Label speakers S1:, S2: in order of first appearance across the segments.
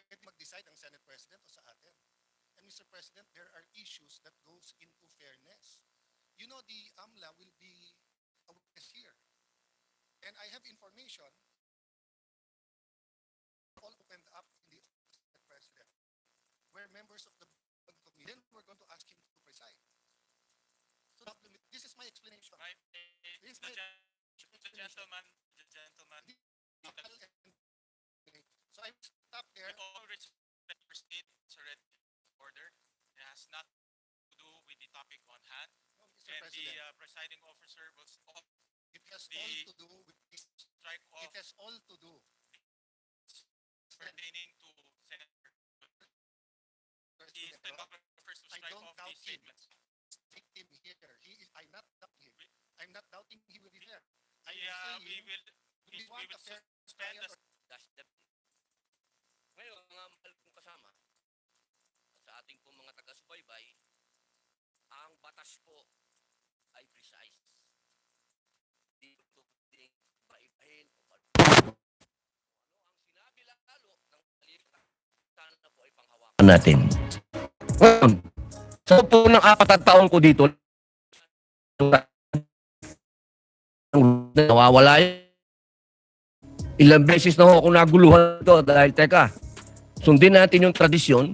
S1: pwede mag-decide ang Senate President o sa atin. And Mr. President, there are issues that goes into fairness. You know, the AMLA will be a witness here. And I have information all opened up in the office of the Senate President, where members of the committee then were going to ask him to preside. So this is my explanation. This is my
S2: The gentleman.
S1: So I will stop there.
S2: With all respect, your state is already ordered. It has nothing to do with the topic on hand.
S1: No, Mr.
S2: And
S1: President,
S2: the presiding officer will
S1: it has
S2: the
S1: all to do with this.
S2: strike off
S1: It has all to do.
S2: pertaining to Senator. The
S1: President,
S2: stenographers to
S1: I
S2: strike
S1: don't
S2: off
S1: doubt
S2: the
S1: him.
S2: statements.
S1: Take him here. I'm not doubting him. I'm not doubting he will be there. I am
S2: Yeah,
S1: saying
S2: we will
S1: we want a fair
S2: suspend
S1: trial.
S2: the
S3: That's the... Ngayon, mga mahal kong kasama, at sa ating pong mga taga-subaybay, ang batas po ay precise. Hindi ito pwedeng maibahin o ano ang sinabi lalo ng kalimitan sana po ay panghawakan natin. Ngayon, sa po ng 4 taon ko dito, nawawala yun. Ilang beses na ako naguluhan ito dahil teka, sundin natin yung tradisyon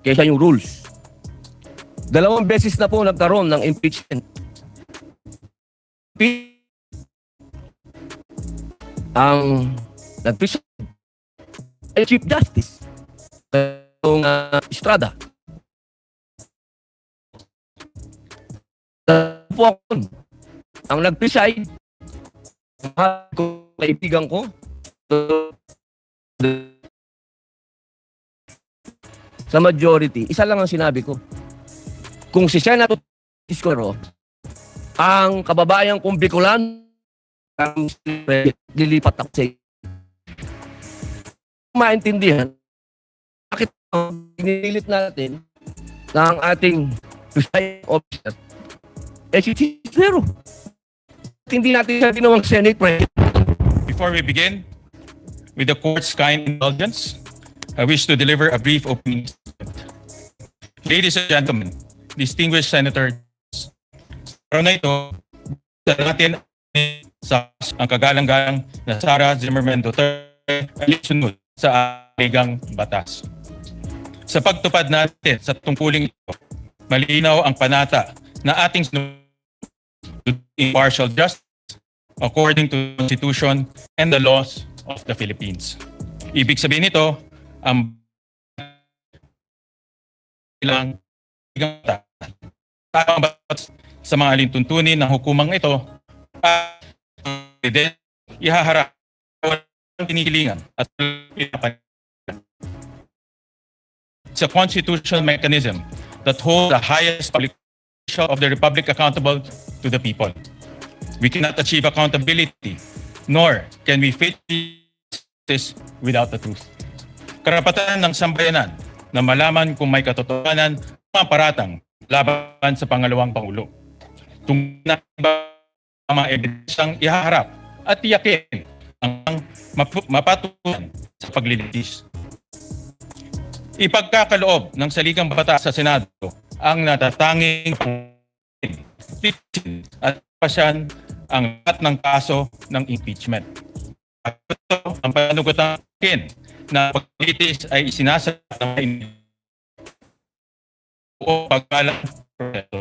S3: kaysa yung rules. 2 beses na po nagkaroon ng impeachment. Ang nag-preside ay Chief Justice ng Estrada. Po ako, ang nag-preside, kaibigan ko, sa majority, isa lang ang sinabi ko. Kung si Senator Iskoro, ang kababayan kong Bicolan, ang lilipat ako sa iyo. Maintindihan, bakit pinilit natin na ang ating presiding officer si Zero. Hindi natin siya ginawang Senate President.
S4: Before we begin, with the court's kind indulgence, I wish to deliver a brief opening statement. Ladies and gentlemen, distinguished senators, araw na ito, natin sa ang kagalang-galang na Sara Duterte ay sunod sa aligang batas. Sa pagtupad natin sa tungkuling ito, malinaw ang panata na ating impartial justice according to the Constitution and the laws of the Philippines. Ibig sabihin nito, ang ilang sa mga alintuntunin ng hukumang ito at ihaharap ang tinihilingan at it's a constitutional mechanism that holds the highest public official of the Republic accountable to the people. We cannot achieve accountability, nor can we face this without the truth. Karapatan ng sambayanan na malaman kung may katotohanan ang paratang laban sa pangalawang Pangulo. Tungkol na mga ebidensyang ihaharap at tiyakin ang mapatutunan sa paglilitis. Ipagkakaloob ng saligang batas sa Senado ang natatanging at pasyan ang lahat ng kaso ng impeachment. At ito ang panugutan na paglitis ay isinasagawa ng o pagkalang proseso.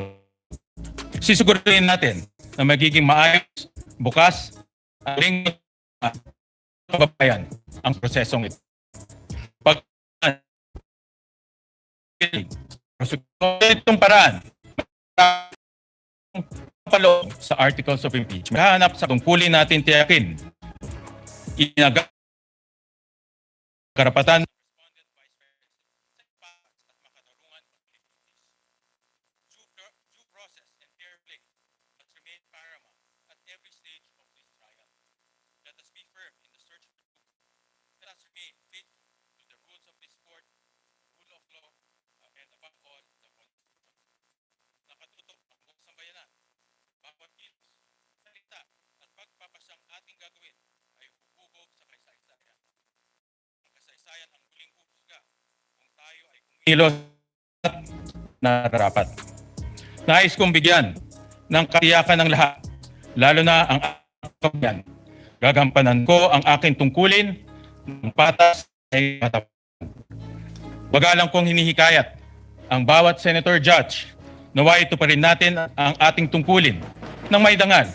S4: Sisiguruhin natin na magiging maayos, bukas, at kababayan ang prosesong ito. Itong paraan paloob sa Articles of Impeachment. Hanap sa tungkulin natin tiyakin inaga karapatan due process and fair play must remain paramount at every stage of this trial. Let us be firm in the search for truth. Let us remain faithful to the rules of this court, rule of law, and above all, the Constitution. Nakatutok ang buong sambayanan. Bawat kilos, salita, at pagpapasyang ating gagawin ay hubugog sa kasaysayan. Ang kasaysayan ang kilos na rapat. Nais kong bigyan ng katiyakan ng lahat, lalo na ang aking. Gagampanan ko ang aking tungkulin ng patas ay matapat. Wagalang kong hinihikayat ang bawat senator judge naway ito pa rin natin ang ating tungkulin ng may dangal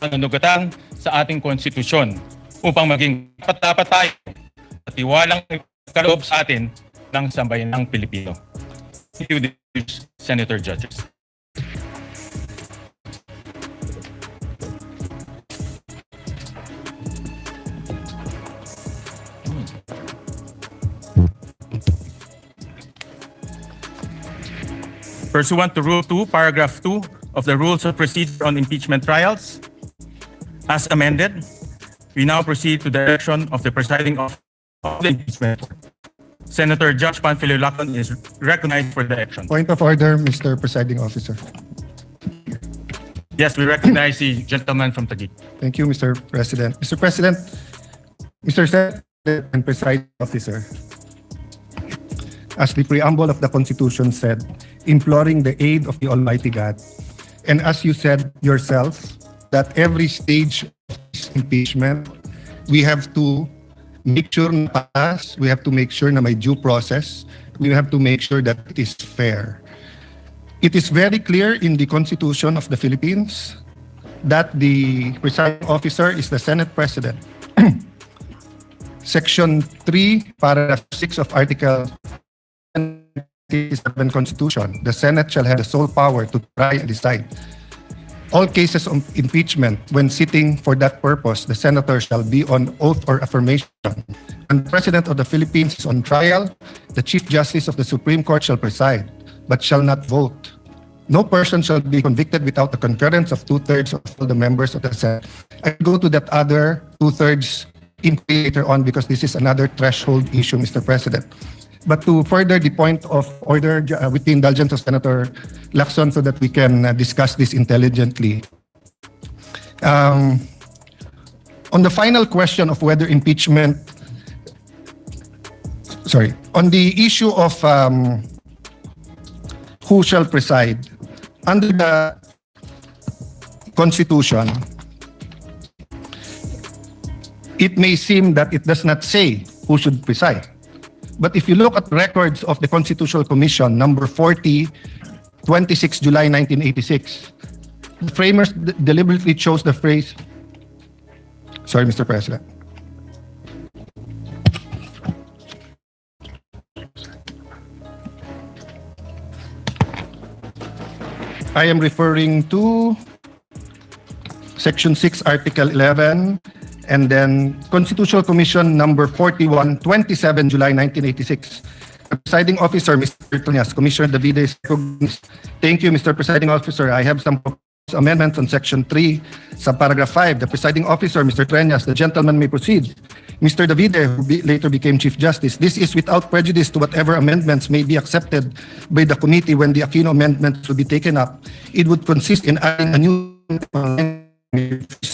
S4: panunugatan sa ating konstitusyon upang maging dapat tayo at tiwalang kaloob sa atin ng sambayanang Pilipino. Thank you, Senator Judges. Pursuant to Rule 2, Paragraph 2 of the Rules of Procedure on Impeachment Trials, as amended, we now proceed to the election of the presiding officer of the impeachment. Senator Judge Panfilo Lacson is recognized for the election.
S1: Point of order, Mr. Presiding Officer.
S4: Yes, we recognize the gentleman from Taguig.
S1: Thank you, Mr. President. Mr. President, Mr. Senator and Presiding Officer, as the preamble of the Constitution said, imploring the aid of the Almighty God, and as you said yourself, that every stage of this impeachment, we have to make sure na pass, we have to make sure na may due process, we have to make sure that it is fair. It is very clear in the Constitution of the Philippines that the presiding officer is the Senate President. Section 3, paragraph 6 of Article 7 Constitution, the Senate shall have the sole power to try and decide all cases of impeachment. When sitting for that purpose, the senator shall be on oath or affirmation. When the President of the Philippines is on trial, the Chief Justice of the Supreme Court shall preside, but shall not vote. No person shall be convicted without the concurrence of 2/3 of all the members of the Senate. I go to that other 2/3 later on because this is another threshold issue, Mr. President. But to further the point of order, with the indulgence of Senator Lacson, so that we can discuss this intelligently. On the final question of whether impeachment, on the issue of who shall preside, under the Constitution, it may seem that it does not say who should preside. But if you look at records of the Constitutional Commission, number 40, 26 July 1986, the framers deliberately chose the phrase, sorry, Mr. President. I am referring to Section 6, Article 11, and then Constitutional Commission number 41, 27 July 1986. The presiding officer, Mr. Trinas, Commissioner Davide is recognized. Thank you, Mr. Presiding Officer. I have some amendments on Section 3, subparagraph 5. The presiding officer, Mr. Trinas, the gentleman may proceed. Mr. Davide, who later became Chief Justice, this is without prejudice to whatever amendments may be accepted by the committee when the Aquino amendments will be taken up. It would consist in adding a new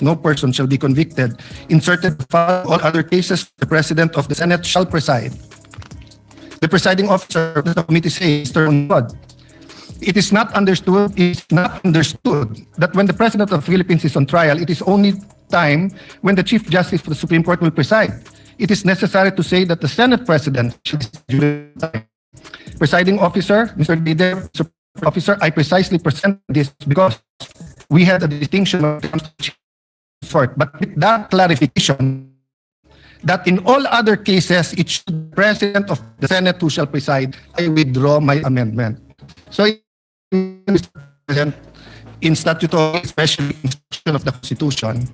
S1: no person shall be convicted. Inserted all other cases, the President of the Senate shall preside. The presiding officer of the committee says, Mr. Onod, it is not understood that when the President of the Philippines is on trial, it is only time when the Chief Justice of the Supreme Court will preside. It is necessary to say that the Senate President should preside. Presiding officer, Mr. Leader, Officer, I precisely present this because we had a distinction when it comes to sort, but with that clarification that in all other cases, it should be the President of the Senate who shall preside, I withdraw my amendment. So, in statutory, especially in section of the Constitution,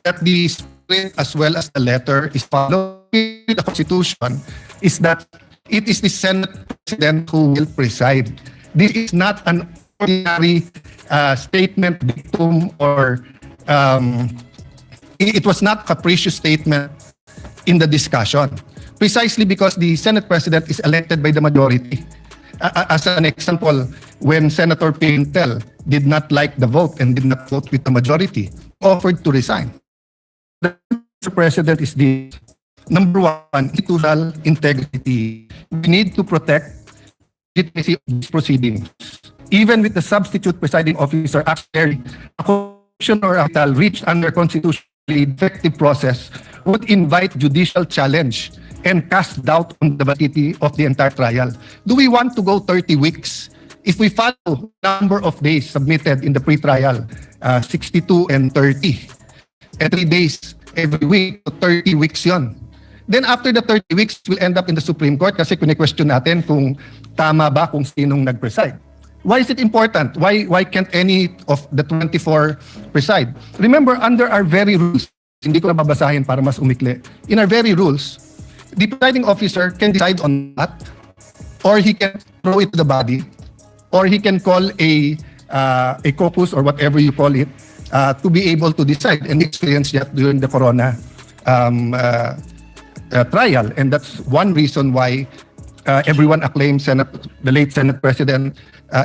S1: that the spirit as well as the letter is followed in the Constitution is that it is the Senate President who will preside. This is not an ordinary statement, dictum, or it was not capricious statement in the discussion. Precisely because the Senate President is elected by the majority. As an example, when Senator Pimentel did not like the vote and did not vote with the majority, offered to resign. The President is the number one, institutional integrity. We need to protect
S5: legitimacy of these proceedings. Even with the substitute presiding officer actually a conviction or acquittal reached under constitutionally defective process would invite judicial challenge and cast doubt on the validity of the entire trial. Do we want to go 30 weeks? If we follow number of days submitted in the pre-trial, 62 and 30, and 3 days every week, 30 weeks yon. Then after the 30 weeks, we'll end up in the Supreme Court kasi kune-question natin kung tama ba kung sinong nag-preside. Why is it important? Why can't any of the 24 preside? Remember, under our very rules, hindi ko na babasahin para mas umikli. In our very rules, the presiding officer can decide on that, or he can throw it to the body, or he can call a caucus or whatever you call it to be able to decide, and experience that during the Corona trial. And that's one reason why everyone acclaimed the late Senate President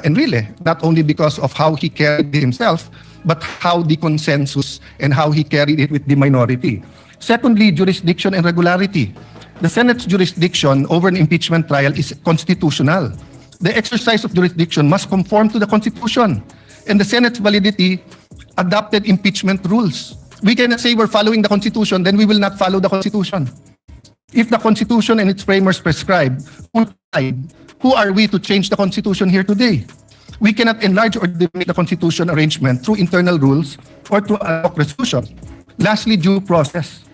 S5: Enrile, not only because of how he carried himself, but how the consensus and how he carried it with the minority. Secondly, jurisdiction and regularity. The Senate's jurisdiction over an impeachment trial is constitutional. The exercise of jurisdiction must conform to the Constitution, and the Senate's validity adopted impeachment rules. We cannot say we're following the Constitution, then we will not follow the Constitution. If the Constitution and its framers prescribe, who are we to change the Constitution here today? We cannot enlarge or delimit the Constitution arrangement through internal rules or through a resolution. Lastly, due process.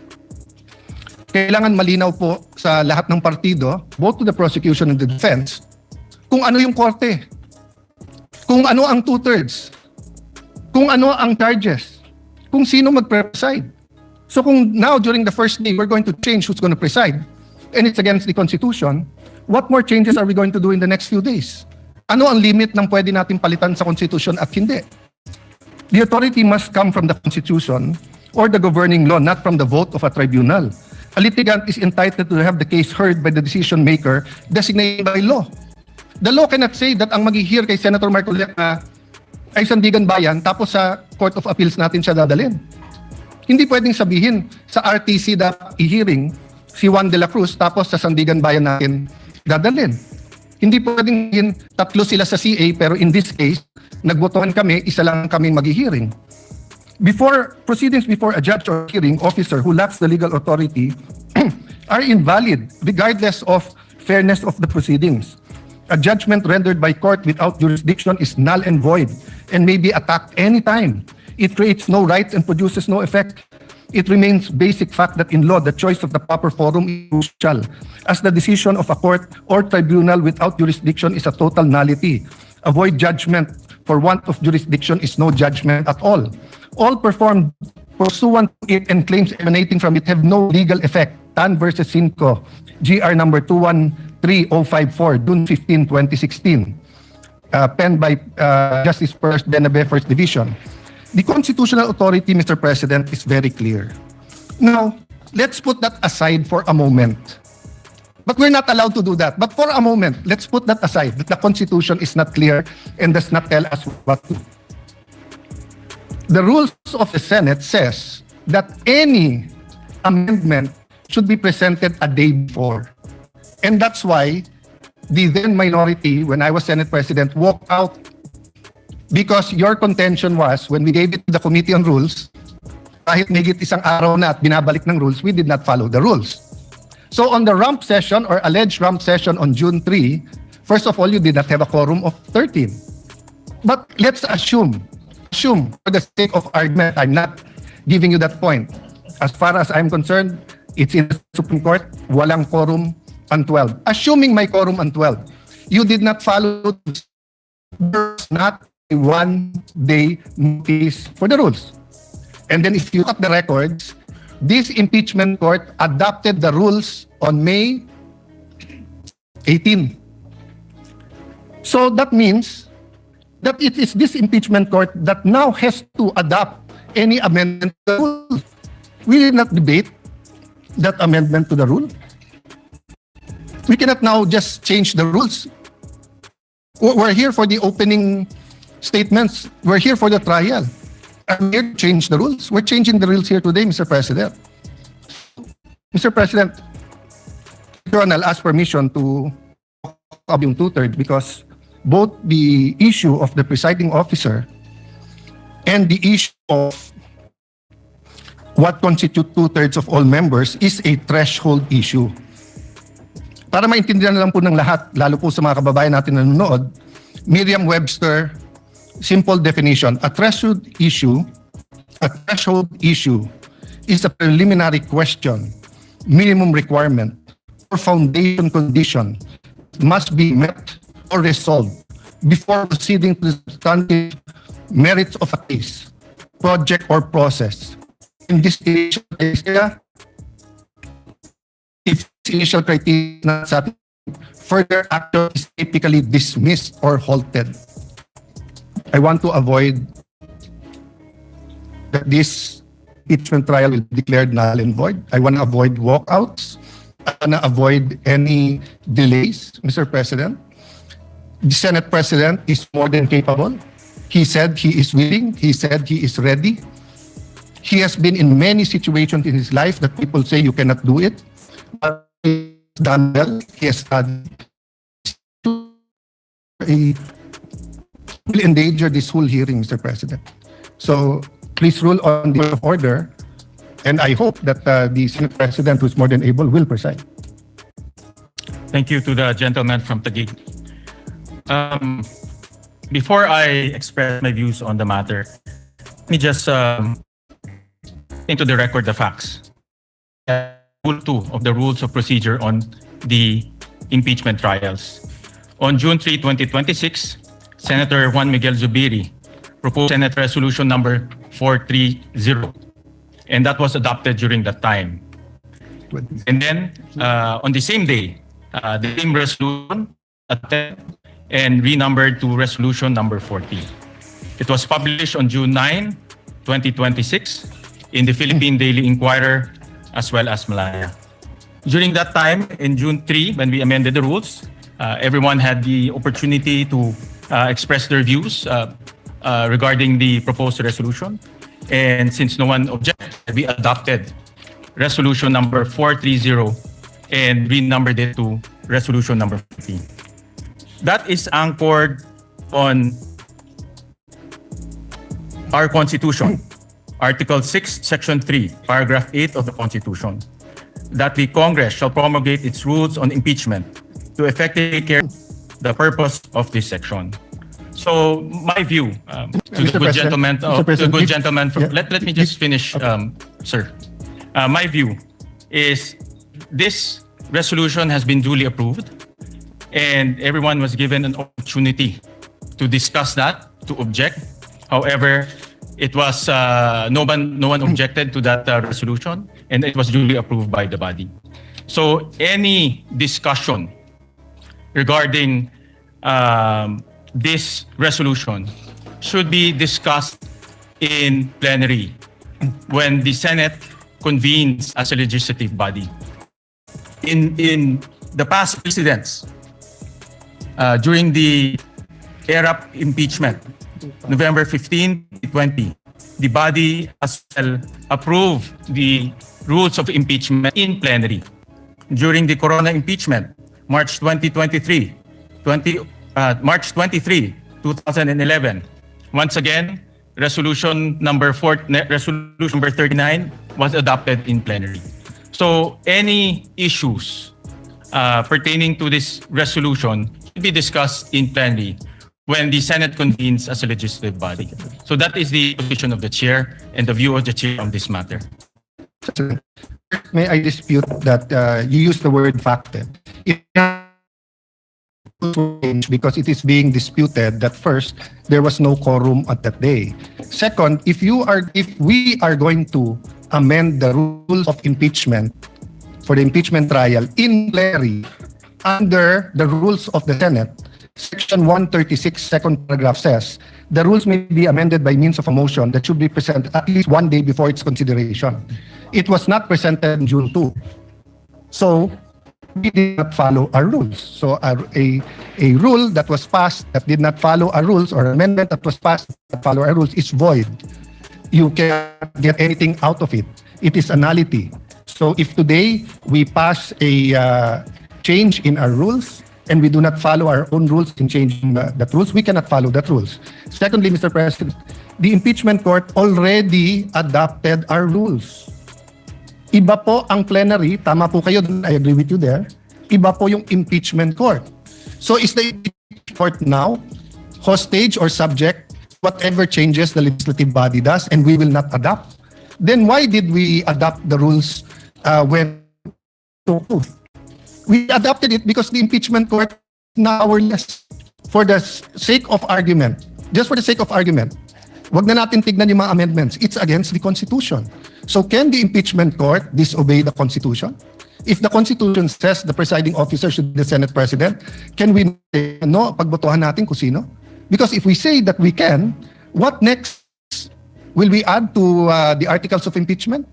S5: Kailangan malinaw po sa lahat ng partido, both to the prosecution and the defense, kung ano yung korte, kung ano ang two-thirds, kung ano ang charges, kung sino mag-preside. So kung now during the first day we're going to change who's going to preside and it's against the Constitution, what more changes are we going to do in the next few days? Ano ang limit ng pwede natin palitan sa Constitution at hindi? The authority must come from the Constitution or the governing law, not from the vote of a tribunal. A litigant is entitled to have the case heard by the decision maker designated by law. The law cannot say that ang mag-hear kay Senator Marcoleta ay Sandigan Bayan tapos sa Court of Appeals natin siya dadalhin. Hindi pwedeng sabihin sa RTC dapat i-hearing si Juan de la Cruz tapos sa Sandigan Bayan natin dadalhin. Hindi pwedeng sabihin tatlo sila sa CA pero in this case, nagbotohan kami, isa lang kami mag-hearing. Proceedings before a judge or hearing officer who lacks the legal authority are invalid regardless of fairness of the proceedings. A judgment rendered by court without jurisdiction is null and void and may be attacked anytime. It creates no right and produces no effect. It remains basic fact that in law, the choice of the proper forum is crucial, as the decision of a court or tribunal without jurisdiction is a total nullity. A void judgment for want of jurisdiction is no judgment at all. All performed pursuant to it and claims emanating from it have no legal effect. Tan versus Cinco, GR number 213054, June 15, 2016. Penned by Justice First Benabe, First Division. The constitutional authority, Mr. President, is very clear. Now, let's put that aside for a moment. But we're not allowed to do that. But for a moment, let's put that aside, that the Constitution is not clear and does not tell us what to do. The rules of the Senate says that any amendment should be presented a day before. And that's why the then minority, when I was Senate President, walked out because your contention was, when we gave it to the Committee on Rules, kahit nigit isang araw na at binabalik ng rules, we did not follow the rules. So on the rump session or alleged rump session on June 3, first of all, you did not have a quorum of 13. But let's assume for the sake of argument, I'm not giving you that point. As far as I'm concerned, it's in the Supreme Court, walang quorum on 12. Assuming my quorum on 12, you did not follow, there's not a 1-day notice for the rules. And then if you look at the records, this impeachment court adopted the rules on May 18. So that means that it is this impeachment court that now has to adopt any amendment to the rules. We did not debate that amendment to the rule. We cannot now just change the rules. We're here for the opening statements. We're here for the trial. I'm here to change the rules. We're changing the rules here today, Mr. President. Mr. President, I'll ask permission to up yung two-thirds because both the issue of the presiding officer and the issue of what constitute two-thirds of all members is a threshold issue. Para maintindihan na lang po ng lahat, lalo po sa mga kababayan natin na nanonood, Merriam-Webster, simple definition, a threshold issue is a preliminary question, minimum requirement, or foundation condition must be met or resolved before proceeding to the substantive merits of a case, project, or process. In this initial criteria, if this initial criteria is not satisfied, further action is typically dismissed or halted. I want to avoid that this impeachment trial will be declared null and void. I want to avoid walkouts. I want to avoid any delays, Mr. President. The Senate President is more than capable. He said he is willing. He said he is ready. He has been in many situations in his life that people say you cannot do it. But he has done well. He has done. He will endanger this whole hearing, Mr. President. So please rule on the point of order, and I hope that the Senate President, who is more than able, will preside.
S4: Thank you to the gentleman from Taguig. Before I express my views on the matter, let me just into the record the facts. Rule 2 of the Rules of Procedure on the impeachment trials. On June 3, 2026, Senator Juan Miguel Zubiri proposed Senate Resolution number 430, and that was adopted during that time. And then, on the same day, the same resolution adopted and renumbered to Resolution number 40. It was published on June 9, 2026 in the Philippine Daily Inquirer as well as Malaya. During that time, in June 3, when we amended the rules, everyone had the opportunity to express their views regarding the proposed resolution. And since no one objected, we adopted Resolution number 430 and renumbered it to Resolution number 15. That is anchored on our Constitution, Article 6, Section 3, Paragraph 8 of the Constitution, that the Congress shall promulgate its rules on impeachment to effectively carry the purpose of this section. So my view, to the good gentleman, let me just finish, sir. My view is this resolution has been duly approved, and everyone was given an opportunity to discuss that, to object. However, it was no one objected to that resolution, and it was duly approved by the body. So any discussion regarding this resolution should be discussed in plenary when the Senate convenes as a legislative body. In the past precedents, during the ERAP impeachment, November 15, 2020, the body as well approved the rules of impeachment in plenary. During the Corona impeachment, March 23, 2011, once again, resolution number 39 was adopted in plenary. So any issues pertaining to this resolution should be discussed in plenary when the Senate convenes as a legislative body. So that is the position of the chair and the view of the chair on this matter.
S5: May I dispute that you use the word facted? Because it is being disputed that first, there was no quorum at that day. Second, if we are going to amend the rules of impeachment for the impeachment trial in plenary under the rules of the Senate, Section 136, second paragraph says, the rules may be amended by means of a motion that should be presented at least one day before its consideration. It was not presented in June 2. So, we did not follow our rules. So, a rule that was passed that did not follow our rules, or amendment that was passed that follow our rules, is void. You can't get anything out of it. It is a nullity. So, if today we pass a change in our rules, and we do not follow our own rules in changing that rules, we cannot follow that rules. Secondly, Mr. President, the impeachment court already adopted our rules. Iba po ang plenary, tama po kayo, I agree with you there. Iba po yung impeachment court. So is the impeachment court now hostage or subject whatever changes the legislative body does and we will not adopt? Then why did we adopt the rules when we adopted it? Because the impeachment court now powerless. For the sake of argument, just for the sake of argument, wag na natin tignan yung mga amendments. It's against the Constitution. So can the impeachment court disobey the Constitution? If the Constitution says the presiding officer should be the Senate President, can we pagbotohan natin kung sino? Because if we say that we can, what next? Will we add to the articles of impeachment?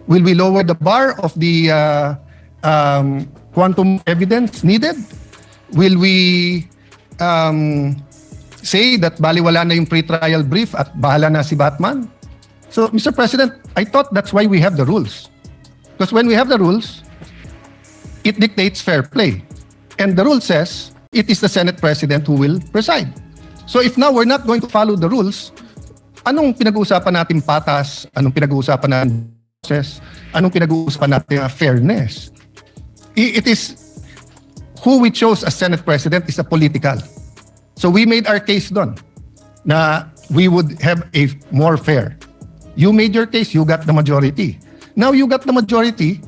S5: Will we lower the bar of the quantum evidence needed? Will we say that baliwala na yung pre-trial brief at bahala na si Batman? So, Mr. President, I thought that's why we have the rules. Because when we have the rules, it dictates fair play. And the rule says it is the Senate President who will preside. So if now we're not going to follow the rules, anong pinag-uusapan natin patas? Anong pinag-uusapan natin process? Anong pinag-uusapan natin fairness? It is who we chose as Senate President is a political. So we made our case doon na we would have a more fair. You made your case, you got the majority. Now you got the majority,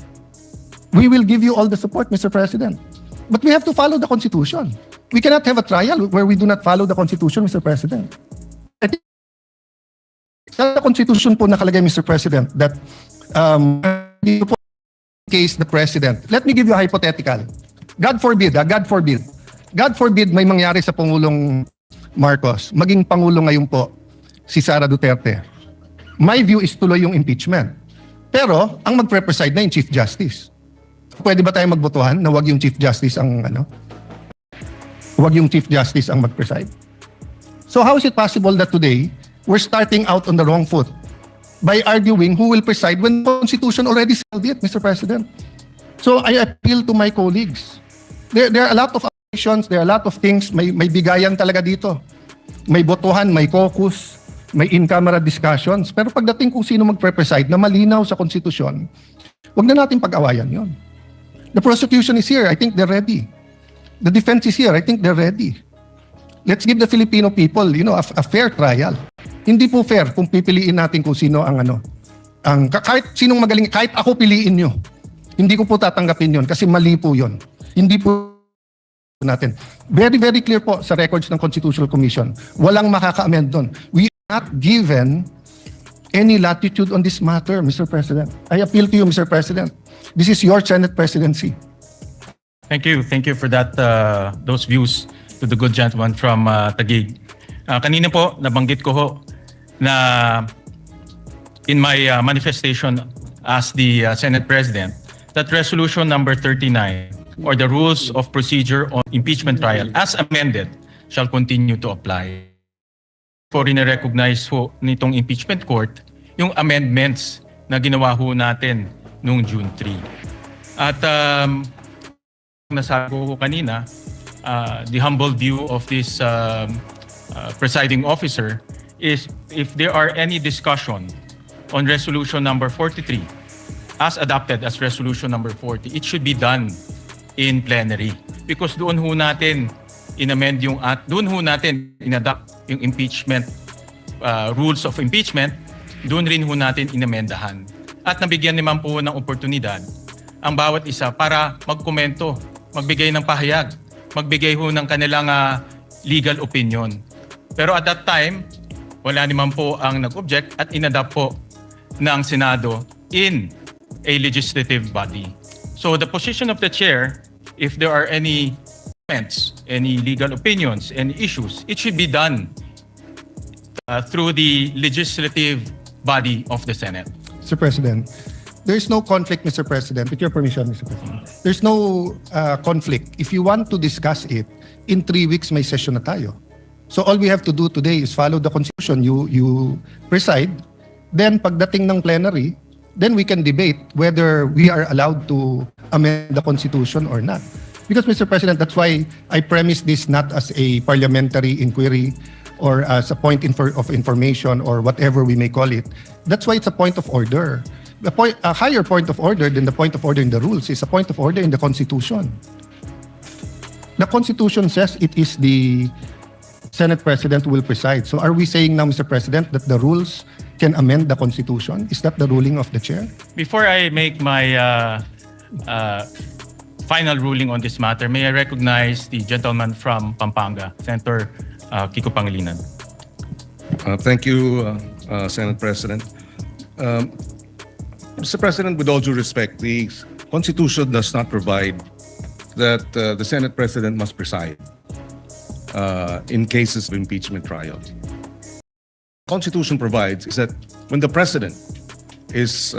S5: we will give you all the support, Mr. President. But we have to follow the Constitution. We cannot have a trial where we do not follow the Constitution, Mr. President. I think sa Constitution po nakalagay, Mr. President, that dito po case the President. Let me give you a hypothetical. God forbid, God forbid may mangyari sa Pangulong Marcos, maging Pangulo ngayon po si Sara Duterte. My view is tuloy yung impeachment. Pero ang magpre-preside na yung Chief Justice. Pwede ba tayo magbotohan na wag yung Chief Justice ang wag yung Chief Justice ang mag-preside? So how is it possible that today we're starting out on the wrong foot by arguing who will preside when the Constitution already settled it, Mr. President? So I appeal to my colleagues. There are a lot of actions, there are a lot of things, may bigayan talaga dito. May botohan, may caucus, may in-camera discussions. Pero pagdating kung sino magpre-preside na malinaw sa Constitution, wag na natin pag-awayan yon. The prosecution is here, I think they're ready. The defense is here, I think they're ready. Let's give the Filipino people, a fair trial. Hindi po fair kung pipiliin natin kung sino ang kahit sinong magaling, kahit ako piliin nyo. Hindi ko po tatanggapin yon kasi mali po yon. Hindi po natin. Very, very clear po sa records ng Constitutional Commission. Walang makaka-amend doon. We are not given any latitude on this matter, Mr. President. I appeal to you, Mr. President. This is your Senate presidency.
S4: Thank you. Thank you for that, those views to the good gentleman from Taguig. Kanina po, nabanggit ko ho na in my manifestation as the Senate President, that resolution number 39 or the rules of procedure on impeachment trial as amended shall continue to apply. For ina-recognize ho nitong impeachment court yung amendments na ginawa ho natin noong June 3. At nasabi ko kanina, the humble view of this presiding officer is if there are any discussion on resolution number 43 as adopted as resolution number 40, it should be done in plenary because doon ho natin in-amend yung doon ho natin in-adopt yung impeachment rules of impeachment, doon rin ho natin in-amendahan. At nabigyan naman po ng oportunidad ang bawat isa para magkomento, magbigay ng pahayag, magbigay ho ng kanilang legal opinion. Pero at that time, wala naman po ang nag-object at in-adopt po ng Senado in a legislative body. So the position of the chair, if there are any comments, any legal opinions, any issues, it should be done through the legislative body of the Senate.
S5: Mr. President, there's no conflict, Mr. President. With your permission, Mr. President. There's no conflict. If you want to discuss it, in 3 weeks may session na tayo. So all we have to do today is follow the Constitution. You preside. Then pagdating ng plenary, then we can debate whether we are allowed to amend the Constitution or not. Because, Mr. President, that's why I premise this not as a parliamentary inquiry or as a point of information or whatever we may call it. That's why it's a point of order. A higher point of order than the point of order in the rules is a point of order in the Constitution. The Constitution says it is the Senate President who will preside. So are we saying now, Mr. President, that the rules can amend the Constitution? Is that the ruling of the chair?
S4: Before I make my final ruling on this matter, may I recognize the gentleman from Pampanga, Senator Kiko Pangilinan.
S6: Thank you, Senate President. Mr. President, with all due respect, the Constitution does not provide that the Senate President must preside in cases of impeachment trial. The Constitution provides is that when the President is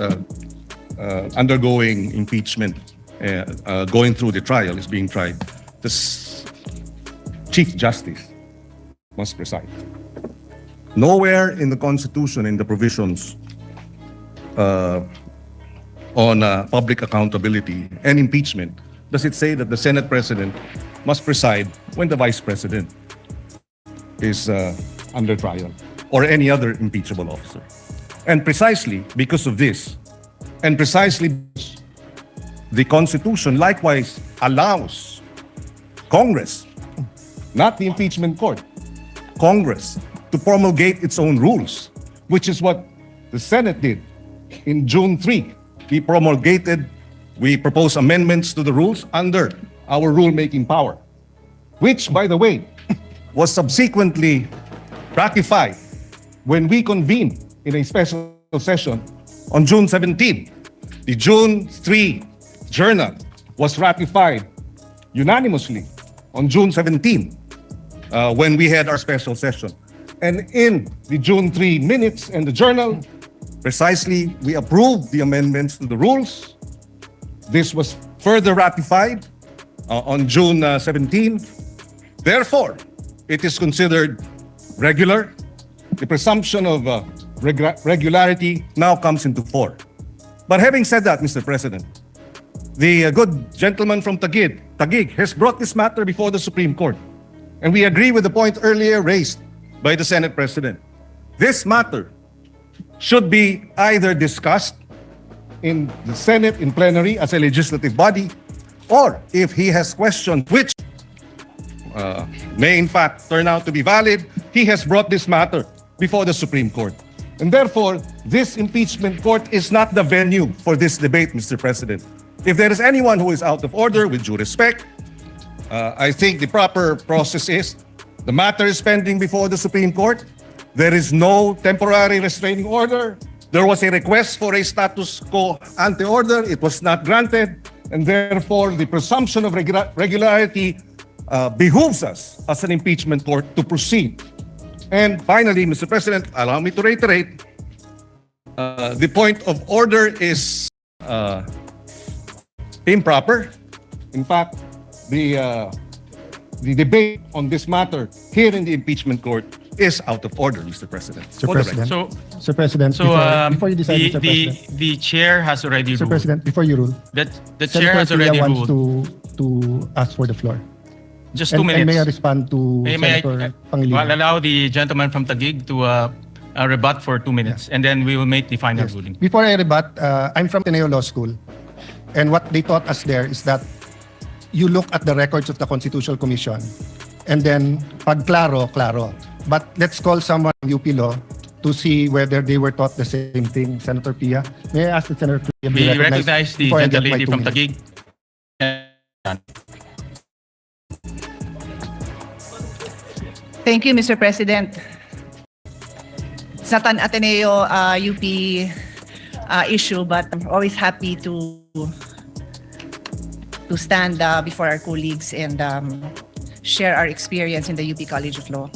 S6: undergoing impeachment, going through the trial, is being tried, the Chief Justice must preside. Nowhere in the Constitution, in the provisions on public accountability and impeachment, does it say that the Senate President must preside when the Vice President is under trial or any other impeachable officer. And precisely because of this, and precisely because the Constitution likewise allows Congress, not the impeachment court, Congress, to promulgate its own rules, which is what the Senate did in June 3. We proposed amendments to the rules under our rulemaking power, which, by the way, was subsequently ratified when we convened in a special session on June 17. The June 3 journal was ratified unanimously on June 17 when we had our special session. And in the June 3 minutes and the journal, precisely, we approved the amendments to the rules. This was further ratified on June 17. Therefore, it is considered regular. The presumption of regularity now comes into force. But having said that, Mr. President, the good gentleman from Taguig has brought this matter before the Supreme Court. And we agree with the point earlier raised by the Senate President. This matter should be either discussed in the Senate in plenary as a legislative body, or if he has questions which may in fact turn out to be valid, he has brought this matter before the Supreme Court. And therefore, this impeachment court is not the venue for this debate, Mr. President. If there is anyone who is out of order, with due respect, I think the proper process is the matter is pending before the Supreme Court. There is no temporary restraining order. There was a request for a status quo ante order. It was not granted. And therefore, the presumption of regularity behooves us as an impeachment court to proceed. And finally, Mr. President, allow me to reiterate, the point of order is improper. In fact, the debate on this matter here in the impeachment court is out of order, Mr. President.
S5: Mr.
S6: For the
S5: President.
S4: So,
S5: Mr. President, before you decide, Mr. President.
S4: the chair has already
S5: Mr.
S4: ruled.
S5: President, before you rule,
S4: That the chair has
S5: Senator
S4: already
S5: Pia wants
S4: ruled.
S5: to ask for the floor.
S4: Just
S5: And
S4: 2 minutes.
S5: may I respond to Senator Pangilinan?
S4: Well, allow the gentleman from Taguig to rebut for 2 minutes, and then we will make the final
S5: Yes.
S4: ruling.
S5: Before I rebut, I'm from Ateneo Law School. And what they taught us there is that you look at the records of the Constitutional Commission. And then, pag klaro, klaro. But let's call someone from UP Law to see whether they were taught the same thing. Senator Pia, may I ask the Senator Pia
S4: We recognize the
S5: before I get my
S4: gentlelady
S5: 2
S4: from
S5: minutes?
S4: Taguig.
S7: Thank you, Mr. President. It's not an Ateneo UP issue, but I'm always happy to stand before our colleagues and share our experience in the UP College of Law.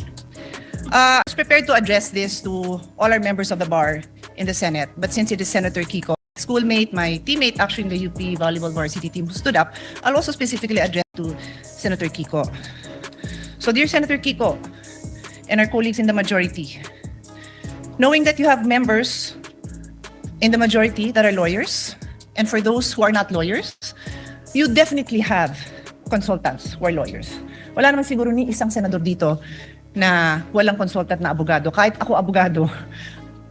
S7: I was prepared to address this to all our members of the bar in the Senate, but since it is Senator Kiko, schoolmate, my teammate actually in the UP volleyball varsity team who stood up, I'll also specifically address to Senator Kiko. So dear Senator Kiko and our colleagues in the majority, knowing that you have members in the majority that are lawyers, and for those who are not lawyers, you definitely have consultants were lawyers. Wala naman siguro ni isang senador dito na walang consultant na abogado. Kahit ako abogado,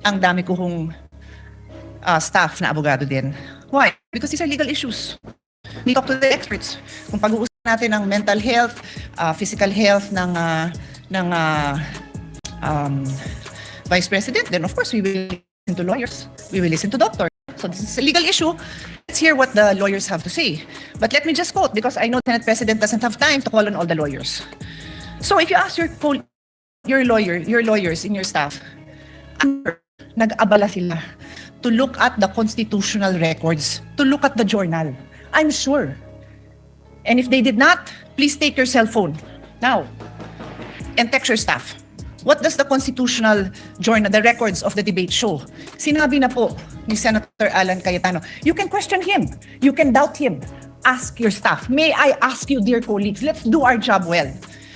S7: ang dami ko hong staff na abogado din. Why? Because these are legal issues. We talk to the experts. Kung pag-uusapan natin ng mental health, physical health ng Vice President, then of course we will listen to lawyers. We will listen to doctors. So this is a legal issue. Let's hear what the lawyers have to say. But let me just quote, because I know the Senate President doesn't have time to call on all the lawyers. So if you ask your lawyers in your staff, nag-abala sila to look at the constitutional records, to look at the journal. I'm sure. And if they did not, please take your cell phone now and text your staff. What does the constitutional journal, the records of the debate show? Sinabi na po ni Senator Alan Cayetano, you can question him, you can doubt him. Ask your staff. May I ask you, dear colleagues, let's do our job well.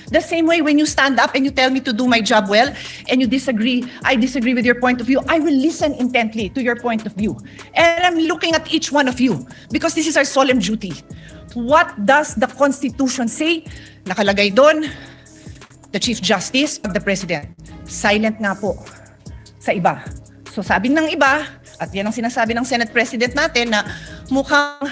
S7: The same way when you stand up and you tell me to do my job well and you disagree, I disagree with your point of view, I will listen intently to your point of view. And I'm looking at each one of you because this is our solemn duty. What does the Constitution say? Nakalagay doon, the Chief Justice of the President. Silent nga po sa iba. So sabi ng iba, at yan ang sinasabi ng Senate President natin na mukhang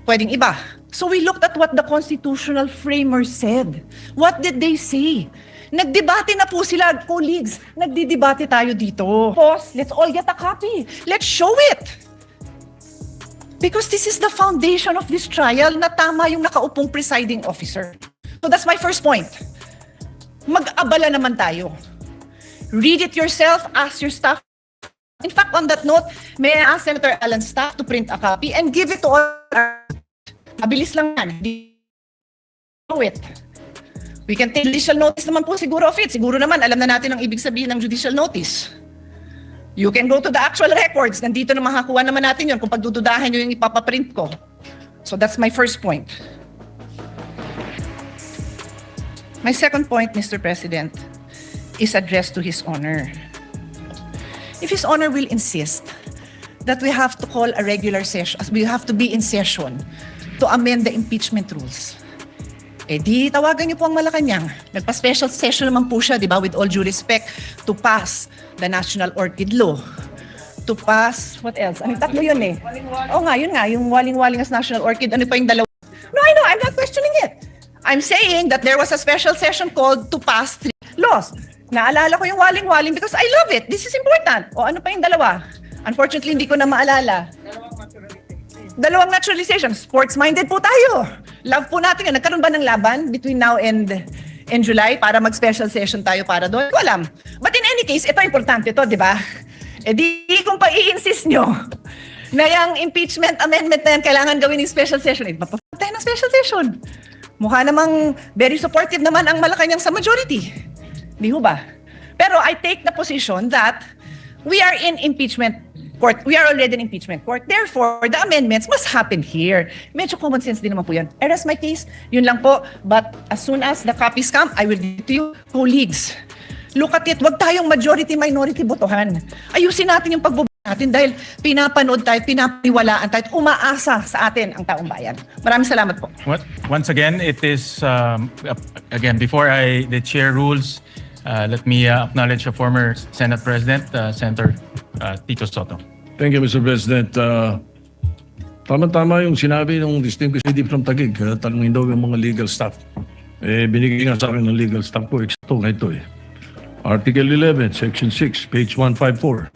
S7: pwedeng iba. So we looked at what the constitutional framers said. What did they say? Nagdebate na po sila, colleagues. Nagdidebate tayo dito. Pause, let's all get a copy. Let's show it. Because this is the foundation of this trial na tama yung nakaupong presiding officer. So that's my first point. Mag-abala naman tayo. Read it yourself, ask your staff. In fact, on that note, may I ask Senator Alan's staff to print a copy and give it to all our... Mabilis lang yan. Know it. We can take judicial notice naman po siguro of it. Siguro naman, alam na natin ang ibig sabihin ng judicial notice. You can go to the actual records. Nandito na makakuha naman natin yun kung pagdududahan nyo yung ipapaprint ko. So that's my first point. My second point, Mr. President, is addressed to His Honor. If His Honor will insist that we have to call a regular session, we have to be in session to amend the impeachment rules, eh di tawagan niyo po ang Malacanang. Nagpa-special session naman po siya, di ba, with all due respect, to pass the National Orchid Law. To pass, what else? Ano, tatlo yun eh. Oo nga, yun nga, yung waling-waling as National Orchid, ano pa yung dalawa? No, I know, I'm not questioning it. I'm saying that there was a special session called to pass 3 laws. Naalala ko yung waling-waling because I love it. This is important. O ano pa yung dalawa? Unfortunately, hindi ko na maalala. Dalawang naturalization. Sports-minded po tayo. Love po natin yan. Nagkaroon ba ng laban between now and July para mag-special session tayo para doon? Ko alam. But in any case, ito importante to, di ba? E di kung pa-i-insist nyo na yung impeachment amendment na yan kailangan gawin ng special session, eh, mapapatay ng special session. Mukha namang very supportive naman ang Malacanang sa majority. Di ho ba? Pero I take the position that we are in impeachment court. We are already in impeachment court. Therefore, the amendments must happen here. Medyo common sense din naman po yan. I rest my case. Yun lang po. But as soon as the copies come, I will give it to you, colleagues. Look at it. Huwag tayong majority-minority botohan. Ayusin natin yung pagboboto natin dahil pinapanood tayo, pinapaniwalaan tayo, umaasa sa atin ang taong bayan. Maraming salamat po.
S4: Once again, it is, again, before the chair rules, let me acknowledge a former Senate President, Senator Tito Soto.
S8: Thank you, Mr. President. Tama-tama yung sinabi ng distinguished lady from Taguig. Tanungin daw yung mga legal staff. Binigay nga sa akin ng legal staff ko. Eksakto nga ito eh. Article 11, Section 6, page 154.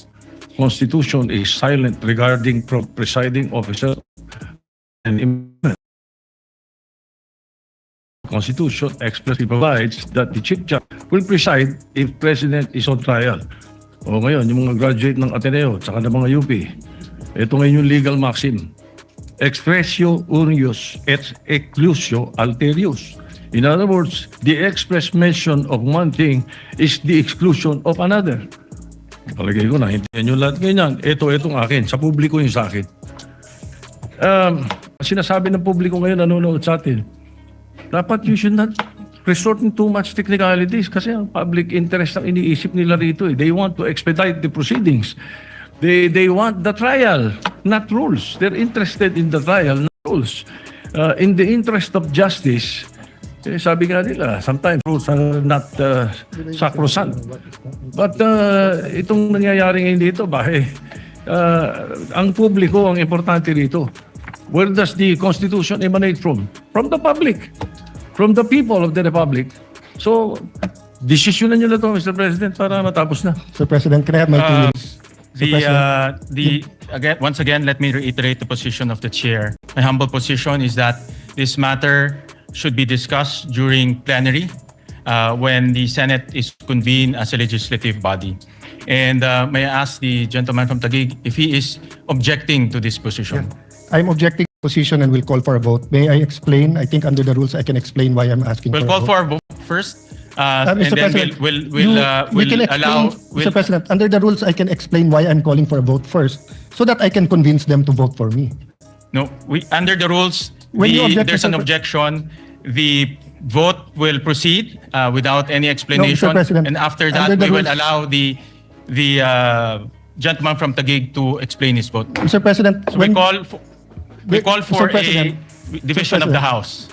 S8: Constitution is silent regarding presiding officer and impeachment. Constitution expressly provides that the Chief Justice will preside if President is on trial. O ngayon, yung mga graduate ng Ateneo at saka ng mga UP, ito ngayon yung legal maxim. Expressio unius et exclusio alterius. In other words, the express mention of one thing is the exclusion of another. Palagay ko na, hintayin nyo lahat ganyan. Itong akin, sa publiko yung sa akin. Sinasabi ng publiko ngayon, nanonood sa atin, dapat you should not resort in too much technicalities kasi ang public interest ang iniisip nila rito. They want to expedite the proceedings. They want the trial, not rules. They're interested in the trial, not rules. In the interest of justice, sabi nga nila, sometimes rules are not sacrosanct. But itong nangyayari ngayon dito, ang publiko ang importante dito. Where does the Constitution emanate from? From the public. From the people of the Republic. So, desisyonan nyo na to, Mr. President, para matapos na.
S5: Sir President, can I have my 2 minutes?
S4: Once again, let me reiterate the position of the chair. My humble position is that this matter should be discussed during plenary when the Senate is convened as a legislative body. And may I ask the gentleman from Taguig if he is objecting to this position?
S5: I'm objecting to the position and will call for a vote. May I explain? I think under the rules, I can explain why I'm asking
S4: We'll
S5: for a
S4: call
S5: vote.
S4: for a vote first, and
S5: Mr.
S4: then
S5: President,
S4: we'll
S5: can
S4: allow.
S5: explain, Mr. President, under the rules, I can explain why I'm calling for a vote first so that I can convince them to vote for me.
S4: No, under the rules,
S5: When you object,
S4: there's an
S5: Mr.
S4: objection. The vote will proceed without any explanation,
S5: President,
S4: and after
S5: under
S4: that,
S5: the
S4: we will
S5: rules-
S4: allow the gentleman from Taguig to explain his vote.
S5: Mr. President,
S4: So we call for
S5: Mr. President,
S4: a division of the
S5: President.
S4: House.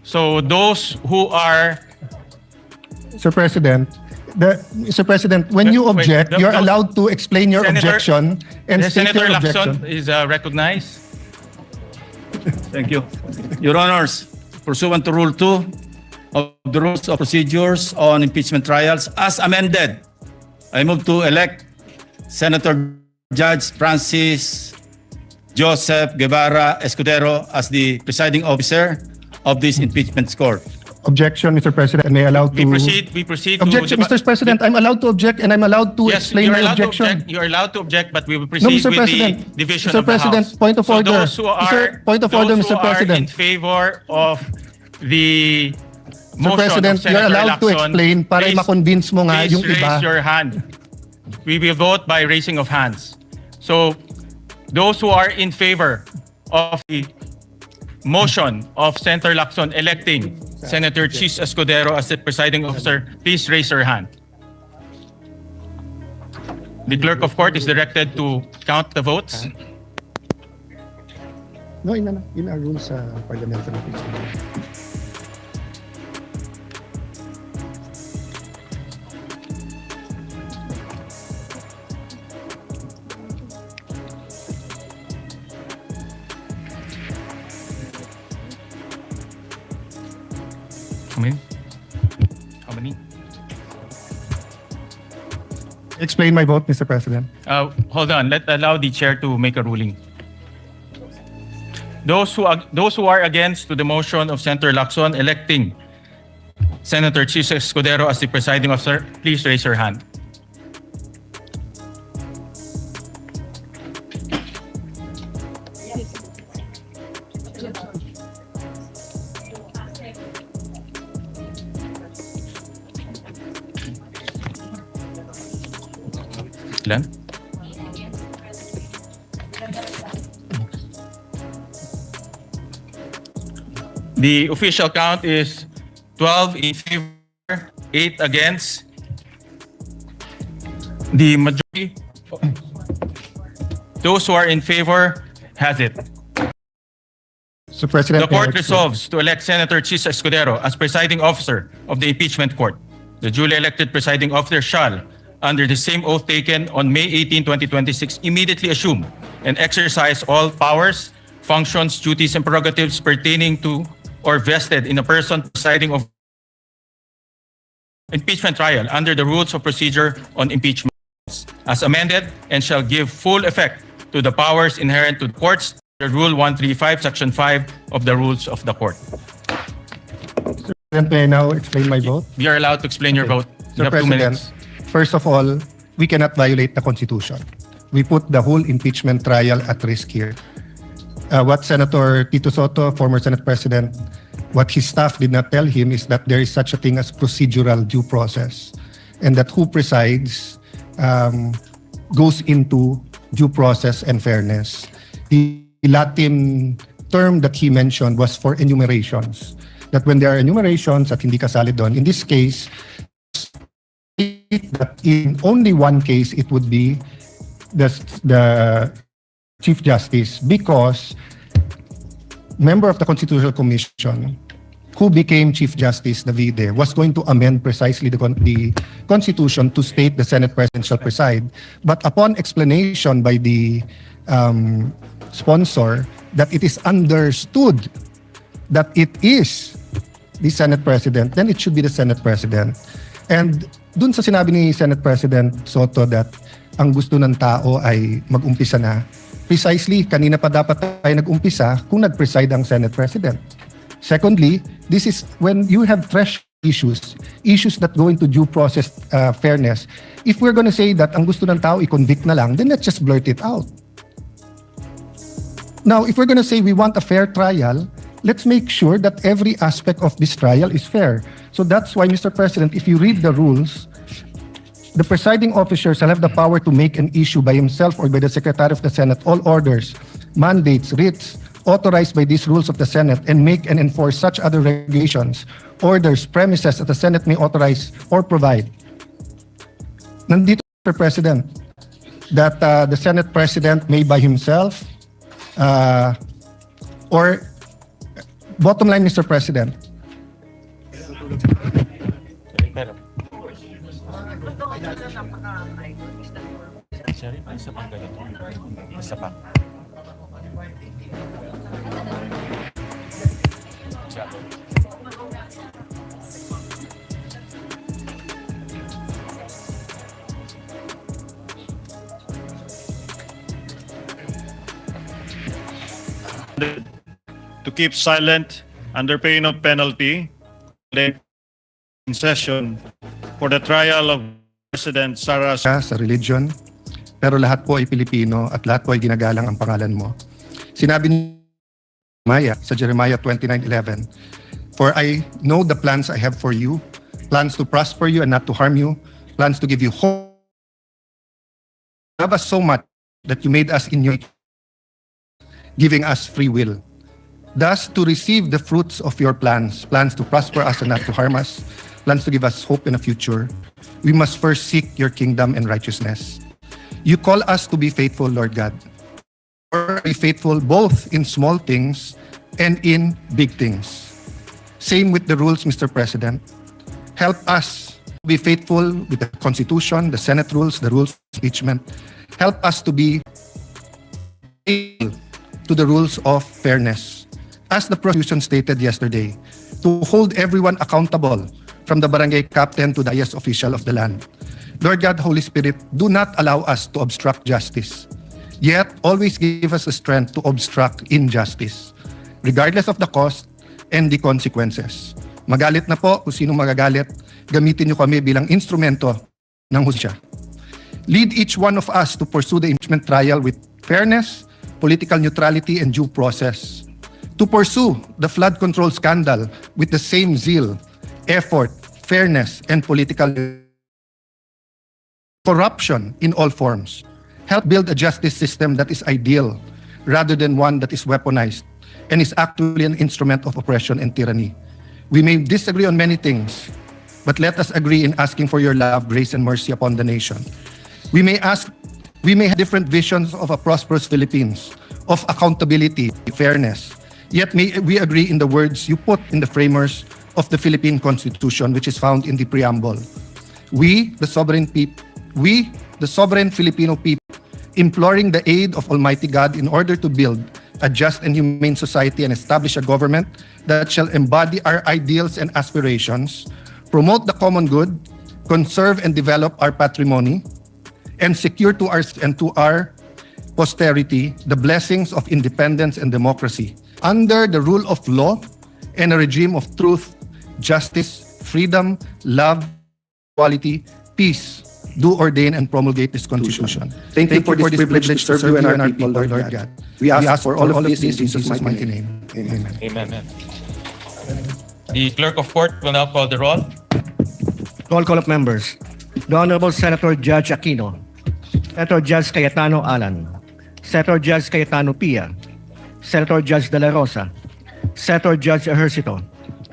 S4: So those who are
S5: Mr. President, Mr. President, when you
S4: Wait,
S5: object, you're
S4: those-
S5: allowed to explain your
S4: Senator-
S5: objection and state
S4: Senator
S5: your objection.
S4: Lacson is recognized.
S9: Thank you. Your Honors, pursuant to Rule 2 of the Rules of Procedures on Impeachment Trials as amended, I move to elect Senator Judge Francis Joseph Guevara Escudero as the presiding officer of this impeachment court.
S5: Objection, Mr. President, may I allowed to...
S4: We proceed to
S5: Objection, Mr. President, I'm allowed to object and I'm allowed to
S4: Yes,
S5: explain
S4: you're
S5: my
S4: allowed to
S5: objection.
S4: object. You're allowed to object, but we will
S5: No,
S4: proceed
S5: Mr.
S4: with
S5: President.
S4: the division
S5: Mr.
S4: of the
S5: President,
S4: House.
S5: point of
S4: So
S5: order.
S4: those who are,
S5: Point of order,
S4: those who
S5: Mr.
S4: are in
S5: President.
S4: favor of the
S5: Mr.
S4: motion
S5: President,
S4: of Senator
S5: you're allowed to
S4: Lacson,
S5: explain para
S4: please-
S5: ma-convince mo nga
S4: please
S5: yung iba.
S4: raise your hand. We will vote by raising of hands. So those who are in favor of the motion of Senator Lacson electing Senator Chis Escudero as the presiding officer, please raise your hand. The clerk of court is directed to count the votes.
S5: No, in our rules sa parliamentary procedure.
S4: How many? How many?
S5: Explain my vote, Mr. President.
S4: Hold on. Allow the chair to make a ruling. Those who are against to the motion of Senator Lacson electing Senator Chis Escudero as the presiding officer, please raise your hand. Ilan? The official count is 12 in favor, 8 against. The majority, those who are in favor, has it.
S5: Mr. President,
S4: The court resolves to elect Senator Chis Escudero as presiding officer of the impeachment court. The duly elected presiding officer shall, under the same oath taken on May 18, 2026, immediately assume and exercise all powers, functions, duties, and prerogatives pertaining to or vested in a person presiding of impeachment trial under the rules of procedure on impeachment as amended, and shall give full effect to the powers inherent to the courts, the Rule 135, Section 5 of the Rules of the Court.
S5: President, may I now explain my vote?
S4: You are allowed to explain your vote. You
S5: Mr.
S4: have 2
S5: President,
S4: minutes.
S5: first of all, we cannot violate the Constitution. We put the whole impeachment trial at risk here. What Senator Tito Soto, former Senate President, what his staff did not tell him is that there is such a thing as procedural due process, and that who presides goes into due process and fairness. The Latin term that he mentioned was for enumerations. That when there are enumerations at hindi kasali doon, in this case, that in only one case it would be the Chief Justice, because member of the Constitutional Commission who became Chief Justice Davide was going to amend precisely the Constitution to state the Senate President shall preside. But upon explanation by the sponsor that it is understood that it is the Senate President, then it should be the Senate President. And dun sa sinabi ni Senate President Soto that ang gusto ng tao ay mag-umpisa na, precisely, kanina pa dapat tayo nag-umpisa kung nag-preside ang Senate President. Secondly, this is when you have threshold issues that go into due process fairness. If we're gonna say that ang gusto ng tao i-convict na lang, then let's just blurt it out. Now, if we're gonna say we want a fair trial, let's make sure that every aspect of this trial is fair. So that's why, Mr. President, if you read the rules, the presiding officer shall have the power to make an issue by himself or by the Secretary of the Senate all orders, mandates, writs, authorized by these rules of the Senate and make and enforce such other regulations, orders, premises that the Senate may authorize or provide. Nandito, Mr. President, that the Senate President may by himself or bottom line, Mr. President,
S10: to keep silent under pain of penalty in session for the trial of President Sara
S5: sa religion, pero lahat po ay Pilipino at lahat po ay ginagalang ang pangalan mo. Sinabi ni Jeremiah sa Jeremiah 29:11, "For I know the plans I have for you, plans to prosper you and not to harm you, plans to give you hope. You love us so much that you made us in your giving us free will. Thus, to receive the fruits of your plans, plans to prosper us and not to harm us, plans to give us hope in a future, we must first seek your kingdom and righteousness. You call us to be faithful, Lord God. Or be faithful both in small things and in big things. Same with the rules, Mr. President. Help us to be faithful with the Constitution, the Senate rules, the rules of impeachment. Help us to be faithful to the rules of fairness. As the prosecution stated yesterday, to hold everyone accountable from the barangay captain to the highest official of the land. Lord God, Holy Spirit, do not allow us to obstruct justice. Yet, always give us the strength to obstruct injustice, regardless of the cost and the consequences. Magalit na po kung sino magagalit, gamitin niyo kami bilang instrumento ng hustisya. Lead each one of us to pursue the impeachment trial with fairness, political neutrality, and due process. To pursue the flood control scandal with the same zeal, effort, fairness, and political corruption in all forms. Help build a justice system that is ideal rather than one that is weaponized and is actually an instrument of oppression and tyranny. We may disagree on many things, but let us agree in asking for your love, grace, and mercy upon the nation. We may have different visions of a prosperous Philippines, of accountability, fairness, yet may we agree in the words you put in the framers of the Philippine Constitution, which is found in the preamble. We, the sovereign Filipino people, imploring the aid of Almighty God in order to build a just and humane society and establish a government that shall embody our ideals and aspirations, promote the common good, conserve and develop our patrimony, and secure to our posterity the blessings of independence and democracy under the rule of law and a regime of truth, justice, freedom, love, equality, peace. Do ordain and promulgate this Constitution. Thank you for this privilege to serve you and our people, Lord God. We ask for all of this in Jesus' mighty name. Amen.
S4: Amen. The clerk of court will now call the roll.
S11: Roll call of members. The Honorable Senator Judge Aquino, Senator Judge Cayetano Alan, Senator Judge Cayetano Pia, Senator Judge De La Rosa, Senator Judge Ejercito,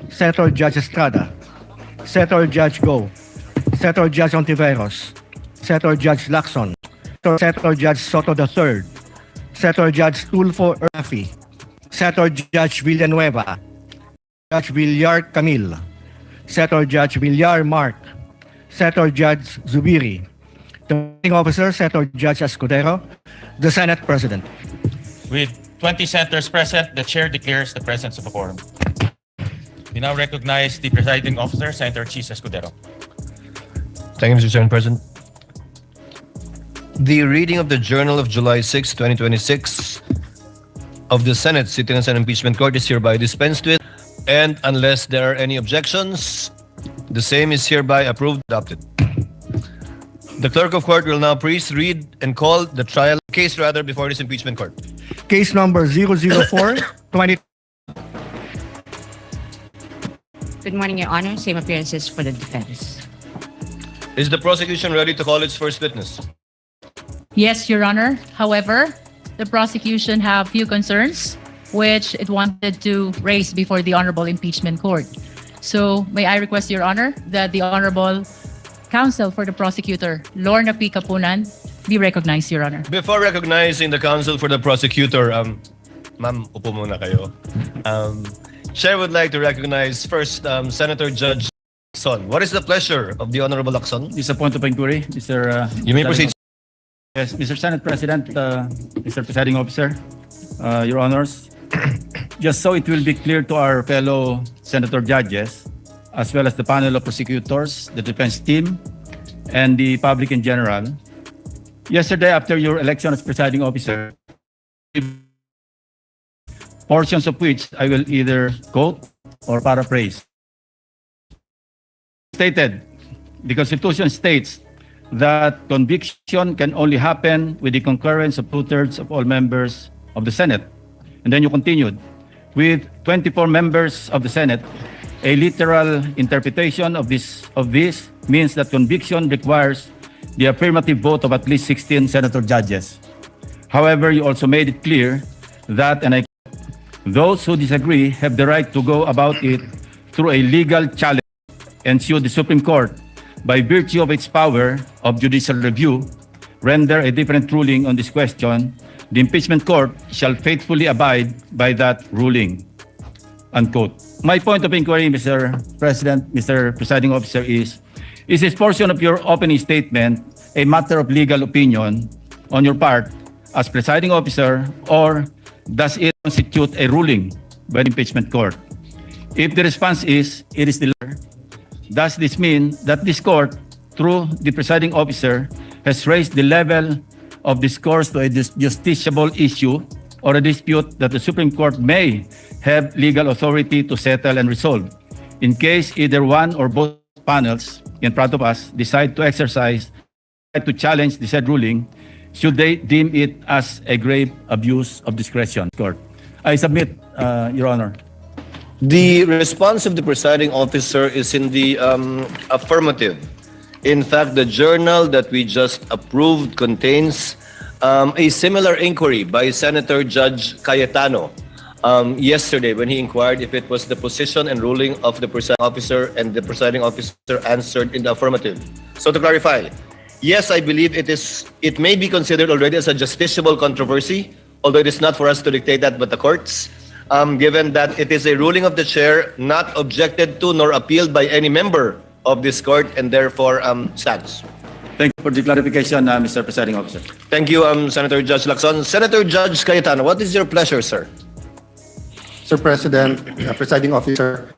S11: Senator Judge Estrada, Senator Judge Go, Senator Judge Ontiveros, Senator Judge Lacson, Senator Judge Soto III, Senator Judge Tulfo Rafi, Senator Judge Villanueva, Judge Villar Camille, Senator Judge Villar Mark, Senator Judge Zubiri, the presiding officer, Senator Judge Escudero, the Senate President.
S4: With 20 senators present, the chair declares the presence of a quorum. We now recognize the presiding officer, Senator Chis Escudero.
S12: Thank you, Mr. Senate President. The reading of the Journal of July 6, 2026 of the Senate Citizens and Impeachment Court is hereby dispensed with, and unless there are any objections, the same is hereby approved and adopted. The clerk of court will now please read and call the case before this impeachment court.
S11: Case number 004-20.
S13: Good morning, Your Honor. Same appearances for the defense.
S12: Is the prosecution ready to call its first witness?
S14: Yes, Your Honor. However, the prosecution have few concerns which it wanted to raise before the Honorable Impeachment Court. So may I request, Your Honor, that the Honorable Counsel for the Prosecutor, Lorna P. Kapunan, be recognized, Your Honor.
S12: Before recognizing the counsel for the prosecutor, ma'am, upo muna kayo. Chair would like to recognize first Senator Judge Lacson. What is the pleasure of the Honorable Lacson?
S9: This is a point of inquiry, Mr.
S12: You may proceed.
S9: Yes, Mr. Senate President, Mr. Presiding Officer, Your Honors, just so it will be clear to our fellow senator judges, as well as the panel of prosecutors, the defense team, and the public in general, yesterday after your election as presiding officer, portions of which I will either quote or paraphrase. Stated, the Constitution states that conviction can only happen with the concurrence of 2/3 of all members of the Senate. And then you continued, with 24 members of the Senate, a literal interpretation of this means that conviction requires the affirmative vote of at least 16 senator judges. However, you also made it clear that, and I quote, those who disagree have the right to go about it through a legal challenge and sue the Supreme Court by virtue of its power of judicial review, render a different ruling on this question. The impeachment court shall faithfully abide by that ruling. Unquote. My point of inquiry, Mr. President, Mr. Presiding Officer, is this portion of your opening statement a matter of legal opinion on your part as presiding officer, or does it constitute a ruling by the impeachment court? If the response is, it is the latter, does this mean that this court, through the presiding officer, has raised the level of discourse to a justiciable issue or a dispute that the Supreme Court may have legal authority to settle and resolve? In case either one or both panels in front of us decide to exercise to challenge the said ruling, should they deem it as a grave abuse of discretion? Court. I submit, Your Honor.
S12: The response of the presiding officer is in the affirmative. In fact, the journal that we just approved contains a similar inquiry by Senator Judge Cayetano yesterday when he inquired if it was the position and ruling of the presiding officer, and the presiding officer answered in the affirmative. So to clarify, yes, I believe it may be considered already as a justiciable controversy, although it is not for us to dictate that but the courts, given that it is a ruling of the chair not objected to nor appealed by any member of this court, and therefore stands.
S9: Thank you for the clarification, Mr. Presiding Officer.
S12: Thank you, Senator Judge Lacson. Senator Judge Cayetano, what is your pleasure, sir?
S5: Sir President, presiding officer,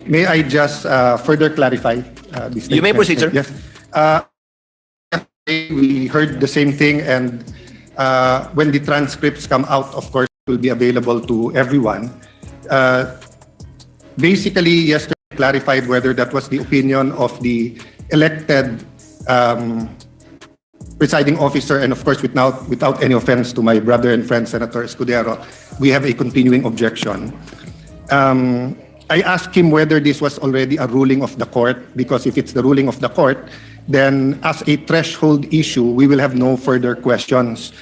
S5: may I just further clarify this?
S12: You may proceed, sir.
S5: Yes. We heard the same thing, and when the transcripts come out, of course, it will be available to everyone. Basically, yesterday clarified whether that was the opinion of the elected presiding officer, and of course, without any offense to my brother and friend, Senator Escudero, we have a continuing objection. I asked him whether this was already a ruling of the court, because if it's the ruling of the court, then as a threshold issue, we will have no further questions.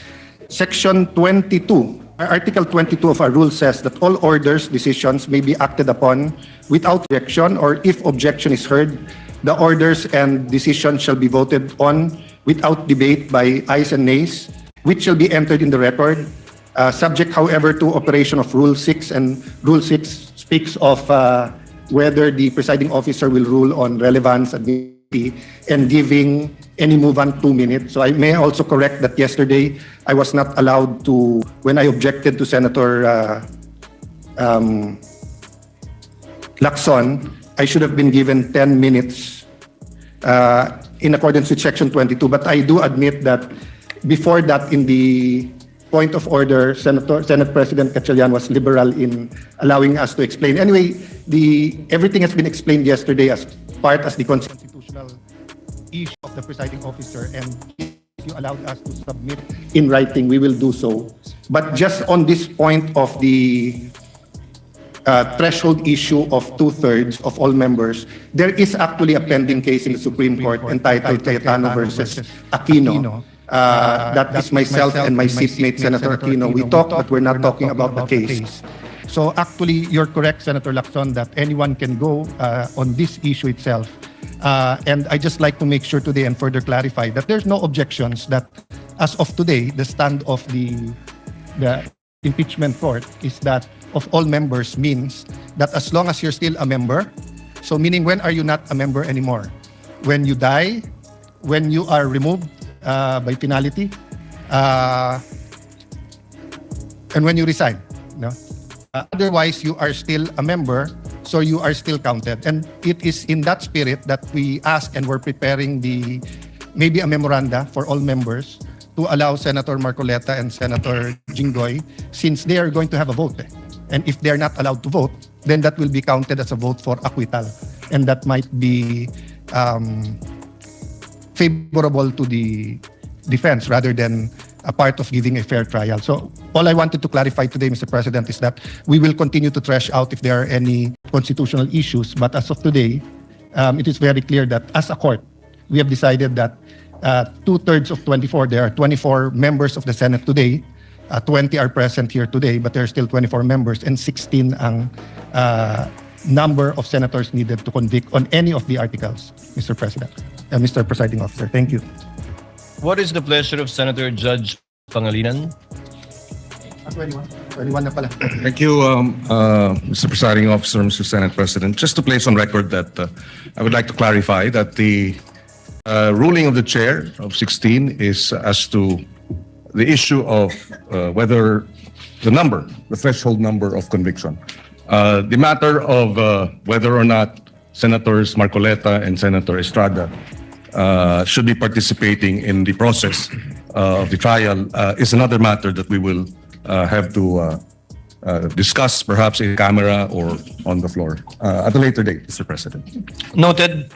S5: Section 22, Article 22 of our rule says that all orders, decisions may be acted upon without objection, or if objection is heard, the orders and decisions shall be voted on without debate by ayes and nays, which shall be entered in the record. Subject, however, to operation of Rule 6, and Rule 6 speaks of whether the presiding officer will rule on relevance, admissibility, and giving any movant 2 minutes. So I may also correct that yesterday I was not allowed to, when I objected to Senator Lacson, I should have been given 10 minutes in accordance with Section 22. But I do admit that before that, in the point of order, Senate President Gatchalian was liberal in allowing us to explain. Anyway, everything has been explained yesterday as the constitutional issue of the presiding officer, and if you allowed us to submit in writing, we will do so. But just on this point of the threshold issue of 2/3 of all members, there is actually a pending case in the Supreme Court entitled Cayetano versus Aquino. That is myself and my seatmate, Senator Aquino. We talked, but we're not talking about the case. So actually, you're correct, Senator Lacson, that anyone can go on this issue itself. And I just like to make sure today and further clarify that there's no objections that as of today, the stand of the impeachment court is that of all members means that as long as you're still a member, so meaning when are you not a member anymore? When you die, when you are removed by penalty, and when you resign. No? Otherwise, you are still a member, so you are still counted. And it is in that spirit that we ask and we're preparing maybe a memoranda for all members to allow Senator Marcoleta and Senator Jinggoy, since they are going to have a vote. And if they're not allowed to vote, then that will be counted as a vote for acquittal. And that might be favorable to the defense rather than a part of giving a fair trial. So all I wanted to clarify today, Mr. President, is that we will continue to thresh out if there are any constitutional issues. But as of today, it is very clear that as a court, we have decided that 2/3 of 24, there are 24 members of the Senate today, 20 are present here today, but there are still 24 members, and 16 ang number of senators needed to convict on any of the articles, Mr. President. Mr. Presiding Officer, thank you.
S12: What is the pleasure of Senator Judge Pangilinan?
S5: 21 na pala.
S6: Thank you, Mr. Presiding Officer, Mr. Senate President. Just to place on record that I would like to clarify that the ruling of the chair of 16 is as to the issue of whether the threshold number of conviction. The matter of whether or not Senators Marcoleta and Senator Estrada should be participating in the process of the trial is another matter that we will have to discuss perhaps in camera or on the floor at a later date, Mr. President.
S12: Noted.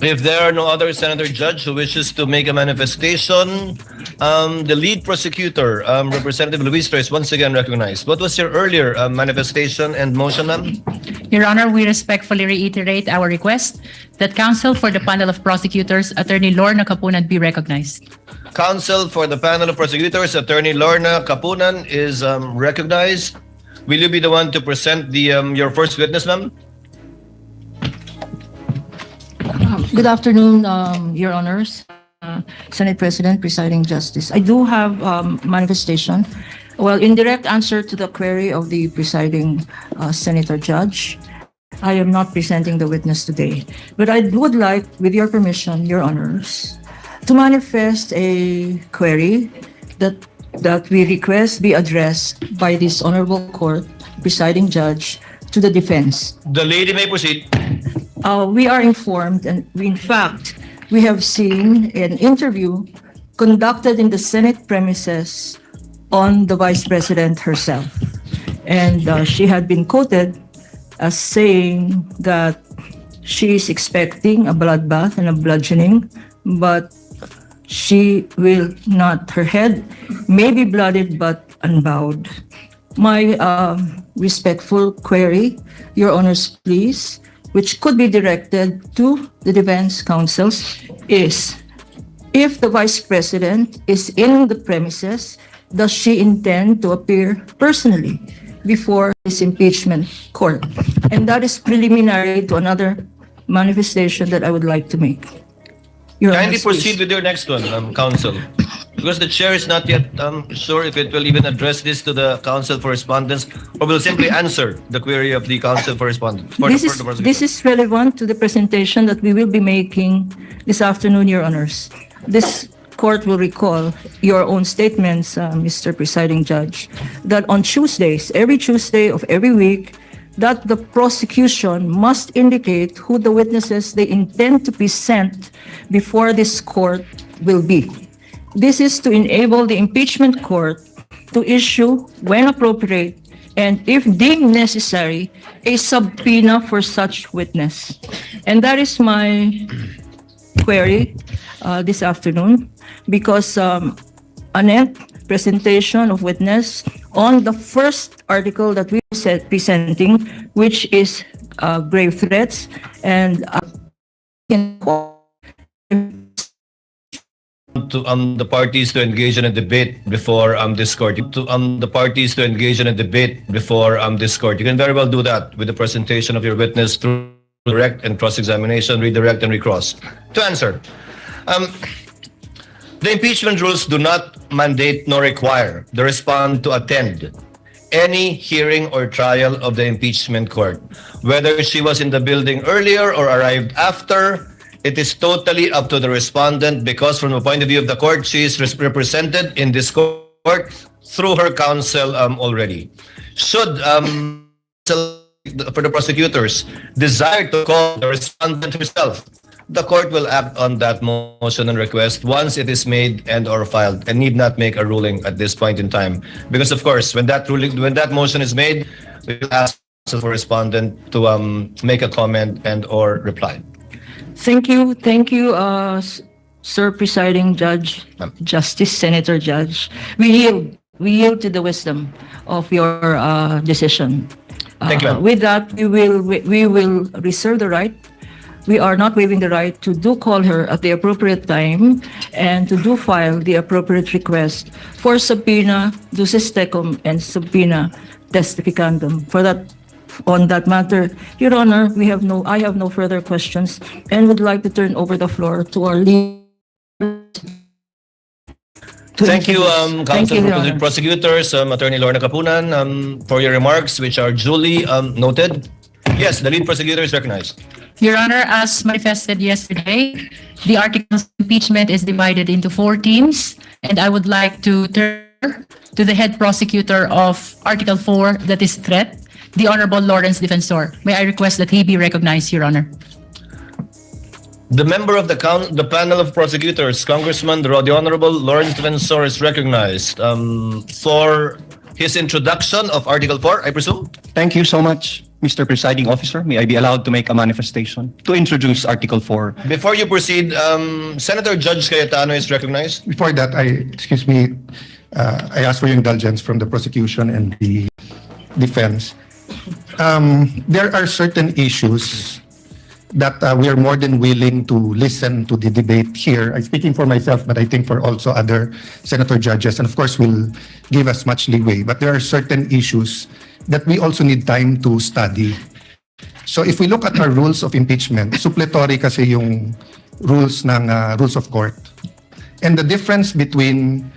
S12: If there are no other Senator Judge who wishes to make a manifestation, the lead prosecutor, Representative Luistro, is once again recognized. What was your earlier manifestation and motion, ma'am?
S14: Your Honor, we respectfully reiterate our request that counsel for the panel of prosecutors, Attorney Lorna Capunan, be recognized.
S12: Counsel for the panel of prosecutors, Attorney Lorna Capunan, is recognized. Will you be the one to present your first witness, ma'am?
S15: Good afternoon, Your Honors, Senate President, Presiding Justice. I do have manifestation. Well, in direct answer to the query of the presiding Senator Judge, I am not presenting the witness today. But I would like, with your permission, Your Honors, to manifest a query that we request be addressed by this honorable court, presiding judge, to the defense.
S12: The lady may proceed.
S15: We are informed, and in fact, we have seen an interview conducted in the Senate premises on the Vice President herself. And she had been quoted as saying that she is expecting a bloodbath and a bludgeoning, but she will not, her head may be blooded but unbowed. My respectful query, Your Honors, please, which could be directed to the defense counsels, is if the Vice President is in the premises, does she intend to appear personally before this impeachment court? And that is preliminary to another manifestation that I would like to make. Your
S12: Kindly
S15: Honors,
S12: proceed
S15: please.
S12: with your next one, Counsel. Because the chair is not yet sure if it will even address this to the counsel for respondents or will simply answer the query of the counsel for respondents.
S15: This is relevant to the presentation that we will be making this afternoon, Your Honors. This court will recall your own statements, Mr. Presiding Judge, that on Tuesdays, every Tuesday of every week, that the prosecution must indicate who the witnesses they intend to present before this court will be. This is to enable the impeachment court to issue, when appropriate, and if deemed necessary, a subpoena for such witness. And that is my query this afternoon, because an presentation of witness on the first article that we are presenting, which is grave threats, and
S12: to the parties to engage in a debate before this court. The parties to engage in a debate before this court. You can very well do that with the presentation of your witness through direct and cross-examination, redirect and recross. To answer, the impeachment rules do not mandate nor require the respondent to attend any hearing or trial of the impeachment court. Whether she was in the building earlier or arrived after, it is totally up to the respondent, because from the point of view of the court, she is represented in this court through her counsel already. Should for the prosecutors desire to call the respondent herself, the court will act on that motion and request once it is made and or filed, and need not make a ruling at this point in time. Because of course, when that motion is made, we will ask for respondent to make a comment and or reply.
S15: Thank you, Sir Presiding Judge, Justice Senator Judge. We yield to the wisdom of your decision.
S12: Thank you, ma'am.
S15: With that, we will reserve the right. We are not waiving the right to do call her at the appropriate time and to do file the appropriate request for subpoena ducis tecum and subpoena testificandum. On that matter, Your Honor, I have no further questions and would like to turn over the floor to our lead.
S12: Thank you, Counsel
S15: Your
S12: for
S15: Honor.
S12: Prosecutors, Attorney Lorna Capunan, for your remarks, which are duly noted. Yes, the lead prosecutor is recognized.
S14: Your Honor, as manifested yesterday, the articles of impeachment is divided into 4 teams, and I would like to turn to the head prosecutor of Article 4, that is threat, the Honorable Lawrence Defensor. May I request that he be recognized, Your Honor?
S12: The member of the panel of prosecutors, Congressman the Honorable Lawrence Defensor, is recognized for his introduction of Article 4, I presume.
S16: Thank you so much, Mr. Presiding Officer. May I be allowed to make a manifestation to introduce Article 4?
S12: Before you proceed, Senator Judge Cayetano is recognized.
S5: Before that, I ask for your indulgence from the prosecution and the defense. There are certain issues that we are more than willing to listen to the debate here. I'm speaking for myself, but I think for also other senator judges, and of course will give us much leeway. But there are certain issues that we also need time to study. So if we look at our rules of impeachment, suppletory kasi yung rules ng rules of court. And the difference between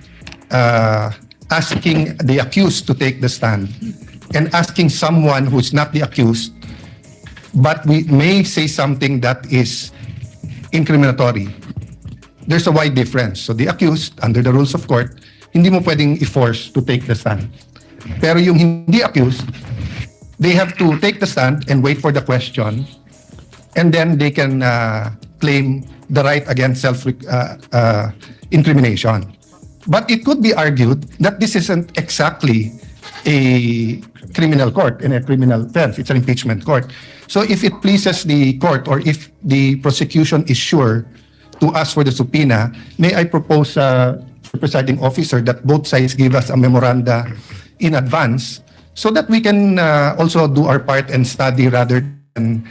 S5: asking the accused to take the stand and asking someone who's not the accused, but we may say something that is incriminatory. There's a wide difference. So the accused, under the rules of court, hindi mo pwedeng i-force to take the stand. Pero yung hindi accused, they have to take the stand and wait for the question, and then they can claim the right against self-incrimination. But it could be argued that this isn't exactly a criminal court in a criminal offense. It's an impeachment court. So if it pleases the court, or if the prosecution is sure to ask for the subpoena, may I propose, the presiding officer, that both sides give us a memoranda in advance so that we can also do our part and study rather than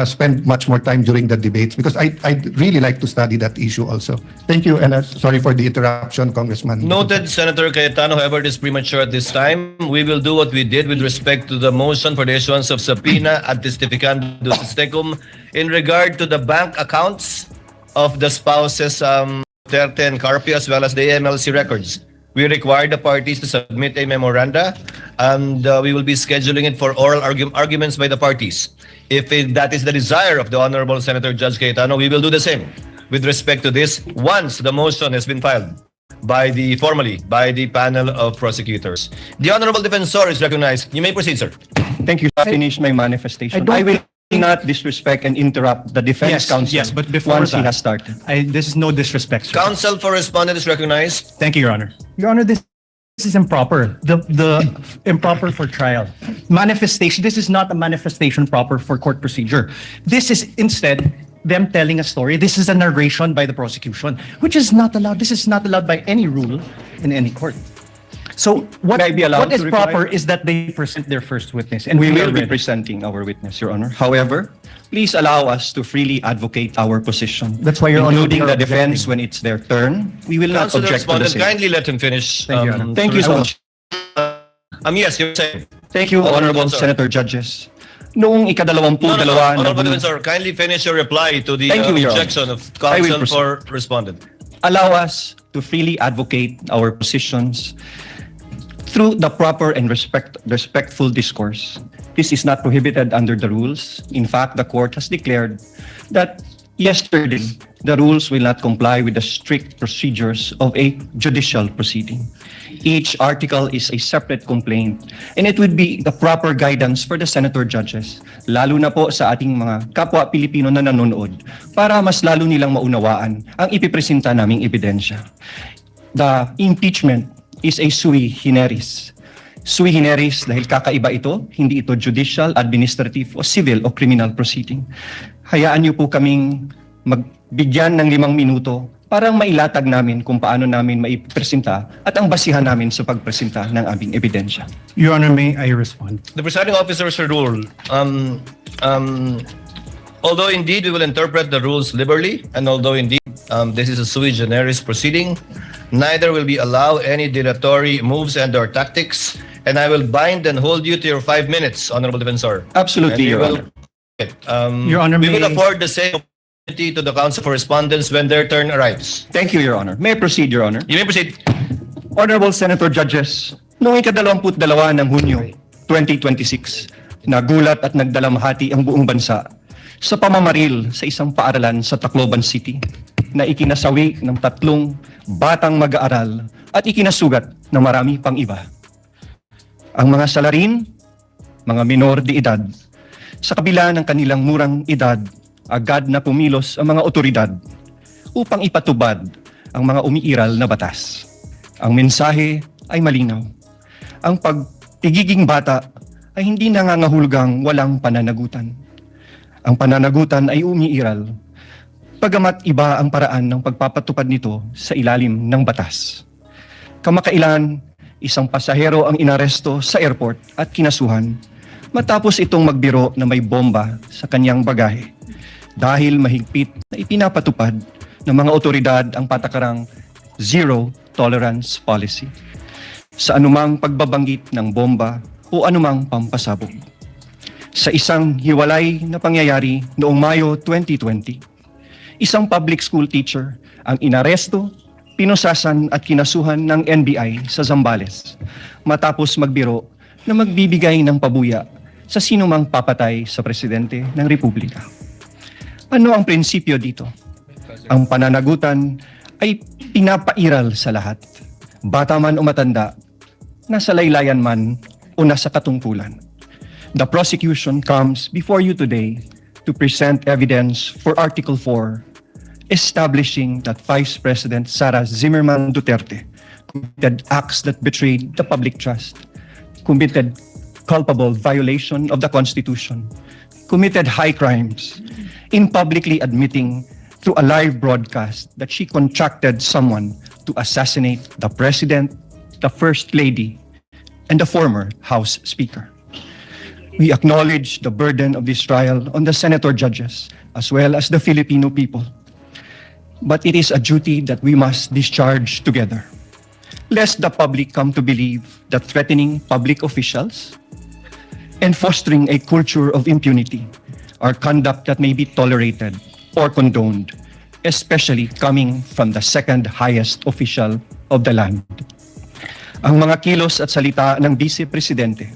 S5: spend much more time during the debates, because I'd really like to study that issue also. Thank you, and sorry for the interruption, Congressman.
S12: Noted, Senator Cayetano. However, it is premature at this time. We will do what we did with respect to the motion for the issuance of subpoena ad testificandum ducis tecum in regard to the bank accounts of the spouses Duterte and Carpio as well as the AMLC records. We require the parties to submit a memoranda, and we will be scheduling it for oral arguments by the parties. If that is the desire of the Honorable Senator Judge Cayetano, we will do the same with respect to this once the motion has been filed formally by the panel of prosecutors. The Honorable Defensor is recognized. You may proceed, sir.
S16: Thank you. I finished my manifestation. I will not disrespect and interrupt the defense counsel.
S17: Yes, but before
S16: once he
S17: that,
S16: has started.
S17: this is no disrespect, sir.
S12: Counsel for respondent is recognized.
S17: Thank you, Your Honor. Your Honor, this is improper. The improper for trial. Manifestation, this is not a manifestation proper for court procedure. This is instead them telling a story. This is a narration by the prosecution, which is not allowed. This is not allowed by any rule in any court. So what,
S16: May I be allowed
S17: what is
S16: to reply?
S17: proper is that they present their first witness. And
S16: We
S17: are
S16: will be
S17: ready.
S16: presenting our witness, Your Honor. However, please allow us to freely advocate our position.
S17: That's why, Your Honor,
S16: including
S17: we are
S16: the defense
S17: objecting.
S16: when it's their turn. We will not
S12: Counsel, the
S16: object to the
S12: respondent,
S16: same.
S12: kindly let him finish.
S17: Thank you, Your Honor.
S16: Thank you so much.
S12: Yes, you're saying.
S16: Thank you, Honorable Senator Judges. Noong ikadalawampung-dalawa ng
S12: Honorable Defensor, kindly finish your reply to the
S16: Thank you, Your Honor.
S12: objection of
S16: I will
S12: counsel for respondent.
S16: allow us to freely advocate our positions through the proper and respectful discourse. This is not prohibited under the rules. In fact, the court has declared that yesterday, the rules will not comply with the strict procedures of a judicial proceeding. Each article is a separate complaint, and it would be the proper guidance for the senator judges, lalo na po sa ating mga kapwa Pilipino na nanonood, para mas lalo nilang maunawaan ang ipipresenta naming ebidensya. The impeachment is a sui generis. Sui generis dahil kakaiba ito, hindi ito judicial, administrative, o civil o criminal proceeding. Hayaan niyo po kaming magbigyan ng 5 minuto para mailatag namin kung paano namin maipresenta at ang basihan namin sa pagpresenta ng aming ebidensya.
S17: Your Honor, may I respond?
S12: The presiding officer's rule, although indeed we will interpret the rules liberally, and although indeed this is a sui generis proceeding, neither will we allow any dilatory moves and/or tactics, and I will bind and hold you to your 5 minutes, Honorable Defensor.
S16: Absolutely, Your Honor.
S17: Your Honor,
S12: we will
S17: may-
S12: afford the same opportunity to the counsel for respondents when their turn arrives.
S16: Thank you, Your Honor. May I proceed, Your Honor?
S12: You may proceed.
S16: Honorable Senator Judges, noong ika-22 ng Hunyo 2026, nagulat at nagdalamhati ang buong bansa sa pamamaril sa isang paaralan sa Tacloban City na ikinasawi ng 3 batang mag-aaral at ikinasugat ng marami pang iba. Ang mga salarin, mga minor de edad, sa kabila ng kanilang murang edad, agad na pumilos ang mga otoridad upang ipatubad ang mga umiiral na batas. Ang mensahe ay malinaw. Ang pagpigiging bata ay hindi nangangahulugang walang pananagutan. Ang pananagutan ay umiiral, pagamat iba ang paraan ng pagpapatupad nito sa ilalim ng batas. Kamakailan, isang pasahero ang inaresto sa airport at kinasuhan matapos itong magbiro na may bomba sa kanyang bagahe dahil mahigpit na ipinapatupad ng mga otoridad ang patakarang zero tolerance policy sa anumang pagbabanggit ng bomba o anumang pampasabog. Sa isang hiwalay na pangyayari noong Mayo 2020, isang public school teacher ang inaresto, pinusasan at kinasuhan ng NBI sa Zambales matapos magbiro na magbibigay ng pabuya sa sinumang papatay sa presidente ng Republika. Ano ang prinsipyo dito? Ang pananagutan ay pinapairal sa lahat, bata man o matanda, nasa laylayan man o nasa katungkulan. The prosecution comes before you today to present evidence for Article 4, establishing that Vice President Sara Duterte committed acts that betrayed the public trust, committed culpable violation of the Constitution, committed high crimes, in publicly admitting through a live broadcast that she contracted someone to assassinate the President, the First Lady, and the former House Speaker. We acknowledge the burden of this trial on the senator judges as well as the Filipino people. But it is a duty that we must discharge together, lest the public come to believe that threatening public officials and fostering a culture of impunity are conduct that may be tolerated or condoned especially coming from the second highest official of the land. Ang mga kilos at salita ng Vice Presidente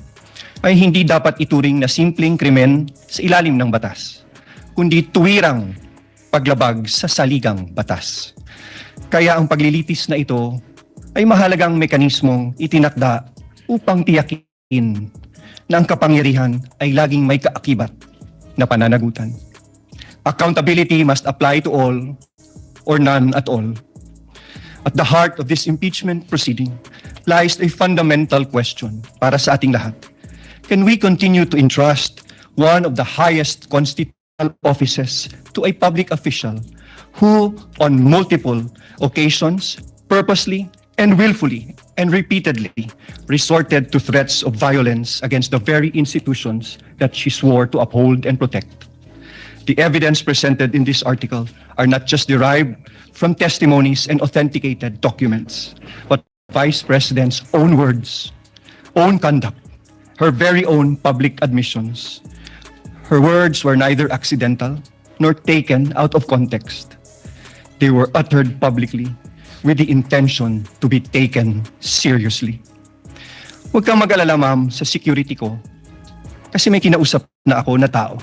S16: ay hindi dapat ituring na simpleng krimen sa ilalim ng batas, kundi tuwirang paglabag sa saligang batas. Kaya ang paglilitis na ito ay mahalagang mekanismong itinakda upang tiyakin na ang kapangyarihan ay laging may kaakibat na pananagutan. Accountability must apply to all or none at all. At the heart of this impeachment proceeding lies a fundamental question para sa ating lahat. Can we continue to entrust one of the highest constitutional offices to a public official who, on multiple occasions, purposely and willfully and repeatedly resorted to threats of violence against the very institutions that she swore to uphold and protect? The evidence presented in this article are not just derived from testimonies and authenticated documents, but Vice President's own words, own conduct, her very own public admissions. Her words were neither accidental nor taken out of context. They were uttered publicly with the intention to be taken seriously. Huwag kang mag-alala, ma'am, sa security ko kasi may kinausap na ako na tao.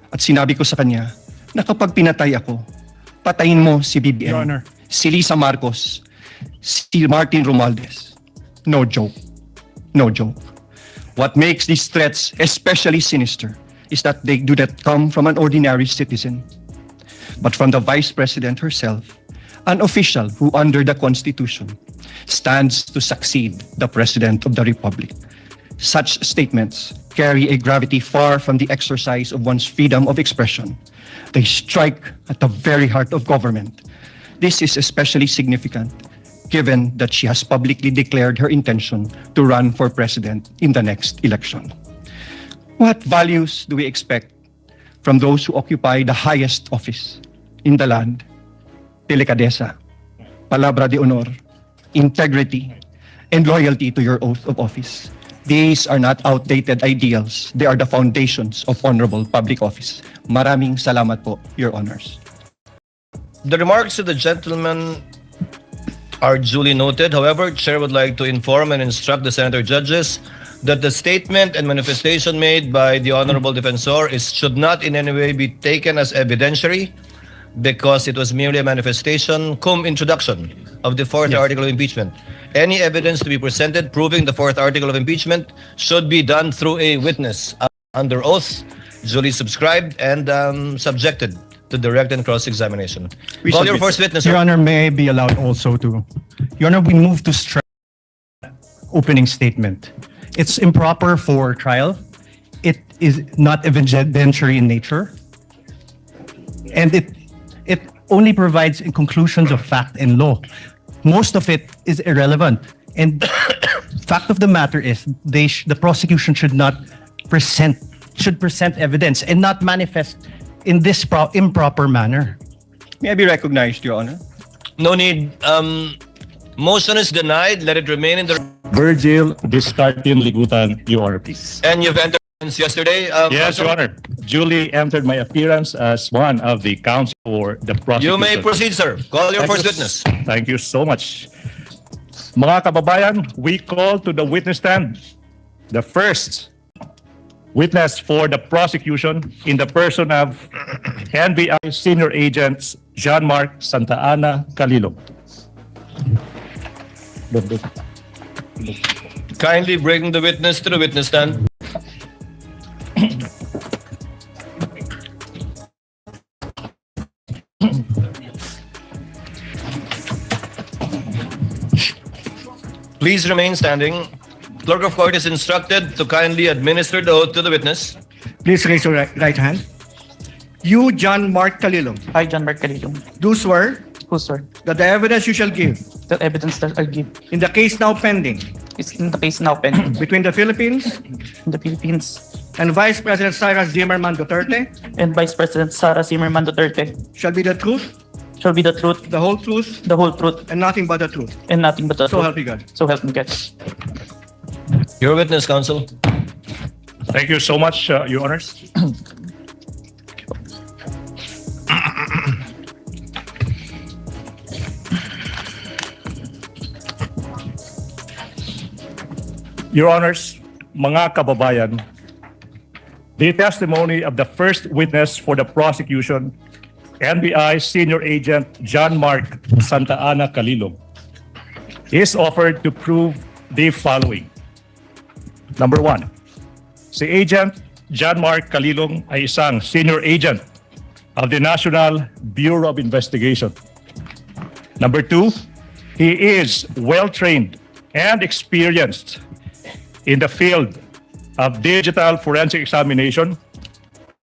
S16: At sinabi ko sa kanya na kapag pinatay ako, patayin mo si BBM,
S17: Your Honor.
S16: si Lisa Marcos, si Martin Romualdez. No joke. No joke. What makes these threats especially sinister is that they do not come from an ordinary citizen, but from the Vice President herself, an official who under the Constitution stands to succeed the President of the Republic. Such statements carry a gravity far from the exercise of one's freedom of expression. They strike at the very heart of government. This is especially significant given that she has publicly declared her intention to run for president in the next election. What values do we expect from those who occupy the highest office in the land? Delicadeza, palabra de honor, integrity, and loyalty to your oath of office. These are not outdated ideals. They are the foundations of honorable public office. Maraming salamat po, Your Honors.
S12: The remarks of the gentleman are duly noted. However, Chair would like to inform and instruct the Senator judges that the statement and manifestation made by the Honorable Defensor should not in any way be taken as evidentiary because it was merely a manifestation cum introduction of the fourth article of impeachment. Any evidence to be presented proving the fourth article of impeachment should be done through a witness under oath, duly subscribed and subjected to direct and cross-examination. Call your first witness.
S17: Your Honor, may I be allowed also to, Your Honor, we move to strike opening statement. It's improper for trial. It is not evidentiary in nature. And it only provides conclusions of fact and law. Most of it is irrelevant. And fact of the matter is the prosecution should present evidence and not manifest in this improper manner.
S16: May I be recognized, Your Honor?
S12: No need. Motion is denied. Let it remain in the...
S8: Virgil Discartin Ligutan, Your Honor, please.
S12: And you've entered yesterday.
S8: Yes,
S12: Counsel?
S8: Your Honor. Duly entered my appearance as one of the counsel for the prosecution.
S12: You may proceed, sir. Call your first witness.
S8: Thank you so much. Mga kababayan, we call to the witness stand the first witness for the prosecution in the person of NBI Senior Agent Jean-Marc Santa Ana Calilo.
S12: Kindly bring the witness to the witness stand. Please remain standing. Clerk of Court is instructed to kindly administer the oath to the witness.
S11: Please raise your right hand. You, John Mark Calilong,
S18: I, John Mark Calilong,
S11: do swear
S18: who swear
S11: that the evidence you shall give
S18: that evidence that I give
S11: in the case now pending
S18: is in the case now pending
S11: between the Philippines
S18: in the Philippines
S11: and Vice President Sara Zimmerman Duterte
S18: and Vice President Sara Zimmerman Duterte
S11: shall be the truth,
S18: shall be the truth,
S11: the whole truth,
S18: and
S11: nothing but the truth.
S18: and nothing but the
S11: So
S18: truth.
S11: help me God.
S18: So help me God.
S12: Your witness, counsel.
S8: Thank you so much, Your Honors. Your Honors, mga kababayan, the testimony of the first witness for the prosecution, NBI Senior Agent John Mark Santa Ana Calilog, is offered to prove the following. Number one, si Agent John Mark Calilog ay isang senior agent of the National Bureau of Investigation. Number two, he is well-trained and experienced in the field of digital forensic examination,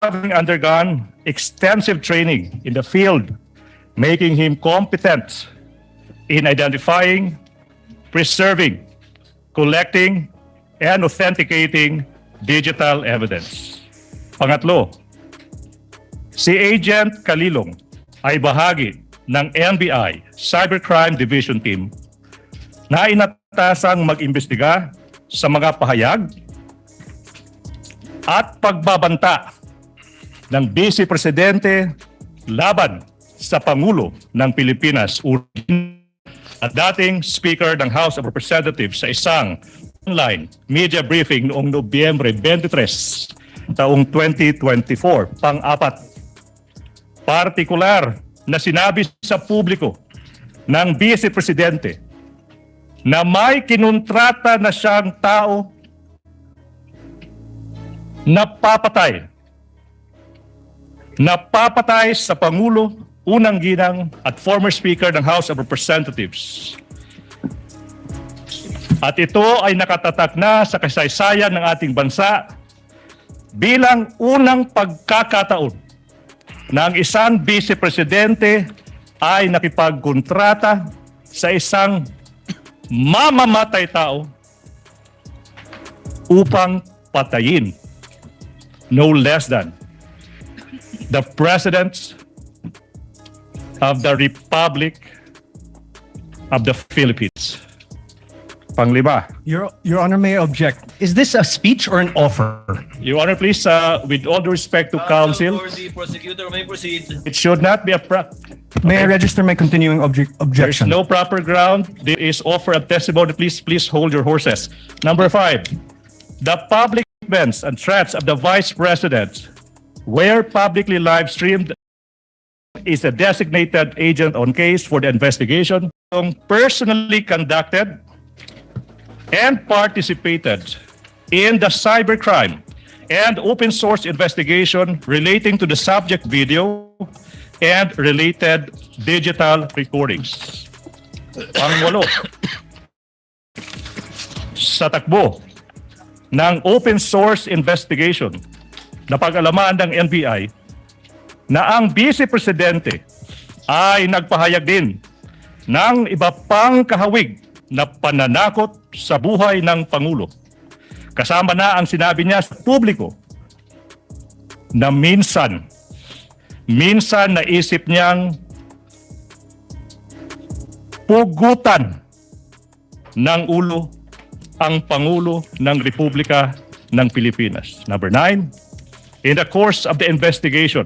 S8: having undergone extensive training in the field, making him competent in identifying, preserving, collecting, and authenticating digital evidence. Pangatlo, si Agent Calilog ay bahagi ng NBI Cybercrime Division Team na inatasang mag-imbestiga sa mga pahayag at pagbabanta ng Vice Presidente laban sa Pangulo ng Pilipinas at dating Speaker ng House of Representatives sa isang online media briefing noong Nobyembre 23, taong 2024. Pang-apat, partikular na sinabi sa publiko ng Vice Presidente na may kinontrata na siyang tao na papatay sa Pangulo, unang ginang at former Speaker ng House of Representatives. At ito ay nakatatak na sa kasaysayan ng ating bansa bilang unang pagkakataon na ang isang Vice Presidente ay nakipagkontrata sa isang mamamatay tao upang patayin no less than the President of the Republic of the Philippines. Panglima.
S17: Your Honor, may I object? Is this a speech or an offer?
S8: Your Honor, please, with all due respect to counsel,
S12: For the prosecutor may proceed.
S8: it should not be a
S17: May I register my continuing
S8: There's
S17: objection?
S8: no proper ground. There is offer of testimony. Please hold your horses. Number 5, the public events and threats of the Vice President were publicly live streamed is a designated agent on case for the investigation, personally conducted and participated in the cybercrime and open source investigation relating to the subject video and related digital recordings. Pang-walo, sa takbo ng open source investigation na pag-alaman ng NBI na ang Vice Presidente ay nagpahayag din ng iba pang kahawig na pananakot sa buhay ng Pangulo. Kasama na ang sinabi niya sa publiko na minsan naisip niyang pugutan ng ulo ang Pangulo ng Republika ng Pilipinas. Number 9, in the course of the investigation,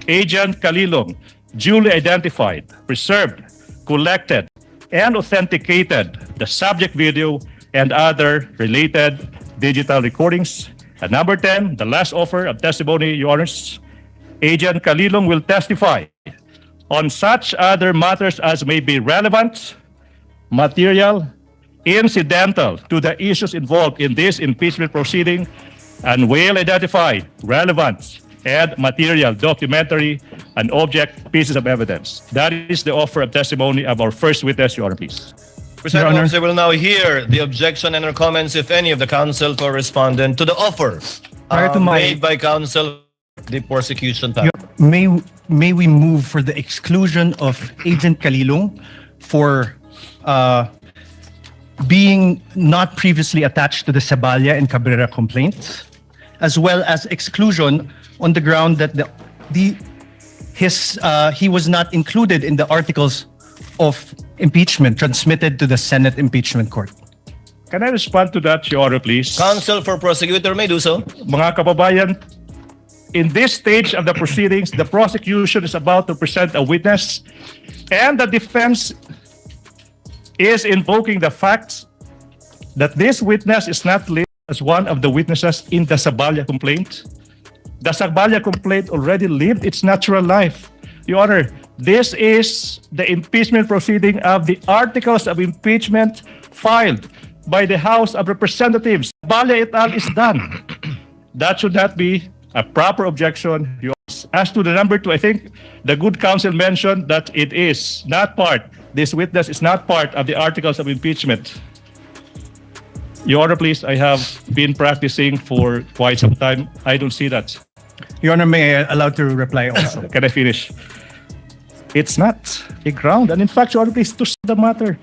S8: Agent Calilog duly identified, preserved, collected, and authenticated the subject video and other related digital recordings. And number 10, the last offer of testimony, Your Honors, Agent Calilog will testify on such other matters as may be relevant, material, incidental to the issues involved in this impeachment proceeding, and will identify relevant and material, documentary, and object pieces of evidence. That is the offer of testimony of our first witness, Your Honor, please.
S12: Presiding officer will now hear the objection and or comments, if any, of the counsel for respondent to the offer made by counsel the prosecution panel.
S17: May we move for the exclusion of Agent Calilog for being not previously attached to the Saballa and Cabrera complaints, as well as exclusion on the ground that he was not included in the articles of impeachment transmitted to the Senate Impeachment Court.
S8: Can I respond to that, Your Honor, please?
S12: Counsel for prosecutor may do so.
S8: Mga kababayan, in this stage of the proceedings, the prosecution is about to present a witness and the defense is invoking the facts that this witness is not listed as one of the witnesses in the Saballa complaint. The Saballa complaint already lived its natural life. Your Honor, this is the impeachment proceeding of the articles of impeachment filed by the House of Representatives. Saballa et al. Is done. That should not be a proper objection. Your Honor. As to the number 2, I think the good counsel mentioned that it is not part, this witness is not part of the articles of impeachment. Your Honor, please, I have been practicing for quite some time. I don't see that.
S17: Your Honor, may I allow to reply also?
S8: Can I finish? It's not a ground. And in fact, Your Honor, please, to the matter.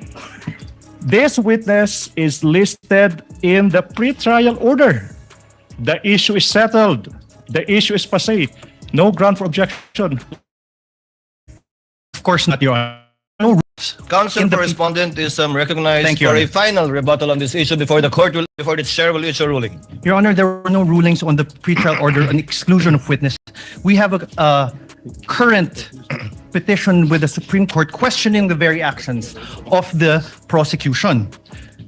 S8: This witness is listed in the pre-trial order. The issue is settled. The issue is passé. No ground for objection.
S17: Of course not, Your Honor. No rules.
S12: Counsel for respondent is recognized
S17: Thank you,
S12: for
S17: Your
S12: a final rebuttal on this issue before the court will, before the chair will issue a ruling.
S17: Your Honor, there were no rulings on the pretrial order on exclusion of witnesses. We have a current petition with the Supreme Court questioning the very actions of the prosecution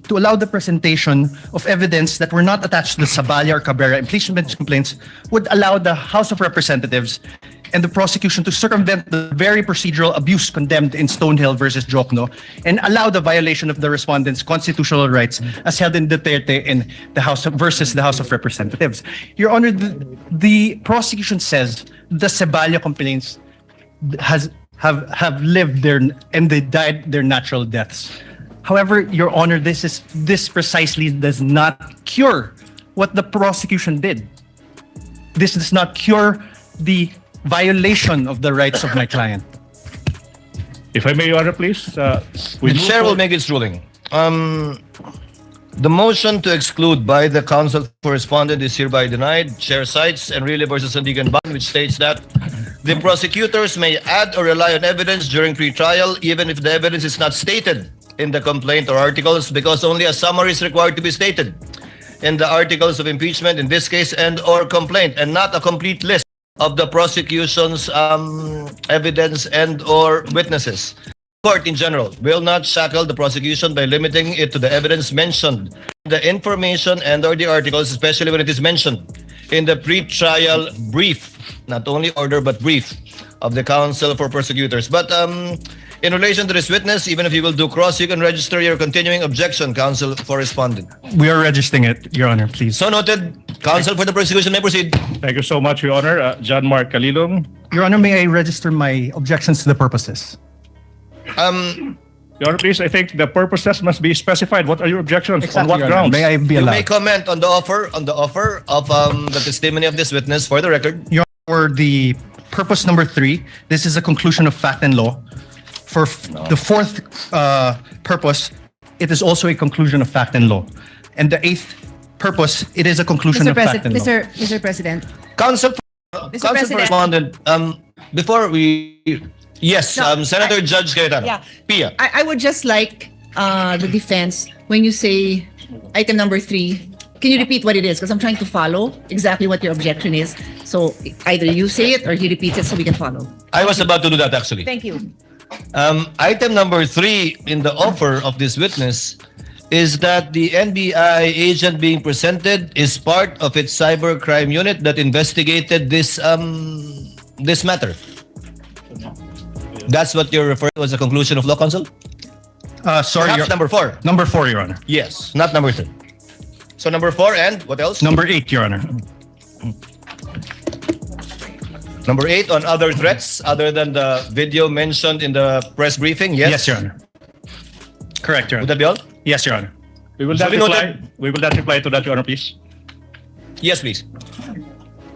S17: to allow the presentation of evidence that were not attached to the Saballa or Cabrera impeachment complaints would allow the House of Representatives and the prosecution to circumvent the very procedural abuse condemned in Stonehill versus Jokno and allow the violation of the respondent's constitutional rights as held in Duterte in the House of, versus the House of Representatives. Your Honor, the prosecution says the Saballa complaints have lived their and they died their natural deaths. However, Your Honor, this precisely does not cure what the prosecution did. This does not cure the violation of the rights of my client.
S8: If I may, Your Honor, please.
S12: The chair will make its ruling. The motion to exclude by the counsel for respondent is hereby denied. Chair cites Enrile versus Sandigan Ban, which states that the prosecutors may add or rely on evidence during pre-trial, even if the evidence is not stated in the complaint or articles, because only a summary is required to be stated in the articles of impeachment, in this case, and or complaint, and not a complete list of the prosecution's evidence and or witnesses. Court in general will not shackle the prosecution by limiting it to the evidence mentioned, the information and or the articles, especially when it is mentioned in the pre-trial brief, not only order but brief of the counsel for prosecutors. But in relation to this witness, even if you will do cross, you can register your continuing objection, counsel for respondent.
S17: We are registering it, Your Honor, please.
S12: So noted. Counsel for the prosecution may proceed.
S8: Thank you so much, Your Honor. John Mark Calilong.
S17: Your Honor, may I register my objections to the purposes?
S8: Your Honor, please, I think the purposes must be specified. What are your objections?
S17: Exactly,
S8: On what
S17: Your Honor.
S8: grounds?
S17: May I be
S12: You
S17: allowed?
S12: may comment on the offer of the testimony of this witness for the record.
S17: Your Honor, for the purpose number 3, this is a conclusion of fact and law. For the fourth purpose, it is also a conclusion of fact and law. And the 8th purpose, it is a conclusion
S7: Mr.
S17: of fact and law.
S7: Mr. President.
S12: Counsel
S7: Mr.
S12: for
S7: President.
S12: respondent, before we... Yes,
S7: No,
S12: Senator Judge Cayetano.
S7: Yeah.
S12: Pia.
S7: I would just like the defense, when you say item number 3, can you repeat what it is? Because I'm trying to follow exactly what your objection is. So either you say it or he repeats it so we can follow.
S12: I was about to do that actually.
S7: Thank you.
S12: Item number 3 in the offer of this witness is that the NBI agent being presented is part of its cybercrime unit that investigated this matter. That's what you're referring to as a conclusion of law, counsel?
S17: Sorry,
S12: Perhaps number 4.
S17: Number 4, Your Honor.
S12: Yes, not number 3. So number 4 and what else?
S17: Number 8, Your Honor.
S12: Number 8 on other threats other than the video mentioned in the press briefing. Yes.
S17: Yes, Your Honor. Correct, Your
S12: Would
S17: Honor.
S12: that be all?
S17: Yes, Your Honor.
S8: We will
S12: So
S8: not
S12: we
S8: reply.
S12: noted.
S8: We will not reply to that, Your Honor, please.
S12: Yes, please.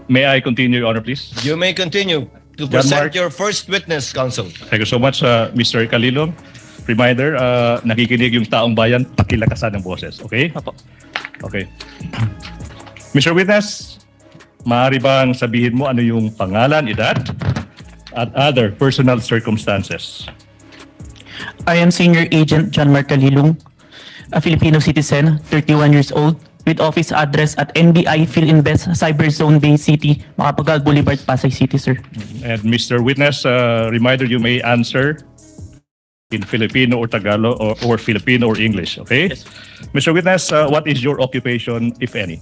S8: May I continue, Your Honor, please?
S12: You may continue to
S8: John
S12: present
S8: Mark.
S12: your first witness, counsel.
S8: Thank you so much, Mr. Calilong. Reminder, nakikinig yung taong bayan, pakilakasan ng boses. Okay? Okay. Mr. Witness, maaari bang sabihin mo ano yung pangalan, edad, at other personal circumstances?
S18: I am Senior Agent John Mark Calilong, a Filipino citizen, 31 years old, with office address at NBI PhilInvest Cyber Zone Bay City, Macapagal Boulevard, Pasay City, sir.
S8: And Mr. Witness, reminder, you may answer
S10: in Filipino or Tagalog or Filipino or English, okay?
S18: Yes.
S10: Mr. Witness, what is your occupation, if any?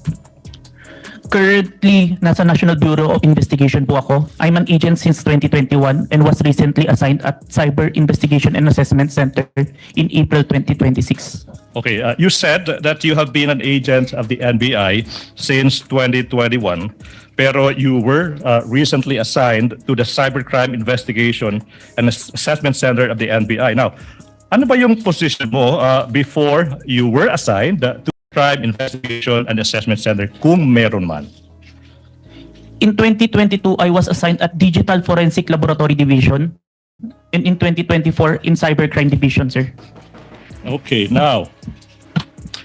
S18: Currently, nasa National Bureau of Investigation po ako. I'm an agent since 2021 and was recently assigned at Cyber Investigation and Assessment Center in April 2026.
S10: Okay, you said that you have been an agent of the NBI since 2021, pero you were recently assigned to the Cybercrime Investigation and Assessment Center of the NBI. Now, ano ba yung position mo before you were assigned to Crime Investigation and Assessment Center, kung meron man?
S18: In 2022, I was assigned at Digital Forensic Laboratory Division, and in 2024 in Cybercrime Division, sir.
S10: Okay, now,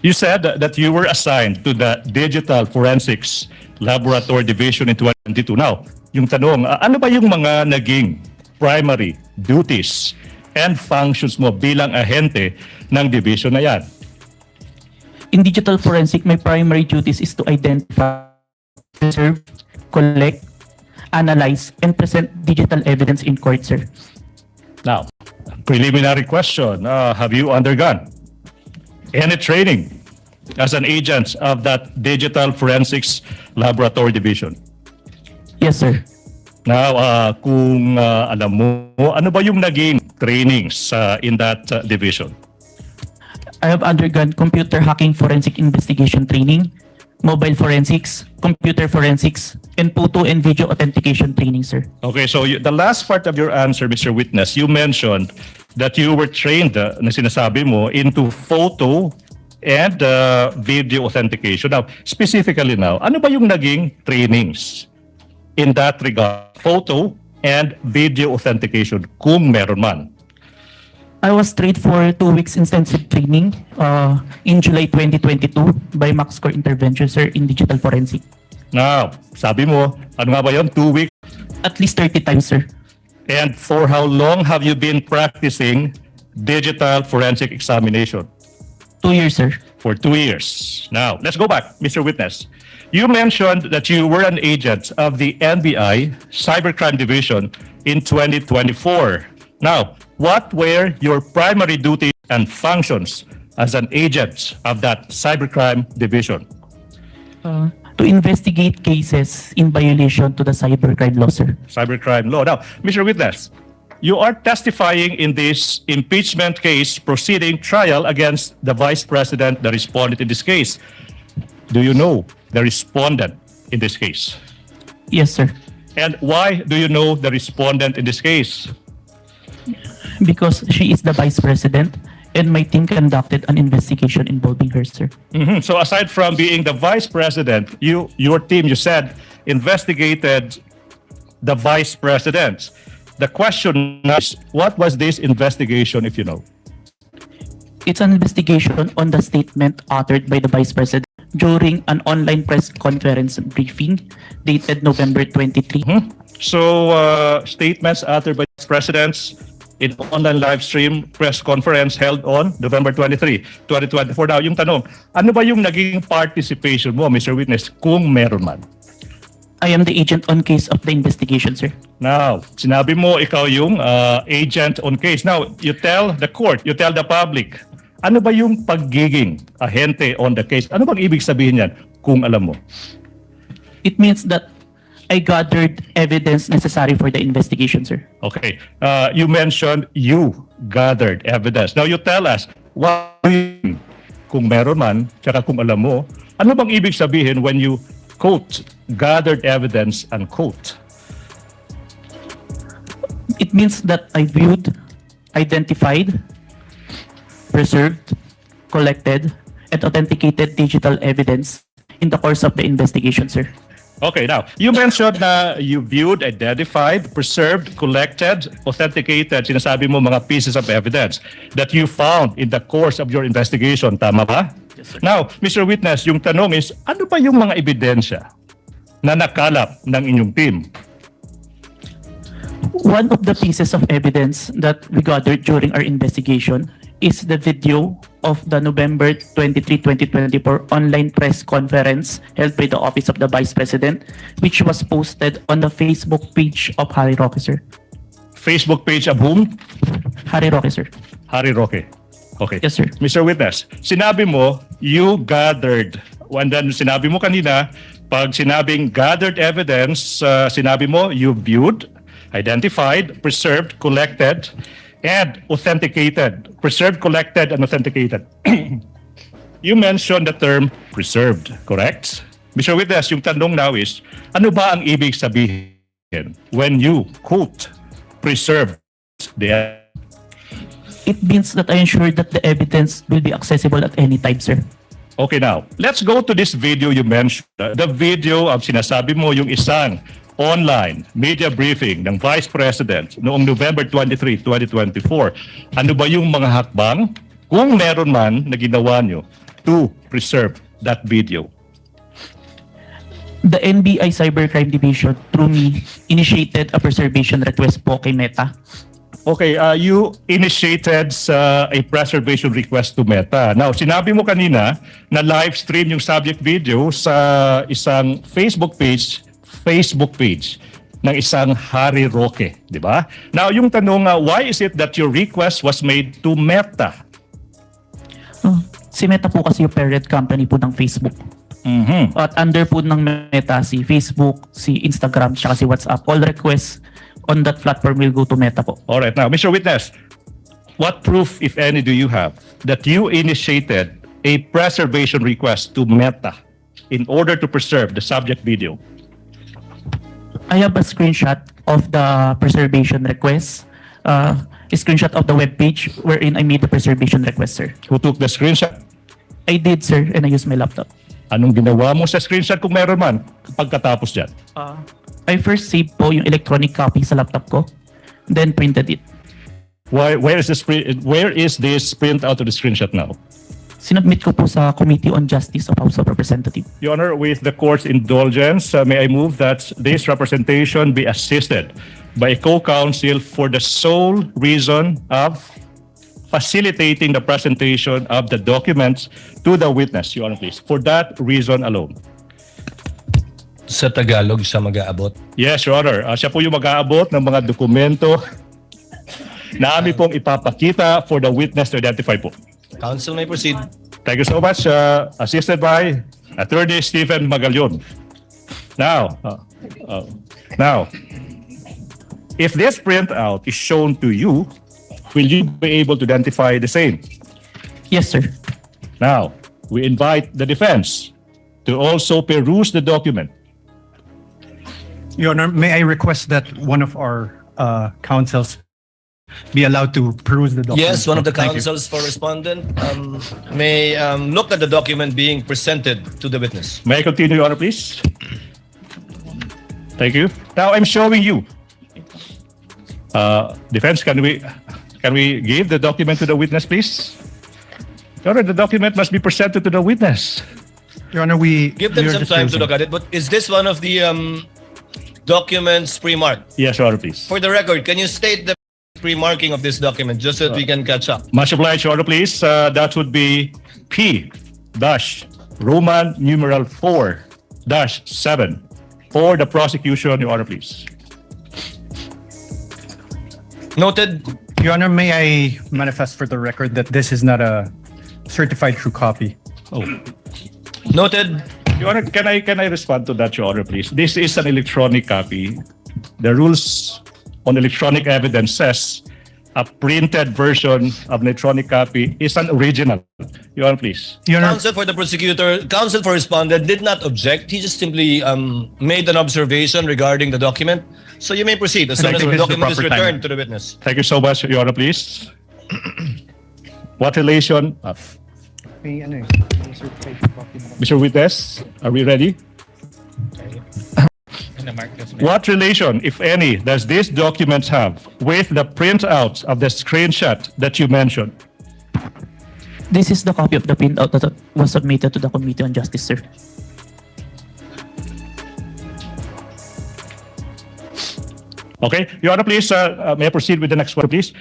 S10: you said that you were assigned to the Digital Forensics Laboratory Division in 2022. Now, yung tanong, ano ba yung mga naging primary duties and functions mo bilang ahente ng division na yan?
S18: In digital forensic, my primary duties is to identify, preserve, collect, analyze, and present digital evidence in court, sir.
S10: Now, preliminary question, have you undergone any training as an agent of that Digital Forensics Laboratory Division?
S18: Yes, sir.
S10: Now, kung alam mo, ano ba yung naging trainings in that division?
S18: I have undergone computer hacking forensic investigation training, mobile forensics, computer forensics, and photo and video authentication training, sir.
S10: Okay, so the last part of your answer, Mr. Witness, you mentioned that you were trained, na sinasabi mo, into photo and video authentication. Now, specifically now, ano ba yung naging trainings in that regard, photo and video authentication, kung meron man?
S18: I was trained for 2 weeks intensive training in July 2022 by MaxCore Intervention, sir, in digital forensic.
S10: Now, sabi mo, ano nga ba yun? 2 weeks?
S18: At least 30 times, sir.
S10: And for how long have you been practicing digital forensic examination?
S18: 2 years, sir.
S10: For 2 years. Now, let's go back, Mr. Witness. You mentioned that you were an agent of the NBI Cybercrime Division in 2024. Now, what were your primary duties and functions as an agent of that Cybercrime Division?
S18: To investigate cases in violation to the cybercrime law, sir.
S10: Cybercrime law. Now, Mr. Witness, you are testifying in this impeachment case proceeding trial against the Vice President, the respondent in this case. Do you know the respondent in this case?
S18: Yes, sir.
S10: And why do you know the respondent in this case?
S18: Because she is the Vice President and my team conducted an investigation involving her, sir.
S10: So aside from being the Vice President, your team, you said, investigated the Vice President. The question is, what was this investigation, if you know?
S18: It's an investigation on the statement uttered by the Vice President during an online press conference briefing dated November 23.
S10: So statements uttered by presidents in online live stream press conference held on November 23, 2024. Now, yung tanong, ano ba yung naging participation mo, Mr. Witness, kung meron man?
S18: I am the agent on case of the investigation, sir.
S10: Now, sinabi mo ikaw yung agent on case. Now, you tell the court, you tell the public, ano ba yung pagiging ahente on the case? Ano bang ibig sabihin yan kung alam mo?
S18: It means that I gathered evidence necessary for the investigation, sir.
S10: Okay. You mentioned you gathered evidence. Now, you tell us, what kung meron man, tsaka kung alam mo, ano bang ibig sabihin when you quote, gathered evidence, unquote?
S18: It means that I viewed, identified, preserved, collected, and authenticated digital evidence in the course of the investigation, sir.
S10: Okay, now, you mentioned na you viewed, identified, preserved, collected, authenticated, sinasabi mo mga pieces of evidence that you found in the course of your investigation. Tama ba?
S18: Yes, sir.
S10: Now, Mr. Witness, yung tanong is, ano pa yung mga ebidensya na nakalap ng inyong team?
S18: One of the pieces of evidence that we gathered during our investigation is the video of the November 23, 2024 online press conference held by the Office of the Vice President, which was posted on the Facebook page of Harry Roque, sir.
S10: Facebook page of whom?
S18: Harry Roque, sir.
S10: Harry Roque. Okay.
S18: Yes, sir.
S10: Mr. Witness, sinabi mo, you gathered. And then sinabi mo kanina, pag sinabing gathered evidence, sinabi mo, you viewed, identified, preserved, collected, and authenticated. Preserved, collected, and authenticated. You mentioned the term preserved, correct? Mr. Witness, yung tanong now is, ano ba ang ibig sabihin when you, quote, preserved the
S18: It means that I ensure that the evidence will be accessible at any time, sir.
S10: Okay, now, let's go to this video you mentioned. The video of sinasabi mo yung isang online media briefing ng Vice President noong November 23, 2024. Ano ba yung mga hakbang, kung meron man, na ginawa nyo to preserve that video?
S18: The NBI Cybercrime Division, through me, initiated a preservation request po kay Meta.
S10: Okay, you initiated a preservation request to Meta. Now, sinabi mo kanina na live stream yung subject video sa isang Facebook page ng isang Harry Roque, di ba? Now, yung tanong, why is it that your request was made to Meta?
S18: Si Meta po kasi yung parent company po ng Facebook. At under po ng Meta, si Facebook, si Instagram, tsaka si WhatsApp. All requests on that platform will go to Meta po.
S10: Alright, now, Mr. Witness, what proof, if any, do you have that you initiated a preservation request to Meta in order to preserve the subject video?
S18: I have a screenshot of the preservation request, a screenshot of the web page wherein I made the preservation request, sir.
S10: Who took the screenshot?
S18: I did, sir, and I used my laptop.
S10: Anong ginawa mo sa screenshot kung meron man pagkatapos dyan?
S18: I first saved po yung electronic copy sa laptop ko, then printed it.
S10: Where is this print out of the screenshot now?
S18: Sinubmit ko po sa Committee on Justice of House of Representatives.
S10: Your Honor, with the court's indulgence, may I move that this representation be assisted by a co-counsel for the sole reason of facilitating the presentation of the documents to the witness, Your Honor, please. For that reason alone.
S19: Sa Tagalog siya mag-aabot?
S10: Yes, Your Honor. Siya po yung mag-aabot ng mga dokumento na amin pong ipapakita for the witness to identify po.
S12: Counsel may proceed.
S10: Thank you so much. Assisted by Attorney Stephen Magallon. Now, if this printout is shown to you, will you be able to identify the same?
S18: Yes, sir.
S10: Now, we invite the defense to also peruse the document.
S17: Your Honor, may I request that one of our counsels be allowed to peruse the document?
S12: Yes, one of the
S17: Thank you.
S12: counsels for respondent may look at the document being presented to the witness.
S10: May I continue, Your Honor, please? Thank you. Now, I'm showing you. Defense, can we give the document to the witness, please? Your Honor, the document must be presented to the witness.
S17: Your Honor, we
S12: Give them
S17: we are
S12: some time to
S17: disclosing.
S12: look at it, but is this one of the documents pre-marked?
S10: Yes, Your Honor, please.
S12: For the record, can you state the pre-marking of this document just so that we can catch up?
S10: Much obliged, Your Honor, please. That would be P-Roman numeral 4-7 for the prosecution, Your Honor, please.
S12: Noted.
S17: Your Honor, may I manifest for the record that this is not a certified true copy?
S10: Oh.
S12: Noted.
S10: Your Honor, can I respond to that, Your Honor, please? This is an electronic copy. The rules on electronic evidence says a printed version of an electronic copy is an original. Your Honor, please.
S17: Your Honor,
S12: Counsel for the prosecutor, counsel for respondent did not object. He just simply made an observation regarding the document. So you may proceed as
S17: And I
S12: soon as
S17: think
S12: the
S17: this is the
S12: document is
S17: proper time.
S12: returned to the witness.
S10: Thank you so much, Your Honor, please. What relation? Mr. Witness, are we ready? What relation, if any, does this document have with the printouts of the screenshot that you mentioned?
S18: This is the copy of the printout that was submitted to the Committee on Justice, sir.
S10: Okay, Your Honor, please, may I proceed with the next one, please?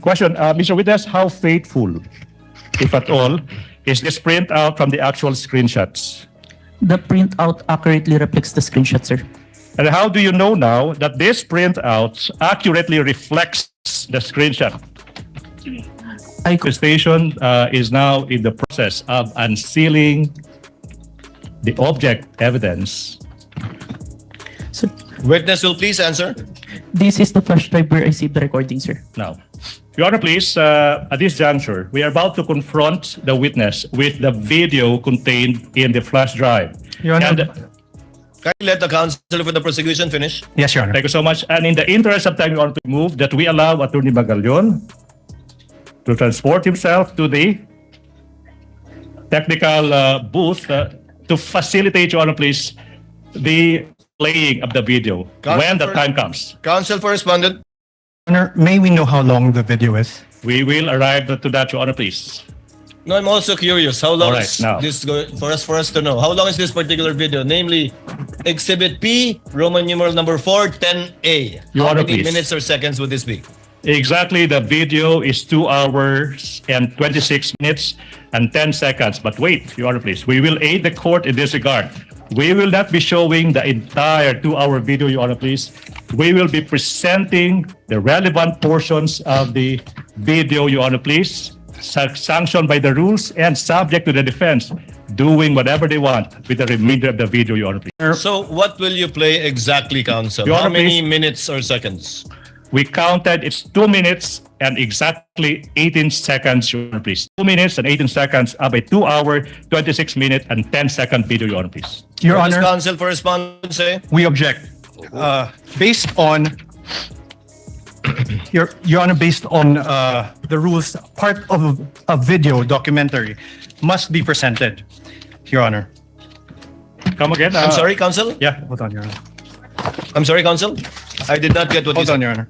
S10: Question, Mr. Witness, how faithful, if at all, is this printout from the actual screenshots?
S18: The printout accurately reflects the screenshot, sir.
S10: And how do you know now that this printout accurately reflects the screenshot? The station is now in the process of unsealing the object evidence.
S12: Witness will please answer.
S18: This is the flash drive where I saved the recording, sir.
S10: Now, Your Honor, please, at this juncture, we are about to confront the witness with the video contained in the flash drive.
S17: Your Honor.
S10: And,
S12: Can you let the counsel for the prosecution finish?
S17: Yes, Your Honor.
S10: thank you so much. And in the interest of time, Your Honor, to move that we allow Attorney Magallon to transport himself to the technical booth to facilitate, Your Honor, please, the playing of the video when the time comes.
S12: Counsel for respondent.
S17: Honor, may we know how long the video is?
S10: We will arrive to that, Your Honor, please.
S12: No, I'm also curious. How long
S10: All right,
S12: is
S10: now.
S12: this for us to know? How long is this particular video? Namely, Exhibit P, Roman numeral number 4, 10A.
S10: Your
S12: How
S10: Honor,
S12: many
S10: please.
S12: minutes or seconds would this be?
S10: Exactly, the video is 2 hours and 26 minutes and 10 seconds. But wait, Your Honor, please. We will aid the court in this regard. We will not be showing the entire 2-hour video, Your Honor, please. We will be presenting the relevant portions of the video, Your Honor, please, sanctioned by the rules and subject to the defense doing whatever they want with the remainder of the video, Your Honor, please.
S12: So what will you play exactly, counsel?
S10: Your
S12: How
S10: Honor,
S12: many
S10: please.
S12: minutes or seconds?
S10: We counted, it's 2 minutes and exactly 18 seconds, Your Honor, please. 2 minutes and 18 seconds of a 2-hour, 26-minute and 10-second video, Your Honor, please.
S17: Your
S12: What does
S17: Honor,
S12: counsel for respondent say?
S17: we object. Based on Your Honor, based on the rules, part of a video documentary must be presented, Your Honor.
S10: Come again?
S12: I'm sorry, counsel?
S17: Yeah, hold on, Your Honor.
S12: I'm sorry, counsel? I did not get what you
S17: Hold on,
S12: said.
S17: Your Honor.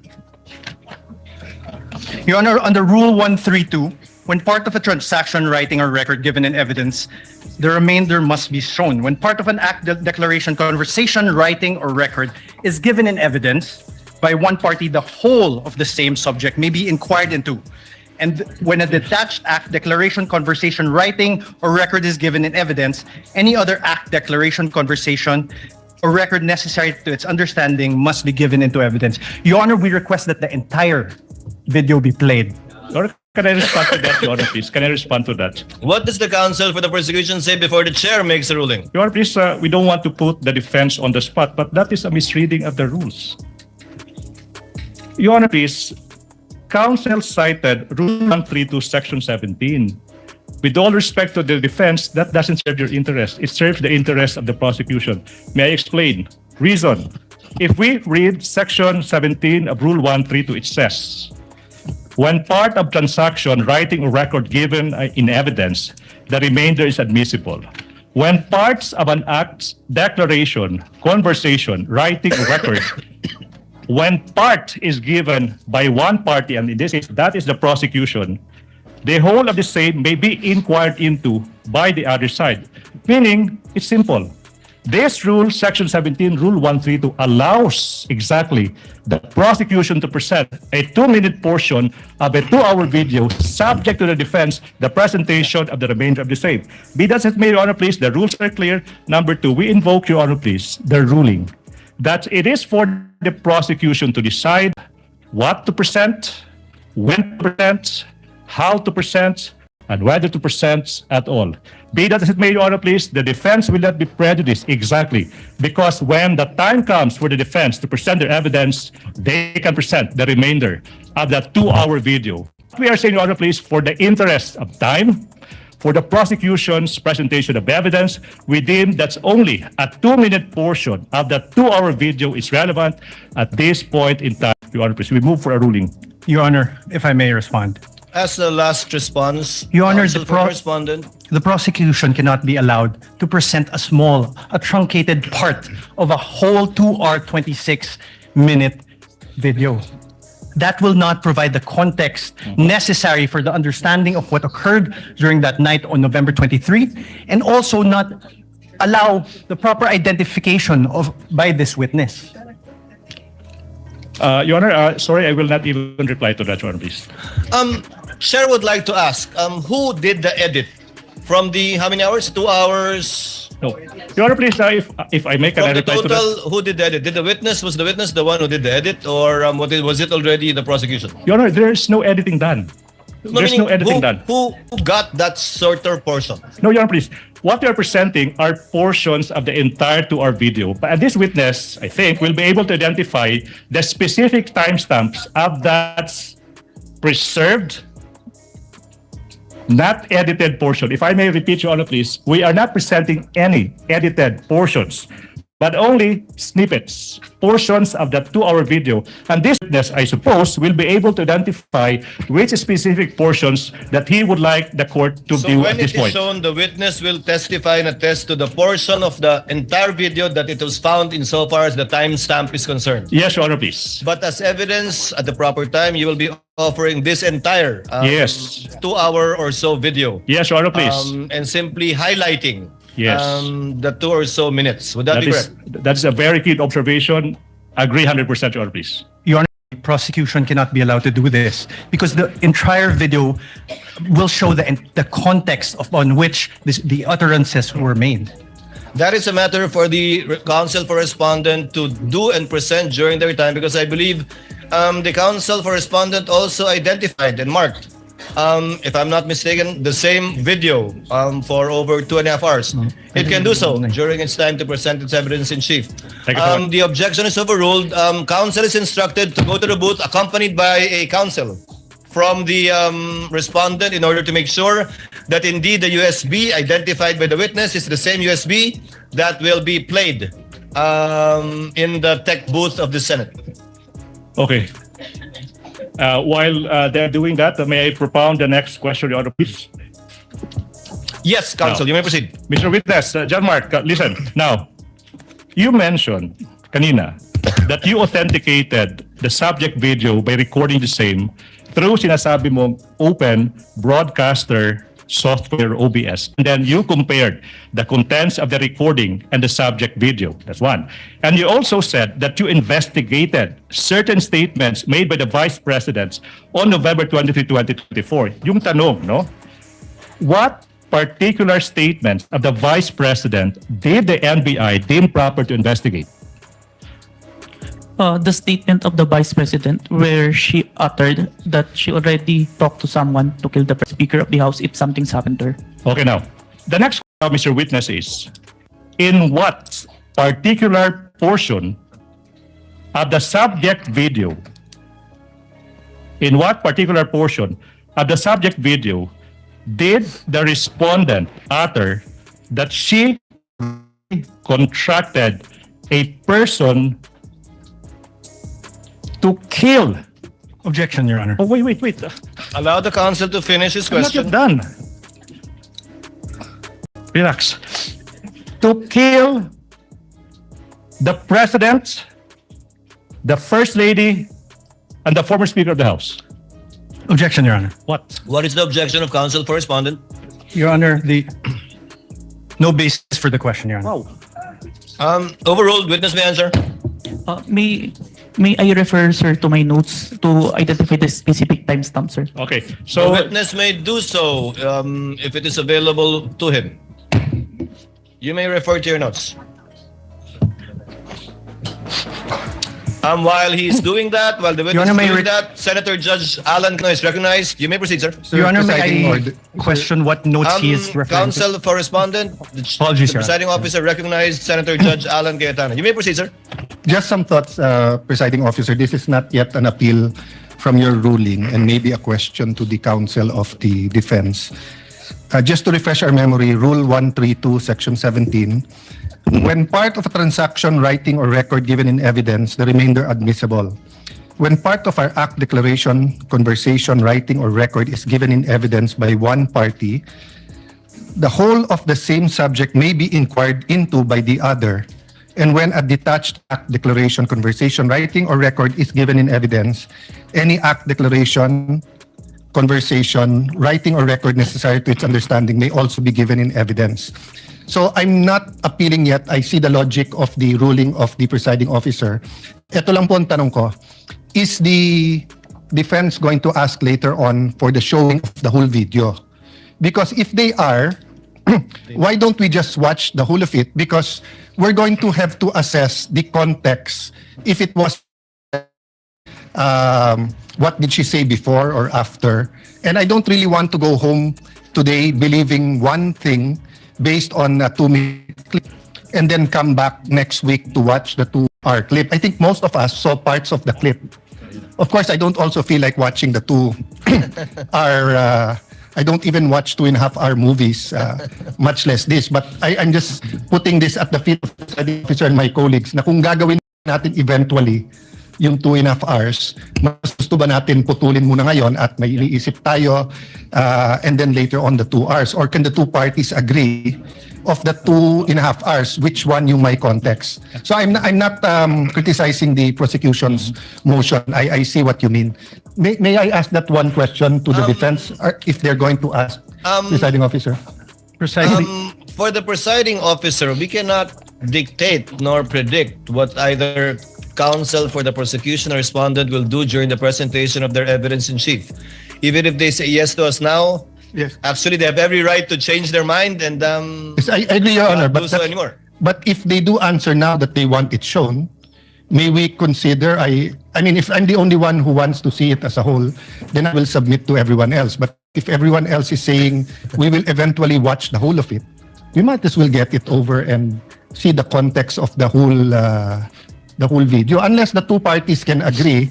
S17: Your Honor, under Rule 132, when part of a transaction, writing, or record given in evidence, the remainder must be shown. When part of an act, declaration, conversation, writing, or record is given in evidence by one party, the whole of the same subject may be inquired into. And when a detached act, declaration, conversation, writing, or record is given in evidence, any other act, declaration, conversation, or record necessary to its understanding must be given into evidence. Your Honor, we request that the entire video be played.
S10: Your Honor, can I respond to that, Your Honor, please? Can I respond to that?
S12: What does the counsel for the prosecution say before the chair makes a ruling?
S10: Your Honor, please, we don't want to put the defense on the spot, but that is a misreading of the rules. Your Honor, please, counsel cited Rule 132, Section 17. With all respect to the defense, that doesn't serve your interest. It serves the interest of the prosecution. May I explain? Reason. If we read Section 17 of Rule 132, it says, when part of transaction, writing, or record given in evidence, the remainder is admissible. When parts of an act, declaration, conversation, writing, or record, when part is given by one party, and in this case, that is the prosecution, the whole of the same may be inquired into by the other side. Meaning, it's simple. This rule, Section 17, Rule 132, allows exactly the prosecution to present a 2-minute portion of a 2-hour video subject to the defense, the presentation of the remainder of the same. Be that as it may, Your Honor, please, the rules are clear. Number 2, we invoke, Your Honor, please, the ruling that it is for the prosecution to decide what to present, when to present, how to present, and whether to present at all. Be that as it may, Your Honor, please, the defense will not be prejudiced exactly because when the time comes for the defense to present their evidence, they can present the remainder of that 2-hour video. We are saying, Your Honor, please, for the interest of time, for the prosecution's presentation of evidence, we deem that's only a 2-minute portion of that 2-hour video is relevant at this point in time. Your Honor, please, we move for a ruling.
S17: Your Honor, if I may respond.
S12: As the last response,
S17: Your Honor,
S12: counsel for respondent.
S17: the prosecution cannot be allowed to present a truncated part of a whole 2-hour, 26-minute video. That will not provide the context necessary for the understanding of what occurred during that night on November 23, and also not allow the proper identification by this witness.
S10: Your Honor, sorry, I will not even reply to that, Your Honor, please.
S12: Chair would like to ask, who did the edit from the how many hours? 2 hours?
S10: No. Your Honor, please, if I make
S12: From
S10: an
S12: the
S10: reply to that.
S12: total, who did the edit? Was the witness the one who did the edit, or was it already the prosecution?
S10: Your Honor, there's no editing done. There's no editing done.
S12: Who got that shorter portion?
S10: No, Your Honor, please. What we are presenting are portions of the entire 2-hour video. But this witness, I think, will be able to identify the specific timestamps of that preserved, not edited portion. If I may repeat, Your Honor, please, we are not presenting any edited portions, but only snippets, portions of that 2-hour video. And this witness, I suppose, will be able to identify which specific portions that he would like the court to
S12: So
S10: view
S12: when
S10: at this
S12: it is
S10: point.
S12: shown, the witness will testify and attest to the portion of the entire video that it was found insofar as the timestamp is concerned.
S10: Yes, Your Honor, please.
S12: But as evidence at the proper time, you will be offering this entire
S10: Yes.
S12: 2-hour or so video.
S10: Yes, Your Honor, please.
S12: And simply highlighting
S10: Yes.
S12: the 2 or so minutes. Would that be correct?
S10: That's a very keen observation. Agree 100%, Your Honor, please.
S17: Your Honor, the prosecution cannot be allowed to do this because the entire video will show the context on which the utterances were made.
S12: That is a matter for the counsel for respondent to do and present during their time, because I believe the counsel for respondent also identified and marked, if I'm not mistaken, the same video for over 2.5 hours. It can do so during its time to present its evidence in chief.
S10: Thank you so much.
S12: The objection is overruled. Counsel is instructed to go to the booth accompanied by a counsel from the respondent in order to make sure that indeed the USB identified by the witness is the same USB that will be played in the tech booth of the Senate.
S10: Okay. While they're doing that, may I propound the next question, Your Honor, please?
S12: Yes, counsel, you may proceed.
S10: Mr. Witness, John Mark, listen. Now, you mentioned kanina that you authenticated the subject video by recording the same through sinasabi mong open broadcaster software OBS. And then you compared the contents of the recording and the subject video. That's one. And you also said that you investigated certain statements made by the Vice President on November 23, 2024. Yung tanong, no? What particular statements of the Vice President did the NBI deem proper to investigate?
S18: The statement of the Vice President where she uttered that she already talked to someone to kill the Speaker of the House if something's happened to her.
S10: Okay, now, the next question, Mr. Witness, is in what particular portion of the subject video, did the respondent utter that she contracted a person to kill?
S17: Objection, Your Honor.
S10: Oh, wait.
S12: Allow the counsel to finish his
S10: I'm not
S12: question.
S10: yet done. Relax. To kill the President, the First Lady, and the former Speaker of the House.
S17: Objection, Your Honor.
S12: What is the objection of counsel for respondent?
S17: Your Honor, no basis for the question, Your Honor.
S12: Overruled. Witness may answer.
S18: May I refer, sir, to my notes to identify the specific timestamp, sir?
S10: Okay,
S12: The
S10: so
S12: witness may do so if it is available to him. You may refer to your notes. While he's doing that, while the witness
S17: Honor,
S12: is
S17: may
S12: doing that, Senator Judge Alan is recognized. You may proceed, sir.
S17: Your Honor,
S5: Presiding
S17: may I
S5: order-
S17: question what notes he is referring to?
S12: Counsel for respondent,
S17: Apologies,
S12: the
S17: Your Honor.
S12: presiding officer recognized Senator Judge Alan Cayetano. You may proceed, sir.
S5: Just some thoughts, Presiding Officer. This is not yet an appeal from your ruling and maybe a question to the counsel of the defense. Just to refresh our memory, Rule 132, Section 17, when part of a transaction, writing, or record given in evidence, the remainder admissible. When part of our act, declaration, conversation, writing, or record is given in evidence by one party, the whole of the same subject may be inquired into by the other. And when a detached act, declaration, conversation, writing, or record is given in evidence, any act, declaration, conversation, writing, or record necessary to its understanding may also be given in evidence. So I'm not appealing yet. I see the logic of the ruling of the presiding officer. Ito lang po ang tanong ko. Is the defense going to ask later on for the showing of the whole video? Because if they are, why don't we just watch the whole of it? Because we're going to have to assess the context if it was what did she say before or after. And I don't really want to go home today believing one thing based on a 2-minute clip and then come back next week to watch the 2-hour clip. I think most of us saw parts of the clip. Of course, I don't also feel like watching the 2-hour. I don't even watch 2.5-hour movies, much less this. But I'm just putting this at the feet of the presiding officer and my colleagues na kung gagawin natin eventually yung 2.5 hours, mas gusto ba natin putulin muna ngayon at may iniisip tayo and then later on the 2 hours? Or can the two parties agree of the 2.5 hours, which one yung may context? So I'm not criticizing the prosecution's motion. I see what you mean. May I ask that one question to the defense if they're going to ask, presiding officer? Precisely.
S12: For the presiding officer, we cannot dictate nor predict what either counsel for the prosecution or respondent will do during the presentation of their evidence in chief. Even if they say yes to us now,
S5: yes,
S12: actually they have every right to change their mind and
S5: yes, I agree, Your Honor,
S12: not do so anymore.
S5: But if they do answer now that they want it shown, may we consider, I mean, if I'm the only one who wants to see it as a whole, then I will submit to everyone else. But if everyone else is saying we will eventually watch the whole of it, we might as well get it over and see the context of the whole video, unless the two parties can agree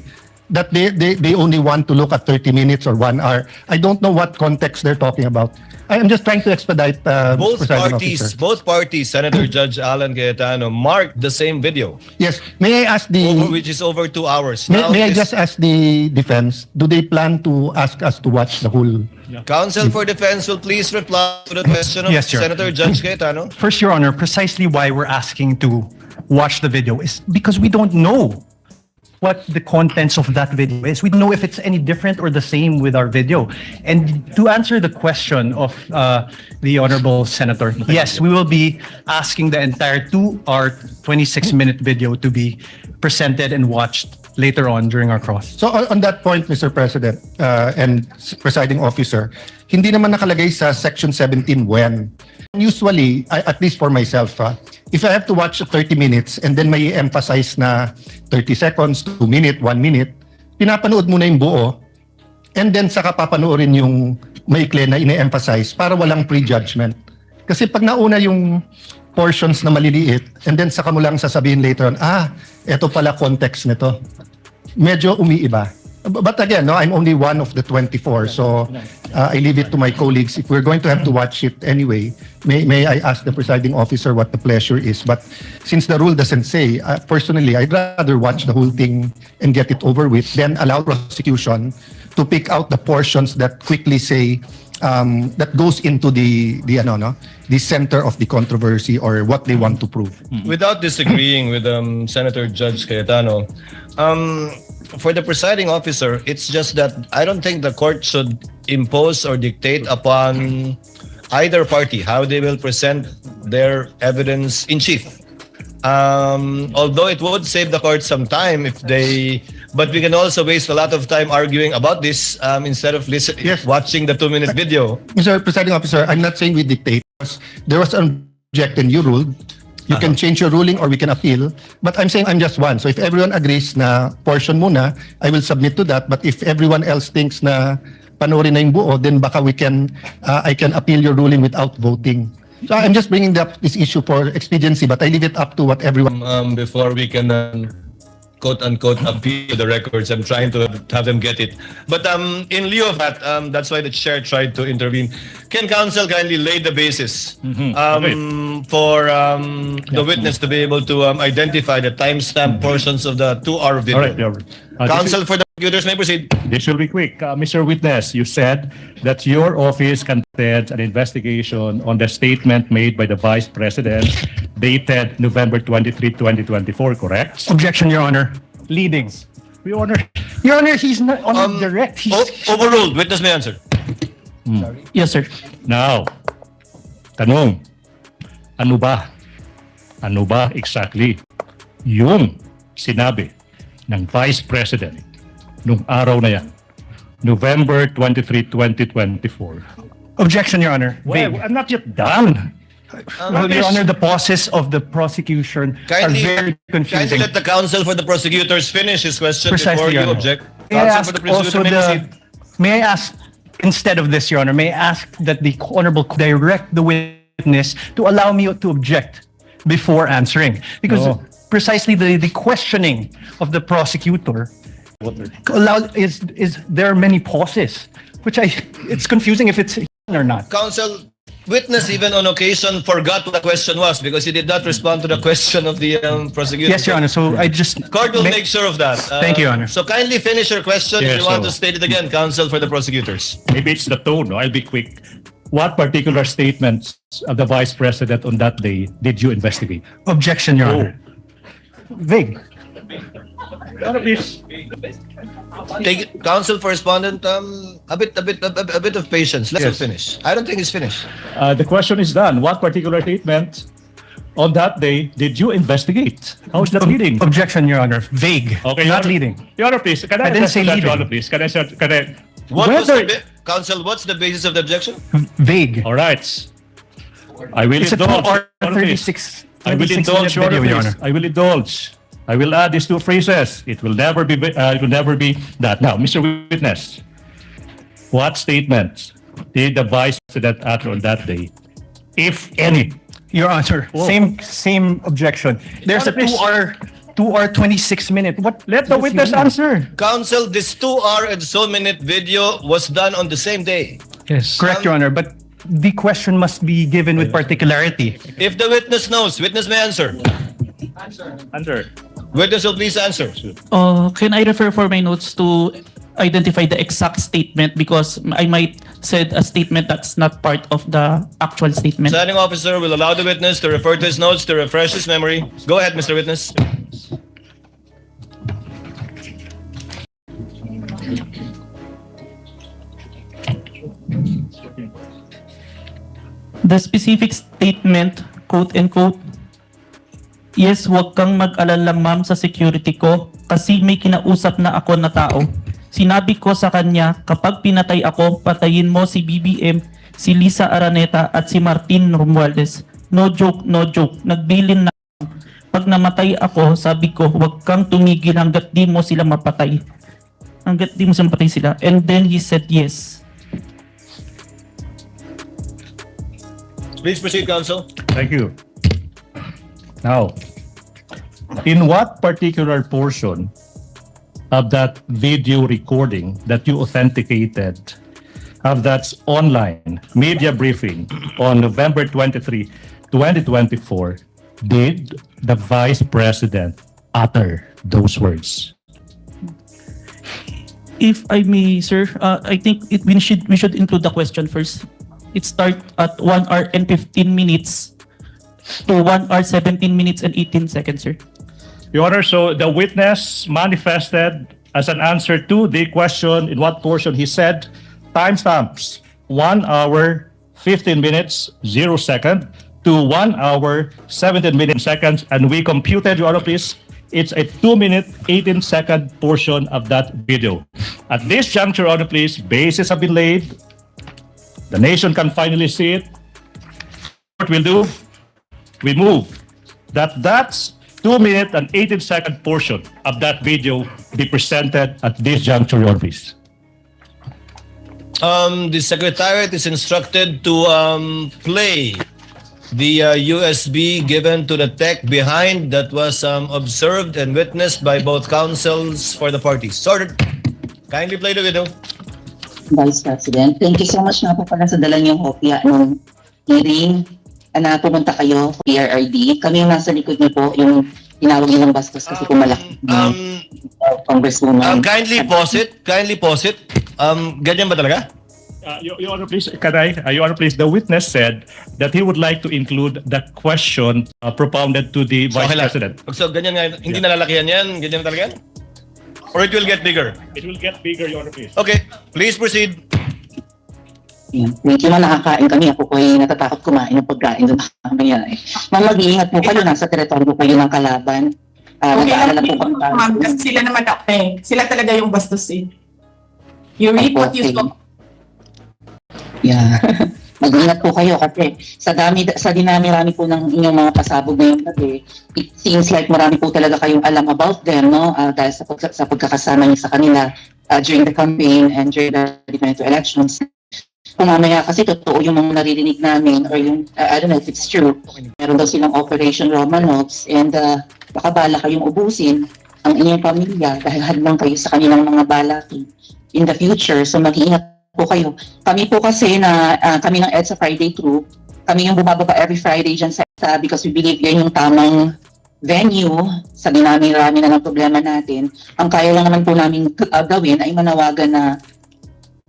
S5: that they only want to look at 30 minutes or 1 hour. I don't know what context they're talking about. I'm just trying to expedite
S12: Both
S5: presiding
S12: parties,
S5: officer.
S12: both parties, Senator Judge Alan Cayetano, marked the same video,
S5: Yes, may I ask
S12: which is over 2 hours.
S5: may,
S12: Now,
S5: may I
S12: this-
S5: just ask the defense, do they plan to ask us to watch the whole?
S12: Counsel for Defense will please reply to the question of
S17: Yes, Your
S12: Senator Judge Cayetano.
S17: First, Your Honor, precisely why we're asking to watch the video is because we don't know what the contents of that video is. We don't know if it's any different or the same with our video. And to answer the question of the Honorable Senator, yes, we will be asking the entire 2-hour, 26-minute video to be presented and watched later on during our cross.
S5: So on that point, Mr. President and presiding officer, hindi naman nakalagay sa Section 17 when. Usually, at least for myself, if I have to watch 30 minutes and then may emphasize na 30 seconds, 2 minutes, 1 minute, pinapanood mo na yung buo and then saka papanoorin yung maikli na ine-emphasize para walang prejudgment. Kasi pag nauna yung portions na maliliit and then saka mo lang sasabihin later on, eto pala context nito. Medyo umiiba. But again, no, I'm only one of the 24, so I leave it to my colleagues. If we're going to have to watch it anyway, may I ask the presiding officer what the pleasure is? But since the rule doesn't say, personally, I'd rather watch the whole thing and get it over with, then allow prosecution to pick out the portions that quickly say that goes into the center of the controversy or what they want to prove.
S12: Without disagreeing with Senator Judge Cayetano, for the presiding officer, it's just that I don't think the court should impose or dictate upon either party how they will present their evidence in chief. Although it would save the court some time but we can also waste a lot of time arguing about this instead of watching the 2-minute video.
S5: Mr. Presiding Officer, I'm not saying we dictate. There was an object and you ruled. You can change your ruling or we can appeal. But I'm saying I'm just one. So if everyone agrees na portion muna, I will submit to that. But if everyone else thinks na panoorin na yung buo, then baka I can appeal your ruling without voting. So I'm just bringing up this issue for expediency, but I leave it up to what everyone...
S12: Before we can quote-unquote appeal the records, I'm trying to have them get it. But in lieu of that, that's why the chair tried to intervene. Can counsel kindly lay the basis for the witness to be able to identify the timestamp portions of the 2-hour video?
S10: All right.
S12: Counsel for the prosecutors may proceed.
S10: This will be quick. Mr. Witness, you said that your office conducted an investigation on the statement made by the Vice President dated November 23, 2024, correct?
S17: Objection, Your Honor. Leadings. Your Honor, he's not on direct.
S12: Overruled. Witness may answer.
S18: Yes, sir.
S10: Now, tanong, ano ba exactly yung sinabi ng Vice President nung araw na yan, November 23, 2024,
S17: Objection, Your Honor.
S10: Well,
S17: Vague.
S10: I'm not yet done.
S17: Well, Your Honor, the pauses of the prosecution are very
S12: Kindly
S17: confusing.
S12: let the counsel for the prosecutors finish his question
S17: Precisely,
S12: before you
S17: Your Honor.
S12: object.
S17: May I
S12: Counsel
S17: ask
S12: for the prosecutor
S17: also
S12: may proceed.
S17: may I ask, instead of this, Your Honor, may I ask that the Honorable direct the witness to allow me to object before answering? Because
S10: No.
S17: precisely the questioning of the prosecutor is there are many pauses, which it's confusing if it's or not.
S12: Counsel, witness even on occasion forgot what the question was because he did not respond to the question of the prosecutor.
S17: Yes, Your Honor. So I just
S12: Court will make sure of that.
S17: Thank you, Your Honor.
S12: So kindly finish your question if
S10: Yes,
S12: you want
S10: so-
S12: to state it again, counsel for the prosecutors.
S10: Maybe it's the tone, no? I'll be quick. What particular statements of the Vice President on that day did you investigate?
S17: Objection, Your Honor. Vague.
S10: Please.
S12: Take it, counsel for respondent. A bit of patience. Let him
S10: Yes.
S12: finish. I don't think he's finished.
S10: The question is done. What particular statement on that day did you investigate? How is that leading?
S17: Objection, Your Honor. Vague.
S10: Okay,
S17: Not
S10: Your Honor.
S17: leading.
S10: Your Honor, please. Can I
S17: I didn't say
S10: address that,
S17: leading.
S10: Your Honor, please? Can I?
S12: What was
S10: Whether-
S12: counsel? What's the basis of the objection?
S17: Vague.
S10: All right. I will
S17: It's a
S10: indulge.
S17: 2-hour,
S10: Your Honor, please.
S17: 36
S10: I will
S17: 26
S10: indulge,
S17: minute
S10: Your Honor,
S17: video, Your
S10: please.
S17: Honor.
S10: I will indulge. I will add these two phrases. It will never be that. Now, Mr. Witness, what statements did the Vice President utter on that day, if any?
S17: Your Honor,
S10: Oh.
S17: same objection. There's a
S10: Your Honor,
S17: 2-hour 26 minute. What?
S10: Let the
S17: does he
S10: witness
S17: mean?
S10: answer.
S12: Counsel, this 2 hour and so minute video was done on the same day.
S17: Yes. Correct, Your Honor, but the question must be given with particularity.
S12: If the witness knows, witness may answer.
S10: Answer.
S12: Witness will please answer.
S18: Can I refer for my notes to identify the exact statement because I might said a statement that's not part of the actual statement.
S12: Presiding officer will allow the witness to refer to his notes to refresh his memory. Go ahead, Mr. Witness.
S18: The specific statement, quote unquote, yes, huwag kang mag-alala ma'am sa security ko kasi may kinausap na ako na tao. Sinabi ko sa kanya, kapag pinatay ako, patayin mo si BBM, si Lisa Araneta at si Martin Romualdez. No joke, no joke. Nagbilin na ako. Pag namatay ako, sabi ko, huwag kang tumigil hanggat di mo sila mapatay. Hanggat di mo sila mapatay sila. And then he said yes.
S12: Please proceed, counsel.
S10: Thank you. Now, in what particular portion of that video recording that you authenticated of that online media briefing on November 23, 2024, did the Vice President utter those words?
S18: If I may, sir, I think we should include the question first. It starts at 1 hour and 15 minutes to 1 hour 17 minutes and 18 seconds, sir.
S10: Your Honor, so the witness manifested as an answer to the question in what portion he said timestamps 1 hour 15 minutes 0 second to 1 hour 17 minutes seconds, and we computed, Your Honor, please, it's a 2-minute 18-second portion of that video. At this juncture, Your Honor, please, bases have been laid. The nation can finally see it. What we'll do, we move that's 2-minute and 18-second portion of that video be presented at this juncture, Your Honor, please.
S12: The Secretariat is instructed to play the USB given to the tech behind that was observed and witnessed by both counsels for the parties. Sorted. Kindly play the video.
S20: Vice President, thank you so much nga po pala sa dala niyong kopya ng hearing na pumunta kayo, PRRD. Kami yung nasa likod niyo po, yung tinawag niyo ng bastos kasi po malaki. Congresswoman.
S12: Kindly pause it. Ganyan ba talaga?
S10: Your Honor, please, Your Honor, please, the witness said that he would like to include the question propounded to the Vice
S12: Okay lang.
S10: President.
S12: So ganyan nga, hindi nalalakihan yan? Ganyan talaga yan? Or it will get bigger?
S10: It will get bigger, Your Honor, please.
S12: Okay, please proceed.
S20: Medyo man nakakain kami. Ako po ay natatakot kumain ng pagkain sa mamaya. Ma'am, mag-iingat po kayo. Nasa teritoryo kayo ng kalaban. Nag-aalala po kami.
S21: Ma'am, kasi sila naman sila talaga yung bastos eh. You read what you saw.
S20: Yeah. Mag-ingat po kayo kasi sa dinami-rami po ng inyong mga pasabog ngayong gabi, it seems like marami po talaga kayong alam about them, no? Dahil sa pagkakasama niyo sa kanila during the campaign and during the 2022 elections. Kung mamaya kasi totoo yung mga naririnig namin or yung, I don't know if it's true, meron daw silang Operation Romanovs and baka bala kayong ubusin ang inyong pamilya dahil hadlang kayo sa kanilang mga balaki in the future. So mag-iingat po kayo. Kami po kasi kami ng EDSA Friday crew, kami yung bumababa every Friday dyan sa EDSA because we believe yan yung tamang venue sa dinami-rami na ng problema natin. Ang kaya lang naman po namin gawin ay manawagan na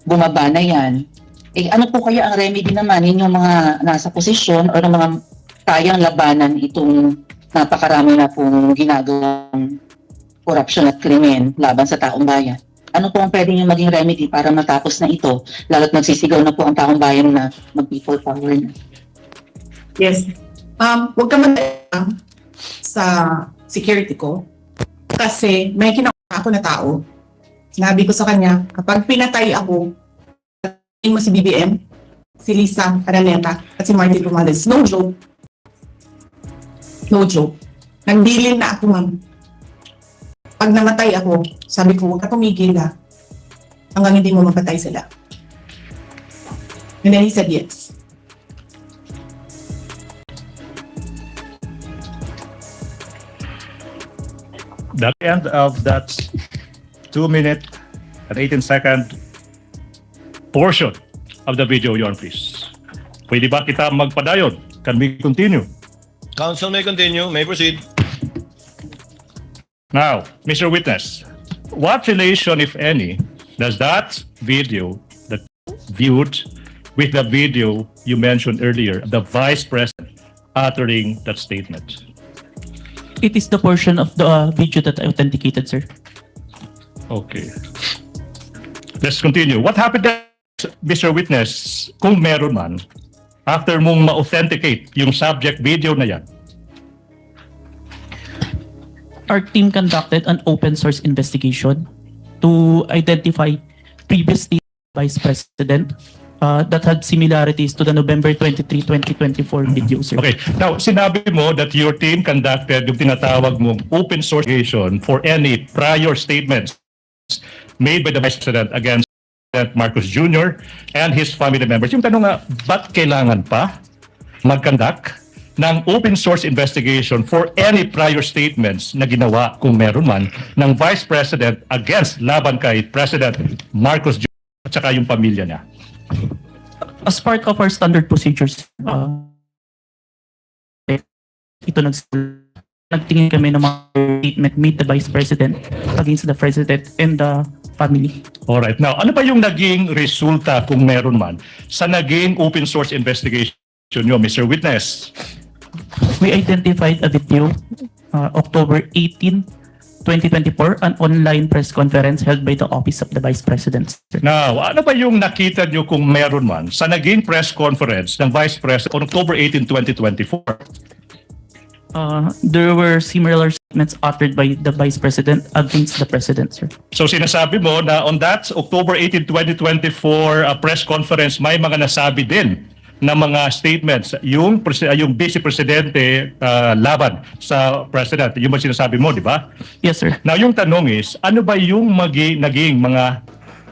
S20: bumaba na yan. Ano po kaya ang remedy naman ninyong mga nasa posisyon o ng mga kayang labanan itong napakarami na pong ginagawang korupsyon at krimen laban sa taong bayan? Ano po ang pwede nyo maging remedy para matapos na ito? Lalo't nagsisigaw na po ang taong bayan na mag-people power na.
S21: Yes. Huwag ka matayang sa security ko kasi may kinakausap ako na tao. Sinabi ko sa kanya, kapag pinatay ako, mo si BBM, si Lisa Araneta, at si Martin Romales. No joke. No joke. Nagdilin na ako, ma'am. Pag namatay ako, sabi ko, huwag ka tumigil hanggang hindi mo mapatay sila. And then he said yes.
S10: The end of that 2-minute and 18-second portion of the video, Your Honor, please. Pwede ba kita magpadayon? Can we continue?
S12: Counsel may continue, may proceed.
S10: Now, Mr. Witness, what relation, if any, does that video that viewed with the video you mentioned earlier, the Vice President uttering that statement?
S18: It is the portion of the video that I authenticated, sir.
S10: Okay. Let's continue. What happened next, Mr. Witness, kung meron man, after mong ma-authenticate yung subject video na yan?
S18: Our team conducted an open source investigation to identify previous state vice president that had similarities to the November 23, 2024 video, sir.
S10: Okay. Now, sinabi mo that your team conducted yung tinatawag mong open source investigation for any prior statements made by the Vice President against President Marcos Jr. and his family members. Yung tanong nga, ba't kailangan pa mag-conduct ng open source investigation for any prior statements na ginawa, kung meron man, ng Vice President against laban kay President Marcos Jr. at saka yung pamilya niya?
S18: As part of our standard procedures, nagtingin kami ng mga statement made the Vice President against the President and the family.
S10: Alright. Now, ano ba yung naging resulta, kung meron man, sa naging open source investigation nyo, Mr. Witness?
S18: We identified a video, October 18, 2024, an online press conference held by the Office of the Vice President.
S10: Now, ano ba yung nakita nyo, kung meron man, sa naging press conference ng Vice President on October 18, 2024?
S18: There were similar statements uttered by the Vice President against the President, sir.
S10: So sinasabi mo na on that October 18, 2024 press conference, may mga nasabi din na mga statements yung Vice Presidente laban sa President. Yung ba sinasabi mo, di ba?
S18: Yes, sir.
S10: Now, yung tanong is, ano ba yung naging mga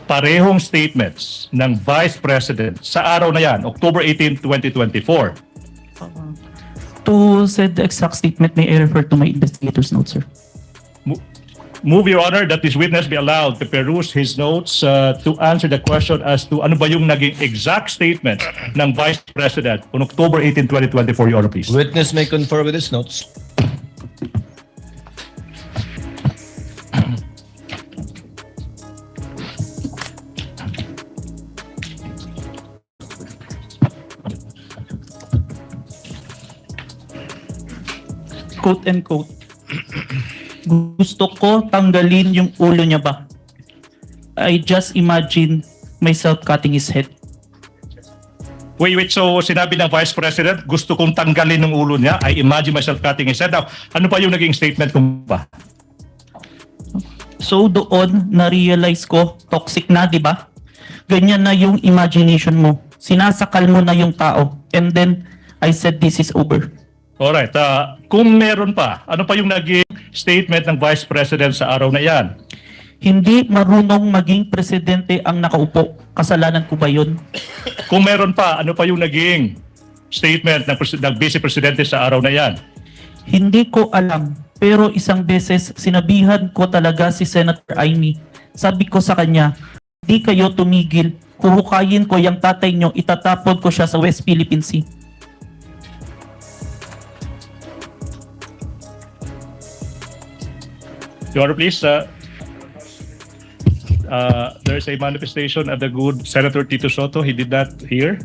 S10: parehong statements ng Vice President sa araw na yan, October 18, 2024?
S18: To say the exact statement, may I refer to my investigator's notes, sir?
S10: Move, Your Honor, that this witness be allowed to peruse his notes to answer the question as to ano ba yung naging exact statement ng Vice President on October 18, 2024, Your Honor, please.
S12: Witness may confer with his notes.
S18: Quote and quote. Gusto ko tanggalin yung ulo niya ba? I just imagine myself cutting his head.
S10: Wait, so sinabi ng Vice President, gusto kong tanggalin ng ulo niya, I imagine myself cutting his head. Now, ano pa yung naging statement kung ba?
S18: So doon, na-realize ko, toxic na, di ba? Ganyan na yung imagination mo. Sinasakal mo na yung tao. And then, I said, this is over.
S10: Alright, kung meron pa, ano pa yung naging statement ng Vice President sa araw na yan?
S18: Hindi marunong maging presidente ang nakaupo. Kasalanan ko ba yun?
S10: Kung meron pa, ano pa yung naging statement ng Vice Presidente sa araw na yan?
S18: Hindi ko alam. Pero isang beses, sinabihan ko talaga si Senator Amy. Sabi ko sa kanya, hindi kayo tumigil. Huhukayin ko yung tatay nyo, itatapon ko siya sa West Philippine Sea.
S10: Your Honor, please, there's a manifestation of the good Senator Tito Soto. He did not hear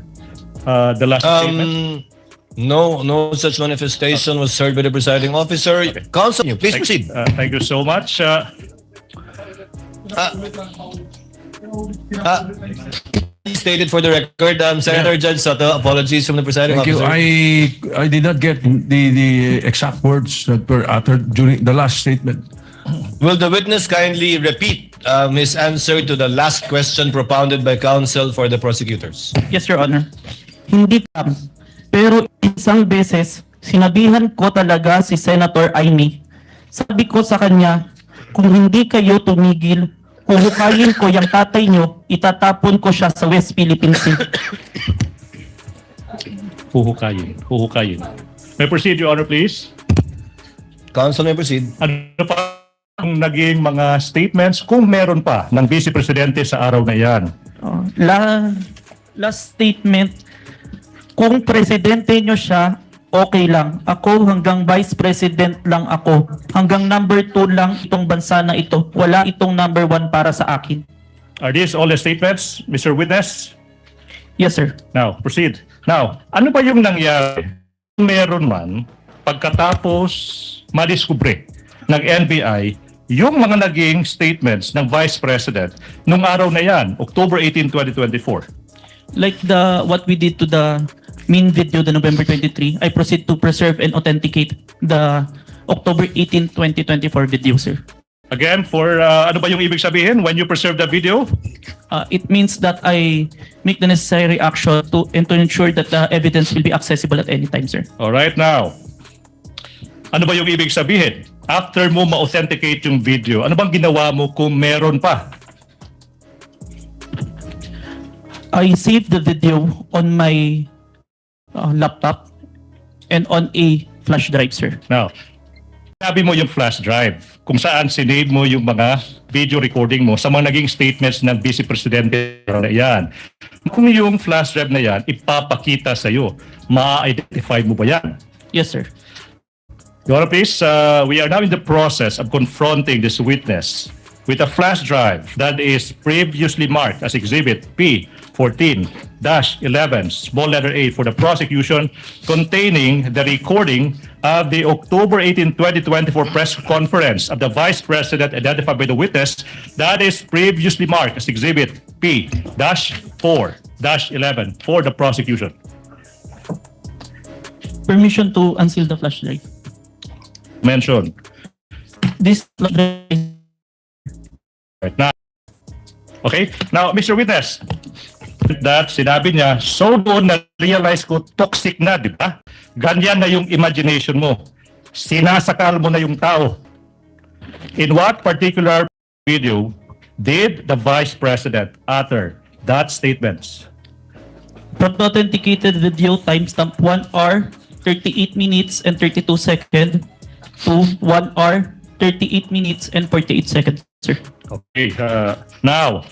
S10: the last statement.
S12: No such manifestation was heard by the presiding officer. Counsel, please proceed.
S10: Thank you so much.
S12: Stated for the record, Senator Judge Soto, apologies from the presiding
S8: Thank you.
S12: officer.
S8: I did not get the exact words that were uttered during the last statement.
S12: Will the witness kindly repeat his answer to the last question propounded by counsel for the prosecutors?
S18: Yes, Your Honor. Hindi kam. Pero isang beses, sinabihan ko talaga si Senator Amy. Sabi ko sa kanya, kung hindi kayo tumigil, huhukayin ko yung tatay nyo, itatapon ko siya sa West Philippine Sea.
S10: Huhukayin. May proceed, Your Honor, please.
S12: Counsel may proceed.
S10: Ano pa ang naging mga statements, kung meron pa, ng Vice Presidente sa araw na yan?
S18: Last statement, kung presidente nyo siya, okay lang. Ako hanggang vice president lang ako. Hanggang number 2 lang itong bansa na ito. Wala itong number 1 para sa akin.
S10: Are these all the statements, Mr. Witness?
S18: Yes, sir.
S10: Now, proceed. Now, ano ba yung nangyari? Meron man, pagkatapos madiskubre ng NBI, yung mga naging statements ng Vice President nung araw na yan, October 18, 2024.
S18: Like what we did to the main video, the November 23, I proceed to preserve and authenticate the October 18, 2024 video, sir.
S10: Again, for ano ba yung ibig sabihin when you preserve the video?
S18: It means that I make the necessary action to ensure that the evidence will be accessible at any time, sir.
S10: All right, now. Ano ba yung ibig sabihin? After mo ma-authenticate yung video, ano bang ginawa mo kung meron pa?
S18: I saved the video on my laptop and on a flash drive, sir.
S10: Now, sabi mo yung flash drive, kung saan sinave mo yung mga video recording mo sa mga naging statements ng Vice Presidente na yan. Kung yung flash drive na yan, ipapakita sa'yo, ma-identify mo ba yan?
S18: Yes, sir.
S10: Your Honor, please, we are now in the process of confronting this witness with a flash drive that is previously marked as Exhibit P14-11, small letter A for the prosecution, containing the recording of the October 18, 2024 press conference of the Vice President identified by the witness that is previously marked as Exhibit P-4-11 for the prosecution.
S18: Permission to unseal the flash drive.
S10: Mention.
S18: This flash drive.
S10: Right now. Okay? Now, Mr. Witness, that sinabi niya, so doon na-realize ko, toxic na, di ba? Ganyan na yung imagination mo. Sinasakal mo na yung tao. In what particular video did the Vice President utter that statements?
S18: From the authenticated video, timestamp 1 hour, 38 minutes and 32 seconds to 1 hour, 38 minutes and 48 seconds, sir.
S10: Okay. Now,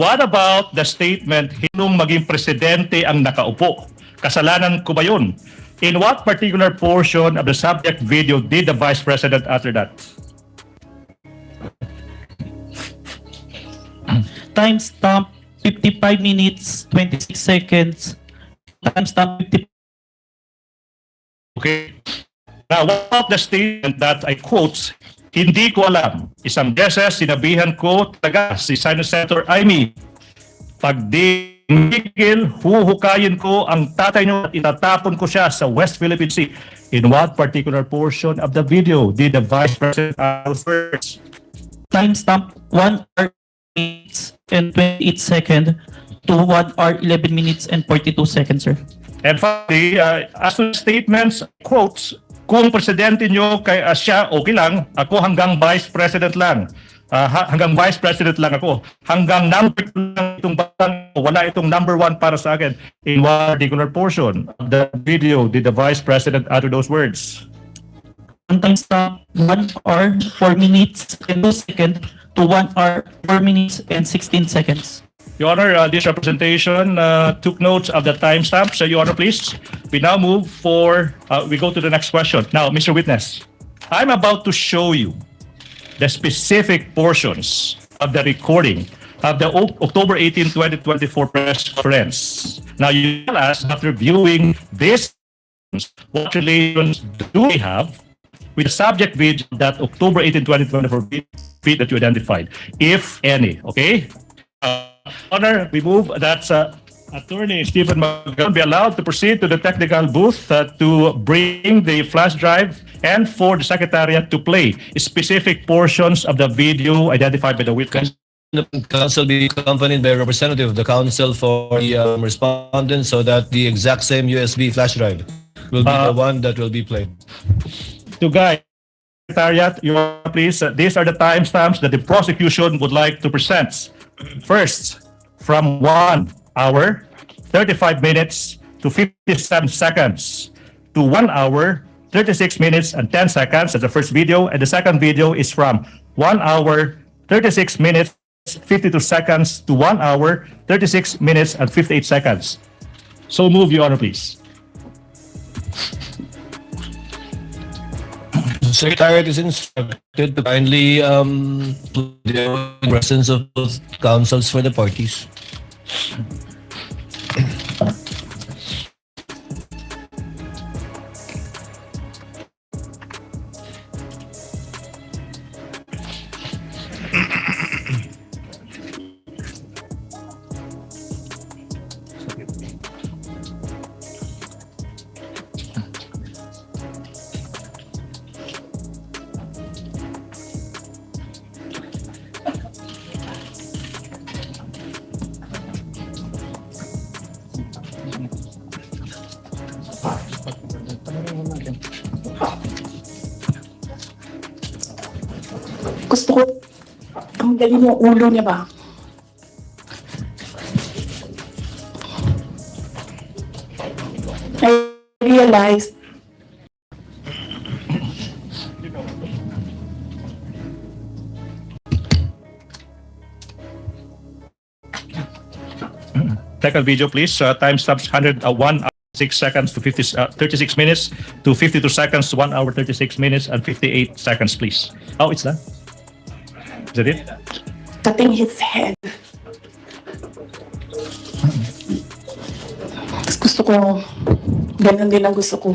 S10: what about the statement, hinong maging presidente ang nakaupo? Kasalanan ko ba yun? In what particular portion of the subject video did the Vice President utter that?
S18: Timestamp 55 minutes, 26 seconds. Timestamp 50.
S10: Okay. Now, what about the statement that I quote, hindi ko alam. Isang beses, sinabihan ko talaga si Senator Amy, pag di migil, huhukayin ko ang tatay niyo at itatapon ko siya sa West Philippine Sea. In what particular portion of the video did the Vice President first?
S18: Timestamp 1 hour, 8 and 28 seconds to 1 hour 11 minutes and 42 seconds, sir.
S10: And finally, as to statements, quotes, kung presidente nyo kay siya, okay lang. Ako hanggang vice president lang. Hanggang vice president lang ako. Hanggang number 2 lang itong batang, wala itong number 1 para sa akin. In one particular portion of the video, did the vice president utter those words?
S18: Sometimes 1 hour 4 minutes and 2 seconds to 1 hour 4 minutes and 16 seconds.
S10: Your Honor, this representation took notes of the timestamps. Your Honor, please. We now move we go to the next question. Now, Mr. Witness, I'm about to show you the specific portions of the recording of the October 18, 2024 press conference. Now, you tell us, after viewing this, what relations do we have with the subject video of that October 18, 2024 feed that you identified, if any, okay? Honor, we move that Attorney Stephen McGovern be allowed to proceed to the technical booth to bring the flash drive and for the Secretariat to play specific portions of the video identified by the witness.
S12: The counsel be accompanied by a representative of the counsel for the respondent so that the exact same USB flash drive will be the one that will be played.
S10: To guide Secretariat, please, these are the timestamps that the prosecution would like to present. First, from 1 hour, 35 minutes to 57 seconds to 1 hour, 36 minutes and 10 seconds. That's the first video. And the second video is from 1 hour, 36 minutes, 52 seconds to 1 hour, 36 minutes and 58 seconds. So move, Your Honor, please.
S12: The Secretariat is instructed to kindly the presence of both counsels for the parties.
S21: Gusto ko, ang galing yung ulo niya ba? I realized
S10: Second video, please. Timestamps 101 hour 6 seconds to 36 minutes to 52 seconds to 1 hour 36 minutes and 58 seconds, please. Oh, it's done. Is that it?
S21: cutting his head. Gusto ko, ganun din ang gusto ko.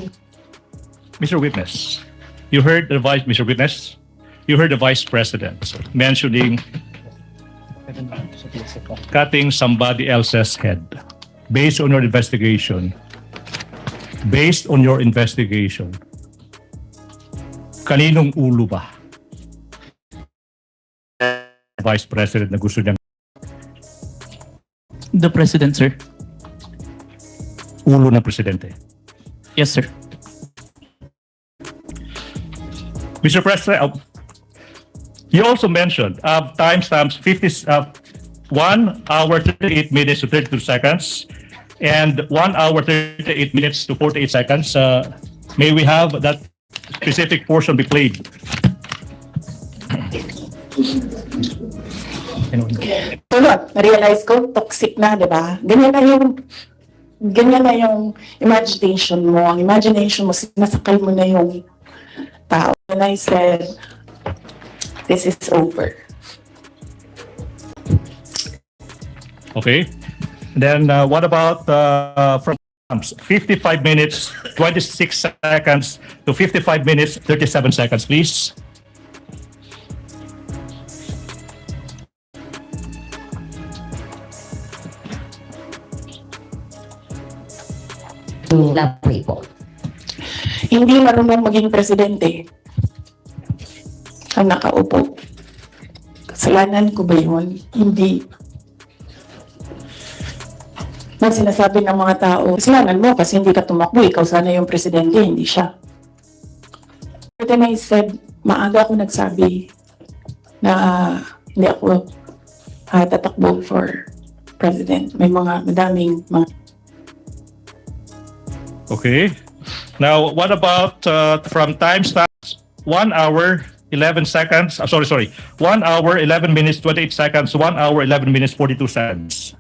S10: Mr. Witness, you heard the Mr. Witness, you heard the Vice President mentioning cutting somebody else's head based on your investigation. Based on your investigation, kaninong ulo ba? Vice President na gusto niyang
S18: The President, sir.
S10: ulo ng presidente.
S18: Yes, sir.
S10: Mr. President, you also mentioned timestamps 1 hour 38 minutes to 32 seconds and 1 hour 38 minutes to 48 seconds. May we have that specific portion be played?
S21: Na-realize ko, toxic na, di ba? Ganyan na yung imagination mo. Ang imagination mo, sinasakal mo na yung tao. And I said, this is over.
S10: Okay. Then what about from 55 minutes, 26 seconds to 55 minutes, 37 seconds, please?
S21: Hindi marunong maging presidente ang nakaupo. Kasalanan ko ba yun? Hindi. na sinasabi ng mga tao, kasalanan mo kasi hindi ka tumakbo, ikaw sana yung presidente, hindi siya. But then I said, maaga ako nagsabi na hindi ako tatakbo for president. May madaming mga...
S10: Okay. Now, what about from timestamps 1 hour 11 seconds? 1 hour 11 minutes 28 seconds, 1 hour 11 minutes 42 seconds.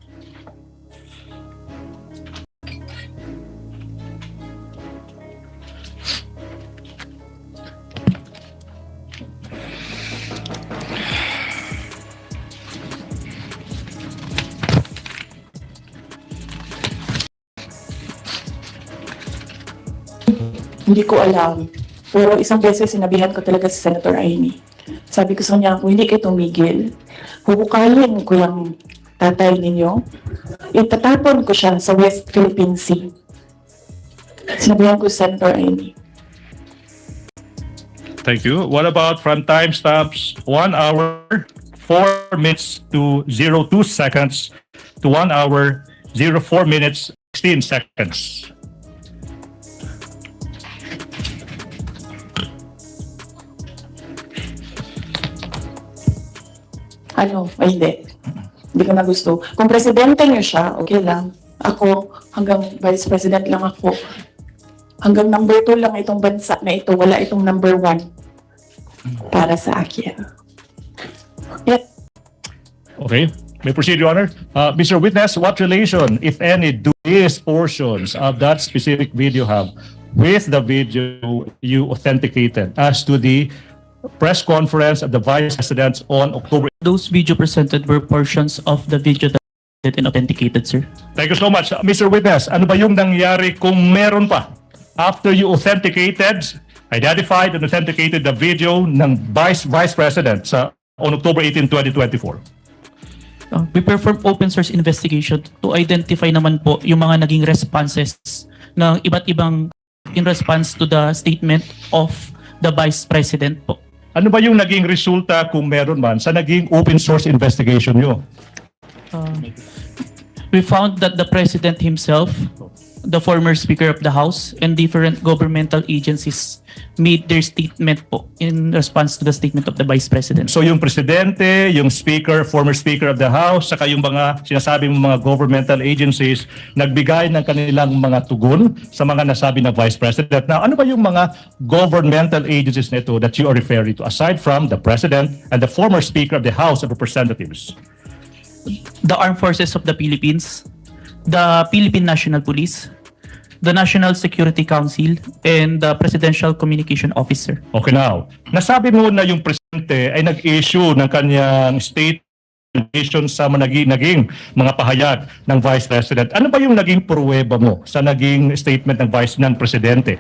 S21: Hindi ko alam. Pero isang beses sinabihan ko talaga si Senator Amy. Sabi ko sa kanya, kung hindi kayo tumigil, hubukalin ko yung tatay ninyo. Itatapon ko siya sa West Philippine Sea. Sinabihan ko si Senator Amy.
S10: Thank you. What about from timestamps 1 hour 4 minutes to 02 seconds to 1 hour 04 minutes 16 seconds?
S21: Hindi. Hindi ko na gusto. Kung presidente niyo siya, okay lang. Ako, hanggang vice president lang ako. Hanggang number 2 lang itong bansa na ito. Wala itong number 1 para sa akin. Yep.
S10: Okay. May proceed, Your Honor. Mr. Witness, what relation, if any, do these portions of that specific video have with the video you authenticated as to the press conference of the Vice President on October?
S18: Those video presented were portions of the video that and authenticated, sir.
S10: Thank you so much. Mr. Witness, ano ba yung nangyari kung meron pa? After you authenticated, identified and authenticated the video ng Vice President on October 18, 2024?
S18: We perform open source investigation to identify naman po yung mga naging responses ng iba't ibang in response to the statement of the Vice President po.
S10: Ano ba yung naging resulta kung meron man sa naging open source investigation nyo?
S18: We found that the President himself, the former Speaker of the House, and different governmental agencies made their statement po in response to the statement of the Vice President.
S10: So yung Presidente, yung Speaker, former Speaker of the House, saka yung mga sinasabing mga governmental agencies, nagbigay ng kanilang mga tugon sa mga nasabi ng Vice President. Now, ano ba yung mga governmental agencies nito that you are referring to, aside from the President and the former Speaker of the House of Representatives?
S18: The Armed Forces of the Philippines, the Philippine National Police, the National Security Council, and the Presidential Communication Officer.
S10: Okay, now, nasabi mo na yung Presidente ay nag-issue ng kanyang state sa naging mga pahayag ng Vice President. Ano ba yung naging pruweba mo sa naging statement ng Presidente?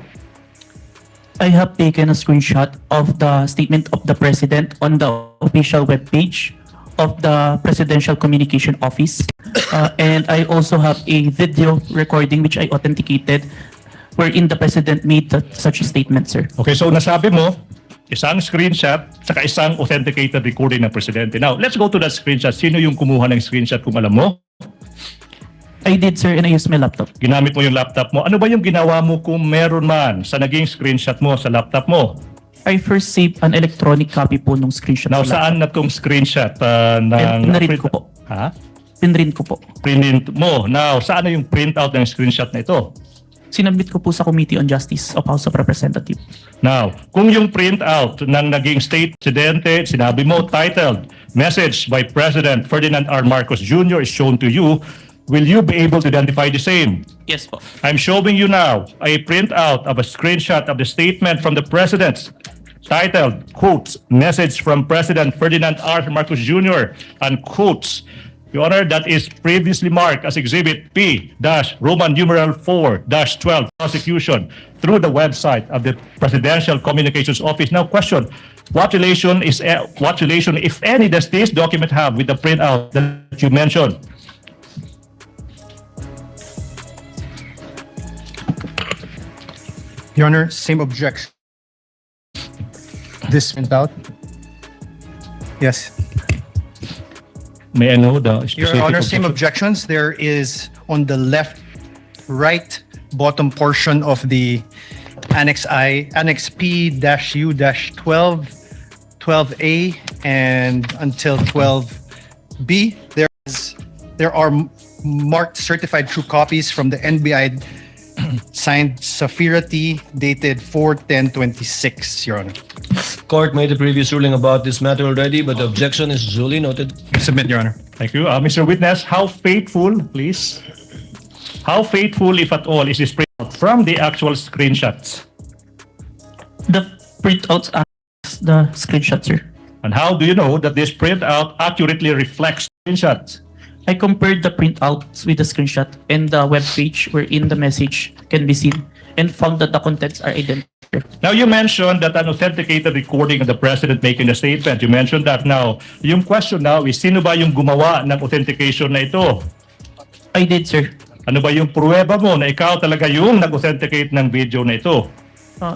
S18: I have taken a screenshot of the statement of the President on the official webpage of the Presidential Communication Office. And I also have a video recording which I authenticated wherein the President made such a statement, sir.
S10: Okay, so nasabi mo, isang screenshot saka isang authenticated recording ng Presidente. Now, let's go to that screenshot. Sino yung kumuha ng screenshot kung alam mo?
S18: I did, sir, and I used my laptop.
S10: Ginamit mo yung laptop mo. Ano ba yung ginawa mo kung meron man sa naging screenshot mo sa laptop mo?
S18: I first saved an electronic copy po nung screenshot.
S10: Now, saan na tong screenshot
S18: Pinrint ko po.
S10: Ha?
S18: Pinrint ko po.
S10: Print mo. Now, saan na yung printout ng screenshot na ito?
S18: Sinabit ko po sa Committee on Justice of House of Representatives.
S10: Now, kung yung printout ng naging state presidente, sinabi mo, titled, Message by President Ferdinand R. Marcos Jr. is shown to you, will you be able to identify the same?
S18: Yes po.
S10: I'm showing you now a printout of a screenshot of the statement from the President titled, quotes, Message from President Ferdinand R. Marcos Jr., and quotes, Your Honor, that is previously marked as Exhibit P-Roman numeral 4-12 prosecution through the website of the Presidential Communications Office. Now, question, what relation, if any, does this document have with the printout that you mentioned?
S17: Your Honor, same objection. This printout? Yes.
S10: May I know the
S17: Your
S10: specific
S17: Honor, same
S10: objection?
S17: objections. There is on the left, right bottom portion of the Annex I, Annex P-U-12, 12A, and until 12B. There are marked certified true copies from the NBI signed Safira T dated 4/10/26, Your Honor.
S19: Court made a previous ruling about this matter already, but the objection is duly noted.
S17: Submit, Your Honor.
S10: Thank you. Mr. Witness, how faithful, please? How faithful, if at all, is this printout from the actual screenshots?
S18: The printouts are the screenshot, sir.
S10: And how do you know that this printout accurately reflects screenshots?
S18: I compared the printouts with the screenshot and the web page wherein the message can be seen and found that the contents are identical.
S10: Now, you mentioned that an authenticated recording of the President making the statement. You mentioned that now. Yung question now is, sino ba yung gumawa ng authentication na ito?
S18: I did, sir.
S10: Ano ba yung pruweba mo na ikaw talaga yung nag-authenticate ng video na ito?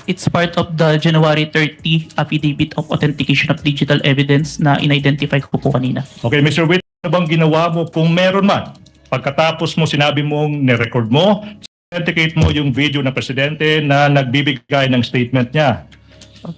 S18: It's part of the January 30 Affidavit of Authentication of Digital Evidence na in-identify ko po kanina.
S10: Okay, Mr. Witt, ano bang ginawa mo kung meron man? Pagkatapos mo sinabi mong nirecord mo, authenticate mo yung video ng Presidente na nagbibigay ng statement niya.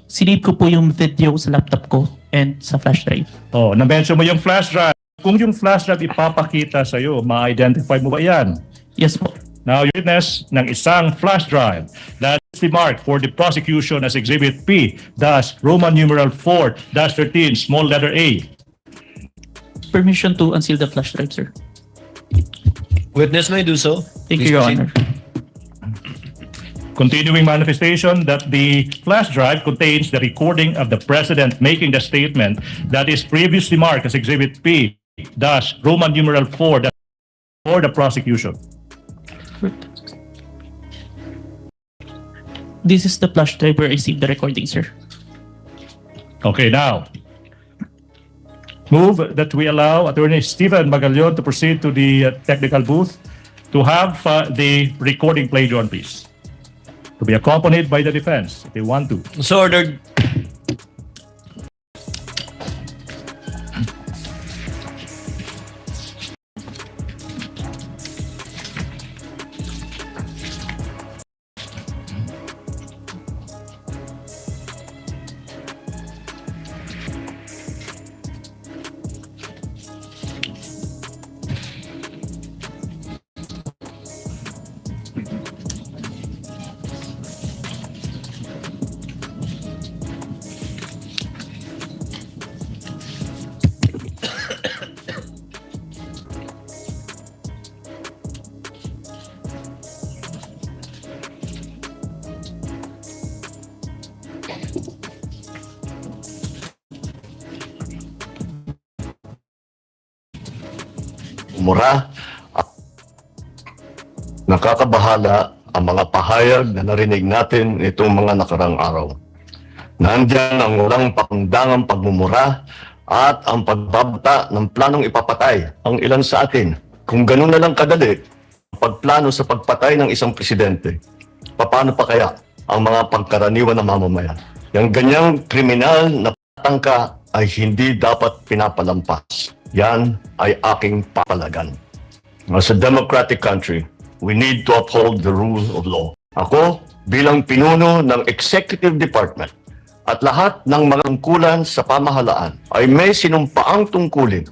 S18: Sinave ko po yung video sa laptop ko and sa flash drive.
S10: Oh, na-mention mo yung flash drive. Kung yung flash drive ipapakita sa'yo, ma-identify mo ba yan?
S18: Yes po.
S10: Now, you witness ng isang flash drive that is marked for the prosecution as Exhibit P, thus Roman numeral 4-13, small letter A.
S18: Permission to unseal the flash drive, sir.
S19: Witness may do so.
S18: Thank
S19: Please
S18: you, Your
S19: proceed.
S18: Honor.
S10: Continuing manifestation that the flash drive contains the recording of the President making the statement that is previously marked as Exhibit P, thus Roman numeral 4 for the prosecution.
S18: This is the flash drive where I received the recording, sir.
S10: Okay, now, move that we allow Attorney Stephen Magallon to proceed to the technical booth to have the recording played on, please. To be accompanied by the defense, if they want to.
S19: So ordered.
S2: Mura. Nakakabahala ang mga pahayag na narinig natin itong mga nakarang araw. Nandiyan ang walang pakundangang pagmumura at ang pagbabata ng planong ipapatay ang ilan sa atin. Kung ganun na lang kadali, ang pagplano sa pagpatay ng isang presidente, paano pa kaya ang mga pagkaraniwan ng mamamayan? Yung ganyang kriminal na patangka ay hindi dapat pinapalampas. Yan ay aking papalagan. As a democratic country, we need to uphold the rule of law. Ako, bilang pinuno ng Executive Department at lahat ng mga tungkulan sa pamahalaan ay may sinumpaang tungkulin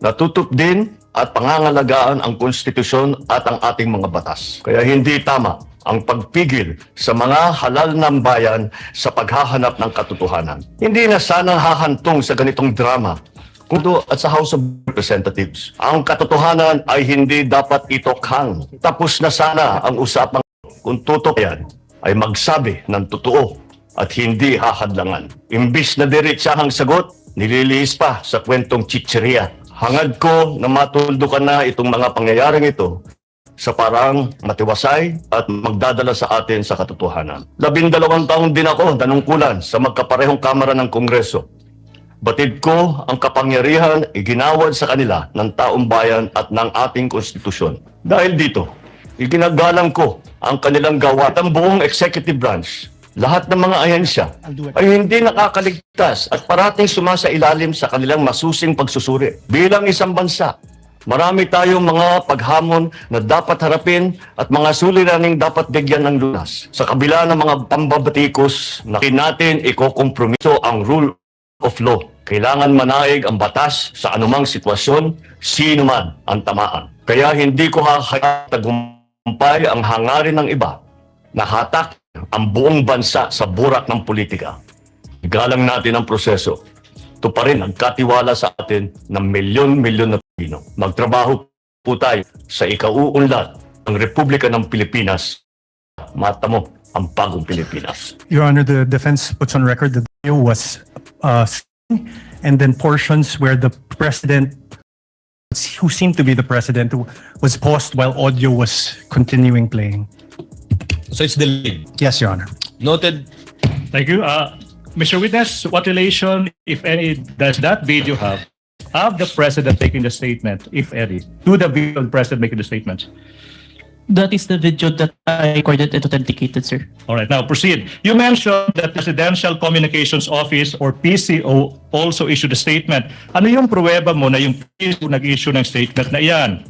S2: na tutup din at pangangalagaan ang konstitusyon at ang ating mga batas. Kaya hindi tama ang pagpigil sa mga halal ng bayan sa paghahanap ng katotohanan. Hindi na sana hahantong sa ganitong drama kundo at sa House of Representatives. Ang katotohanan ay hindi dapat itokhang. Tapos na sana ang usapang kung totoo yan ay magsabi ng totoo at hindi hahadlangan. Imbis na diretsahang sagot, nililihis pa sa kwentong chicheria. Hangad ko na matuldukan na itong mga pangyayaring ito sa parang matiwasay at magdadala sa atin sa katotohanan. 12 taon din ako nanungkulan sa magkaparehong kamara ng Kongreso. Batid ko ang kapangyarihan iginawad sa kanila ng taong bayan at ng ating konstitusyon. Dahil dito, iginagalang ko ang kanilang gawa ng buong executive branch lahat ng mga ahensya ay hindi nakakaligtas at parating sumasailalim sa kanilang masusing pagsusuri. Bilang isang bansa, marami tayong mga paghamon na dapat harapin at mga suliraning dapat bigyan ng lunas. Sa kabila ng mga pambabatikos na natin ikokompromiso ang rule of law. Kailangan manaig ang batas sa anumang sitwasyon, sino man ang tamaan. Kaya hindi ko hahayaan tagumpay ang hangarin ng iba na hatak ang buong bansa sa burak ng politika. Igalang natin ang proseso. Ito pa rin ang katiwala sa atin ng milyon-milyon na Pilipino. Magtrabaho po tayo sa ikauunlad ng Republika ng Pilipinas. Mata mo ang bagong Pilipinas.
S17: Your Honor, the defense puts on record that the video was and then portions where the president, who seemed to be the president, was paused while audio was continuing playing.
S19: So it's delayed.
S17: Yes, Your Honor.
S19: Noted.
S10: Thank you. Mr. Witness, what relation, if any, does that video have of the president making the statement, if any, to the video of the president making the statement?
S18: That is the video that I recorded and authenticated, sir.
S10: All right, now proceed. You mentioned that the Presidential Communications Office or PCO also issued a statement. Ano yung pruweba mo na yung PCO nag-issue ng statement na iyan?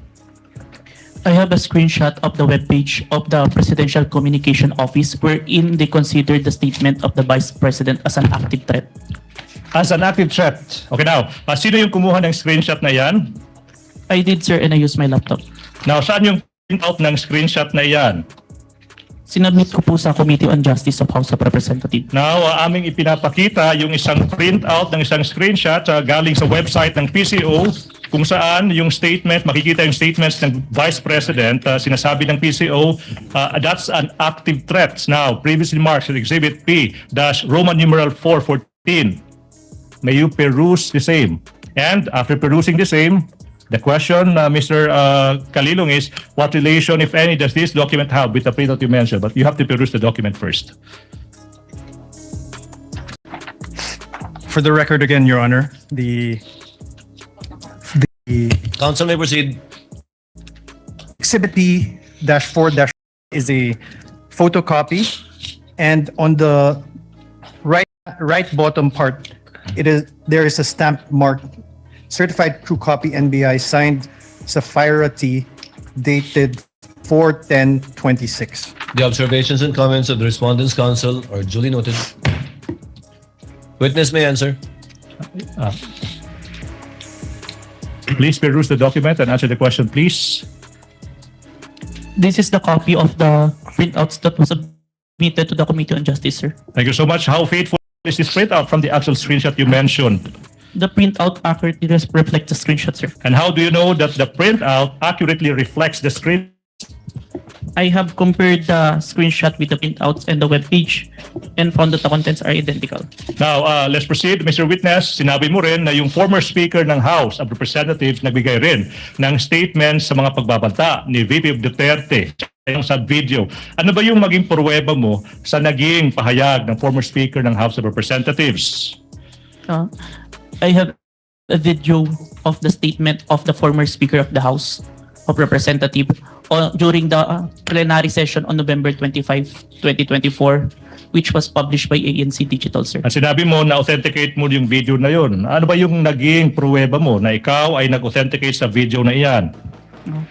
S18: I have a screenshot of the webpage of the Presidential Communication Office wherein they considered the statement of the Vice President as an active threat.
S10: As an active threat. Okay, now, sino yung kumuha ng screenshot na iyan?
S18: I did, sir, and I used my laptop.
S10: Now, saan yung printout ng screenshot na iyan?
S18: Sinubmit ko po sa Committee on Justice of House of Representatives.
S10: Now, aming ipinapakita yung isang printout ng isang screenshot galing sa website ng PCO kung saan yung statement, makikita yung statements ng Vice President, sinasabi ng PCO, that's an active threat. Now, previously marked as Exhibit P-Roman numeral 414. May you peruse the same. And after perusing the same, the question, Mr. Kalilong, is what relation, if any, does this document have with the printout you mentioned? But you have to peruse the document first.
S17: For the record again, Your Honor, the
S19: Counsel may proceed.
S17: Exhibit P-4- is a photocopy, and on the right bottom part, there is a stamp marked Certified True Copy NBI signed Sapphira T, dated 4/10/26.
S19: The observations and comments of the respondent's counsel are duly noted. Witness may answer.
S10: Please peruse the document and answer the question, please.
S18: This is the copy of the printouts that was submitted to the Committee on Justice, sir.
S10: Thank you so much. How faithful is this printout from the actual screenshot you mentioned?
S18: The printout accurately reflects the screenshot, sir.
S10: And how do you know that the printout accurately reflects the screen?
S18: I have compared the screenshot with the printouts and the webpage and found that the contents are identical.
S10: Now, let's proceed. Mr. Witness, sinabi mo rin na yung former Speaker ng House of Representatives nagbigay rin ng statement sa mga pagbabanta ni VP Duterte sa video. Ano ba yung maging pruweba mo sa naging pahayag ng former Speaker ng House of Representatives?
S18: I have a video of the statement of the former Speaker of the House of Representatives during the plenary session on November 25, 2024, which was published by ANC Digital, sir.
S10: At sinabi mo na authenticate mo yung video na yun. Ano ba yung naging pruweba mo na ikaw ay nag-authenticate sa video na iyan?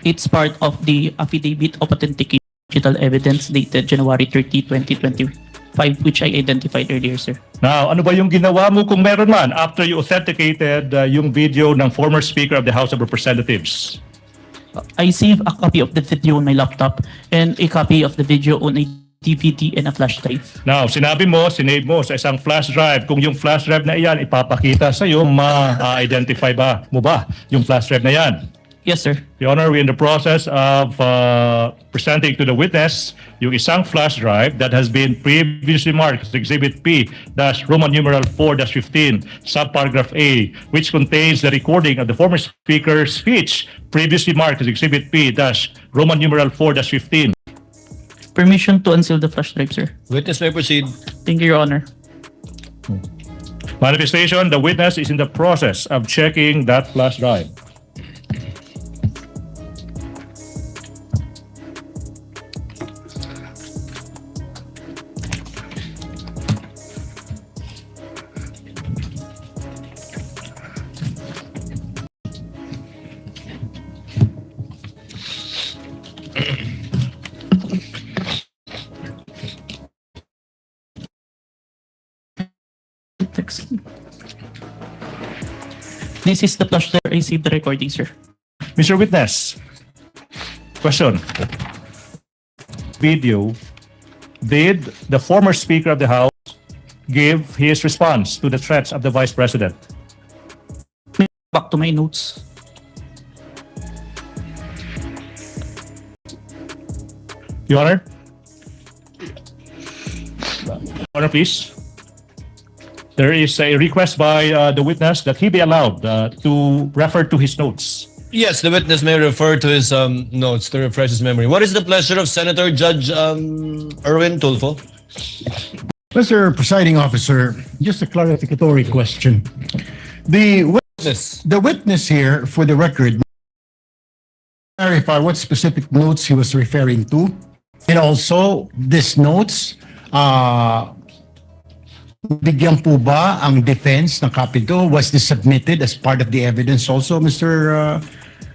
S18: It's part of the Affidavit of Authentication Digital Evidence dated January 30, 2025, which I identified earlier, sir.
S10: Now, ano ba yung ginawa mo kung meron man after you authenticated yung video ng former Speaker of the House of Representatives?
S18: I saved a copy of the video on my laptop and a copy of the video on a DVD and a flash drive.
S10: Now, sinave mo sa isang flash drive. Kung yung flash drive na iyan ipapakita sa iyo, ma-identify mo ba yung flash drive na iyan?
S18: Yes, sir.
S10: Your Honor, we're in the process of presenting to the witness yung isang flash drive that has been previously marked as Exhibit P-Roman numeral 4-15, subparagraph A, which contains the recording of the former Speaker's speech previously marked as Exhibit P-Roman numeral 4-15.
S18: Permission to unseal the flash drive, sir.
S19: Witness may proceed.
S18: Thank you, Your Honor.
S10: Manifestation, the witness is in the process of checking that flash drive.
S18: This is the pleasure I received the recording, sir.
S10: Mr. Witness, question. Video, did the former Speaker of the House give his response to the threats of the Vice President?
S18: Back to my notes.
S10: Your Honor? Honor, please. There is a request by the witness that he be allowed to refer to his notes.
S19: Yes, the witness may refer to his notes to refresh his memory. What is the pleasure of Senator Judge Erwin Tulfo?
S3: Mr. Presiding Officer, just a clarificatory question. The witness here, for the record, clarify what specific notes he was referring to, and also these notes, bigyan po ba ang defense ng copy to? Was this submitted as part of the evidence also, Mr.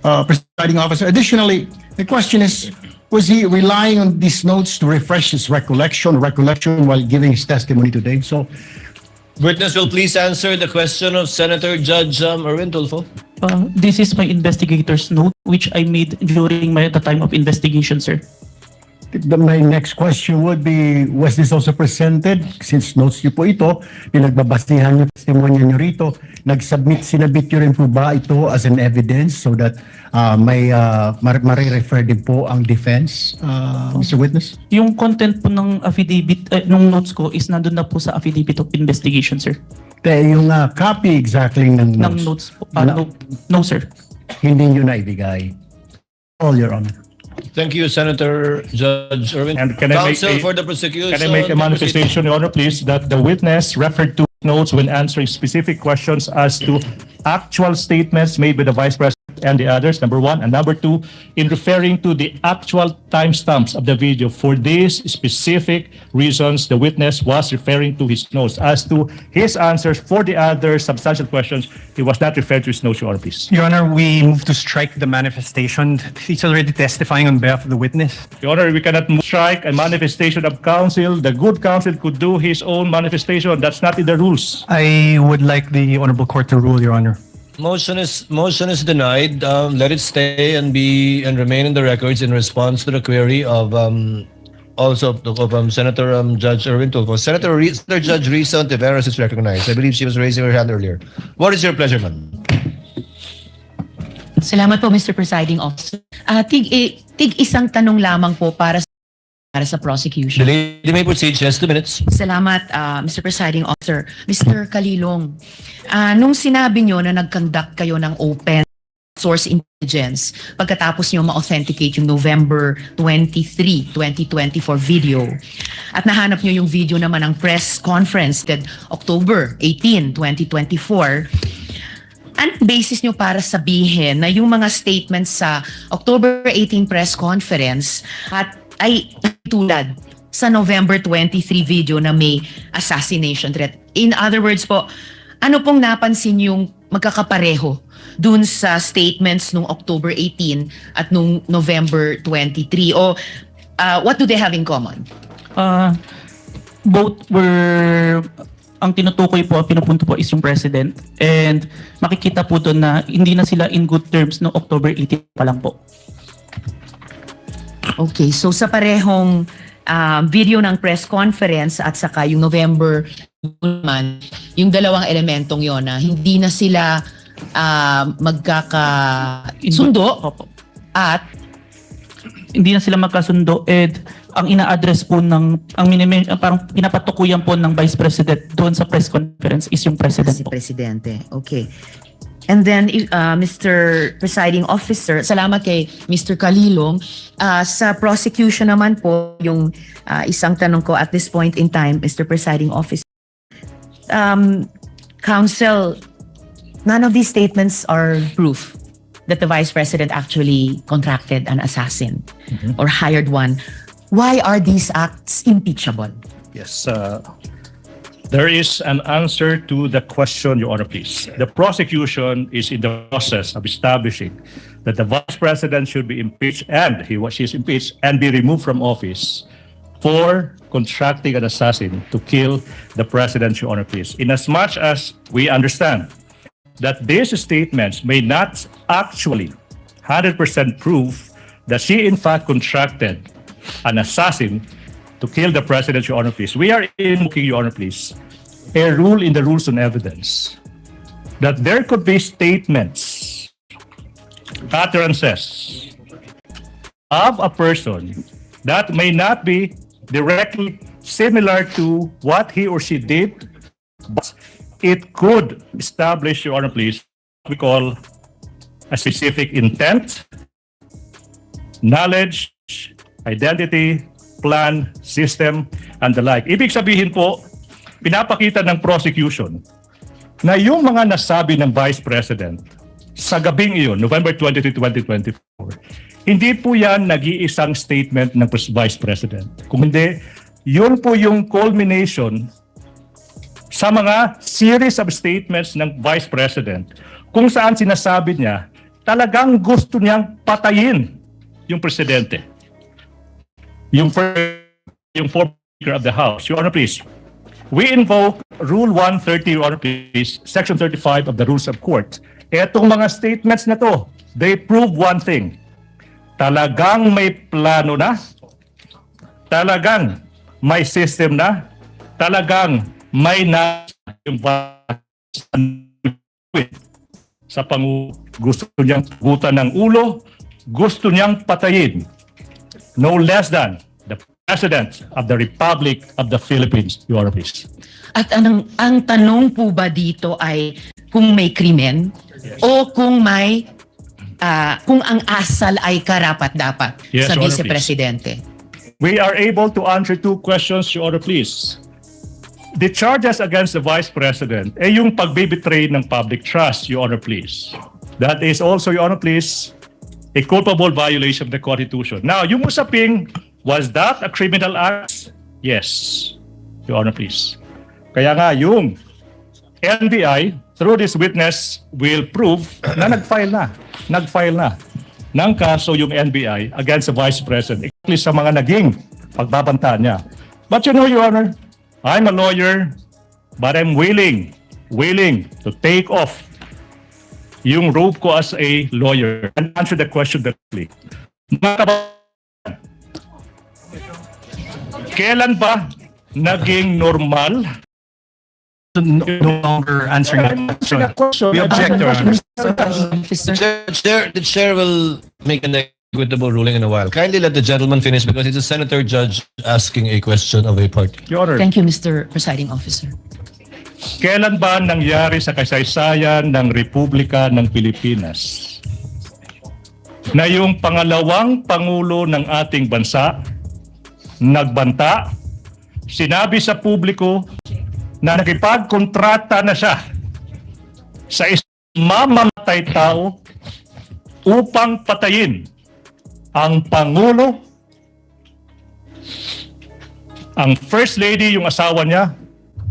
S3: Presiding Officer? Additionally, the question is, was he relying on these notes to refresh his recollection while giving his testimony today? So,
S19: Witness will please answer the question of Senator Judge Erwin Tulfo.
S18: This is my investigator's note, which I made during the time of investigation, sir.
S3: my next question would be, was this also presented? Since notes niyo po ito, pinagbabasihan niyo testimonya niyo rito, sinabit niyo rin po ba ito as an evidence so that marirefer din po ang defense, Mr. Witness?
S18: Yung content po ng affidavit, nung notes ko is nandun na po sa affidavit of investigation, sir.
S3: Yung copy exactly ng notes?
S18: Po. No, sir.
S3: Hindi niyo na ibigay. All, Your Honor.
S19: Thank you, Senator Judge Erwin.
S10: And can I
S19: Counsel for the prosecution.
S10: Can I make a manifestation, Your Honor, please, that the witness referred to notes when answering specific questions as to actual statements made by the Vice President and the others, number one. And number two, in referring to the actual timestamps of the video. For these specific reasons, the witness was referring to his notes. As to his answers for the other substantial questions, he was not referring to his notes, Your Honor, please.
S17: Your Honor, we move to strike the manifestation. He's already testifying on behalf of the witness.
S10: Your Honor, we cannot strike a manifestation of counsel. The good counsel could do his own manifestation. That's not in the rules.
S17: I would like the Honorable Court to rule, Your Honor.
S19: Motion is denied. Let it stay and remain in the records in response to the query of Senator Judge Erwin Tulfo. Senator Judge Risa Ontiveros is recognized. I believe she was raising her hand earlier. What is your pleasure, ma'am?
S22: Salamat po, Mr. Presiding Officer. Tig isang tanong lamang po para sa prosecution.
S19: The lady may proceed. She has 2 minutes.
S22: Salamat, Mr. Presiding Officer. Mr. Kalilong, nung sinabi nyo na nag-conduct kayo ng open source intelligence pagkatapos nyo ma-authenticate yung November 23, 2024 video at nahanap nyo yung video naman ng press conference that October 18, 2024, anong basis nyo para sabihin na yung mga statements sa October 18 press conference ay tulad sa November 23 video na may assassination threat? In other words po, ano pong napansin yung magkakapareho dun sa statements nung October 18 at nung November 23? O what do they have in common?
S18: Both were, ang tinutukoy po, pinupunto po is yung president. And makikita po doon na hindi na sila in good terms no October 18 pa lang po.
S22: Okay, so sa parehong video ng press conference at saka yung November naman, yung dalawang elementong yon na hindi na sila magkakasundo at
S18: hindi na sila magkasundo, and ang ina-address po parang pinapatukuyan po ng Vice President doon sa press conference is yung President
S22: si
S18: po.
S22: Presidente. Okay. And then, Mr. Presiding Officer, salamat kay Mr. Kalilong. Sa prosecution naman po, yung isang tanong ko at this point in time, Mr. Presiding Officer. Counsel, none of these statements are proof that the Vice President actually contracted an assassin or hired one. Why are these acts impeachable?
S10: Yes, there is an answer to the question, Your Honor, please. The prosecution is in the process of establishing that the Vice President should be impeached and she is impeached and be removed from office for contracting an assassin to kill the President, Your Honor, please. Inasmuch as we understand that these statements may not actually 100% prove that she in fact contracted an assassin to kill the President, Your Honor, please. We are invoking, Your Honor, please, a rule in the rules on evidence that there could be statements, utterances of a person that may not be directly similar to what he or she did, but it could establish, Your Honor, please, what we call a specific intent, knowledge, identity, plan, system, and the like. Ibig sabihin po, pinapakita ng prosecution na yung mga nasabi ng Vice President sa gabing iyon, November 23, 2024, hindi po yan nag-iisang statement ng Vice President. Kung hindi, yun po yung culmination sa mga series of statements ng Vice President kung saan sinasabi niya talagang gusto niyang patayin yung Presidente. Yung former Speaker of the House. Your Honor, please. We invoke Rule 130, Your Honor, please, Section 35 of the Rules of Court. Etong mga statements na to, they prove one thing. Talagang may plano na, talagang may system na, talagang may na yung sa gusto niyang gutan ng ulo, gusto niyang patayin no less than the President of the Republic of the Philippines, Your Honor, please.
S22: At ang tanong po ba dito ay kung may krimen o kung may kung ang asal ay karapat-dapat
S10: Yes,
S22: sa
S10: Your Honor,
S22: Vice Presidente?
S10: We are able to answer two questions, Your Honor, please. The charges against the Vice President ay yung pagbibetray ng public trust, Your Honor, please. That is also, Your Honor, please, a culpable violation of the Constitution. Now, yung usaping, was that a criminal act? Yes, Your Honor, please. Kaya nga, yung NBI, through this witness, will prove na nag-file na ng kaso yung NBI against the Vice President, exactly sa mga naging pagbabanta niya. But you know, Your Honor, I'm a lawyer, but I'm willing to take off yung robe ko as a lawyer and answer the question directly. Kailan ba naging normal?
S17: No longer answering that question. We object, Your Honor.
S19: The chair will make an equitable ruling in a while. Kindly let the gentleman finish because it's a senator judge asking a question of a party.
S10: Your Honor.
S22: Thank you, Mr. Presiding Officer.
S10: Kailan ba nangyari sa kasaysayan ng Republika ng Pilipinas na yung pangalawang Pangulo ng ating bansa nagbanta, sinabi sa publiko na nakipagkontrata na siya sa isang mamamatay tao upang patayin ang Pangulo, ang First Lady, yung asawa niya.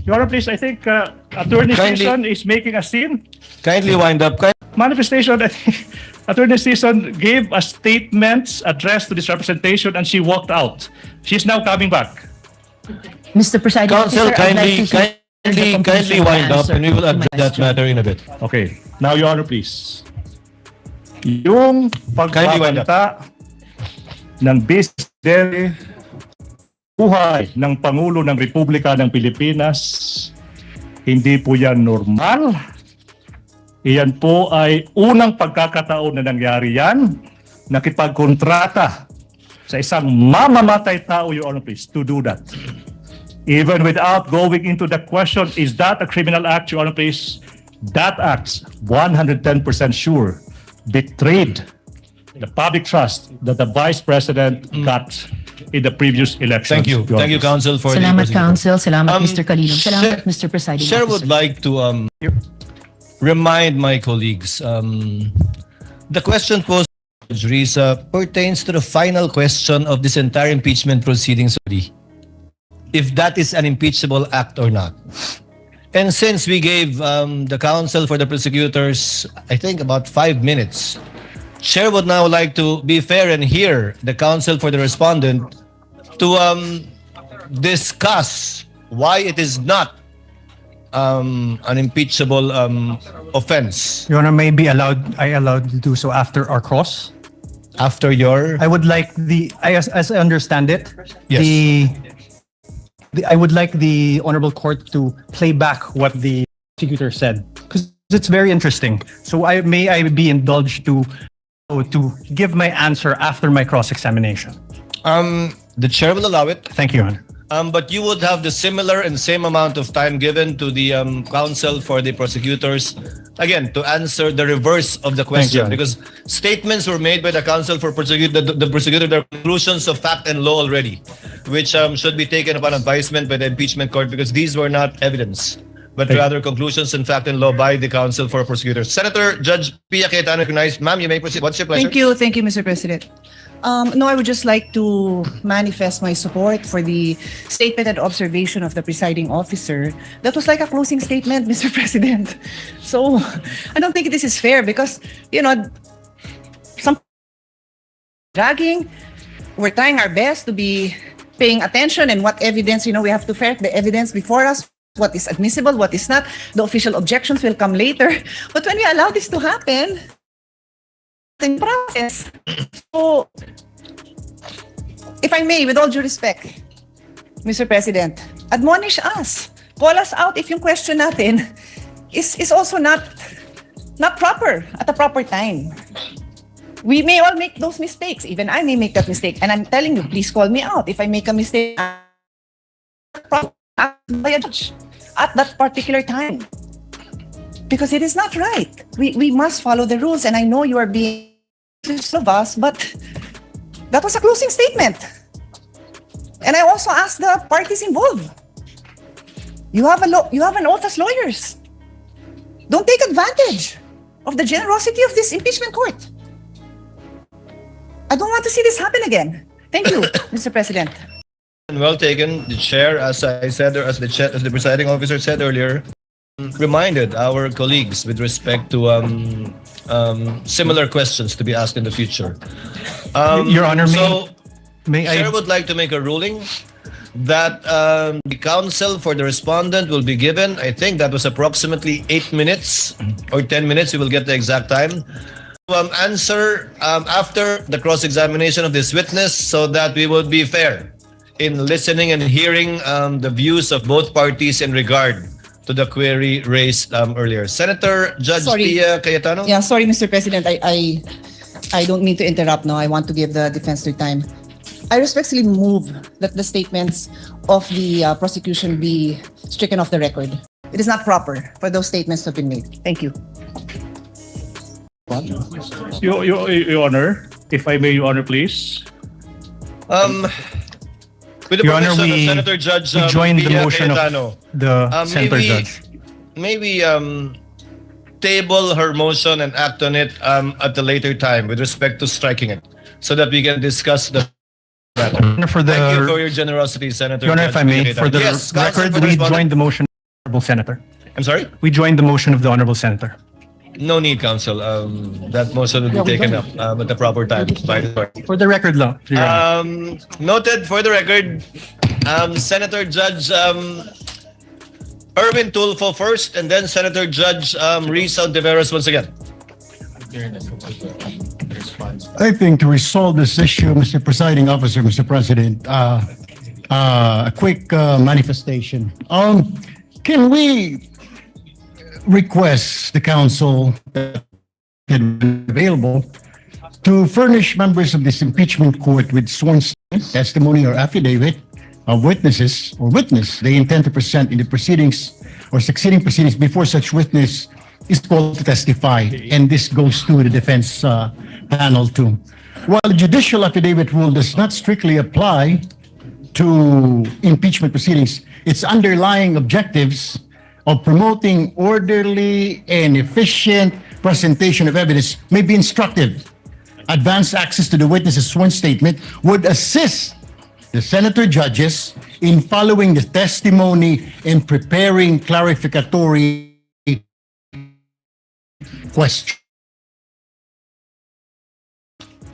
S10: Your Honor, please, I think Attorney Season is making a scene.
S19: Kindly wind up.
S10: Manifestation, I think Attorney Season gave a statement addressed to this representation and she walked out. She's now coming back.
S22: Mr. Presiding
S19: Counsel,
S22: Officer, I'd like to hear the
S19: kindly
S22: conclusion
S19: wind up
S22: answer
S19: and we will
S22: to my
S19: address that
S22: question.
S19: matter in a bit.
S10: Okay. Now, Your Honor, please. Yung pagbabanta ng business buhay ng Pangulo ng Republika ng Pilipinas, hindi po yan normal. Iyan po ay unang pagkakataon na nangyari yan, nakipagkontrata sa isang mamamatay tao, Your Honor, please, to do that. Even without going into the question, is that a criminal act, Your Honor, please? That act, 110% sure, betrayed the public trust that the Vice President got in the previous election.
S19: Thank you. Thank you, Counsel, for
S22: Salamat,
S19: the
S22: Counsel. Salamat, Mr. Kalilong.
S19: Chair-
S22: Salamat, Mr. Presiding
S19: Chair
S22: Officer.
S19: would like to remind my colleagues, the question posed by Judge Risa pertains to the final question of this entire impeachment proceedings, if that is an impeachable act or not. And since we gave the counsel for the prosecutors, I think about 5 minutes Chair would now like to be fair and hear the counsel for the respondent to discuss why it is not an impeachable offense.
S17: Your Honor, I allowed to do so after our cross.
S19: After your...
S17: I would like as I understand it,
S19: Yes.
S17: I would like the Honorable Court to play back what the prosecutor said, because it's very interesting. So may I be indulged to give my answer after my cross-examination?
S19: The chair will allow it.
S17: Thank you, Your Honor.
S19: But you would have the similar and same amount of time given to the counsel for the prosecutors, again, to answer the reverse of the question. Because statements were made by the counsel for the prosecutor, their conclusions of fact and law already, which should be taken upon advisement by the impeachment court, because these were not evidence, but rather conclusions in fact and law by the counsel for prosecutors. Senator Judge Pia Cayetano recognized. Ma'am, you may proceed. What's your pleasure?
S7: Thank you, Mr. President. No, I would just like to manifest my support for the statement and observation of the presiding officer. That was like a closing statement, Mr. President. So I don't think this is fair because, some dragging, we're trying our best to be paying attention and what evidence, we have to ferret the evidence before us, what is admissible, what is not. The official objections will come later. But when we allow this to happen, in process. So, if I may, with all due respect, Mr. President, admonish us. Call us out if yung question natin is also not proper at a proper time. We may all make those mistakes. Even I may make that mistake. And I'm telling you, please call me out if I make a mistake by a judge at that particular time. Because it is not right. We must follow the rules. And I know you are being of us, but that was a closing statement. And I also asked the parties involved. You have an oath as lawyers. Don't take advantage of the generosity of this impeachment court. I don't want to see this happen again. Thank you, Mr. President.
S19: Well taken. The chair, as I said, or as the presiding officer said earlier, reminded our colleagues with respect to similar questions to be asked in the future.
S17: Your Honor,
S19: may I... Chair would like to make a ruling that the counsel for the respondent will be given, I think that was approximately 8 minutes or 10 minutes, we will get the exact time, to answer after the cross-examination of this witness so that we would be fair in listening and hearing the views of both parties in regard to the query raised earlier. Senator Judge Pia Cayetano?
S7: Yeah, sorry, Mr. President. I don't mean to interrupt now. I want to give the defense their time. I respectfully move that the statements of the prosecution be stricken off the record. It is not proper for those statements to have been made. Thank you.
S10: Your Honor, if I may, Your Honor, please.
S19: With the
S17: Your Honor,
S19: permission of
S17: we
S19: Senator Judge
S17: join the
S19: Pia
S17: motion
S19: Cayetano,
S17: of the Senator Judge.
S19: Maybe table her motion and act on it at a later time with respect to striking it so that we can discuss the matter. Thank you for your generosity, Senator.
S17: Your Honor, if I may,
S19: Judge
S17: for the
S19: Yes, Counsel
S17: record,
S19: for the
S17: we
S19: respondent.
S17: joined the motion of the Honorable Senator.
S19: I'm sorry?
S17: We joined the motion of the Honorable Senator.
S19: No need, Counsel. That motion will be taken up at the proper time by the court.
S17: For the record lang, Your Honor.
S19: Noted for the record, Senator Judge Erwin Tulfo first, and then Senator Judge Risa Ontiveros once again.
S3: I think to resolve this issue, Mr. Presiding Officer, Mr. President, a quick manifestation. Can we request the council that available to furnish members of this impeachment court with sworn testimony or affidavit of witnesses or witness they intend to present in the proceedings or succeeding proceedings before such witness is called to testify. And this goes to the defense panel too. While the judicial affidavit rule does not strictly apply to impeachment proceedings, its underlying objectives of promoting orderly and efficient presentation of evidence may be instructive. Advanced access to the witness's sworn statement would assist the senator judges in following the testimony and preparing clarificatory questions.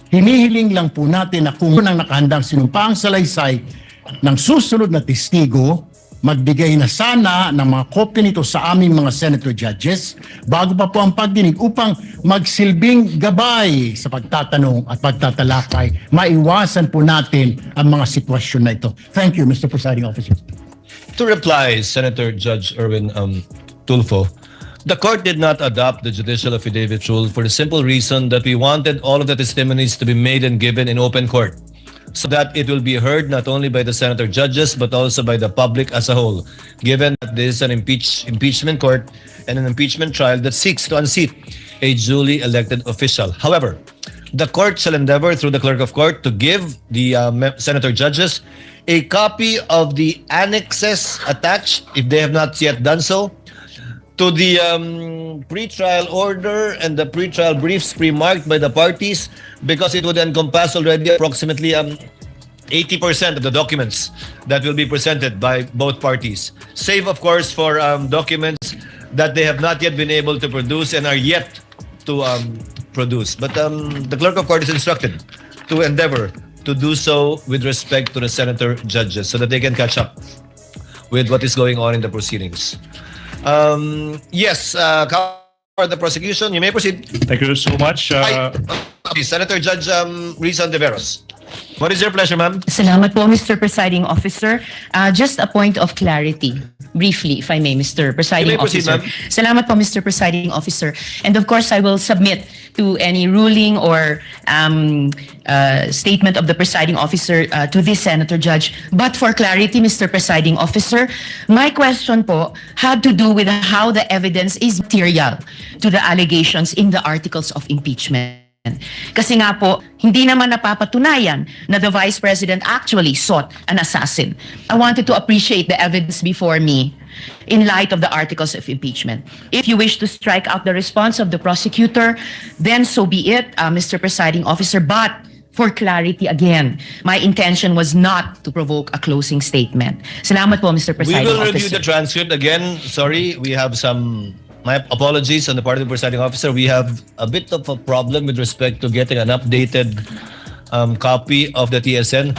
S3: hinihiling lang po natin na kung nang nakahandang sinumpaang salaysay ng susunod na testigo, magbigay na sana ng mga kopya nito sa aming mga senator judges bago pa po ang pagdinig upang magsilbing gabay sa pagtatanong at pagtatalakay. Maiwasan po natin ang mga sitwasyon na ito. Thank you, Mr. Presiding Officer.
S19: To reply, Senator Judge Erwin Tulfo, the court did not adopt the judicial affidavit rule for the simple reason that we wanted all of the testimonies to be made and given in open court, so that it will be heard not only by the senator judges but also by the public as a whole, given that this is an impeachment court and an impeachment trial that seeks to unseat a duly elected official. However, the court shall endeavor through the clerk of court to give the senator judges a copy of the annexes attached, if they have not yet done so, to the pre-trial order and the pre-trial briefs pre-marked by the parties, because it would encompass already approximately 80% of the documents that will be presented by both parties, save of course for documents that they have not yet been able to produce and are yet to produce. But the clerk of court is instructed to endeavor to do so with respect to the senator judges so that they can catch up with what is going on in the proceedings. Yes, for the prosecution, you may proceed.
S10: Thank you so much.
S19: Senator Judge Risa Ontiveros. What is your pleasure, ma'am?
S22: Salamat po, Mr. Presiding Officer. Just a point of clarity, briefly, if I may, Mr. Presiding
S19: You may proceed,
S22: Officer.
S19: ma'am.
S22: Salamat po, Mr. Presiding Officer. And of course, I will submit to any ruling or statement of the Presiding Officer to this Senator Judge. But for clarity, Mr. Presiding Officer, my question po had to do with how the evidence is material to the allegations in the articles of impeachment. Kasi nga po, hindi naman napapatunayan na the Vice President actually sought an assassin. I wanted to appreciate the evidence before me in light of the articles of impeachment. If you wish to strike out the response of the prosecutor, then so be it, Mr. Presiding Officer. But for clarity again, my intention was not to provoke a closing statement. Salamat po, Mr.
S19: We
S22: Presiding
S19: will
S22: Officer.
S19: review the transcript again. Sorry, we have my apologies on the part of the presiding officer. We have a bit of a problem with respect to getting an updated copy of the TSN.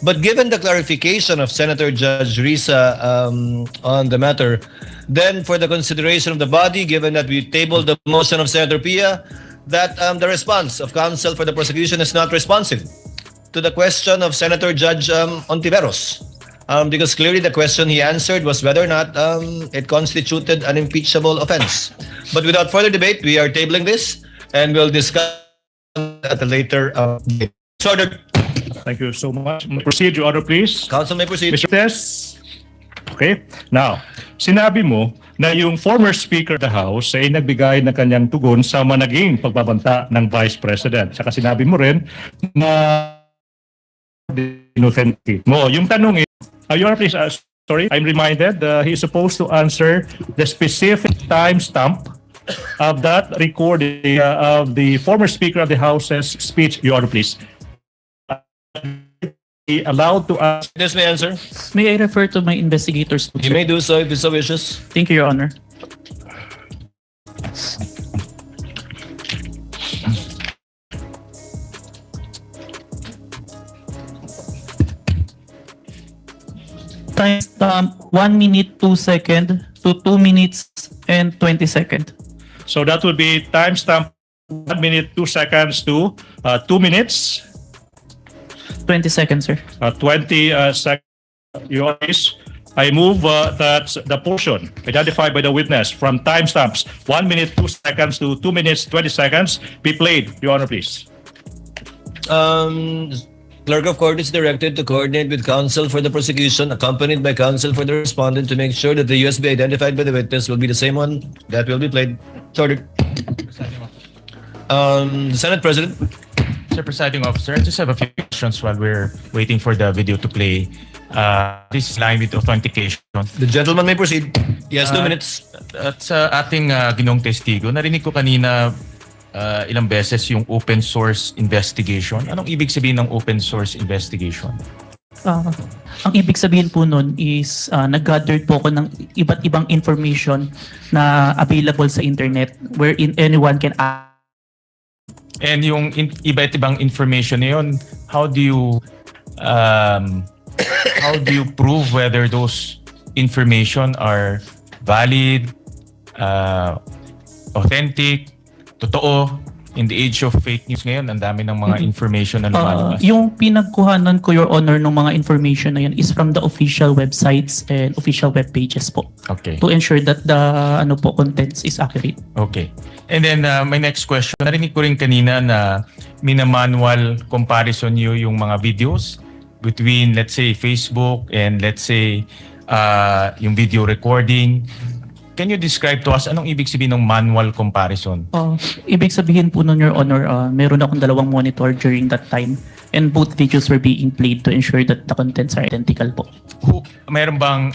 S19: But given the clarification of Senator Judge Risa on the matter, then for the consideration of the body, given that we tabled the motion of Senator Pia, that the response of counsel for the prosecution is not responsive to the question of Senator Judge Ontiveros. Because clearly the question he answered was whether or not it constituted an impeachable offense. But without further debate, we are tabling this and we'll discuss at a later date.
S10: Thank you so much. Proceed, Your Honor, please.
S19: Counsel may proceed.
S10: Mr. Tess. Okay. Now, sinabi mo na yung former Speaker of the House ay nagbigay ng kanyang tugon sa managing pagbabanta ng Vice President. Saka sinabi mo rin na inauthenticate mo. Yung tanong is, Your Honor, please, sorry, I'm reminded he is supposed to answer the specific timestamp of that recording of the former Speaker of the House's speech. Your Honor, please. Be allowed to ask.
S19: This may answer.
S18: May I refer to my investigators?
S19: You may do so if you so wishes.
S18: Thank you, Your Honor. Timestamp 1 minute 2 second to 2 minutes and 20 second.
S10: So that would be timestamp 1 minute 2 seconds to 2 minutes.
S18: 20 seconds, sir.
S10: 20 seconds. Your Honor, I move that the portion identified by the witness from timestamps 1 minute 2 seconds to 2 minutes 20 seconds be played. Your Honor, please.
S19: Clerk of Court is directed to coordinate with counsel for the prosecution, accompanied by counsel for the respondent, to make sure that the USB identified by the witness will be the same one that will be played. Ordered. Senate President.
S1: Mr. Presiding Officer, I just have a few questions while we're waiting for the video to play. This is in line with authentication.
S19: The gentleman may proceed. Yes, 2 minutes.
S1: At sa ating ginong testigo, narinig ko kanina ilang beses yung open source investigation. Anong ibig sabihin ng open source investigation?
S18: Ang ibig sabihin po nun is nag-gathered po ako ng iba't ibang information na available sa internet wherein anyone can
S1: And yung iba't ibang information na yun, how do you prove whether those information are valid, authentic, totoo? In the age of fake news ngayon, ang dami ng mga information na lumalabas.
S18: Yung pinagkuhanan ko, Your Honor, ng mga information na yan is from the official websites and official web pages po.
S1: Okay.
S18: To ensure that the contents is accurate.
S1: Okay. And then my next question, narinig ko rin kanina na minamanual comparison nyo yung mga videos between, let's say, Facebook and let's say, yung video recording. Can you describe to us anong ibig sabihin ng manual comparison?
S18: Ibig sabihin po nun, Your Honor, meron akong 2 monitor during that time and both videos were being played to ensure that the contents are identical po.
S1: Meron bang,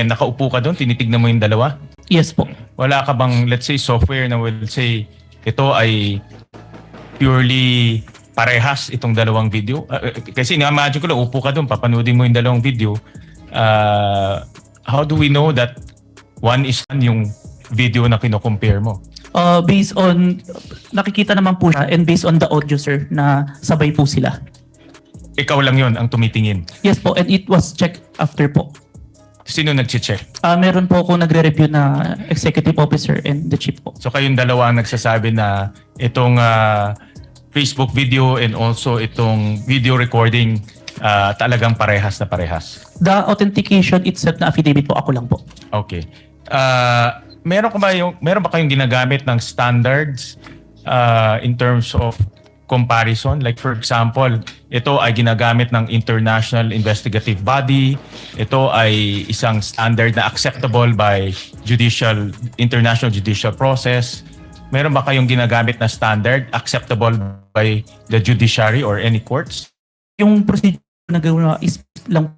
S1: nakaupo ka doon, tinitignan mo yung dalawa?
S18: Yes po.
S1: Wala ka bang, let's say, software na will say, ito ay purely parehas itong dalawang video? Kasi na-imagine ko lang, upo ka doon, papanoodin mo yung dalawang video. How do we know that one is yung video na kino-compare mo?
S18: Based on, nakikita naman po siya and based on the audio, sir, na sabay po sila.
S1: Ikaw lang yon ang tumitingin?
S18: Yes po, and it was checked after po.
S1: Sino nag-check?
S18: Meron po ako nagre-review na executive officer and the chief po.
S1: So kayong dalawa ang nagsasabi na itong Facebook video and also itong video recording talagang parehas na parehas?
S18: The authentication itself na affidavit po, ako lang po.
S1: Okay. Meron ba kayong ginagamit ng standards in terms of comparison? Like for example, ito ay ginagamit ng international investigative body. Ito ay isang standard na acceptable by international judicial process. Meron ba kayong ginagamit na standard acceptable by the judiciary or any courts?
S18: Yung procedure na gawin is lang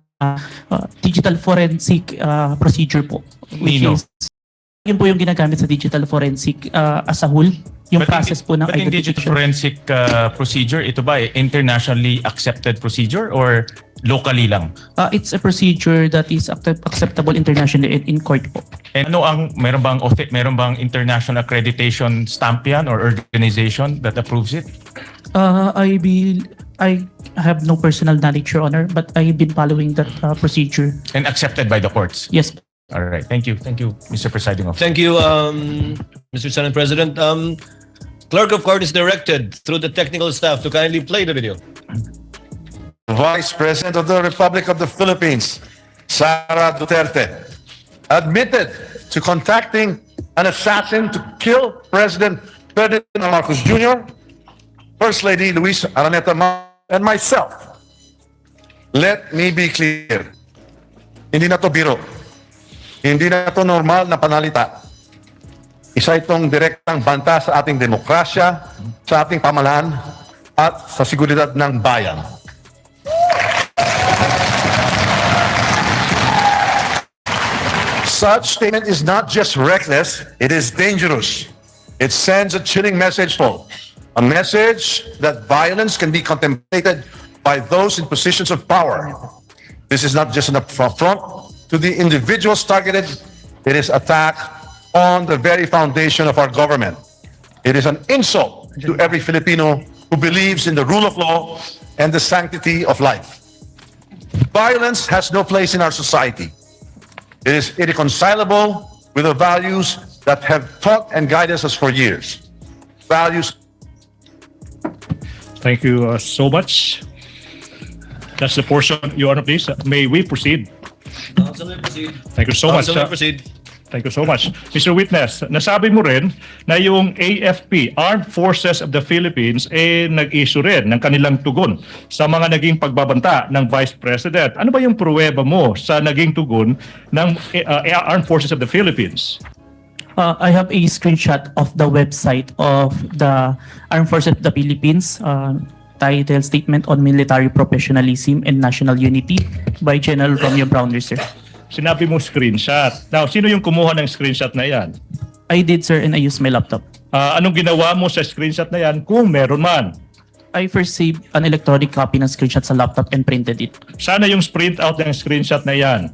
S18: digital forensic procedure po.
S1: Nino?
S18: Yun po yung ginagamit sa digital forensic as a whole. Yung process po ng
S1: but in digital forensic procedure, ito ba internationally accepted procedure or locally lang?
S18: It's a procedure that is acceptable internationally and in court po.
S1: And meron bang international accreditation stamp yan or organization that approves it?
S18: I have no personal knowledge, Your Honor, but I've been following that procedure.
S1: And accepted by the courts?
S18: Yes.
S1: All right. Thank you. Thank you, Mr. Presiding Officer.
S12: Thank you, Mr. Senate President. Clerk of Court is directed through the technical staff to kindly play the video.
S4: Vice President of the Republic of the Philippines, Sara Duterte, admitted to contacting an assassin to kill President Ferdinand Marcos Jr., First Lady Luis Araneta and myself. Let me be clear. Hindi na to biro. Hindi na to normal na panalita. Isa itong direktang banta sa ating demokrasya, sa ating pamahalaan, at sa seguridad ng bayan. Such statement is not just reckless, it is dangerous. It sends a chilling message for a message that violence can be contemplated by those in positions of power. This is not just an affront to the individuals targeted, it is attack on the very foundation of our government. It is an insult to every Filipino who believes in the rule of law and the sanctity of life. Violence has no place in our society. It is irreconcilable with the values that have taught and guided us for years. Values.
S10: Thank you so much. That's the portion, Your Honor, please. May we proceed?
S12: Counsel, proceed.
S10: Thank you so much.
S12: Counsel, proceed.
S10: Thank you so much. Mr. Witness, nasabi mo rin na yung AFP, Armed Forces of the Philippines, nag-issue rin ng kanilang tugon sa mga naging pagbabanta ng Vice President. Ano ba yung pruweba mo sa naging tugon ng Armed Forces of the Philippines?
S18: I have a screenshot of the website of the Armed Forces of the Philippines, titled Statement on Military Professionalism and National Unity by General Romeo Browner, sir.
S10: Sinabi mo screenshot. Now, sino yung kumuha ng screenshot na yan?
S18: I did, sir, and I used my laptop.
S10: Anong ginawa mo sa screenshot na yan kung meron man?
S18: I first saved an electronic copy ng screenshot sa laptop and printed it.
S10: Sana yung print out ng screenshot na yan.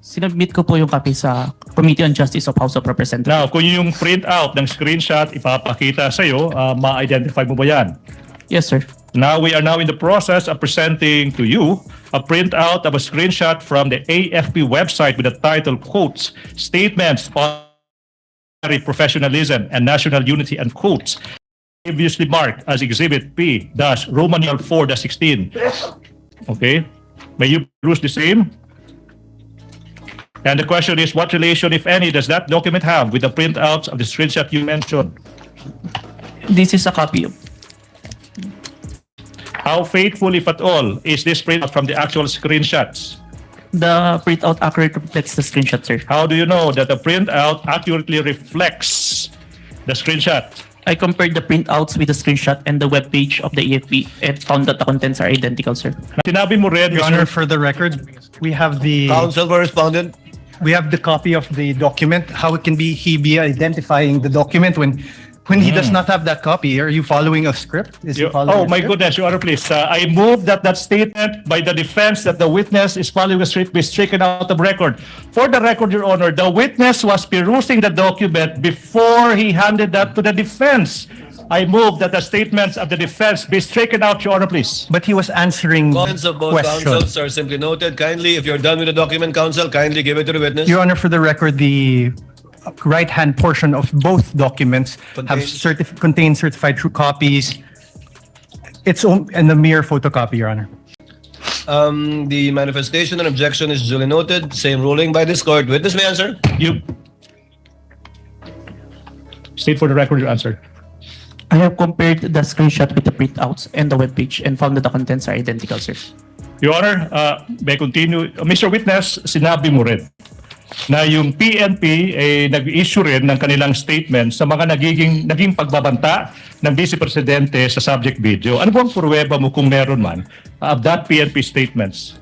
S18: Sinubmit ko po yung copy sa Committee on Justice of House of Representatives.
S10: Now, kung yung print out ng screenshot ipapakita sa'yo, ma-identify mo ba yan?
S18: Yes, sir.
S10: Now, we are now in the process of presenting to you a printout of a screenshot from the AFP website with the title, quotes, Statements on Professionalism and National Unity, and quotes, previously marked as Exhibit P-Roman numeral 4-16. Okay? May you peruse the same? And the question is, what relation, if any, does that document have with the printouts of the screenshot you mentioned?
S18: This is a copy of.
S10: How faithful, if at all, is this printout from the actual screenshots?
S18: The printout accurately reflects the screenshot, sir.
S10: How do you know that the printout accurately reflects the screenshot?
S18: I compared the printouts with the screenshot and the webpage of the AFP and found that the contents are identical, sir.
S10: Sinabi mo rin,
S17: Your Honor, for the record, we have the
S12: Counsel for respondent.
S17: we have the copy of the document. How can he be identifying the document when he does not have that copy? Are you following a script? Is he following
S10: Oh
S17: a
S10: my
S17: script?
S10: goodness, Your Honor, please. I move that statement by the defense that the witness is following a script be stricken out of record. For the record, Your Honor, the witness was perusing the document before he handed that to the defense. I move that the statements of the defense be stricken out, Your Honor, please.
S17: But he was answering
S12: Comments of both counsels are simply noted. Kindly, if you're done with the document, counsel, kindly give it to the witness.
S17: Your Honor, for the record, the right-hand portion of both documents contain certified true copies. It's and the mere photocopy, Your Honor.
S12: The manifestation and objection is duly noted. Same ruling by this court. Witness may answer.
S10: You state for the record your answer.
S18: I have compared the screenshot with the printouts and the webpage and found that the contents are identical, sir.
S10: Your Honor, may continue. Mr. Witness, sinabi mo rin na yung PNP nag-issue rin ng kanilang statement sa mga naging pagbabanta ng Vice Presidente sa subject video. Ano bang pruweba mo kung meron man of that PNP statements?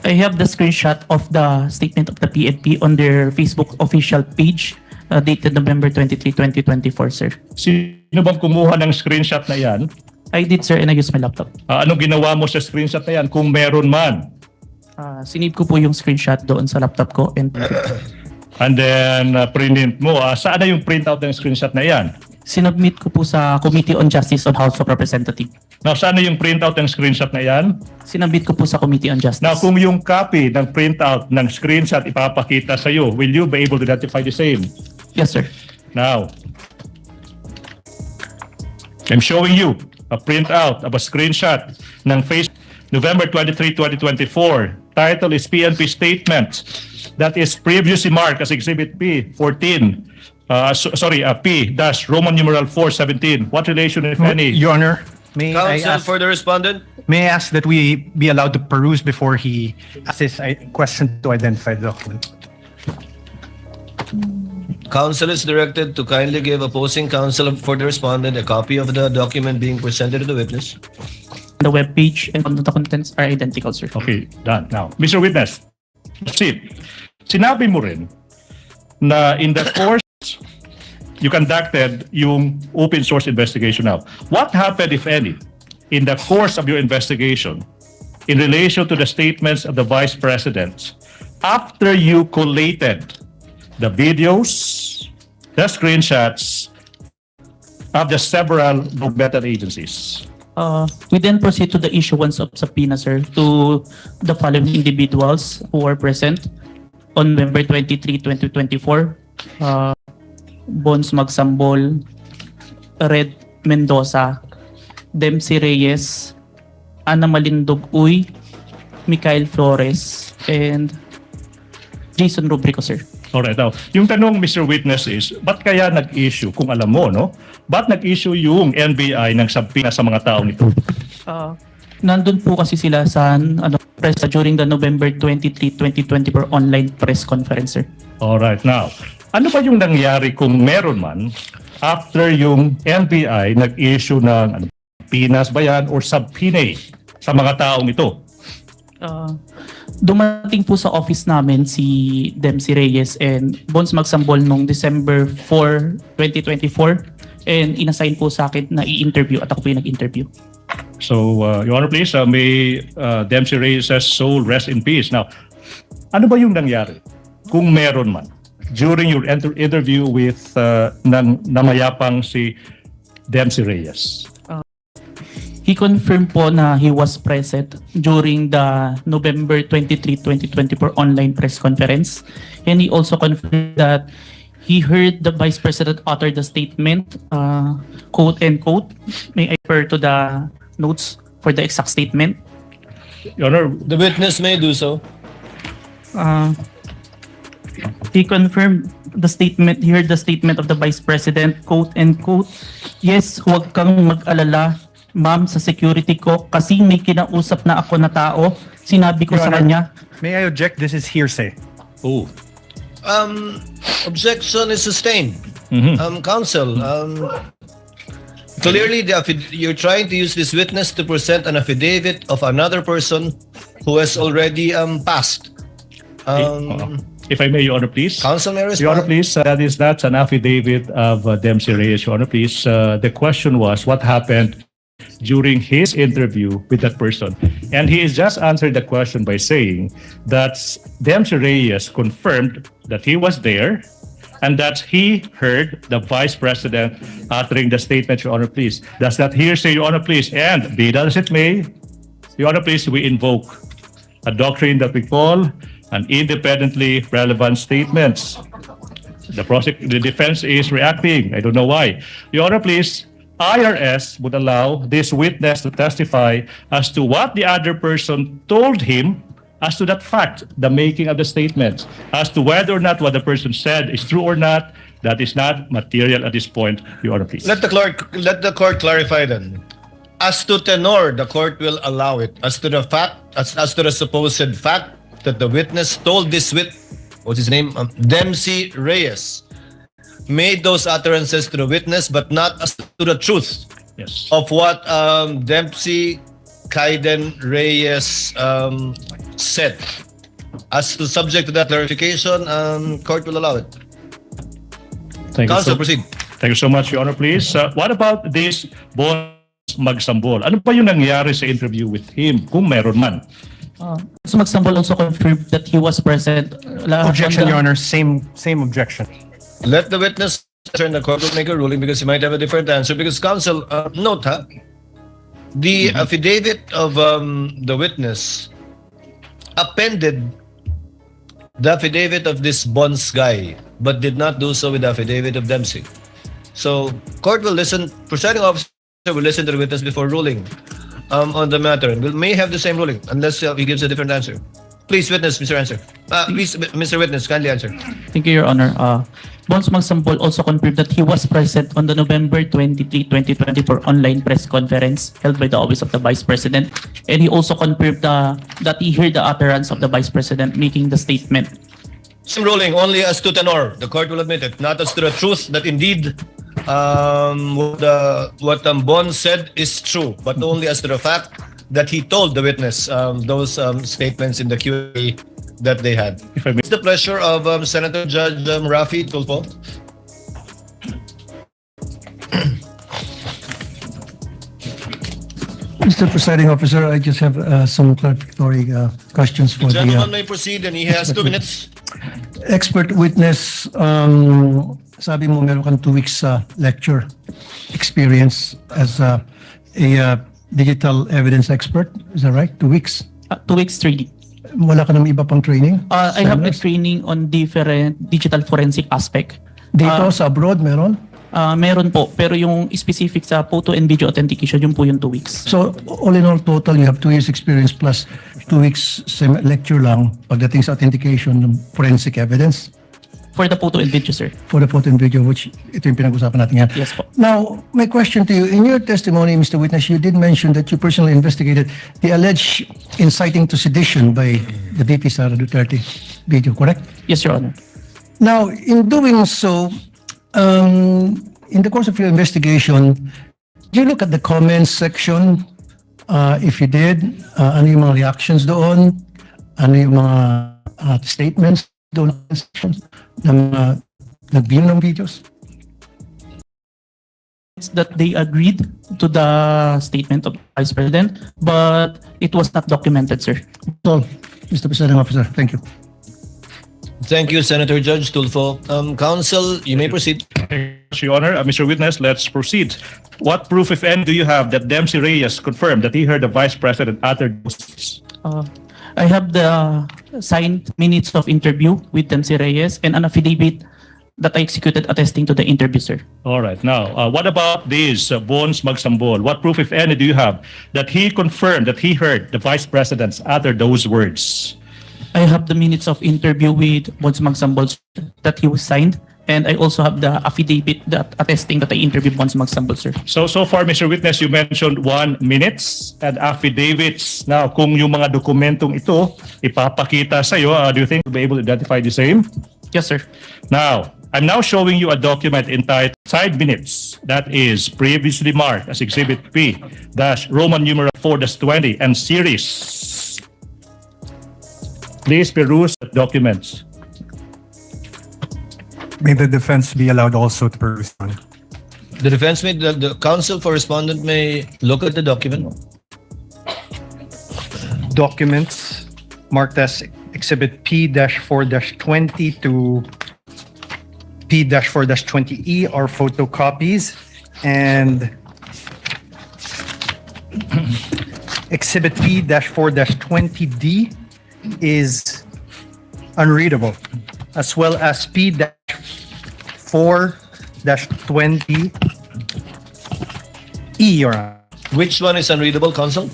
S18: I have the screenshot of the statement of the PNP on their Facebook official page dated November 23, 2024, sir.
S10: Sino bang kumuha ng screenshot na yan?
S18: I did, sir, and I used my laptop.
S10: Anong ginawa mo sa screenshot na yan kung meron man?
S18: Sinave ko po yung screenshot doon sa laptop ko and
S10: then print mo. Saan na yung printout ng screenshot na yan?
S18: sinubmit ko po sa Committee on Justice on House of Representatives.
S10: Now, saan na yung printout ng screenshot na yan?
S18: Sinubmit ko po sa Committee on Justice.
S10: Now, kung yung copy ng printout ng screenshot ipapakita sa iyo, will you be able to identify the same?
S18: Yes, sir.
S10: Now, I'm showing you a printout of a screenshot ng November 23, 2024. Title is PNP Statement. That is previously marked as Exhibit P, 14. P-Roman numeral 417. What relation, if any?
S17: Your Honor, may I
S12: Counsel
S17: ask,
S12: for the respondent.
S17: may I ask that we be allowed to peruse before he asks his question to identify the document?
S12: Counsel is directed to kindly give opposing counsel for the respondent a copy of the document being presented to the witness.
S18: The webpage and the contents are identical, sir.
S10: Okay, done. Now, Mr. Witness, proceed. Sinabi mo rin na in the course you conducted yung open source investigation now. What happened, if any, in the course of your investigation in relation to the statements of the Vice President after you collated the videos, the screenshots of the several governmental agencies?
S18: We then proceed to the issuance of subpoena, sir, to the following individuals who were present on November 23, 2024. Bons Magsambol, Red Mendoza, Dempsey Reyes, Ana Malindog Uy, Mikael Flores, and Jason Rubrico, sir.
S10: Alright, now, yung tanong, Mr. Witness, is, ba't kaya nag-issue, kung alam mo, no? Ba't nag-issue yung NBI ng subpoena sa mga taong ito?
S18: Nandun po kasi sila sa press during the November 23, 2024 online press conference, sir.
S10: Alright, now, ano ba yung nangyari kung meron man after yung NBI nag-issue ng pinas ba yan or subpoena sa mga taong ito?
S18: Dumating po sa office namin si Dempsey Reyes and Bons Magsambol noong December 4, 2024 and inassign po sa akin na i-interview at ako po yung nag-interview.
S10: So, Your Honor, please, may Dempsey Reyes' soul rest in peace. Now, ano ba yung nangyari kung meron man? during your interview with namayapang si Dempsey Reyes?
S18: He confirmed po na he was present during the November 23, 2024 online press conference. And he also confirmed that he heard the Vice President utter the statement, quote and quote. May I refer to the notes for the exact statement?
S10: Your Honor,
S12: The witness may do so.
S18: He confirmed the statement, he heard the statement of the Vice President, quote and quote, yes, huwag kang mag-alala, ma'am, sa security ko kasi may kinausap na ako na tao. Sinabi ko
S17: Your
S18: sa
S17: Honor,
S18: kanya.
S17: May I object? This is hearsay.
S10: oh,
S12: Objection is sustained. Counsel, clearly you're trying to use this witness to present an affidavit of another person who has already passed.
S10: if I may, Your Honor, please.
S12: Counsel may respond.
S10: Your Honor, please, that is not an affidavit of Dempsey Reyes. Your Honor, please, the question was what happened during his interview with that person. And he has just answered the question by saying that Dempsey Reyes confirmed that he was there and that he heard the Vice President uttering the statement, Your Honor, please. Does that hearsay, Your Honor, please? And be that as it may, Your Honor, please, we invoke a doctrine that we call an independently relevant statements. The defense is reacting. I don't know why. Your Honor, please, IRS would allow this witness to testify as to what the other person told him as to that fact, the making of the statement, as to whether or not what the person said is true or not. That is not material at this point, Your Honor, please.
S12: Let the court clarify then. As to tenor, the court will allow it. As to the fact, as to the supposed fact that the witness told this what's his name, Dempsey Reyes, made those utterances to the witness, but not as to the truth of what Dempsey Kaiden Reyes said. As to subject to that clarification, court will allow it.
S10: Thank you.
S12: Counsel, proceed.
S10: Thank you so much, Your Honor, please. What about this boss Magsambol? Ano pa yung nangyari sa interview with him, kung meron man?
S18: So Magsambol also confirmed that he was present.
S17: Objection, Your Honor. Same objection.
S12: Let the witness answer and the court will make a ruling because he might have a different answer. Because counsel, note, the affidavit of the witness appended the affidavit of this Bonds guy, but did not do so with the affidavit of Dempsey. So, court will listen, presiding officer will listen to the witness before ruling on the matter. And we may have the same ruling unless he gives a different answer. Please, witness, Mr. Answer. Please, Mr. Witness, kindly answer.
S18: Thank you, Your Honor. Bonds Magsambol also confirmed that he was present on the November 23, 2024 online press conference held by the Office of the Vice President. And he also confirmed that he heard the utterance of the Vice President making the statement.
S12: Same ruling, only as to tenor. The court will admit it, not as to the truth that indeed what Bonds said is true, but only as to the fact that he told the witness those statements in the Q&A that they had. It's the pleasure of Senator Judge Rafi Tulfo.
S9: Mr. Presiding Officer, I just have some clarificatory questions for
S12: The gentleman may proceed and he has 2 minutes.
S9: Expert witness. Sabi mo meron kang 2 weeks lecture experience as a digital evidence expert. Is that right? 2 weeks?
S18: 2 weeks training.
S9: Wala ka ng iba pang training?
S18: I have a training on different digital forensic aspect.
S9: Dito sa abroad meron?
S18: Meron po, pero yung specific sa photo and video authentication, yun po yung 2 weeks.
S9: So, all in all total, you have 2 years experience plus 2 weeks lecture lang pagdating sa authentication ng forensic evidence?
S18: For the photo and video, sir.
S9: For the photo and video, which ito yung pinag-usapan natin yan.
S18: Yes po.
S9: Now, my question to you, in your testimony, Mr. Witness, you did mention that you personally investigated the alleged inciting to sedition by the VP Sara Duterte video, correct?
S18: Yes, Your Honor.
S9: Now, in doing so, in the course of your investigation, did you look at the comments section? If you did, ano yung mga reactions doon? Ano yung mga statements doon ng nag-view ng videos?
S18: That they agreed to the statement of Vice President, but it was not documented, sir.
S9: So, Mr. Presiding Officer, thank you.
S12: Thank you, Senator Judge Tulfo. Counsel, you may proceed.
S10: Your Honor, Mr. Witness, let's proceed. What proof, if any, do you have that Dempsey Reyes confirmed that he heard the Vice President utter those?
S18: I have the signed minutes of interview with Dempsey Reyes and an affidavit that I executed attesting to the interview, sir.
S10: All right. Now, what about this Bones Magsambol? What proof, if any, do you have that he confirmed that he heard the Vice President utter those words?
S18: I have the minutes of interview with Bones Magsambol that he was signed, and I also have the affidavit that attesting that I interviewed Bones Magsambol, sir.
S10: So far, Mr. Witness, you mentioned 1 minutes and affidavits. Now, kung yung mga dokumentong ito ipapakita sa'yo, do you think you'll be able to identify the same?
S18: Yes, sir.
S10: Now, I'm now showing you a document entitled Side Minutes that is previously marked as Exhibit P Roman numeral 4-20 and series. Please peruse the documents.
S6: May the defense be allowed also to peruse on?
S12: The defense may, the counsel for respondent may look at the document.
S17: Documents marked as Exhibit P-4-20 to P-4-20E are photocopies, and Exhibit P-4-20D is unreadable, as well as P-4-20E, Your Honor.
S12: Which one is unreadable, counsel?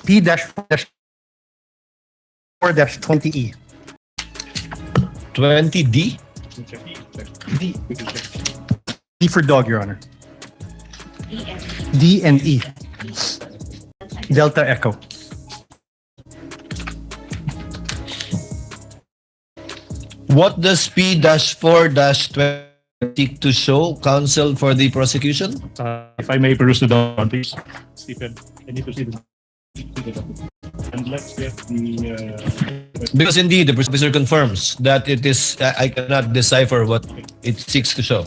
S17: P-4-20E.
S12: 20D?
S17: D for dog, Your Honor. D and E. Delta Echo.
S12: What does P-4-20 to show, counsel for the prosecution?
S10: If I may peruse the document, please. Stephen, I need to see the and let's get the...
S12: Because indeed, the officer confirms that it is, I cannot decipher what it seeks to show.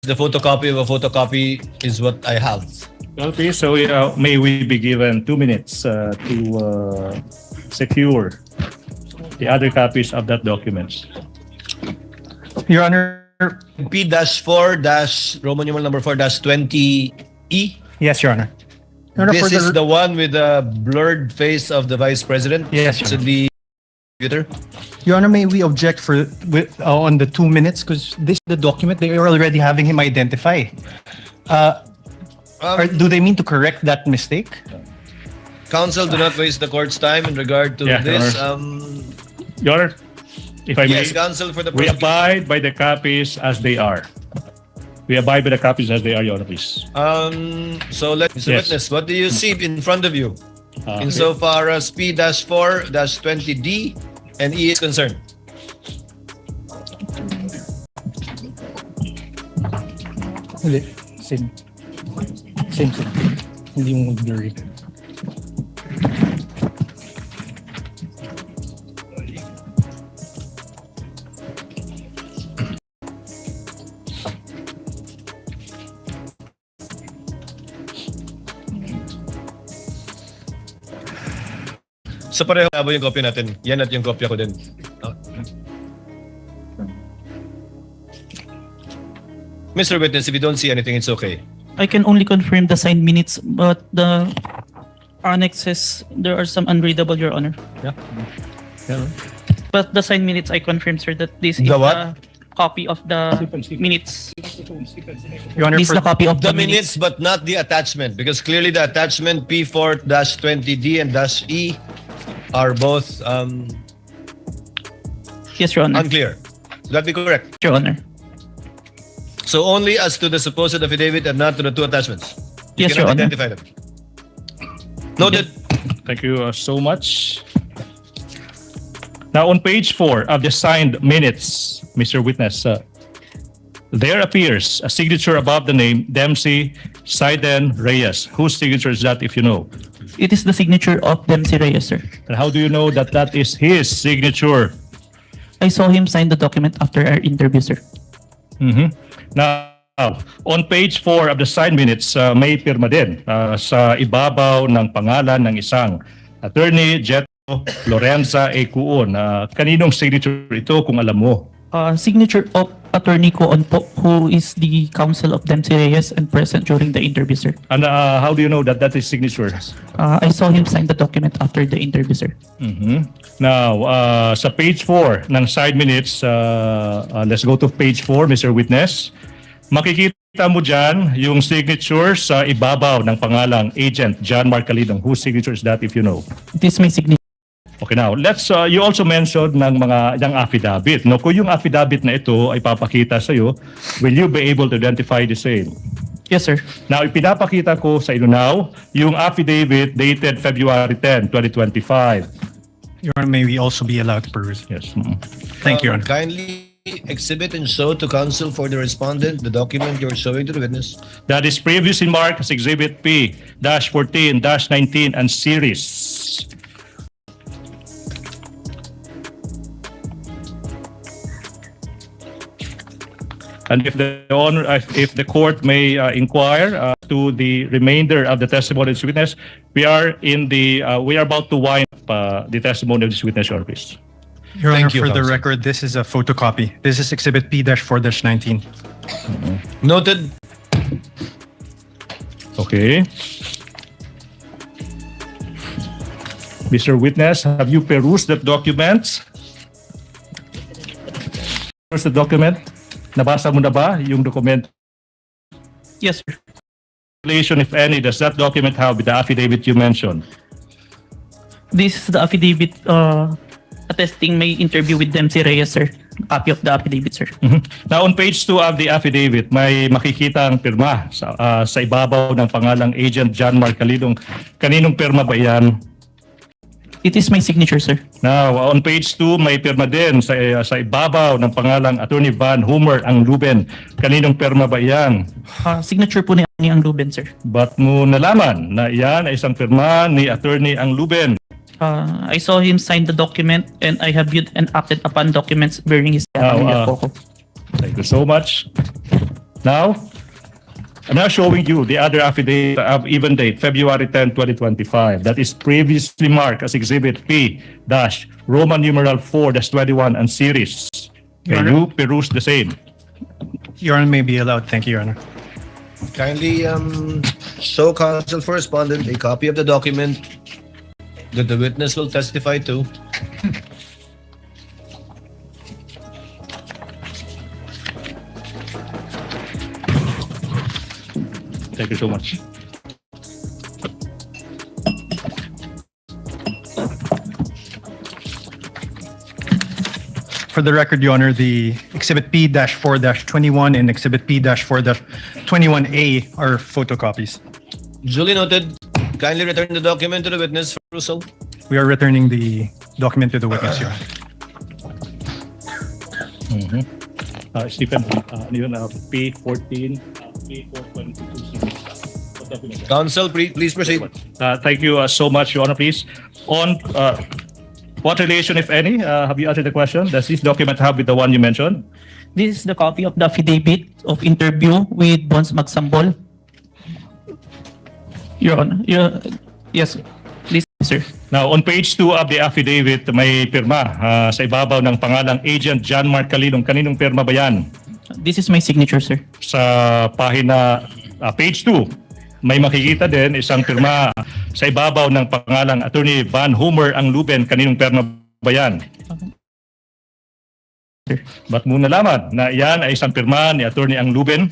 S12: The photocopy of a photocopy is what I have.
S10: Okay, so may we be given 2 minutes to secure the other copies of that documents.
S17: Your Honor.
S12: P-4- Roman numeral number 4-20E?
S17: Yes, Your Honor.
S12: This is the one with the blurred face of the Vice President?
S17: Yes,
S12: Your Honor. The computer?
S17: Your Honor, may we object on the 2 minutes, because this is the document they are already having him identify. Do they mean to correct that mistake?
S12: Counsel, do not waste the court's time in regard to this.
S10: Your Honor, if I may,
S12: yes, counsel for the
S10: we abide by the copies as they are. We abide by the copies as they are, Your Honor, please.
S12: So let Mr. Witness, what do you see in front of you insofar as P-4-20D and E is concerned?
S17: Hindi. Same. Hindi mo blurry.
S12: So pareho labo yung kopya natin. Yan at yung kopya ko din. Mr. Witness, if you don't see anything, it's okay.
S18: I can only confirm the signed minutes, but the annexes, there are some unreadable, Your Honor.
S10: Yeah.
S18: But the signed minutes, I confirm, sir, that this is
S12: The what?
S18: copy of the minutes.
S17: Your Honor,
S18: This is the copy of
S12: The minutes, but not the attachment, because clearly the attachment P-4-20D and -E are both
S18: Yes, Your Honor.
S12: unclear. Would that be correct?
S18: Your Honor.
S12: So only as to the supposed affidavit and not to the two attachments. You
S18: Yes, Your
S12: cannot
S18: Honor.
S12: identify them. Noted.
S10: Thank you so much. Now, on page 4 of the signed minutes, Mr. Witness, there appears a signature above the name Dempsey Saiden Reyes. Whose signature is that, if you know?
S18: It is the signature of Dempsey Reyes, sir.
S10: And how do you know that that is his signature?
S18: I saw him sign the document after our interview, sir.
S10: Now, on page 4 of the signed minutes, may pirma din sa ibabaw ng pangalan ng isang attorney, Jet Lorenza A. Cuon. Kaninong signature ito kung alam mo?
S18: Signature of Attorney Cuon po, who is the counsel of Dempsey Reyes and present during the interview, sir.
S10: And how do you know that that is signature?
S18: I saw him sign the document after the interview, sir.
S10: Now, sa page 4 ng side minutes, let's go to page 4, Mr. Witness. Makikita mo dyan yung signature sa ibabaw ng pangalang Agent John Mark Calidong. Whose signature is that if you know?
S18: This is my signature.
S10: Okay, now, you also mentioned ng affidavit. No, kung yung affidavit na ito ay papakita sa iyo, will you be able to identify the same?
S18: Yes, sir.
S10: Now, ipinapakita ko sa inyo now yung affidavit dated February 10, 2025.
S6: Your Honor, may we also be allowed to peruse?
S10: Yes.
S6: Thank you, Your Honor.
S19: Kindly exhibit and show to counsel for the respondent the document you're showing to the witness.
S10: That is previously marked as Exhibit P-14-19 and series. And if the court may inquire to the remainder of the testimony of this witness, we are about to wind up the testimony of this witness, Your Honor, please.
S6: Your Honor,
S19: Thank you,
S6: for the
S19: Counsel.
S6: record, this is a photocopy. This is Exhibit P-4-19.
S19: Noted.
S10: Okay. Mr. Witness, have you perused the document? Perused the document? Nabasa mo na ba yung document?
S18: Yes, sir.
S10: Relation, if any, does that document have with the affidavit you mentioned?
S18: This is the affidavit attesting my interview with Dempsey Reyes, sir. Copy of the affidavit, sir.
S10: Now, on page 2 of the affidavit, may makikita ang pirma sa ibabaw ng pangalang Agent John Mark Calidong. Kaninong pirma ba yan?
S18: It is my signature, sir.
S10: Now, on page 2, may pirma din sa ibabaw ng pangalang Attorney Van Hummer ang Luben. Kaninong pirma ba yan?
S18: Signature po ni ang Luben, sir.
S10: Ba't mo nalaman na iyan ay isang pirma ni Attorney ang Luben?
S18: I saw him sign the document and I have viewed and acted upon documents bearing his name.
S10: Thank you so much. Now, I'm now showing you the other affidavit of even date, February 10, 2025. That is previously marked as Exhibit P-Roman numeral 4-21 and series. Can you peruse the same?
S6: Your Honor, may be allowed. Thank you, Your Honor.
S19: Kindly show counsel for respondent a copy of the document that the witness will testify to.
S10: Thank you so much.
S6: For the record, Your Honor, the Exhibit P-4-21 and Exhibit P-4-21A are photocopies.
S19: Duly noted. Kindly return the document to the witness for perusal.
S6: We are returning the document to the witness, Your Honor.
S10: Stephen, P-14, P-422.
S19: Counsel, please proceed.
S10: Thank you so much, Your Honor, please. On what relation, if any, have you answered the question? Does this document have with the one you mentioned?
S18: This is the copy of the affidavit of interview with Bons Magsambol. Your Honor, yes, please, sir.
S10: Now, on page 2 of the affidavit, may pirma sa ibabaw ng pangalang Agent John Mark Calidong. Kaninong pirma ba yan?
S18: This is my signature, sir.
S10: Sa pahina, page 2, may makikita din isang pirma sa ibabaw ng pangalang Attorney Van Hummer ang Luben. Kaninong pirma ba yan? Ba't mo nalaman na yan ay isang pirma ni Attorney ang Luben?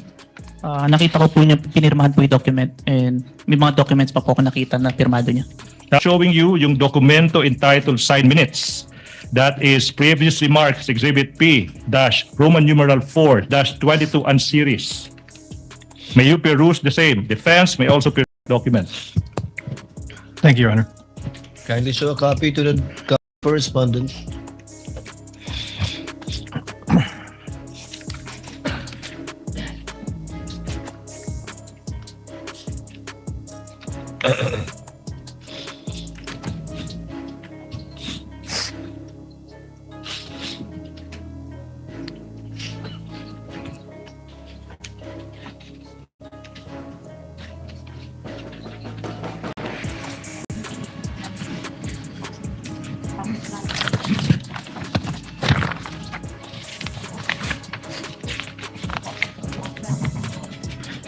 S18: Nakita ko po niya, pinirmahan po yung document and may mga documents pa po ako nakita na pirmado niya.
S10: Now, showing you yung dokumento entitled Signed Minutes that is previously marked as Exhibit P-Roman numeral 4-22 and series. May you peruse the same. Defense may also peruse documents.
S6: Thank you, Your Honor.
S19: Kindly show a copy to the correspondent.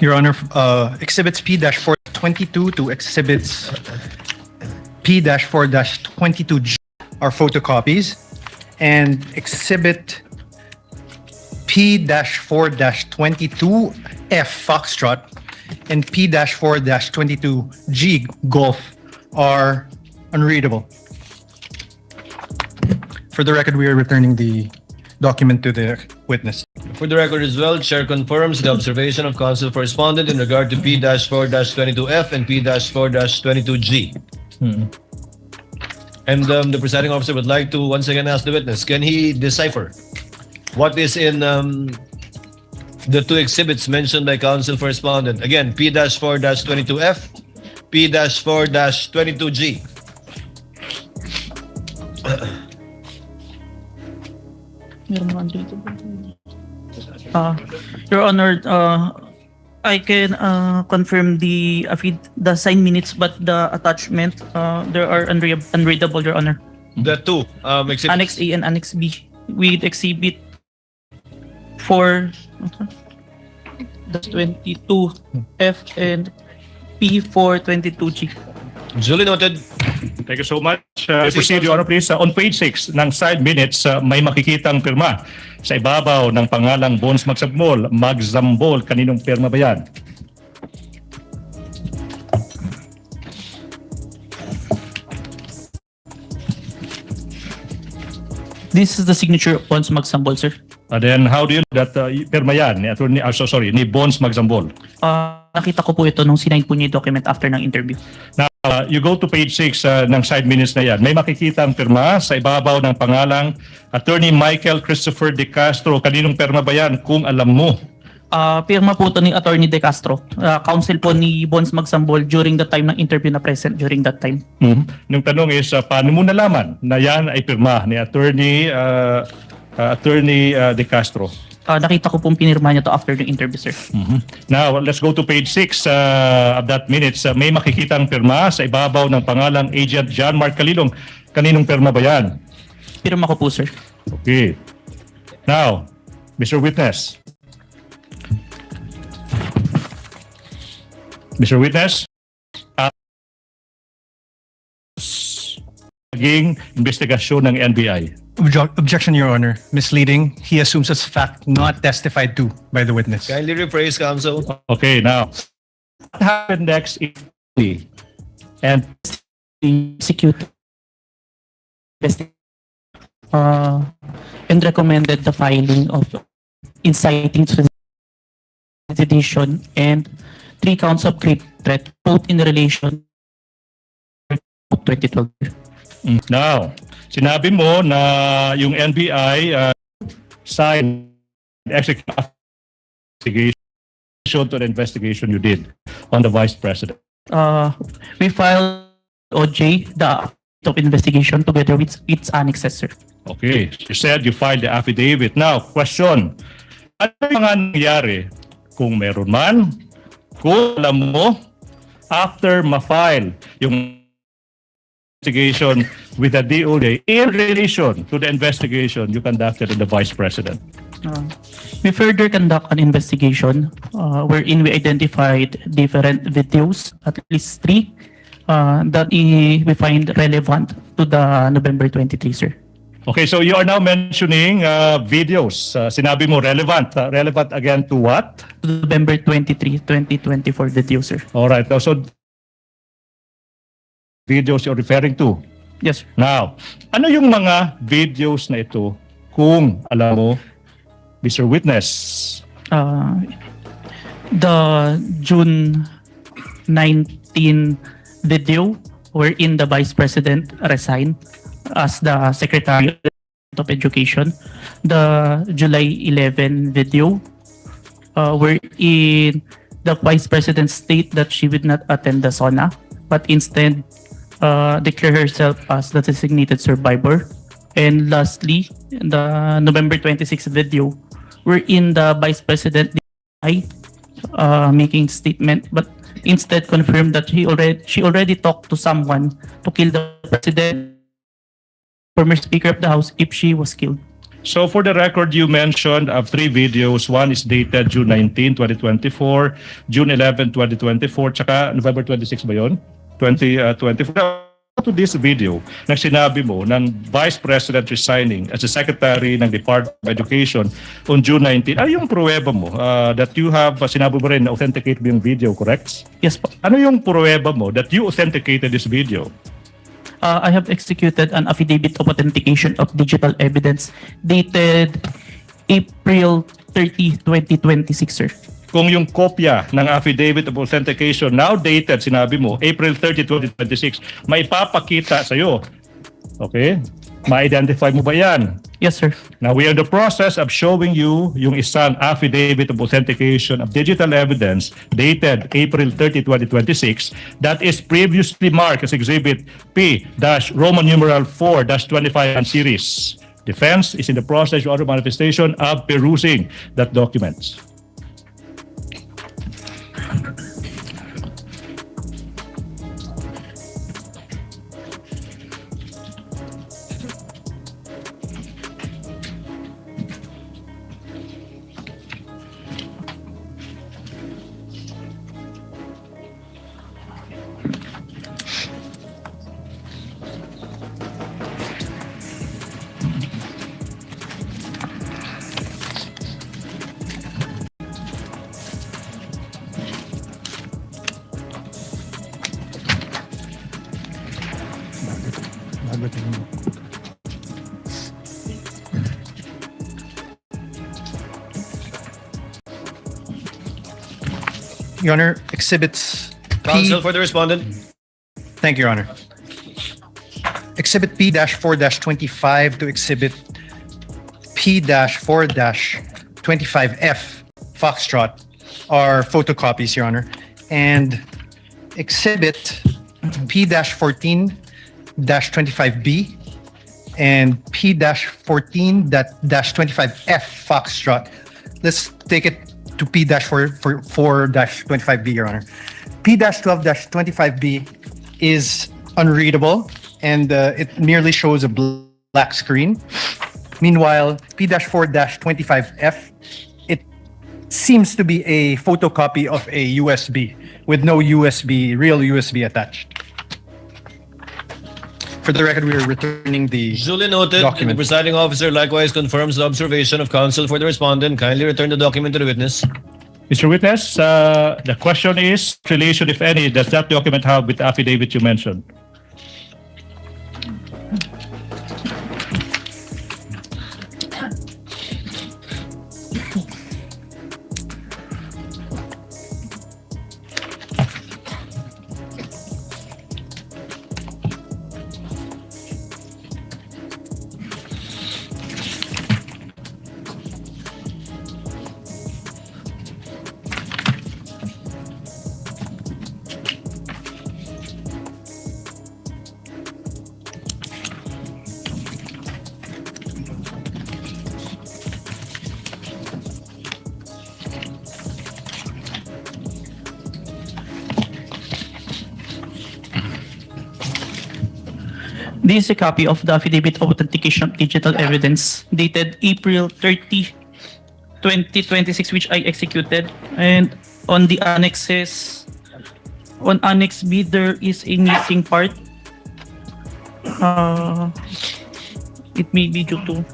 S6: Your Honor, Exhibits P-422 to Exhibits P-4-22G are photocopies, and Exhibit P-4-22F Foxtrot and P-4-22G Golf are unreadable. For the record, we are returning the document to the witness.
S19: For the record as well, Chair confirms the observation of Counsel for Respondent in regard to P-4-22F and P-4-22G. And the presiding officer would like to once again ask the witness, can he decipher what is in the two exhibits mentioned by Counsel for Respondent? Again, P-4-22F, P-4-22G.
S18: Your Honor, I can confirm the signed minutes, but the attachment, there are unreadable, Your Honor.
S19: The two exhibits.
S18: Annex A and Annex B with Exhibit 4, that's 22F and P-4-22G.
S19: Duly noted.
S10: Thank you so much. Proceed, Your Honor, please. On page 6 ng side minutes, may makikitang pirma sa ibabaw ng pangalang Bones Magzambol. Kaninong pirma ba yan?
S18: This is the signature of Bones Magzambol, sir.
S10: And then how do you know that pirma yan ni Bones Magzambol?
S18: Nakita ko po ito nung sinign po niya yung document after ng interview.
S10: Now, you go to page 6 ng side minutes na yan. May makikita ang pirma sa ibabaw ng pangalang Attorney Michael Christopher De Castro. Kaninong pirma ba yan kung alam mo?
S18: Pirma po ito ni Attorney De Castro. Counsel po ni Bones Magzambol during the time ng interview na present during that time.
S10: Yung tanong is, paano mo nalaman na yan ay pirma ni Attorney De Castro?
S18: Nakita ko pong pinirma niya to after the interview, sir.
S10: Now, let's go to page 6 of that minutes. May makikitang pirma sa ibabaw ng pangalang Agent John Mark Calilong. Kaninong pirma ba yan?
S18: Pirma ko po, sir.
S10: Okay. Now, Mr. Witness. Mr. Witness, naging investigasyon ng NBI.
S6: Objection, Your Honor. Misleading. He assumes as fact not testified to by the witness.
S19: Kindly rephrase, Counsel.
S10: Okay, now, what happened next is and
S18: Execute and recommended the filing of inciting to sedition and 3 counts of grave threat, both in relation to 2012.
S10: Now, sinabi mo na yung NBI signed executive investigation to the investigation you did on the Vice President.
S18: We filed OJ, the of investigation, together with its annexes, sir.
S10: Okay, you said you filed the affidavit. Now, question. Ano yung mga nangyari kung meron man, kung alam mo, after ma-file yung investigation with the DOJ in relation to the investigation you conducted in the Vice President?
S18: We further conduct an investigation wherein we identified different videos, at least 3, that we find relevant to the November 23, sir.
S10: Okay, so you are now mentioning videos. Sinabi mo relevant. Relevant again to what?
S18: November 23, 2024 video, sir.
S10: All right. So videos you're referring to?
S18: Yes, sir.
S10: Now, ano yung mga videos na ito kung alam mo, Mr. Witness?
S18: The June 19 video wherein the Vice President resigned as the Secretary of Education. The July 11 video wherein the Vice President state that she would not attend the SONA but instead declare herself as the designated survivor. And lastly, the November 26 video wherein the Vice President making statement but instead confirmed that she already talked to someone to kill the President, former Speaker of the House, if she was killed.
S10: So for the record, you mentioned of 3 videos. One is dated June 19, 2024, June 11, 2024, tsaka November 26 ba yun? 2024. To this video, nang sinabi mo ng Vice President resigning as the Secretary ng Department of Education on June 19, ay yung pruweba mo that you have, sinabi mo rin na authenticate mo yung video, correct?
S18: Yes po.
S10: Ano yung pruweba mo that you authenticated this video?
S18: I have executed an affidavit of authentication of digital evidence dated April 30, 2026, sir.
S10: Kung yung kopya ng Affidavit of Authentication now dated, sinabi mo, April 30, 2026, maipapakita sa'yo. Okay? Ma-identify mo ba yan?
S18: Yes, sir.
S10: Now, we are in the process of showing you yung isang Affidavit of Authentication of Digital Evidence dated April 30, 2026 that is previously marked as Exhibit P-Roman numeral 4-25 and series. Defense is in the process of other manifestation of perusing that document.
S6: Your Honor, exhibits
S12: Counsel for the respondent.
S6: Thank you, Your Honor. Exhibit P-4-25 to Exhibit P-4-25F, Foxtrot, are photocopies, Your Honor. And Exhibit P-14-25B and P-14-25F, Foxtrot. Let's take it to P-4-25B, Your Honor. P-12-25B is unreadable and it merely shows a black screen. Meanwhile, P-4-25F, it seems to be a photocopy of a USB with no real USB attached. For the record, we are returning the
S12: Duly noted.
S6: document.
S12: The presiding officer likewise confirms the observation of counsel for the respondent. Kindly return the document to the witness.
S10: Mr. Witness, the question is, relation, if any, does that document have with the affidavit you mentioned?
S18: This is a copy of the Affidavit of Authentication of Digital Evidence dated April 30, 2026, which I executed. And on the annexes, on Annex B, there is a missing part. It may be due to...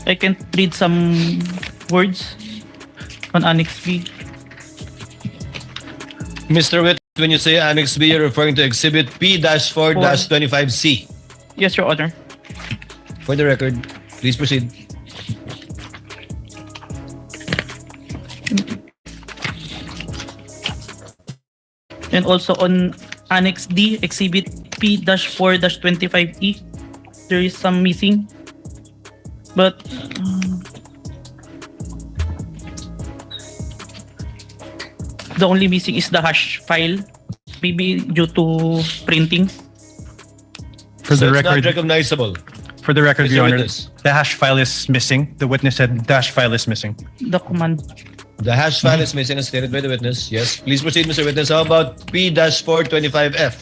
S18: I can read some words on Annex B.
S12: Mr. Witt, when you say Annex B, you're referring to Exhibit P-4-25C.
S18: Yes, Your Honor.
S12: For the record, please proceed.
S18: And also on Annex D, Exhibit P-4-25E, there is some missing. But the only missing is the hash file, maybe due to printing.
S6: For
S12: So
S6: the
S12: it's not
S6: record,
S12: recognizable.
S6: for the record,
S12: Mr.
S6: Your Honor,
S12: Witness.
S6: the hash file is missing. The witness said dash file is missing.
S18: The command.
S12: The hash file is missing as stated by the witness. Yes. Please proceed, Mr. Witness. How about P-4-25F?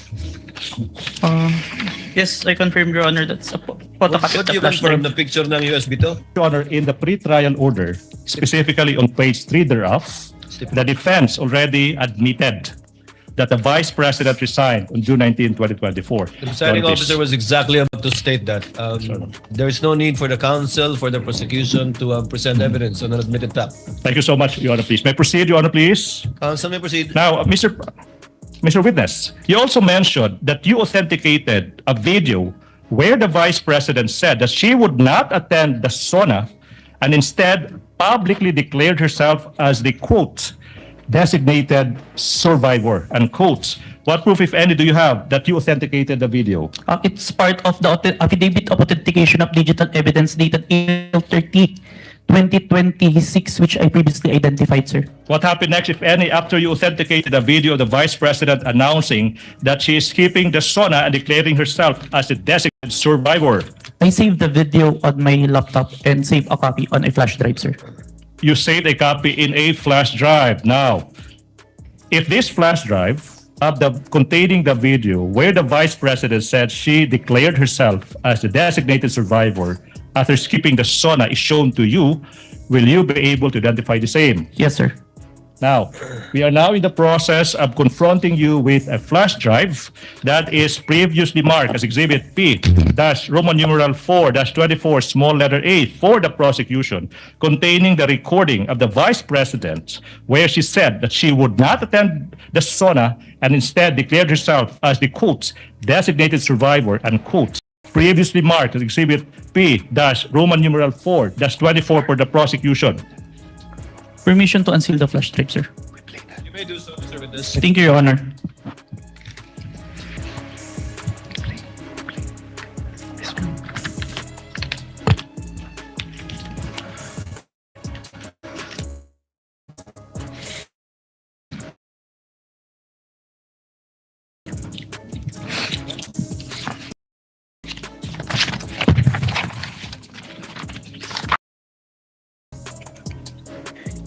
S18: Yes, I confirm, Your Honor, that's a photocopy
S12: What
S18: of
S12: do you
S18: the flash
S12: confirm?
S18: drive.
S12: The picture ng USB to?
S10: Your Honor, in the pre-trial order, specifically on page 3 thereof, the defense already admitted that the Vice President resigned on June 19, 2024.
S12: The presiding
S10: Your Honor,
S12: officer was exactly about to state that. There is no need for the counsel, for the prosecution to present evidence on an admitted fact.
S10: Thank you so much, Your Honor, please. May I proceed, Your Honor, please?
S12: Counsel may proceed.
S10: Now, Mr. Witness, you also mentioned that you authenticated a video where the Vice President said that she would not attend the SONA and instead publicly declared herself as the, quote, designated survivor, unquote. What proof, if any, do you have that you authenticated the video?
S18: It's part of the Affidavit of Authentication of Digital Evidence dated April 30, 2026, which I previously identified, sir.
S10: What happened next, if any, after you authenticated a video of the Vice President announcing that she is keeping the SONA and declaring herself as a designated survivor?
S18: I saved the video on my laptop and saved a copy on a flash drive, sir.
S10: You saved a copy in a flash drive. Now, if this flash drive containing the video where the Vice President said she declared herself as the designated survivor after skipping the SONA is shown to you, will you be able to identify the same?
S18: Yes, sir.
S10: Now, we are now in the process of confronting you with a flash drive that is previously marked as Exhibit P-Roman numeral 4-24 small letter A for the prosecution, containing the recording of the Vice President where she said that she would not attend the SONA and instead declared herself as the, quote, designated survivor, unquote, previously marked as Exhibit P-Roman numeral 4-24 for the prosecution.
S18: Permission to unseal the flash drive, sir.
S12: You may do so, Mr. Witness.
S18: Thank you, Your Honor.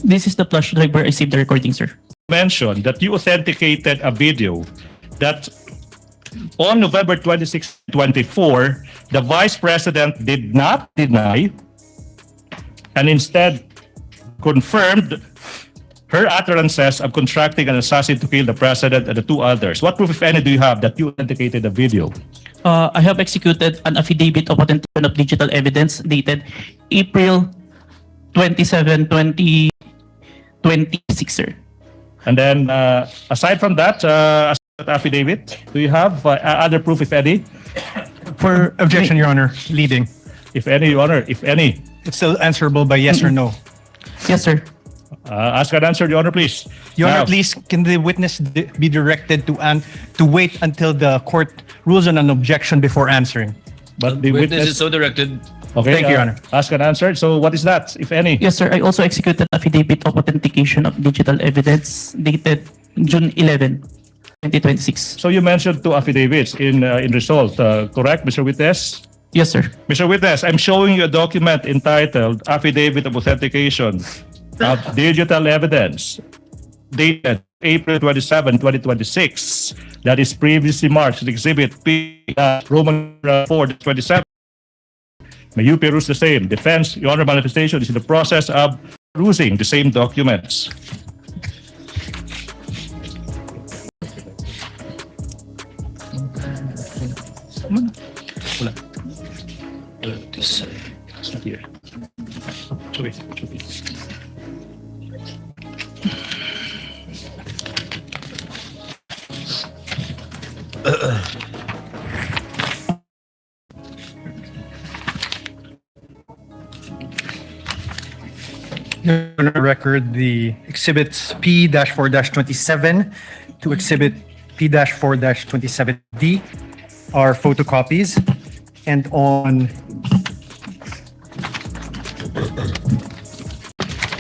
S18: This is the flash drive where I saved the recording, sir.
S10: Mentioned that you authenticated a video that on November 26, 24, the Vice President did not deny and instead confirmed her utterances of contracting an assassin to kill the President and the two others. What proof, if any, do you have that you authenticated the video?
S18: I have executed an affidavit of authentication of digital evidence dated April 27, 2026, sir.
S10: And then, aside from that, affidavit, do you have other proof, if any?
S6: For objection, Your Honor, leading.
S10: If any, Your Honor, if any.
S6: It's still answerable by yes or no.
S18: Yes, sir.
S10: Ask an answer, Your Honor, please.
S6: Your
S10: Now,
S6: Honor, please, can the witness be directed to wait until the court rules on an objection before answering?
S10: But the
S12: Witness is so directed.
S10: Okay,
S6: Thank you, Your Honor.
S10: Ask an answer. So what is that, if any?
S18: Yes, sir. I also executed affidavit of authentication of digital evidence dated June 11, 2026.
S10: So you mentioned two affidavits in result, correct, Mr. Witness?
S18: Yes, sir.
S10: Mr. Witness, I'm showing you a document entitled Affidavit of Authentication of Digital Evidence dated April 27, 2026. That is previously marked as Exhibit P, Roman 4-27. May you peruse the same. Defense, Your Honor, manifestation is in the process of perusing the same documents. It's not here. Sorry.
S6: On the record, the exhibits P-4-27 to exhibit P-4-27D are photocopies, and on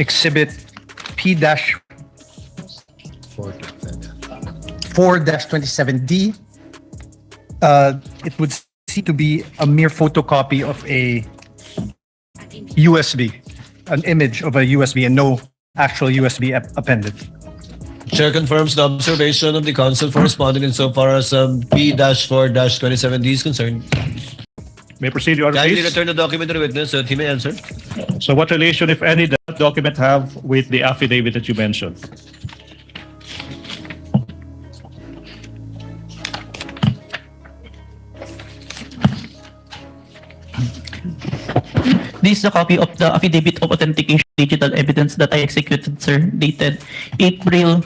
S6: exhibit P-4-27D, it would seem to be a mere photocopy of a USB, an image of a USB and no actual USB appended.
S19: Chair confirms the observation of the counsel for respondent insofar as P-4-27D is concerned.
S10: May proceed, Your Honor,
S19: Kindly
S10: please.
S19: return the document to the witness so that he may answer.
S10: So what relation, if any, does that document have with the affidavit that you mentioned?
S18: This is a copy of the Affidavit of Authentication Digital Evidence that I executed, sir, dated April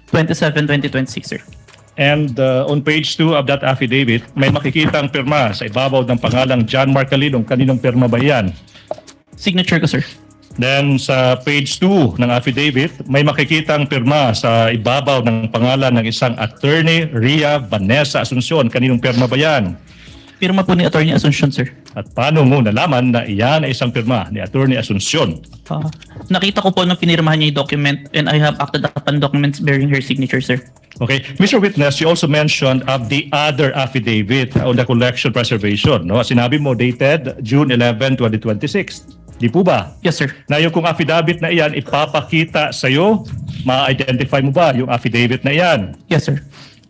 S18: 27, 2026, sir.
S10: And on page 2 of that affidavit, may makikita ang pirma sa ibabaw ng pangalang John Mark Calilong. Kaninong pirma ba yan?
S18: Signature ko, sir.
S10: Then sa page 2 ng affidavit, may makikita ang pirma sa ibabaw ng pangalan ng isang attorney, Ria Vanessa Asuncion. Kaninong pirma ba yan?
S18: Pirma po ni Attorney Asuncion, sir.
S10: At paano mo nalaman na iyan ay isang pirma ni Attorney Asuncion?
S18: Nakita ko po nung pinirmahan niya yung document and I have acted upon documents bearing her signature, sir.
S10: Okay. Mr. Witness, you also mentioned of the other affidavit on the collection preservation. No? Sinabi mo dated June 11, 2026. Di po ba?
S18: Yes, sir.
S10: Na yung kung affidavit na iyan, ipapakita sa'yo, ma-identify mo ba yung affidavit na iyan?
S18: Yes, sir.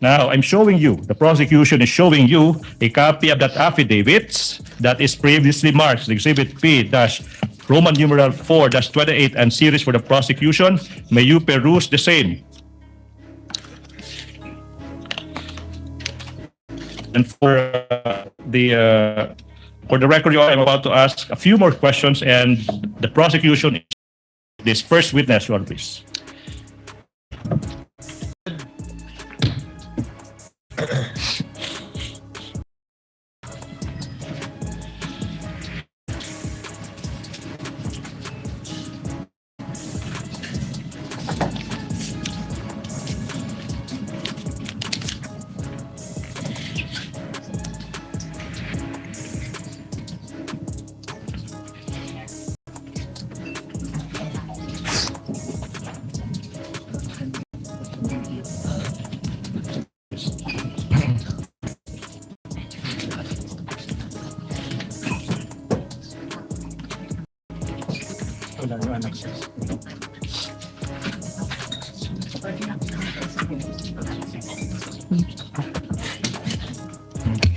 S10: Now, I'm showing you, the prosecution is showing you a copy of that affidavit that is previously marked, Exhibit P-Roman numeral 4-28 and series for the prosecution. May you peruse the same. And for the record, I'm about to ask a few more questions, and the prosecution is this first witness, Your Honor, please.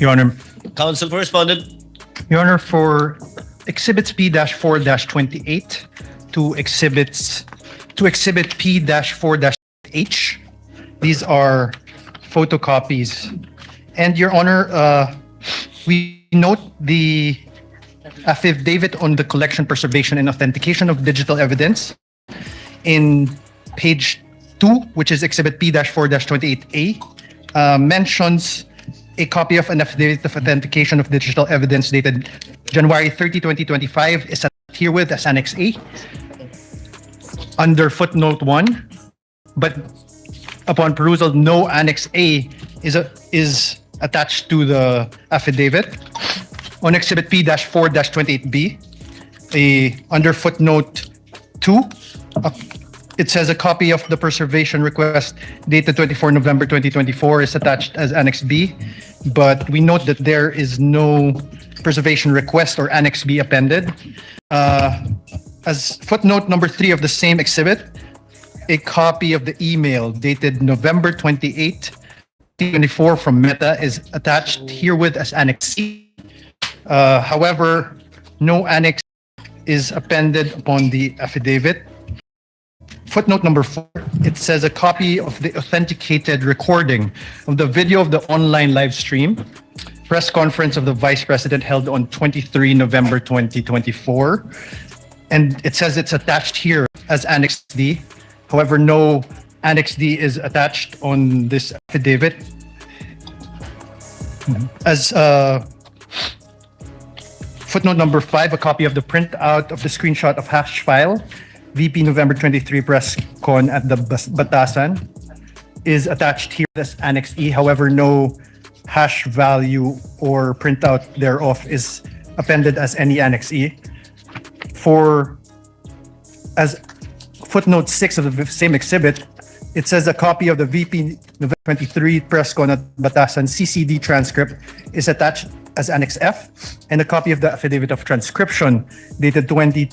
S6: Your Honor,
S19: Counsel for respondent.
S6: Your Honor, for exhibits P-4-28 to exhibit P-4-H, these are photocopies. And Your Honor, we note the affidavit on the collection, preservation, and authentication of digital evidence in page 2, which is exhibit P-4-28A, mentions a copy of an affidavit of authentication of digital evidence dated January 30, 2025 is herewith as Annex A under footnote 1, but upon perusal, no Annex A is attached to the affidavit. On exhibit P-4-28B, under footnote 2, it says a copy of the preservation request dated 24 November 2024 is attached as Annex B, but we note that there is no preservation request or Annex B appended. As footnote number 3 of the same exhibit, a copy of the email dated November 28, 2024 from Meta is attached herewith as Annex C. However, no Annex is appended upon the affidavit. Footnote number 4, it says a copy of the authenticated recording of the video of the online live stream press conference of the Vice President held on 23 November 2024. And it says it's attached here as Annex D. However, no Annex D is attached on this affidavit. As footnote number 5, a copy of the printout of the screenshot of hash file VP November 23 press con at the Batasan is attached here as Annex E. However, no hash value or printout thereof is appended as any Annex E. As footnote 6 of the same exhibit, it says a copy of the VP November 23 press con at Batasan CCD transcript is attached as Annex F, and a copy of the affidavit of transcription dated 20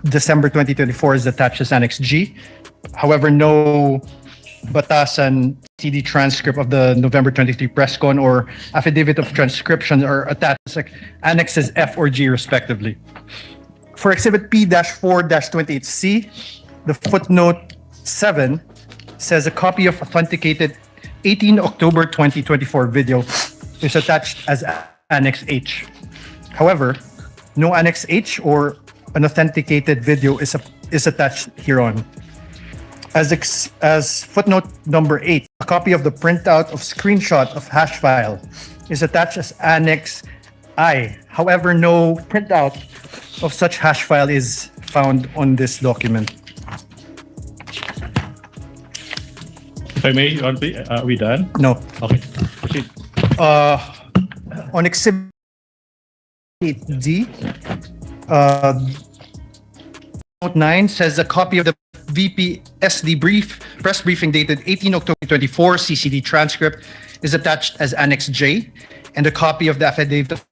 S6: December 2024 is attached as Annex G. However, no Batasan CD transcript of the November 23 press con or affidavit of transcription are attached as annexes F or G respectively. For Exhibit P-4-28C, the footnote 7 says a copy of authenticated 18 October 2024 video is attached as Annex H. However, no Annex H or an authenticated video is attached hereon. As footnote number 8, a copy of the printout of screenshot of hash file is attached as Annex I. However, no printout of such hash file is found on this document.
S10: If I may, Your Honor, are we done?
S6: No.
S10: Okay. Proceed.
S6: On Exhibit 8D, note 9 says a copy of the VP SD press briefing dated 18 October 2024 CCD transcript is attached as Annex J, and a copy of the affidavit of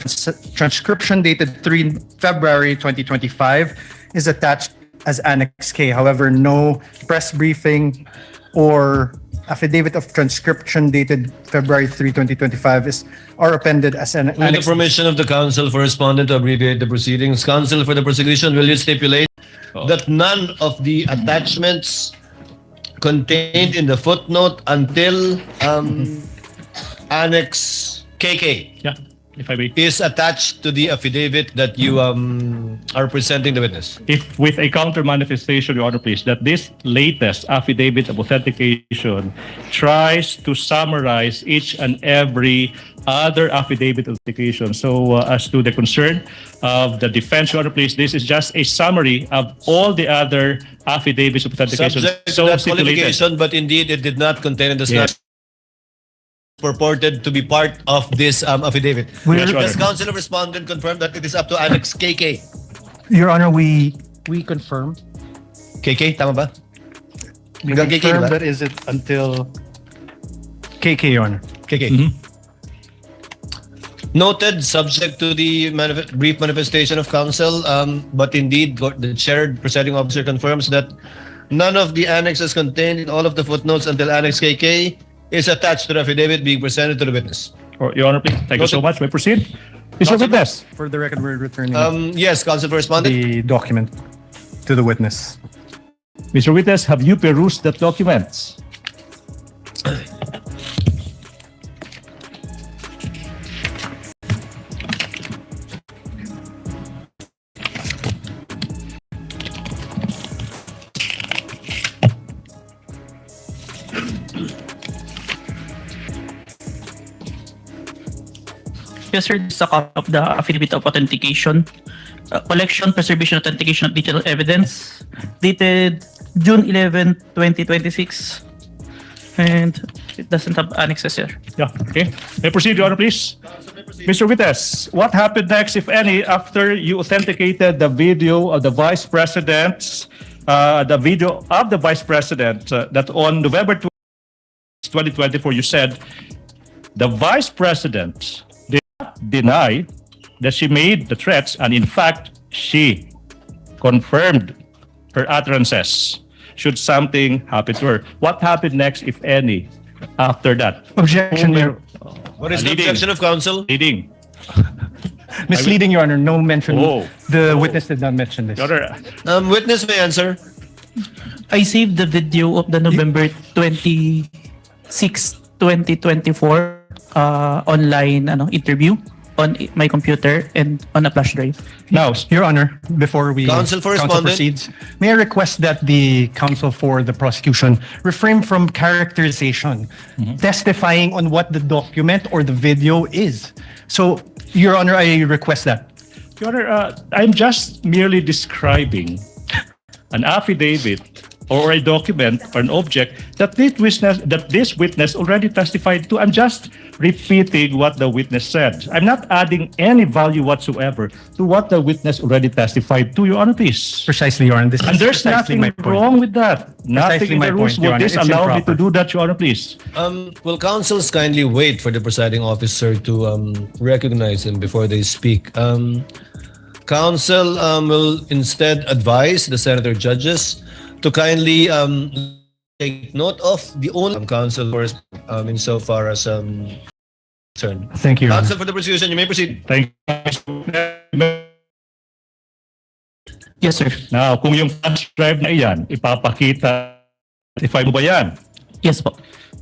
S6: transcription dated 3 February 2025 is attached as Annex K. However, no press briefing or affidavit of transcription dated February 3, 2025 are appended as an
S12: With the
S6: annex.
S12: permission of the counsel for respondent to abbreviate the proceedings, counsel for the prosecution, will you stipulate that none of the attachments contained in the footnote until Annex KK
S10: Yeah, if I may.
S12: is attached to the affidavit that you are presenting the witness?
S10: If with a counter manifestation, Your Honor, please, that this latest affidavit of authentication tries to summarize each and every other affidavit of authentication. So as to the concern of the defense, Your Honor, please, this is just a summary of all the other affidavits of authentication.
S12: Subject to
S10: So
S12: that
S10: stipulated.
S12: qualification, but indeed it did not contain and does
S10: Yes.
S12: not purported to be part of this affidavit.
S10: Yes, Your
S12: Does
S10: Honor.
S12: counsel of respondent confirm that it is up to Annex KK?
S6: Your Honor, we confirm.
S12: KK, tama ba?
S6: We
S12: Hanggang KK,
S6: confirm
S12: diba?
S6: that is it until KK, Your Honor.
S12: KK. Noted, subject to the brief manifestation of counsel, but indeed, the chaired presiding officer confirms that none of the annexes contained in all of the footnotes until Annex KK is attached to the affidavit being presented to the witness.
S10: Your Honor, please. Thank you so much. May proceed. Mr. Witness.
S6: For the record, we're returning
S12: Yes, counsel for respondent.
S6: the document to the witness.
S10: Mr. Witness, have you perused that document?
S18: Yes, sir. This is a copy of the affidavit of authentication, collection, preservation, authentication of digital evidence, dated June 11, 2026, and it doesn't have annexes here.
S10: Yeah, okay. May proceed, Your Honor, please. Mr. Witness, what happened next, if any, after you authenticated the video of the Vice President, that on November 2024, you said the Vice President did not deny that she made the threats, and in fact, she confirmed her utterances should something happen to her. What happened next, if any, after that?
S6: Objection, Your
S12: What is the objection of counsel?
S10: Leading.
S6: Misleading, Your Honor. No mention.
S10: Oh.
S6: The witness did not mention this.
S10: Your Honor,
S12: Witness may answer.
S18: I saved the video of the November 26, 2024 online interview on my computer and on a flash drive.
S6: Now, Your Honor, before we
S12: Counsel for respondent.
S6: proceeds, may I request that the counsel for the prosecution refrain from characterization, testifying on what the document or the video is. So, Your Honor, I request that.
S10: Your Honor, I'm just merely describing an affidavit or a document or an object that this witness already testified to. I'm just repeating what the witness said. I'm not adding any value whatsoever to what the witness already testified to, Your Honor, please.
S6: Precisely, Your Honor. This
S10: And
S6: is
S10: there's
S6: precisely
S10: nothing
S6: my point.
S10: wrong with that. Nothing
S6: Precisely
S10: in
S6: my
S10: the rules
S6: point, Your
S10: would
S6: Honor. It's
S10: disallow me to
S6: improper.
S10: do that, Your Honor, please.
S12: Will counsels kindly wait for the presiding officer to recognize them before they speak? Counsel will instead advise the senator judges to kindly
S19: take note of the only counsel for insofar as concerned.
S17: Thank you, Your
S19: Counsel for the prosecution, you may proceed.
S10: Thank you.
S18: Yes, sir.
S10: Now, kung yung flash drive na iyan, ipapakita, mo ba yan?
S18: Yes po.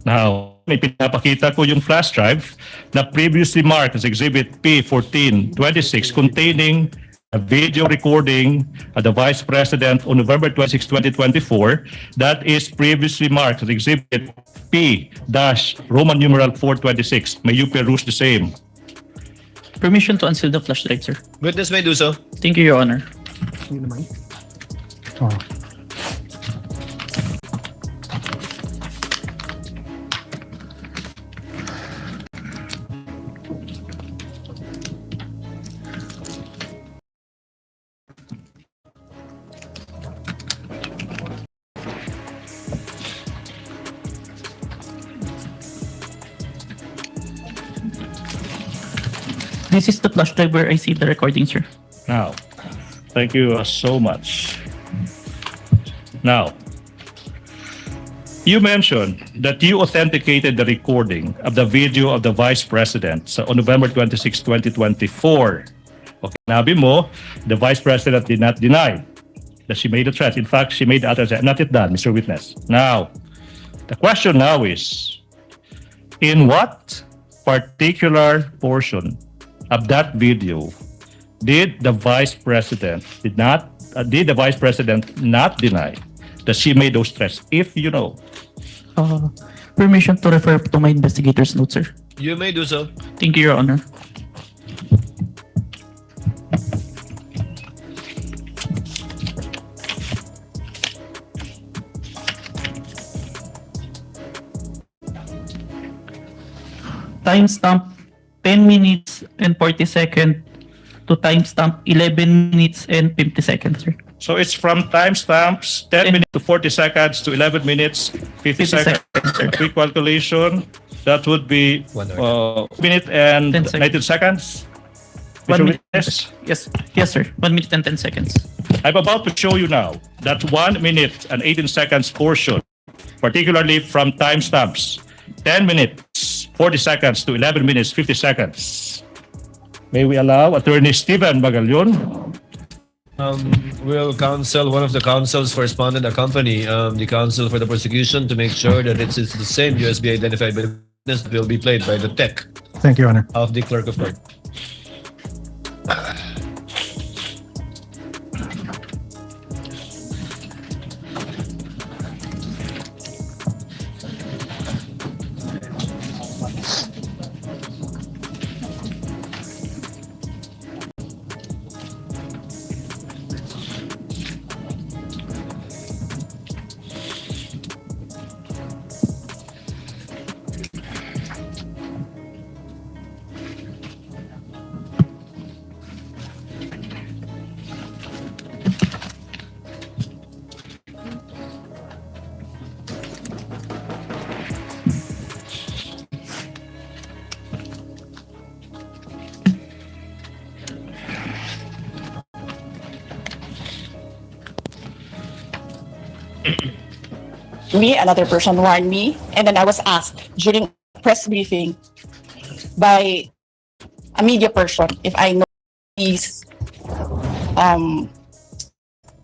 S10: Now, may pinapakita ko yung flash drive na previously marked as Exhibit P1426 containing a video recording of the Vice President on November 26, 2024 that is previously marked as Exhibit P-Roman numeral 426. May you peruse the same?
S18: Permission to unseal the flash drive, sir.
S19: Witness may do so.
S18: Thank you, Your Honor. This is the flash drive where I see the recording, sir.
S10: Now, thank you so much. Now, you mentioned that you authenticated the recording of the video of the Vice President on November 26, 2024. Okay, nabi mo, the Vice President did not deny that she made a threat. In fact, she made the utterance. Not yet done, Mr. Witness. Now, the question now is, in what particular portion of that video did the Vice President not deny that she made those threats? If you know.
S18: Permission to refer to my investigator's notes, sir.
S19: You may do so.
S18: Thank you, Your Honor. Timestamp 10 minutes and 40 seconds to timestamp 11 minutes and 50 seconds, sir.
S10: So it's from timestamps 10 minutes to 40 seconds to 11 minutes, 50 seconds. Quick calculation, that would be 1 minute and 19 seconds. Mr. Witness?
S18: Yes, sir. 1 minute and 10 seconds.
S10: I'm about to show you now that 1 minute and 18 seconds portion, particularly from timestamps 10 minutes, 40 seconds to 11 minutes, 50 seconds. May we allow Attorney Steven Magalyon?
S19: Will counsel, one of the counsels for respondent accompany the counsel for the prosecution to make sure that it's the same USB identified witness that will be played by the tech
S17: Thank you, Your Honor.
S19: of the clerk of court.
S21: Me, another person warned me, and then I was asked during press briefing by a media person if I know these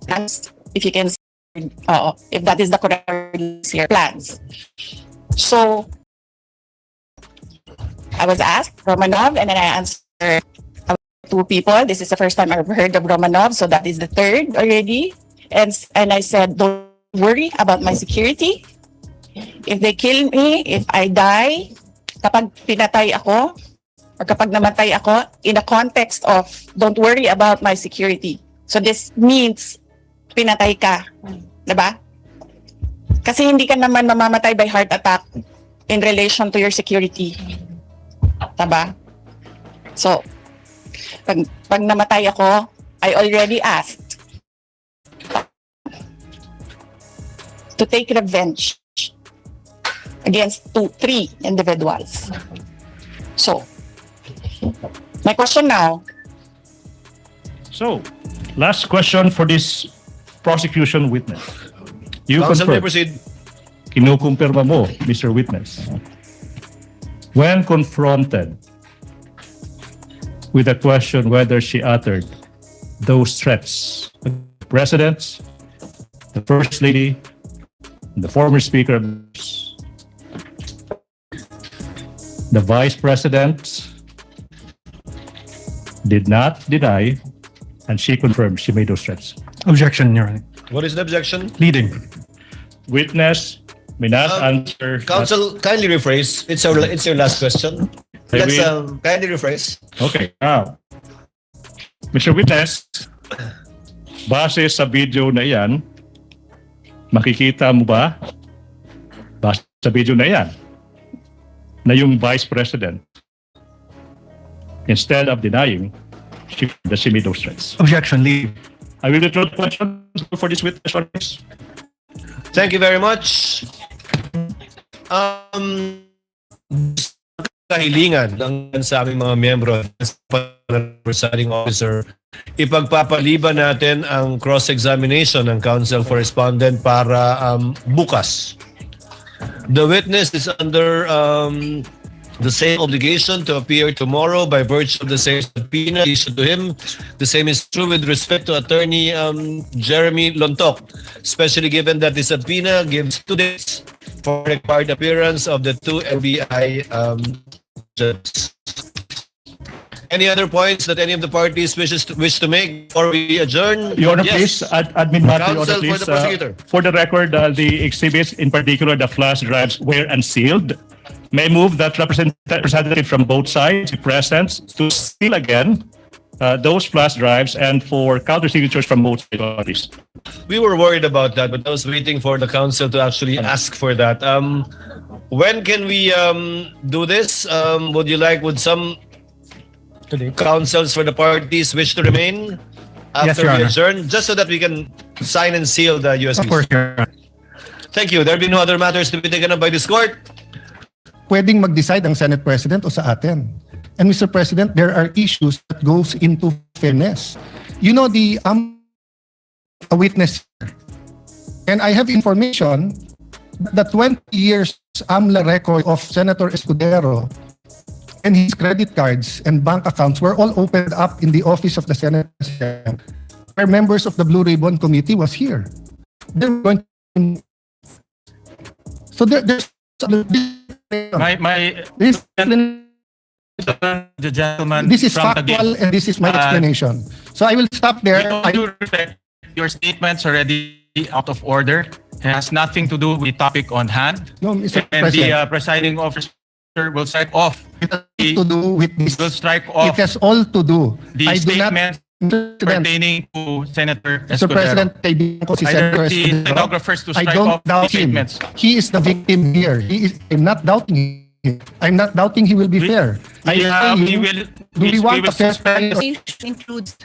S21: plans, if you can see, if that is the correct plans. So I was asked Romanov, and then I answered two people. This is the first time I've heard of Romanov, so that is the third already. And I said, don't worry about my security. If they kill me, if I die, kapag pinatay ako, or kapag namatay ako, in the context of don't worry about my security. So this means pinatay ka. Diba? Kasi hindi ka naman mamamatay by heart attack in relation to your security. Diba? So, pag namatay ako, I already asked to take revenge against 3 individuals. So, my question now.
S10: So, last question for this prosecution witness. You
S19: Counsel may
S10: confirm.
S19: proceed.
S10: kinukumpirma mo, Mr. Witness, when confronted with the question whether she uttered those threats, the President, the First Lady, the former Speaker of the House, the Vice President did not deny, and she confirmed she made those threats.
S17: Objection, Your Honor.
S12: What is the objection?
S17: Leading.
S10: Witness may not answer.
S12: Counsel, kindly rephrase. It's your last question. Let's kindly rephrase.
S10: Okay, now, Mr. Witness, base sa video na yan, makikita mo ba, base sa video na yan, na yung Vice President, instead of denying, that she made those threats.
S17: Objection, leading.
S10: I will withdraw the question for this witness on this.
S12: Thank you very much. Kahilingan ng sa aming mga miyembro ng presiding officer, ipagpapaliban natin ang cross-examination ng counsel for respondent para bukas. The witness is under the same obligation to appear tomorrow by virtue of the same subpoena issued to him. The same is true with respect to Attorney Jeremy Lontok, especially given that the subpoena gives 2 days for required appearance of the 2 FBI judges. Any other points that any of the parties wish to make before we adjourn?
S10: Your Honor,
S12: Yes.
S10: please, admin matter, Your Honor,
S12: Counsel
S10: please.
S12: for the prosecutor.
S10: For the record, the exhibits, in particular the flash drives, were unsealed. May I move that representative from both sides be present to seal again those flash drives and for counter signatures from both parties.
S12: We were worried about that, but I was waiting for the counsel to actually ask for that. When can we do this? Would some counsels for the parties wish to remain
S17: Yes,
S12: after
S17: Your
S12: we
S17: Honor.
S12: adjourn, just so that we can sign and seal the USBs?
S17: Of course, Your Honor.
S12: Thank you. There be no other matters to be taken up by this court.
S5: Pwedeng mag-decide ang Senate President o sa atin. And Mr. President, there are issues that goes into fairness. You know, a witness here. And I have information that 20 years AMLA record of Senator Escudero and his credit cards and bank accounts were all opened up in the office of the Senate President, where members of the Blue Ribbon Committee was here. They're going to... So there's...
S1: The gentleman
S5: This is
S1: from
S5: factual
S1: Taguig.
S5: and this is my explanation. So I will stop there.
S1: Your statement's already out of order. It has nothing to do with the topic on hand.
S5: No, Mr.
S1: And
S5: President.
S1: the presiding officer will strike off.
S5: It has to do with this.
S1: Will strike
S5: It
S1: off
S5: has all to do.
S1: the
S5: I do not,
S1: statement
S5: Mr. President,
S1: pertaining to Senator
S5: Mr.
S1: Escudero.
S5: President, kaibigan ko si
S1: I
S5: Senator
S1: direct the
S5: Escudero.
S1: stenographers to
S5: I
S1: strike
S5: don't
S1: off the
S5: doubt him.
S1: statements.
S5: He is the victim here. I'm not doubting him. I'm not doubting he will be fair.
S1: We will
S5: a fair
S1: suspend
S5: trial?
S7: Includes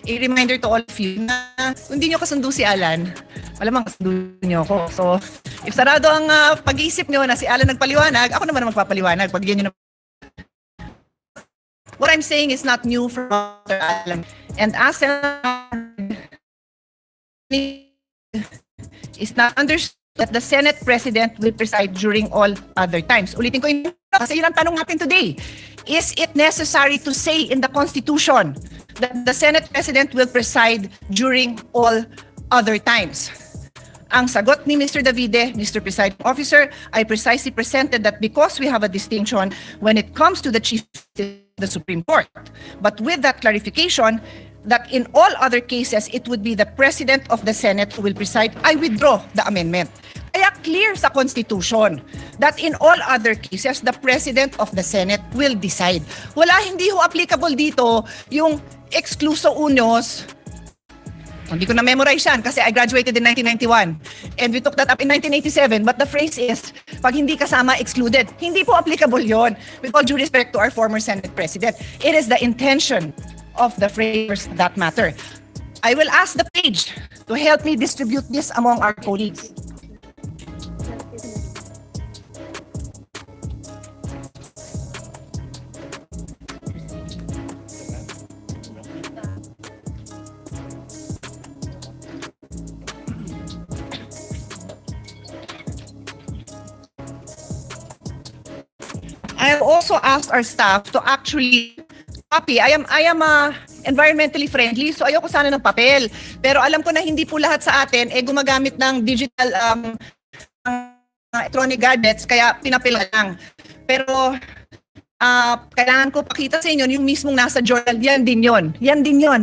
S7: a reminder to all of you na kung hindi nyo kasundo si Alan, malamang kasundo nyo ako. So, if sarado ang pag-iisip nyo na si Alan nagpaliwanag, ako naman ang magpapaliwanag. Pagyan nyo na. What I'm saying is not new for Mr. Alan. And as is not understood that the Senate President will preside during all other times. Ulitin ko yun kasi yun ang tanong natin today. Is it necessary to say in the Constitution that the Senate President will preside during all other times? Ang sagot ni Mr. Davide, Mr. Presiding Officer, I precisely presented that because we have a distinction when it comes to the Chief of the Supreme Court. But with that clarification, that in all other cases, it would be the President of the Senate who will preside, I withdraw the amendment. Kaya clear sa Constitution that in all other cases, the President of the Senate will decide. Wala, hindi ho applicable dito yung excluso unos. Hindi ko na-memorize yan kasi I graduated in 1991 and we took that up in 1987, but the phrase is, pag hindi kasama, excluded. Hindi po applicable yon. With all due respect to our former Senate President, it is the intention of the framers that matter. I will ask the page to help me distribute this among our colleagues. I have also asked our staff to actually copy. I am environmentally friendly, so ayoko sana ng papel. Pero alam ko na hindi po lahat sa atin gumagamit ng digital electronic gadgets, kaya pinapila lang. Pero kailangan ko pakita sa inyo yung mismong nasa journal. Yan din yon,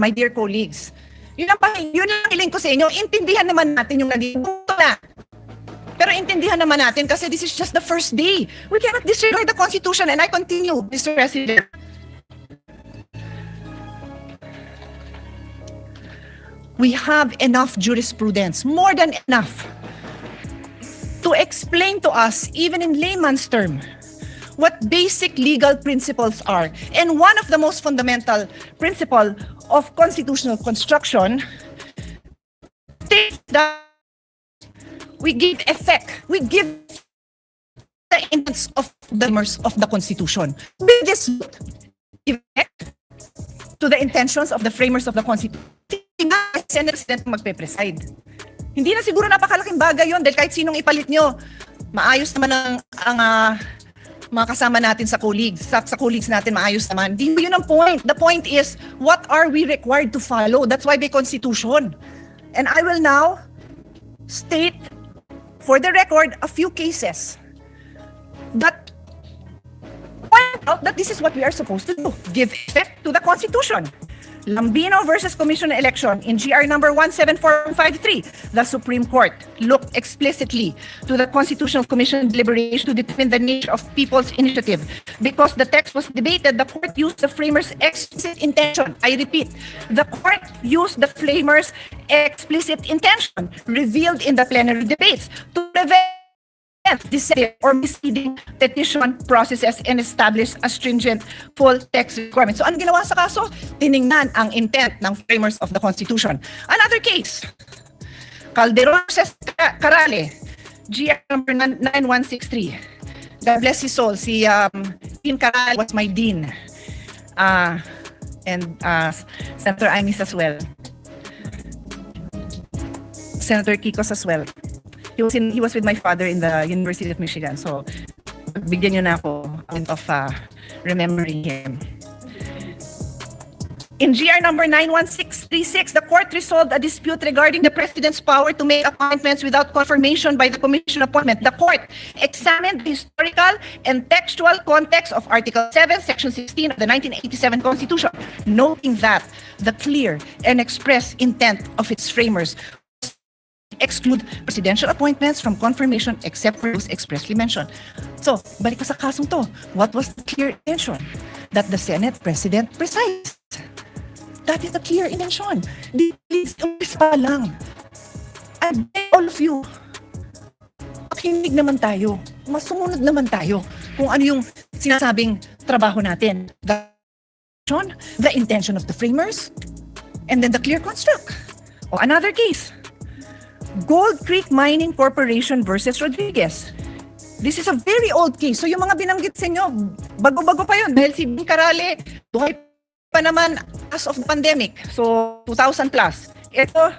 S7: my dear colleagues. Yun ang hiling ko sa inyo. Intindihan naman natin yung naging na. Pero intindihan naman natin kasi this is just the first day. We cannot disregard the Constitution, and I continue, Mr. President. We have enough jurisprudence, more than enough, to explain to us, even in layman's term, what basic legal principles are. And one of the most fundamental principle of constitutional construction states that we give effect, we give the intents of the framers of the Constitution. With this effect to the intentions of the framers of the Constitution, President magpe-preside. Hindi na siguro napakalaking bagay yon dahil kahit sinong ipalit nyo, maayos naman ang mga kasama natin sa colleagues. Sa colleagues natin, maayos naman. Di yun ang point. The point is, what are we required to follow? That's why may Constitution. And I will now state, for the record, a few cases that point out that this is what we are supposed to do. Give effect to the Constitution. Lambino versus Commission on Election in GR number 17453, the Supreme Court looked explicitly to the Constitutional Commission deliberation to determine the nature of people's initiative. Because the text was debated, the court used the framers' explicit intention. I repeat, the court used the framers' explicit intention revealed in the plenary debates to prevent deceptive or misleading petition processes and establish a stringent full text requirement. So, ano ginawa sa kaso? Tiningnan ang intent ng framers of the Constitution. Another case, Calderon versus Carale, GR number 9163. God bless his soul. Si Dean Carale was my dean. And Senator Imis as well. Senator Kikos as well. He was with my father in the University of Michigan. So, bigyan nyo na ako of remembering him. In GR number 91636, the court resolved a dispute regarding the President's power to make appointments without confirmation by the Commission appointment. The court examined the historical and textual context of Article 7, Section 16 of the 1987 Constitution, noting that the clear and express intent of its framers exclude presidential appointments from confirmation except for those expressly mentioned. So, balik ko sa kasong to. What was the clear intention? That the Senate President presides. That is the clear intention. Please, pa lang. I beg all of you, makinig naman tayo. Masumunod naman tayo kung ano yung sinasabing trabaho natin. The intention of the framers, and then the clear construct. O another case, Gold Creek Mining Corporation versus Rodriguez. This is a very old case. So yung mga binanggit sa inyo, bago-bago pa yun. Dahil si Dean Carale, buhay pa naman as of the pandemic. So 2000 plus. Ito,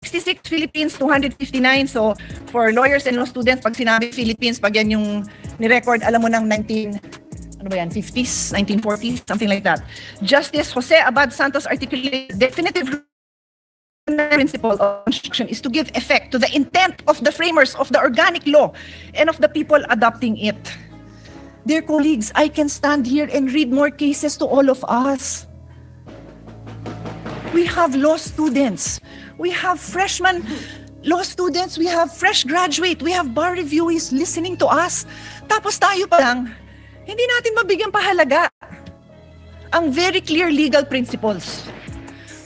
S7: 66 Philippines, 259. So for lawyers and law students, pag sinabi Philippines, pag yan yung ni-record, alam mo ng 50s, 1940s, something like that. Justice Jose Abad Santos articulated definitive principle of construction is to give effect to the intent of the framers of the organic law and of the people adopting it. Dear colleagues, I can stand here and read more cases to all of us. We have law students. We have freshman law students. We have fresh graduate. We have bar reviewees listening to us. Tapos tayo pa lang, hindi natin mabigyan pahalaga ang very clear legal principles.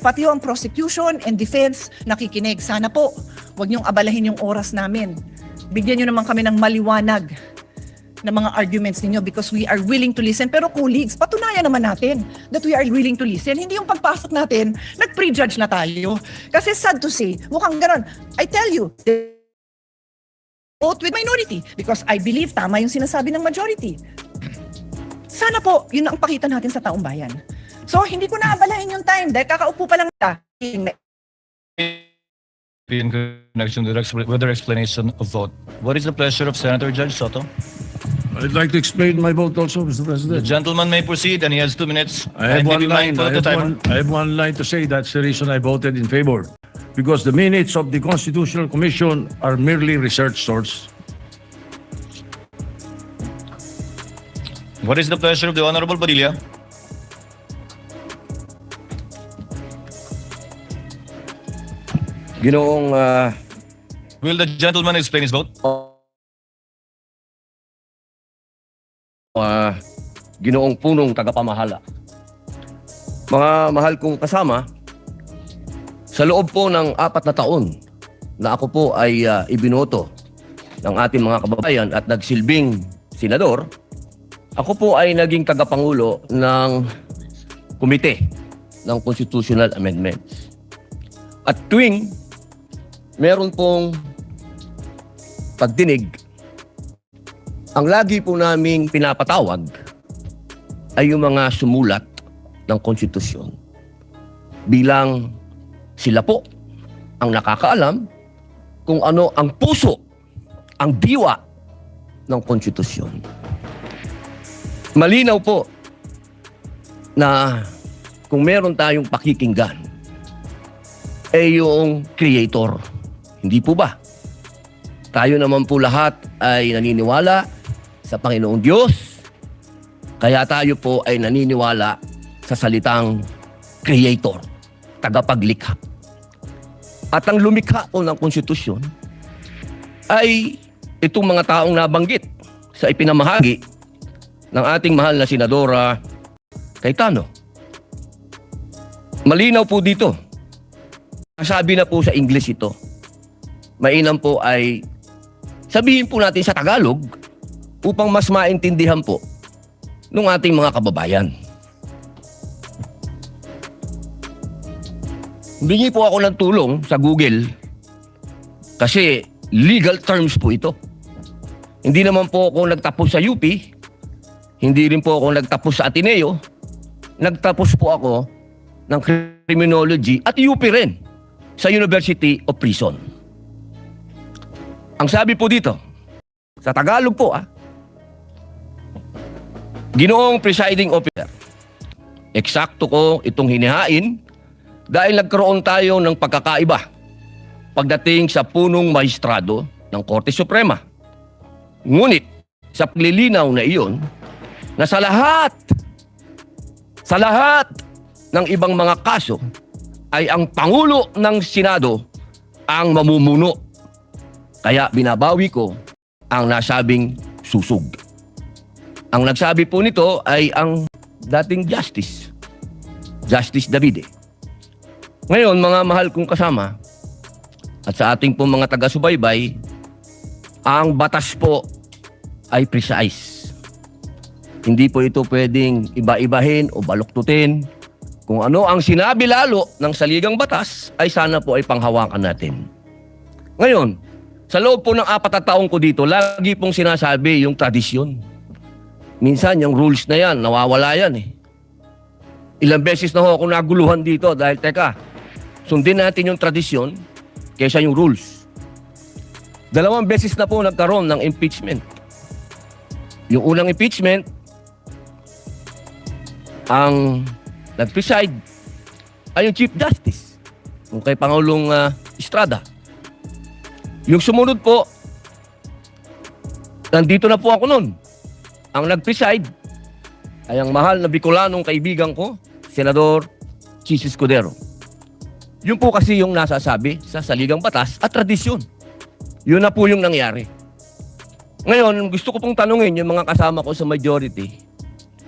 S7: Pati ang prosecution and defense nakikinig. Sana po, huwag niyong abalahin yung oras namin. Bigyan niyo naman kami ng maliwanag na mga arguments ninyo because we are willing to listen. Pero colleagues, patunayan naman natin that we are willing to listen. Hindi yung pagpasok natin, nag-prejudge na tayo. Kasi sad to say, mukhang ganon. I tell you, vote with minority because I believe tama yung sinasabi ng majority. Sana po, yun ang pakita natin sa taong bayan. So, hindi ko naabalahin yung time dahil kakaupo pa lang nila.
S13: In connection with the explanation of vote, what is the pleasure of Senator Judge Soto?
S8: I'd like to explain my vote also, Mr.
S19: The
S8: President.
S19: gentleman may proceed and he has 2 minutes.
S8: I have
S19: Kindly
S8: one
S19: be
S8: line.
S19: mindful of the timer.
S8: I have one line to say. That's the reason I voted in favor. Because the minutes of the Constitutional Commission are merely research source.
S19: What is the pleasure of the Honorable Padilla?
S13: Ginoong
S19: Will the gentleman explain his vote?
S13: Ginoong punong tagapamahala. Mga mahal kong kasama, sa loob po ng 4 na taon na ako po ay ibinoto ng ating mga kababayan at nagsilbing senador, ako po ay naging tagapangulo ng komite ng Constitutional Amendments. At tuwing meron pong pagdinig, ang lagi po naming pinapatawag ay yung mga sumulat ng konstitusyon bilang sila po ang nakakaalam kung ano ang puso, ang diwa ng konstitusyon. Malinaw po na kung meron tayong pakikinggan ay yung creator. Hindi po ba? Tayo naman po lahat ay naniniwala sa Panginoong Diyos. Kaya tayo po ay naniniwala sa salitang creator, tagapaglikha. At ang lumikha po ng konstitusyon ay itong mga taong nabanggit sa ipinamahagi ng ating mahal na Senadora Cayetano. Malinaw po dito. Sabi na po sa English ito. Mainam po ay sabihin po natin sa Tagalog upang mas maintindihan po ng ating mga kababayan. Humingi po ako ng tulong sa Google kasi legal terms po ito. Hindi naman po ako nagtapos sa UP, hindi rin po ako nagtapos sa Ateneo, nagtapos po ako ng criminology at UP rin sa University of Prison. Ang sabi po dito, sa Tagalog po Ginoong presiding officer, eksakto ko itong hinihain dahil nagkaroon tayo ng pagkakaiba pagdating sa punong maestrado ng Korte Suprema. Ngunit sa paglilinaw na iyon, na sa lahat ng ibang mga kaso ay ang Pangulo ng Senado ang mamumuno. Kaya binabawi ko ang nasabing susug. Ang nagsabi po nito ay ang dating Justice Davide. Ngayon, mga mahal kong kasama, at sa ating po mga taga-subaybay, ang batas po ay precise. Hindi po ito pwedeng iba-ibahin o baluktutin. Kung ano ang sinabi lalo ng saligang batas, ay sana po ay panghawakan natin. Ngayon, sa loob po ng 4 na taong ko dito, lagi pong sinasabi yung tradisyon. Minsan, yung rules na yan, nawawala yan Ilang beses na ho ako naguluhan dito dahil, teka, sundin natin yung tradisyon kaysa yung rules. 2 beses na po nagkaroon ng impeachment. Yung unang impeachment, ang nag-preside ay yung Chief Justice, yung kay Pangulong Estrada. Yung sumunod po, nandito na po ako nun. Ang nag-preside ay ang mahal na Bicolanong kaibigan ko, Senador Chis Escudero. Yun po kasi yung nasasabi sa saligang batas at tradisyon. Yun na po yung nangyari. Ngayon, gusto ko pong tanungin yung mga kasama ko sa majority.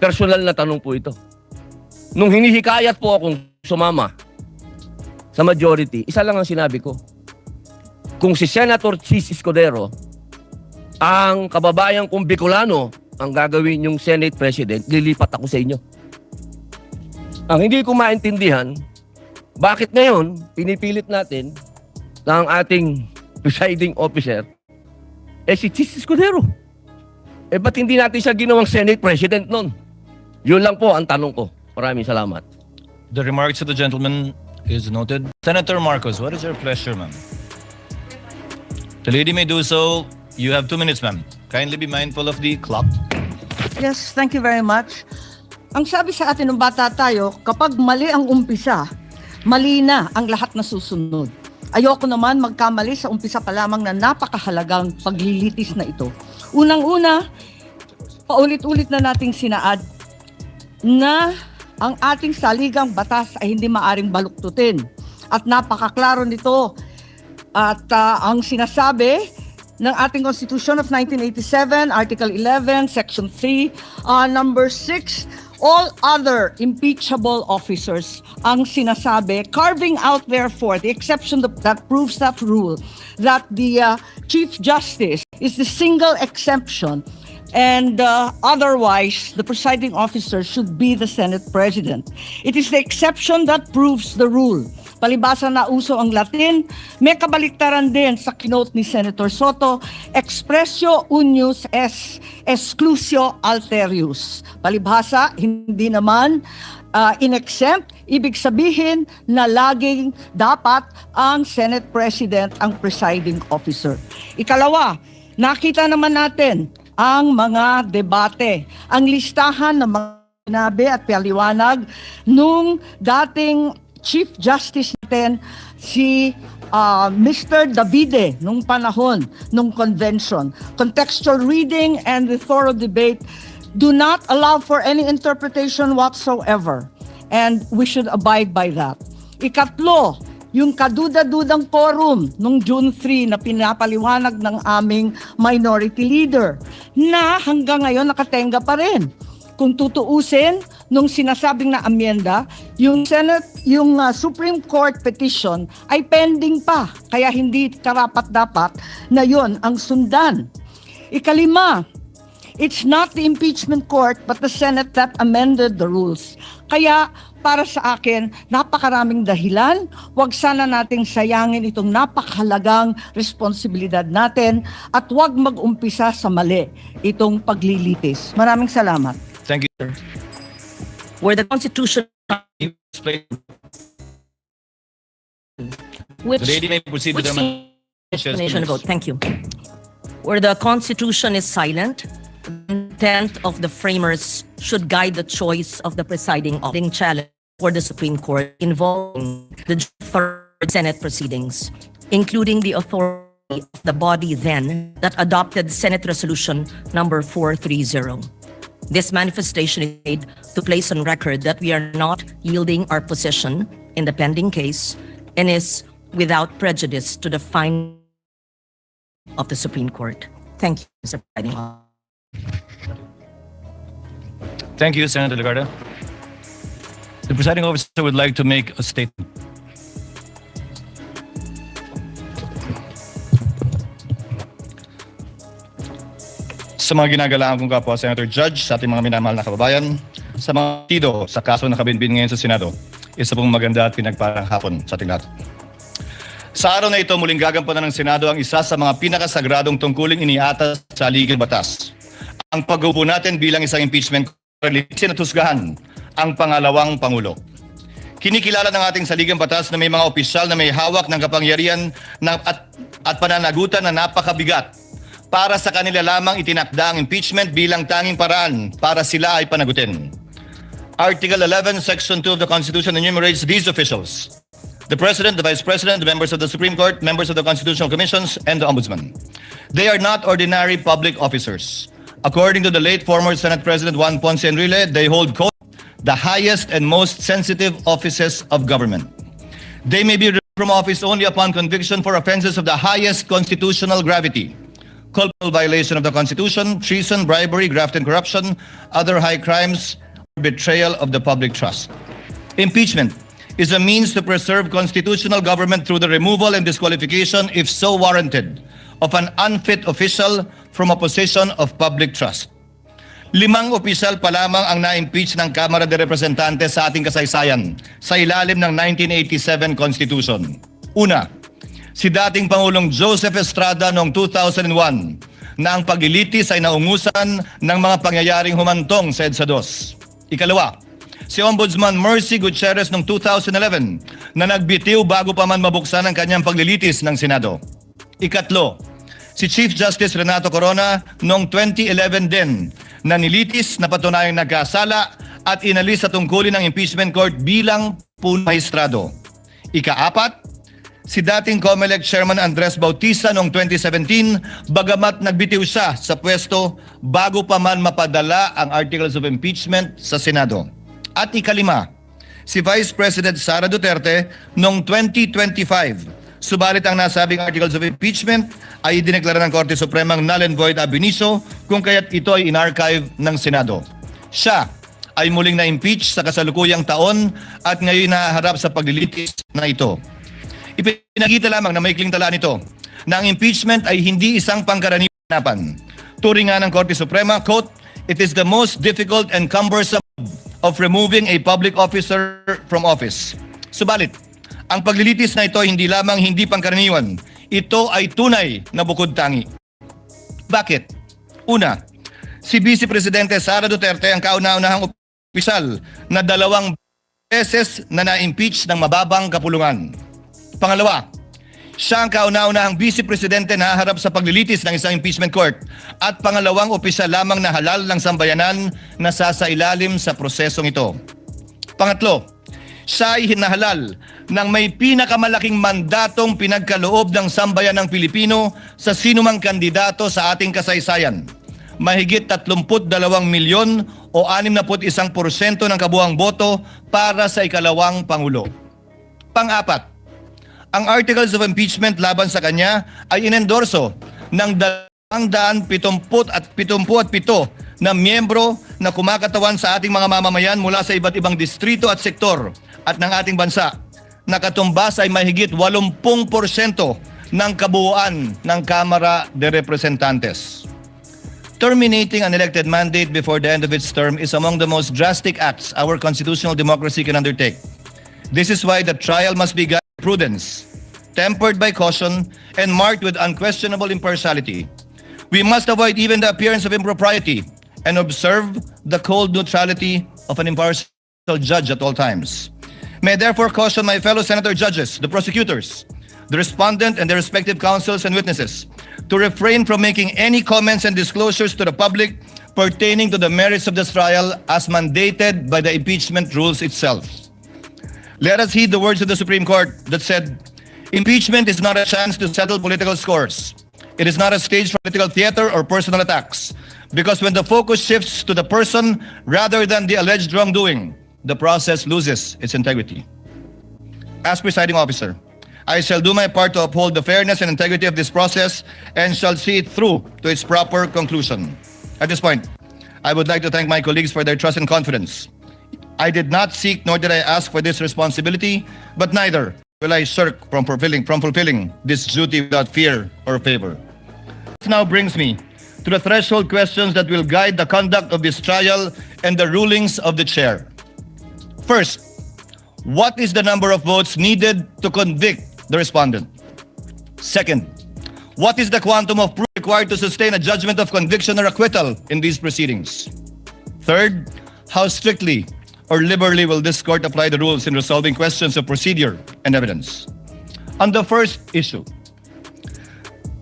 S13: Personal na tanong po ito. Nung hinihikayat po akong sumama sa majority, isa lang ang sinabi ko. Kung si Senator Chis Escudero, ang kababayan kong Bicolano, ang gagawin yung Senate President, lilipat ako sa inyo. Ang hindi ko maintindihan, bakit ngayon pinipilit natin na ang ating presiding officer si Chis Escudero? Ba't hindi natin siya ginawang Senate President nun? Yun lang po ang tanong ko. Maraming salamat.
S19: The remarks of the gentleman is noted. Senator Marcos, what is your pleasure, ma'am? The lady may do so. You have 2 minutes, ma'am. Kindly be mindful of the clock.
S14: Yes, thank you very much. Ang sabi sa atin ng bata tayo, kapag mali ang umpisa, mali na ang lahat na susunod. Ayoko naman magkamali sa umpisa pa lamang na napakahalagang paglilitis na ito. Unang-una, paulit-ulit na nating sinaad na ang ating saligang batas ay hindi maaring baluktutin. At napakaklaro nito. At ang sinasabi ng ating Constitution of 1987, Article 11, Section 3, Number 6, all other impeachable officers ang sinasabi, carving out therefore the exception that proves that rule, that the Chief Justice is the single exemption, and otherwise the presiding officer should be the Senate President. It is the exception that proves the rule. Palibasa na uso ang Latin, may kabaliktaran din sa kinote ni Senator Soto, expressio unius est exclusio alterius. Palibhasa, hindi naman in-exempt, ibig sabihin na laging dapat ang Senate President ang presiding officer. Ikalawa, nakita naman natin ang mga debate, ang listahan ng mga sinabi at paliwanag nung dating Chief Justice natin, si Mr. Davide, nung panahon, nung convention. Contextual reading and the thorough debate do not allow for any interpretation whatsoever. And we should abide by that. Ikatlo, yung kaduda-dudang quorum nung June 3 na pinapaliwanag ng aming minority leader na hanggang ngayon nakatenga pa rin. Kung tutuusin, nung sinasabing na amyenda, yung Supreme Court petition ay pending pa. Kaya hindi karapat-dapat na yon ang sundan. Ikalima, it's not the impeachment court but the Senate that amended the rules. Kaya para sa akin, napakaraming dahilan. Huwag sana nating sayangin itong napakahalagang responsibilidad natin at huwag mag-umpisa sa mali itong paglilitis. Maraming salamat.
S19: Thank you, sir.
S22: Where the Constitution which
S19: The lady may proceed with her
S22: explanation vote. Thank you. Where the Constitution is silent, the intent of the framers should guide the choice of the presiding officer challenge for the Supreme Court involving the third Senate proceedings, including the authority of the body then that adopted Senate Resolution number 430. This manifestation is made to place on record that we are not yielding our position in the pending case and is without prejudice to the finding of the Supreme Court. Thank you, Mr. Presiding Officer.
S19: Thank you, Senator Legarda. The presiding officer would like to make a statement. Sa mga ginagalaan kong kapwa Senator Judge, sa ating mga minamahal na kababayan, sa mga tido sa kaso na kabinbin ngayon sa Senado, isa pong maganda at pinagparang hapon sa ating lahat. Sa araw na ito, muling gagampanan ng Senado ang isa sa mga pinakasagradong tungkuling iniatas sa legal batas. Ang pag-upo natin bilang isang impeachment court, tusgahan ang pangalawang Pangulo. Kinikilala ng ating saligang batas na may mga opisyal na may hawak ng kapangyarihan at pananagutan na napakabigat. Para sa kanila lamang itinakda ang impeachment bilang tanging paraan para sila ay panagutin. Article 11, Section 2 of the Constitution enumerates these officials: the President, the Vice President, the members of the Supreme Court, members of the Constitutional Commissions, and the Ombudsman. They are not ordinary public officers. According to the late former Senate President Juan Ponce Enrile, they hold the highest and most sensitive offices of government. They may be removed from office only upon conviction for offenses of the highest constitutional gravity: culpable violation of the Constitution, treason, bribery, graft and corruption, other high crimes, or betrayal of the public trust. Impeachment is a means to preserve constitutional government through the removal and disqualification, if so warranted, of an unfit official from a position of public trust. 5 opisyal pa lamang ang na-impeach ng Kamara de Representantes sa ating kasaysayan sa ilalim ng 1987 Constitution. Una, si dating Pangulong Joseph Estrada noong 2001 na ang paglilitis ay naungusan ng mga pangyayaring humantong sa EDSA 2. Ikalawa, si Ombudsman Mercy Gutierrez noong 2011 na nagbitiw bago pa man mabuksan ang kanyang paglilitis ng Senado. Ikatlo,
S15: si Chief Justice Renato Corona noong 2011 din na nilitis na patunayang nagkasala at inalis sa tungkulin ng impeachment court bilang punong maestrado. Ika-apat, si dating COMELEC Chairman Andres Bautista noong 2017 bagamat nagbitiw siya sa pwesto bago pa man mapadala ang articles of impeachment sa Senado. At ikalima, si Vice President Sara Duterte noong 2025. Subalit ang nasabing articles of impeachment ay idineklara ng Korte Supremang null and void ab initio kung kaya't ito ay inarchive ng Senado. Siya ay muling na-impeach sa kasalukuyang taon at ngayon nahaharap sa paglilitis na ito. Ipinakita lamang na maikling tala nito na ang impeachment ay hindi isang pangkaraniwan. Turing nga ng Korte Suprema, quote, "It is the most difficult and cumbersome of removing a public officer from office." Subalit, ang paglilitis na ito hindi lamang hindi pangkaraniwan, ito ay tunay na bukod tangi. Bakit? Una, si Vice Presidente Sara Duterte ang kauna-unahang opisyal na 2 beses na na-impeach ng mababang kapulungan. Pangalawa, siya ang kauna-unahang Vice Presidente na haharap sa paglilitis ng isang impeachment court at pangalawang opisyal lamang na halal ng sambayanan na sasailalim sa prosesong ito. Pangatlo, siya ay hinahalal ng may pinakamalaking mandatong pinagkaloob ng sambayanang Pilipino sa sinumang kandidato sa ating kasaysayan. Mahigit 32 milyon o 61% ng kabuuang boto para sa ikalawang Pangulo. Pang-apat, ang articles of impeachment laban sa kanya ay inendorso ng 277 na miyembro na kumakatawan sa ating mga mamamayan mula sa iba't ibang distrito at sektor at ng ating bansa. Nakatumbas ay mahigit 80% ng kabuuan ng Kamara de Representantes. Terminating an elected mandate before the end of its term is among the most drastic acts our constitutional democracy can undertake. This is why the trial must be guided by prudence, tempered by caution, and marked with unquestionable impartiality. We must avoid even the appearance of impropriety and observe the cold neutrality of an impartial judge at all times. May I therefore caution my fellow senator judges, the prosecutors, the respondent and their respective counsels and witnesses to refrain from making any comments and disclosures to the public pertaining to the merits of this trial as mandated by the impeachment rules itself. Let us heed the words of the Supreme Court that said, "Impeachment is not a chance to settle political scores. It is not a stage for political theater or personal attacks, because when the focus shifts to the person rather than the alleged wrongdoing, the process loses its integrity." As presiding officer, I shall do my part to uphold the fairness and integrity of this process and shall see it through to its proper conclusion. At this point, I would like to thank my colleagues for their trust and confidence. I did not seek nor did I ask for this responsibility, but neither will I shirk from fulfilling this duty without fear or favor. This now brings me to the threshold questions that will guide the conduct of this trial and the rulings of the chair. First, what is the number of votes needed to convict the respondent? Second, what is the quantum of proof required to sustain a judgment of conviction or acquittal in these proceedings? Third, how strictly or liberally will this court apply the rules in resolving questions of procedure and evidence? On the first issue,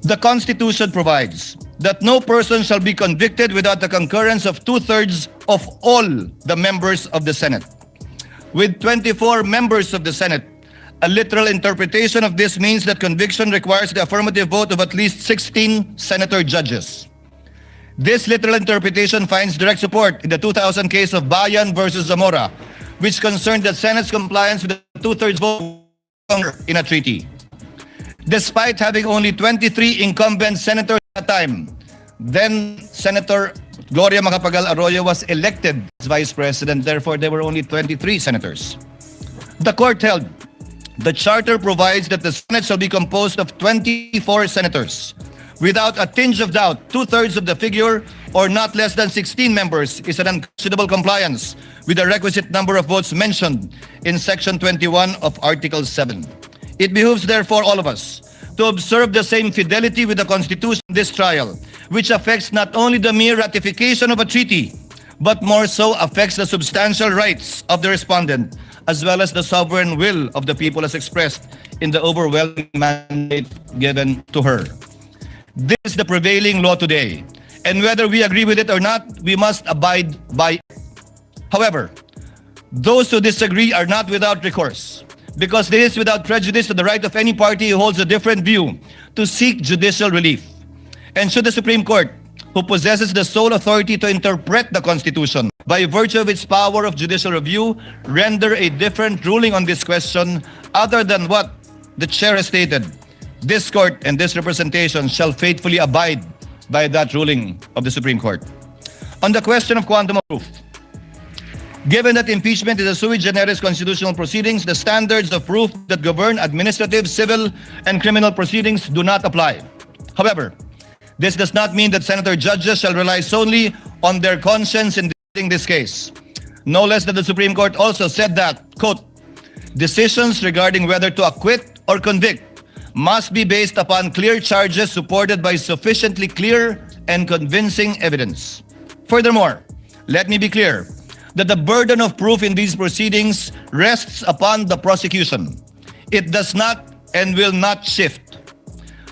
S15: the Constitution provides that no person shall be convicted without the concurrence of 2/3 of all the members of the Senate. With 24 members of the Senate, a literal interpretation of this means that conviction requires the affirmative vote of at least 16 senator judges. This literal interpretation finds direct support in the 2000 case of Bayan versus Zamora, which concerned the Senate's compliance with the 2/3 vote in a treaty. Despite having only 23 incumbent senators at the time, then Senator Gloria Macapagal Arroyo was elected as vice president. Therefore, there were only 23 senators. The court held the charter provides that the Senate shall be composed of 24 senators. Without a tinge of doubt, 2/3 of the figure, or not less than 16 members, is an unquestionable compliance with the requisite number of votes mentioned in Section 21 of Article 7. It behooves, therefore, all of us to observe the same fidelity with the Constitution in this trial, which affects not only the mere ratification of a treaty, but more so affects the substantial rights of the respondent, as well as the sovereign will of the people as expressed in the overwhelming mandate given to her. This is the prevailing law today. And whether we agree with it or not, we must abide by it. However, those who disagree are not without recourse, because this is without prejudice to the right of any party who holds a different view to seek judicial relief. And should the Supreme Court, who possesses the sole authority to interpret the Constitution by virtue of its power of judicial review, render a different ruling on this question other than what the chair has stated, this court and this representation shall faithfully abide by that ruling of the Supreme Court. On the question of quantum of proof, given that impeachment is a sui generis constitutional proceedings, the standards of proof that govern administrative, civil, and criminal proceedings do not apply. However, this does not mean that senator judges shall rely solely on their conscience in deciding this case. No less than the Supreme Court also said that, quote, decisions regarding whether to acquit or convict must be based upon clear charges supported by sufficiently clear and convincing evidence. Furthermore, let me be clear that the burden of proof in these proceedings rests upon the prosecution. It does not and will not shift.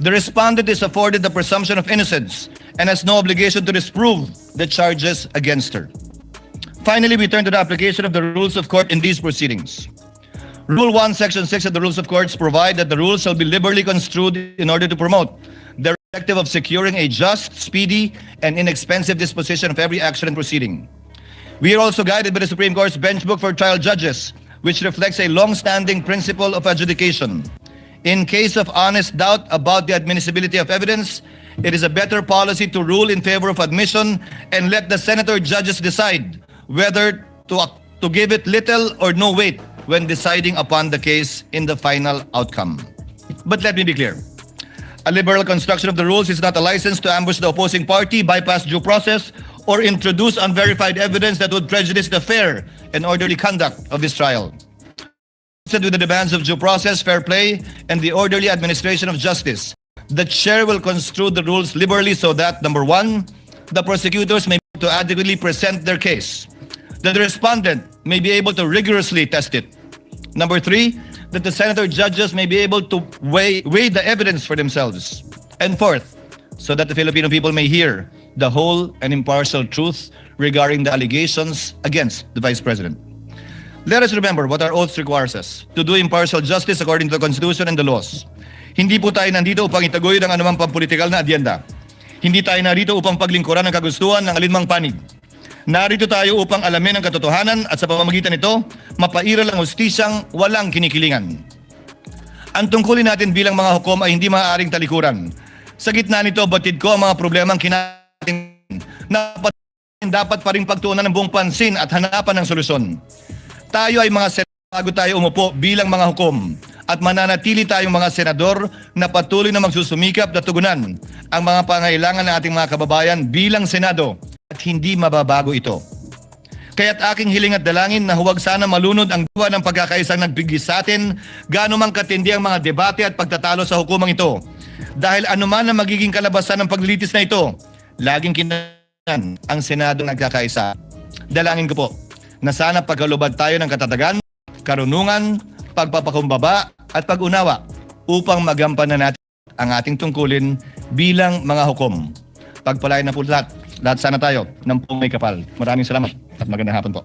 S15: The respondent is afforded the presumption of innocence and has no obligation to disprove the charges against her. Finally, we turn to the application of the rules of court in these proceedings. Rule 1, Section 6 of the Rules of Courts provide that the rules shall be liberally construed in order to promote the objective of securing a just, speedy, and inexpensive disposition of every action and proceeding. We are also guided by the Supreme Court's Bench Book for Trial Judges, which reflects a long-standing principle of adjudication. In case of honest doubt about the admissibility of evidence, it is a better policy to rule in favor of admission and let the senator judges decide whether to give it little or no weight when deciding upon the case in the final outcome. But let me be clear. A liberal construction of the rules is not a license to ambush the opposing party, bypass due process, or introduce unverified evidence that would prejudice the fair and orderly conduct of this trial. With the demands of due process, fair play, and the orderly administration of justice, the chair will construe the rules liberally so that, number one, the prosecutors may be able to adequately present their case, that the respondent may be able to rigorously test it. Number three, that the senator judges may be able to weigh the evidence for themselves. And fourth, so that the Filipino people may hear the whole and impartial truth regarding the allegations against the Vice President. Let us remember what our oath requires us, to do impartial justice according to the Constitution and the laws. Hindi po tayo nandito upang itaguyod ang anumang pampolitikal na adyenda. Hindi tayo narito upang paglingkuran ang kagustuhan ng alinmang panig. Narito tayo upang alamin ang katotohanan at sa pamamagitan nito, mapairal ang hustisyang walang kinikilingan. Ang tungkulin natin bilang mga hukom ay hindi maaaring talikuran. Sa gitna nito, batid ko ang mga problemang kinatin na dapat pa rin pagtuunan ng buong pansin at hanapan ng solusyon. Tayo ay mga senador bago tayo umupo bilang mga hukom at mananatili tayong mga senador na patuloy na magsusumikap na tugunan ang mga pangailangan ng ating mga kababayan bilang Senado at hindi mababago ito. Kaya't aking hiling at dalangin na huwag sana malunod ang duwa ng pagkakaisang nagbigis sa atin gaano man katindi ang mga debate at pagtatalo sa hukumang ito. Dahil anuman ang magiging kalabasan ng paglilitis na ito, laging kinahanglan ang Senado nagkakaisa. Dalangin ko po na sana pagkalubad tayo ng katatagan, karunungan, pagpapakumbaba at pag-unawa upang magampanan natin ang ating tungkulin bilang mga hukom. Pagpalain na po lahat sana tayo ng may kapal. Maraming salamat at magandang hapon po.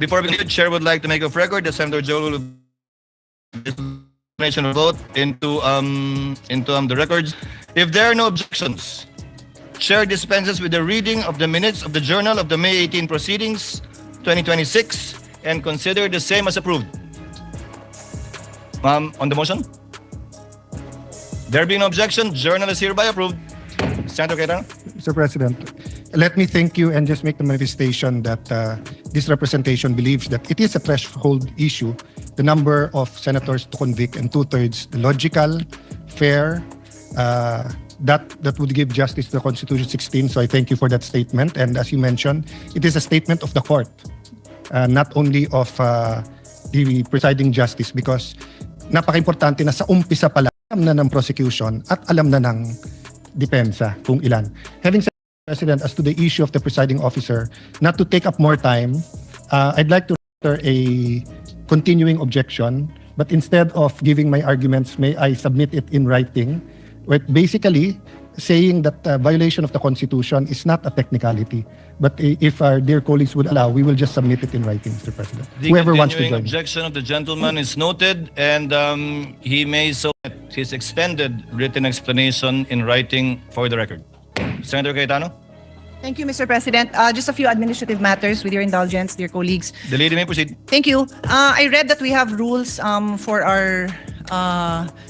S15: Before we begin, Chair would like to make of record that Senator Joel will vote into the records. If there are no objections, Chair dispenses with the reading of the minutes of the Journal of the May 18 Proceedings 2026 and consider the same as approved. On the motion? There being no objection, Journal is hereby approved. Senator Cayetano?
S5: Mr. President, let me thank you and just make the manifestation that this representation believes that it is a threshold issue, the number of senators to convict and two-thirds, the logical, fair, that would give justice to the Constitution 16. So I thank you for that statement. And as you mentioned, it is a statement of the court, not only of the presiding justice, because napaka-importante na sa umpisa pa lang alam na ng prosecution at alam na ng depensa kung ilan. Having said President, as to the issue of the presiding officer, not to take up more time, I'd like to enter a continuing objection, but instead of giving my arguments, may I submit it in writing, with basically saying that violation of the Constitution is not a technicality. But if our dear colleagues would allow, we will just submit it in writing, Mr. President.
S12: The
S5: Whoever wants to
S12: continuing
S5: join.
S12: objection of the gentleman is noted, and he may submit his extended written explanation in writing for the record. Senator Cayetano?
S7: Thank you, Mr. President. Just a few administrative matters with your indulgence, dear colleagues.
S12: The lady may proceed.
S7: Thank you. I read that we have rules for our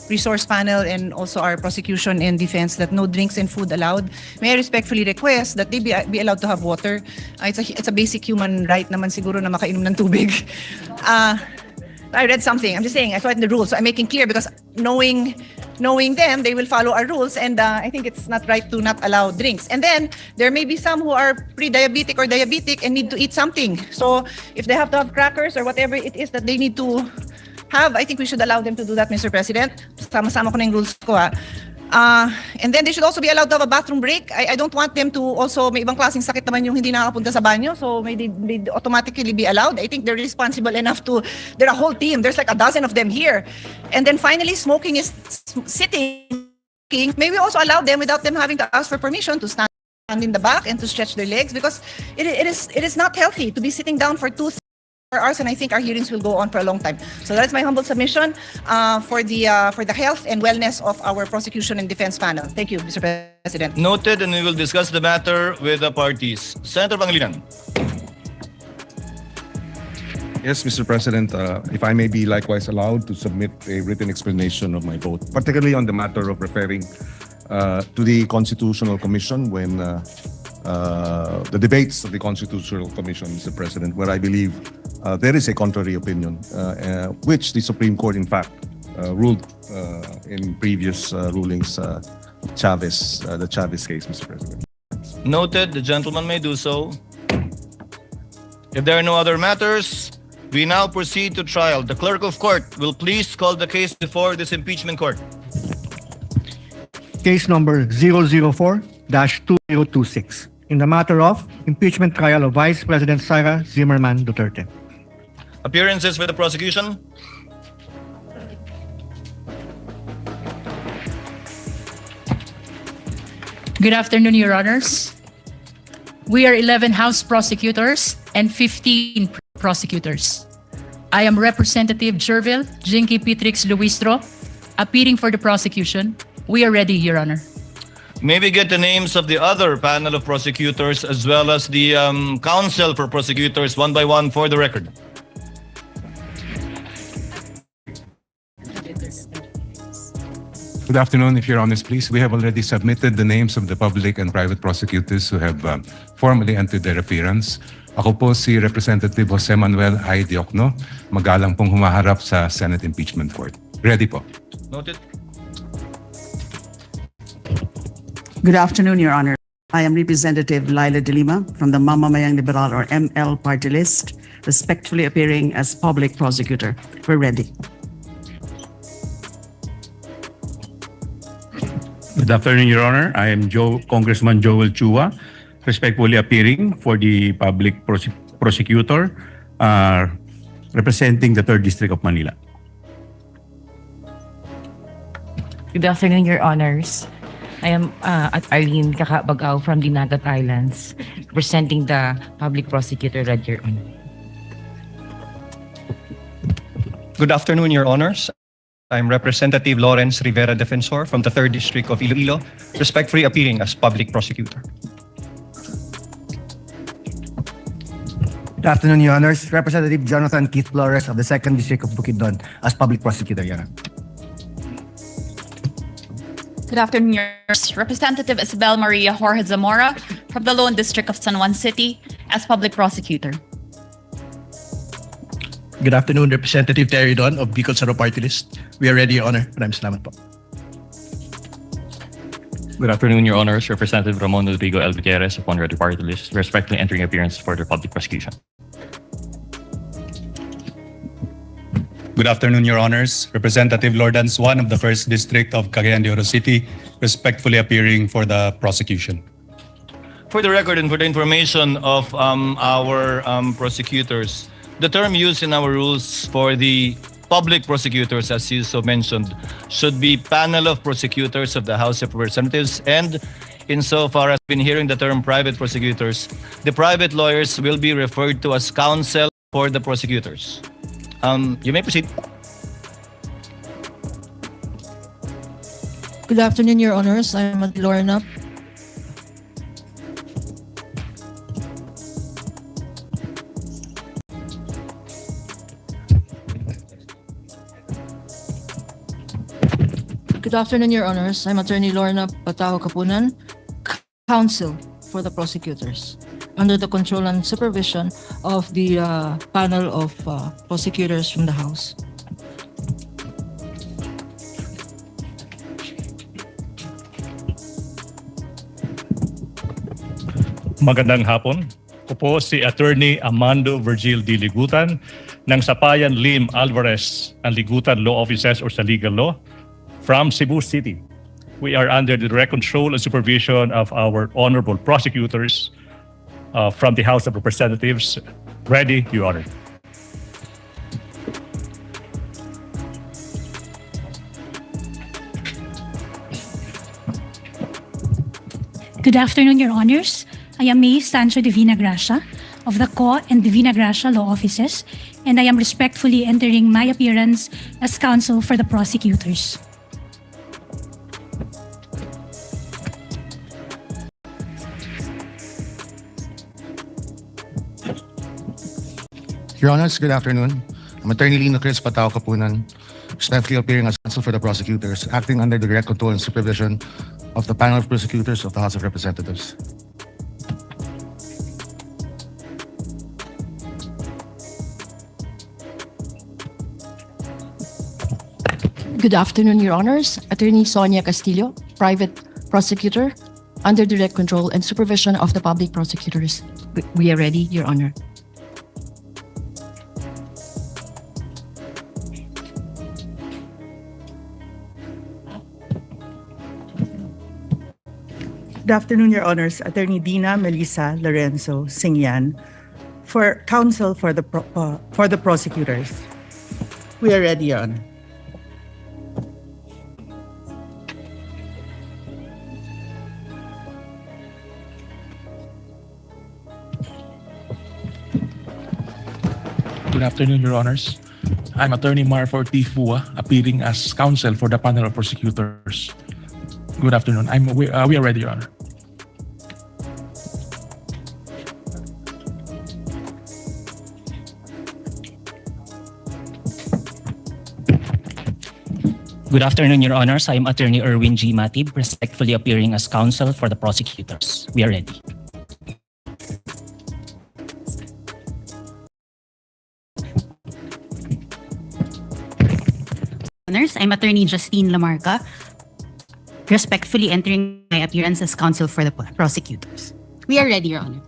S7: resource panel and also our prosecution and defense that no drinks and food allowed. May I respectfully request that they be allowed to have water. It's a basic human right naman siguro na makainom ng tubig. I read something. I'm just saying, I saw it in the rules. So I'm making clear because knowing them, they will follow our rules, and I think it's not right to not allow drinks. And then there may be some who are pre-diabetic or diabetic and need to eat something. So if they have to have crackers or whatever it is that they need to have, I think we should allow them to do that, Mr. President. Sama-sama ko na yung rules ko, ha. And then they should also be allowed to have a bathroom break. I don't want them to also, may ibang klaseng sakit naman yung hindi nakakapunta sa banyo, so may they automatically be allowed. I think they're responsible enough to, they're a whole team. There's like a dozen of them here. And then finally, smoking is sitting. May we also allow them without them having to ask for permission to stand in the back and to stretch their legs, because it is not healthy to be sitting down for 2 hours, and I think our hearings will go on for a long time. So that's my humble submission for the health and wellness of our prosecution and defense panel. Thank you, Mr. President.
S12: Noted, and we will discuss the matter with the parties. Senator Pangilinan.
S11: Yes, Mr. President, if I may be likewise allowed to submit a written explanation of my vote, particularly on the matter of referring to the Constitutional Commission when the debates of the Constitutional Commission, Mr. President, where I believe there is a contrary opinion, which the Supreme Court, in fact, ruled in previous rulings, the Chavez case, Mr. President.
S12: Noted, the gentleman may do so. If there are no other matters, we now proceed to trial. The clerk of court will please call the case before this impeachment court.
S16: Case number 004-2026. In the matter of impeachment trial of Vice President Sara Duterte.
S12: Appearances for the prosecution.
S23: Good afternoon, Your Honors. We are 11 House prosecutors and 15 prosecutors. I am Representative Jervil Jinky Pitrix Luistro, appearing for the prosecution. We are ready, Your Honor.
S12: May we get the names of the other panel of prosecutors as well as the counsel for prosecutors one by one for the record.
S24: Good afternoon, if Your Honors, please. We have already submitted the names of the public and private prosecutors who have formally entered their appearance. Ako po si Representative Jose Manuel I. Diokno, magalang pong humaharap sa Senate Impeachment Court. Ready po.
S12: Noted.
S25: Good afternoon, Your Honor. I am Representative Laila de Lima from the Mamamayang Liberal or ML party list, respectfully appearing as public prosecutor. We're ready.
S26: Good afternoon, Your Honor. I am Congressman Joel Chua, respectfully appearing for the public prosecutor representing the 3rd District of Manila.
S27: Good afternoon, Your Honors. I am at Arlene Kakabagaw from the Nagat Islands, representing the public prosecutor, Red, Your Honor.
S6: Good afternoon, Your Honors. I'm Representative Lawrence Rivera Defensor from the 3rd District of Iloilo, respectfully appearing as public prosecutor.
S16: Good afternoon, Your Honors. Representative Jonathan Keith Flores of the 2nd District of Bukidnon as public prosecutor, Your Honor.
S28: Good afternoon, Your Honors. Representative Isabel Maria Jorge Zamora from the Lone District of San Juan City as public prosecutor.
S29: Good afternoon, Representative Terry Don of Bicol Saro Party List. We are ready, Your Honor. Maraming salamat po.
S30: Good afternoon, Your Honors. Representative Ramon Rodrigo L. Gutierrez of One Ready Party List, respectfully entering appearance for the public prosecution.
S31: Good afternoon, Your Honors. Representative Lordans Juan of the 1st District of Cagayan de Oro City, respectfully appearing for the prosecution.
S15: For the record and for the information of our prosecutors, the term used in our rules for the public prosecutors, as you so mentioned, should be panel of prosecutors of the House of Representatives. And insofar as been hearing the term private prosecutors, the private lawyers will be referred to as counsel for the prosecutors. You may proceed.
S1: Good afternoon, Your Honors. I'm Lorna. Good afternoon, Your Honors. I'm Attorney Lorna Pataho Kapunan, counsel for the prosecutors, under the control and supervision of the panel of prosecutors from the House.
S26: Magandang hapon. Ako po si Attorney Amando Virgil D. Ligutan ng Sapayan Lim Alvarez and Ligutan Law Offices or sa Legal Law from Cebu City. We are under the direct control and supervision of our honorable prosecutors from the House of Representatives. Ready, Your Honor.
S2: Good afternoon, Your Honors. I am May Sancho Divina Gracia of the Co and Divina Gracia Law Offices, and I am respectfully entering my appearance as counsel for the prosecutors.
S3: Your Honors, good afternoon. I'm Attorney Lino Chris Patao Kapunan, respectfully appearing as counsel for the prosecutors, acting under the direct control and supervision of the panel of prosecutors of the House of Representatives.
S1: Good afternoon, Your Honors. Attorney Sonia Castillo, private prosecutor, under direct control and supervision of the public prosecutors. We are ready, Your Honor.
S25: Good afternoon, Your Honors. Attorney Dina Melissa Lorenzo Singyan, for counsel for the prosecutors. We are ready, Your Honor.
S4: Good afternoon, Your Honors. I'm Attorney Marfor T. Fua, appearing as counsel for the panel of prosecutors. Good afternoon. We are ready, Your Honor.
S8: Good afternoon, Your Honors. I am Attorney Erwin G. Matib, respectfully appearing as counsel for the prosecutors. We are ready.
S2: Honors, I'm Attorney Justine Lamarca, respectfully entering my appearance as counsel for the prosecutors. We are ready, Your Honor.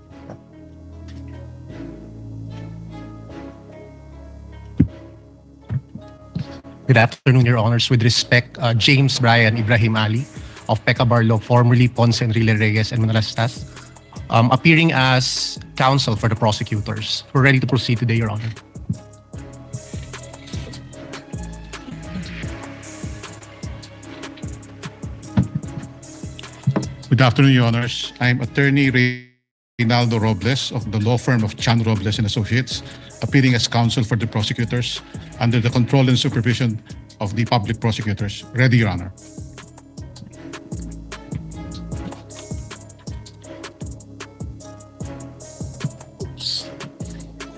S9: Good afternoon, Your Honors. With respect, James Brian Ibrahim Ali of Pecabar Law, formerly Ponce Enrile Reyes and Manalastas, appearing as counsel for the prosecutors. We're ready to proceed today, Your Honor.
S10: Good afternoon, Your Honors. I'm Attorney Reynaldo Robles of the law firm of Chan Robles and Associates, appearing as counsel for the prosecutors under the control and supervision of the public prosecutors. Ready, Your Honor.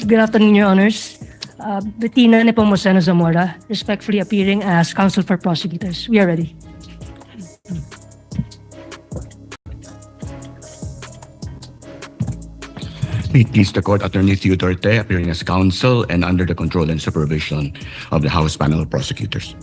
S2: Good afternoon, Your Honors. Bettina Nepomuceno Zamora, respectfully appearing as counsel for prosecutors. We are ready.
S17: May it please the Court, Attorney Theo Duterte, appearing as counsel and under the control and supervision of the House panel of prosecutors.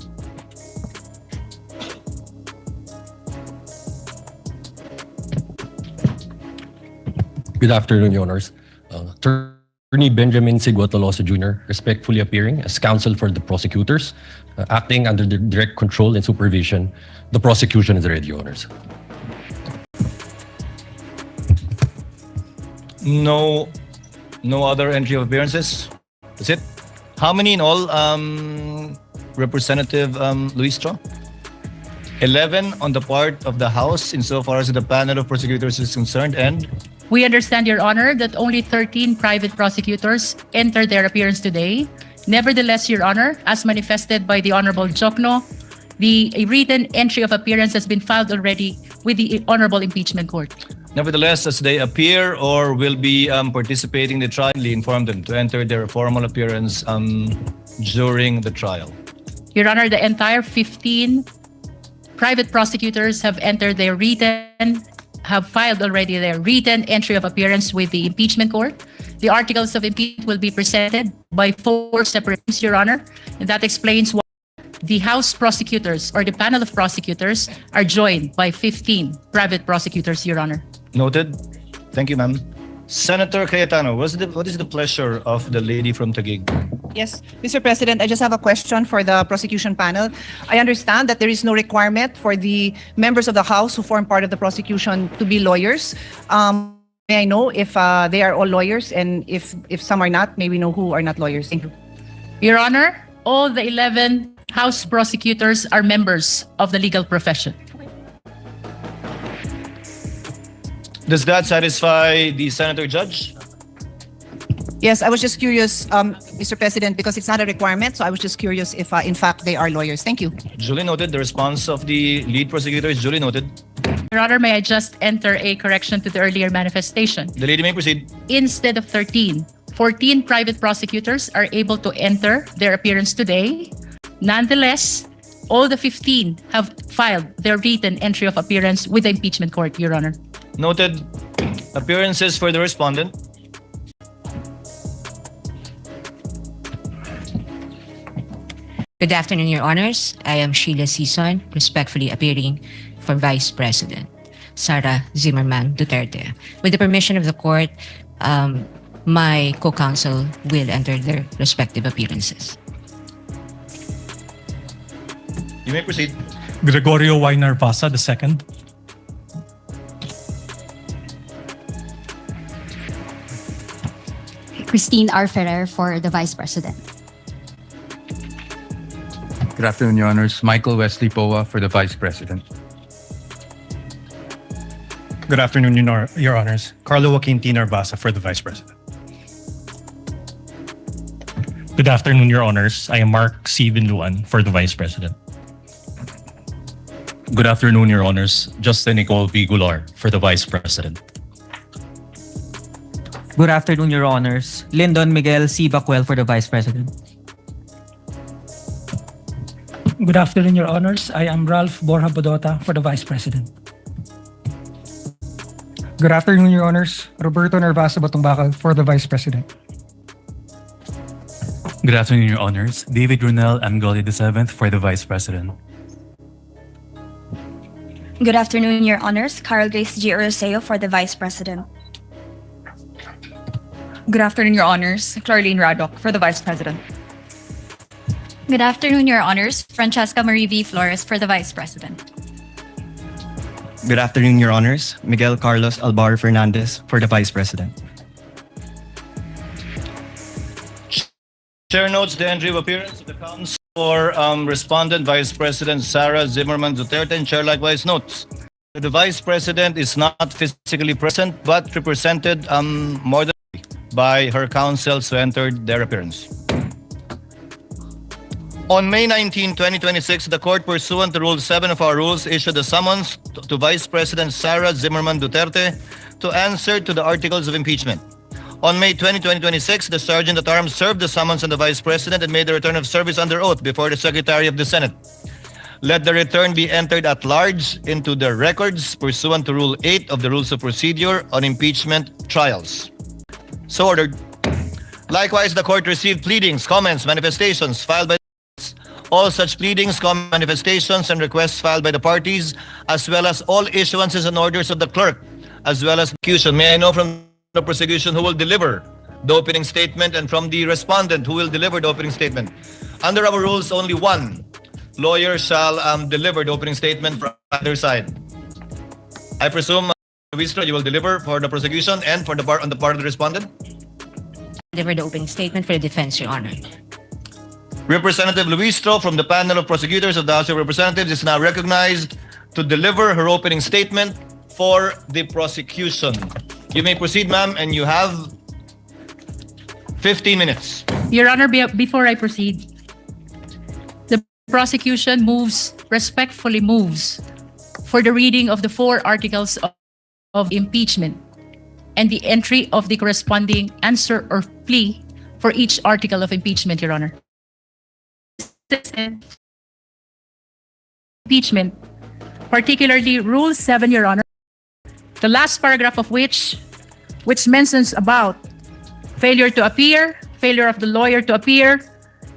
S18: Good afternoon, Your Honors. Attorney Benjamin Sigua Tolosa Jr., respectfully appearing as counsel for the prosecutors, acting under the direct control and supervision. The prosecution is ready, Your Honors.
S15: No other entry of appearances? That's it? How many in all, Representative Luistro? 11 on the part of the House insofar as the panel of prosecutors is concerned, and
S27: We understand, Your Honor, that only 13 private prosecutors entered their appearance today. Nevertheless, Your Honor, as manifested by the Honorable Jokno, the written entry of appearance has been filed already with the Honorable Impeachment Court.
S15: nevertheless, as they appear or will be participating in the trial, we inform them to enter their formal appearance during the trial.
S27: Your Honor, the entire 15 private prosecutors have filed already their written entry of appearance with the impeachment court. The articles of impeachment will be presented by 4 separate, Your Honor, and that explains why the House prosecutors or the panel of prosecutors are joined by 15 private prosecutors, Your Honor.
S15: Noted. Thank you, ma'am. Senator Cayetano, what is the pleasure of the lady from Taguig?
S5: Yes, Mr. President, I just have a question for the prosecution panel. I understand that there is no requirement for the members of the House who form part of the prosecution to be lawyers. May I know if they are all lawyers, and if some are not, may we know who are not lawyers? Thank you.
S27: Your Honor, all the 11 House prosecutors are members of the legal profession.
S15: Does that satisfy the Senator Judge?
S5: Yes, I was just curious, Mr. President, because it's not a requirement, so I was just curious if in fact they are lawyers. Thank you.
S15: Duly noted. The response of the lead prosecutor is duly noted.
S27: Your Honor, may I just enter a correction to the earlier manifestation?
S15: The lady may proceed.
S27: Instead of 13, 14 private prosecutors are able to enter their appearance today. Nonetheless, all the 15 have filed their written entry of appearance with the impeachment court, Your Honor.
S15: Noted. Appearances for the respondent.
S7: Good afternoon, Your Honors. I am Sheila Sison, respectfully appearing for Vice President Sara Duterte. With the permission of the court, my co-counsel will enter their respective appearances.
S15: You may proceed.
S11: Gregorio Y. Narvasa II.
S13: Christine R. Ferrer for the Vice President.
S14: Good afternoon, Your Honors. Michael Wesley Poa for the Vice President.
S19: Good afternoon, Your Honors. Carlo Joaquin T. Narvasa for the Vice President.
S26: Good afternoon, Your Honors. I am Mark C. Binluan for the Vice President.
S31: Good afternoon, Your Honors. Justin Nicole V. Gular for the Vice President.
S20: Good afternoon, Your Honors. Lyndon Miguel C. Bacuel for the Vice President.
S21: Good afternoon, Your Honors. I am Ralph Borja Bodota for the Vice President.
S22: Good afternoon, Your Honors. Roberto Narvasa Batumbacal for the Vice President.
S31: Good afternoon, Your Honors. David Runel Amgoli VII for the Vice President.
S13: Good afternoon, Your Honors. Carl Grace G. Oroseo for the Vice President.
S28: Good afternoon, Your Honors. Clarlene Radok for the Vice President.
S13: Good afternoon, Your Honors. Francesca Marie V. Flores for the Vice President.
S20: Good afternoon, Your Honors. Miguel Carlos Alvar Fernandez for the Vice President.
S15: Chair notes the entry of appearance of the counsel for respondent Vice President Sara Duterte, and Chair likewise notes that the Vice President is not physically present but represented more than by her counsels who entered their appearance. On May 19, 2026, the court, pursuant to Rule 7 of our rules, issued a summons to Vice President Sara Duterte to answer to the articles of impeachment. On May 20, 2026, the Sergeant at Arms served the summons on the Vice President and made the return of service under oath before the Secretary of the Senate. Let the return be entered at large into the records pursuant to Rule 8 of the Rules of Procedure on Impeachment Trials. So ordered. Likewise, the court received pleadings, comments, manifestations filed by all such pleadings, comments, manifestations, and requests filed by the parties, as well as all issuances and orders of the clerk, as well as prosecution. May I know from the prosecution who will deliver the opening statement, and from the respondent who will deliver the opening statement? Under our rules, only one lawyer shall deliver the opening statement from either side. I presume Luistro, you will deliver for the prosecution and for the part on the part of the respondent.
S7: Deliver the opening statement for the defense, Your Honor.
S15: Representative Luistro from the panel of prosecutors of the House of Representatives is now recognized to deliver her opening statement for the prosecution. You may proceed, ma'am, and you have 15 minutes.
S27: Your Honor, before I proceed, the prosecution respectfully moves for the reading of the 4 articles of impeachment and the entry of the corresponding answer or plea for each article of impeachment, Your Honor. Impeachment, particularly Rule 7, Your Honor, the last paragraph of which mentions about failure to appear, failure of the lawyer to appear,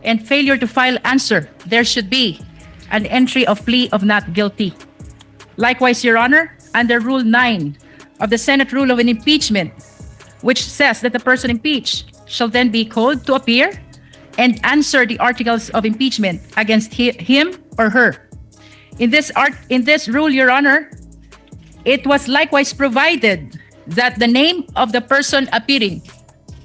S27: and failure to file answer. There should be an entry of plea of not guilty. Likewise, Your Honor, under Rule 9 of the Senate Rule of an Impeachment, which says that the person impeached shall then be called to appear and answer the articles of impeachment against him or her. In this rule, Your Honor, it was likewise provided that the name of the person appearing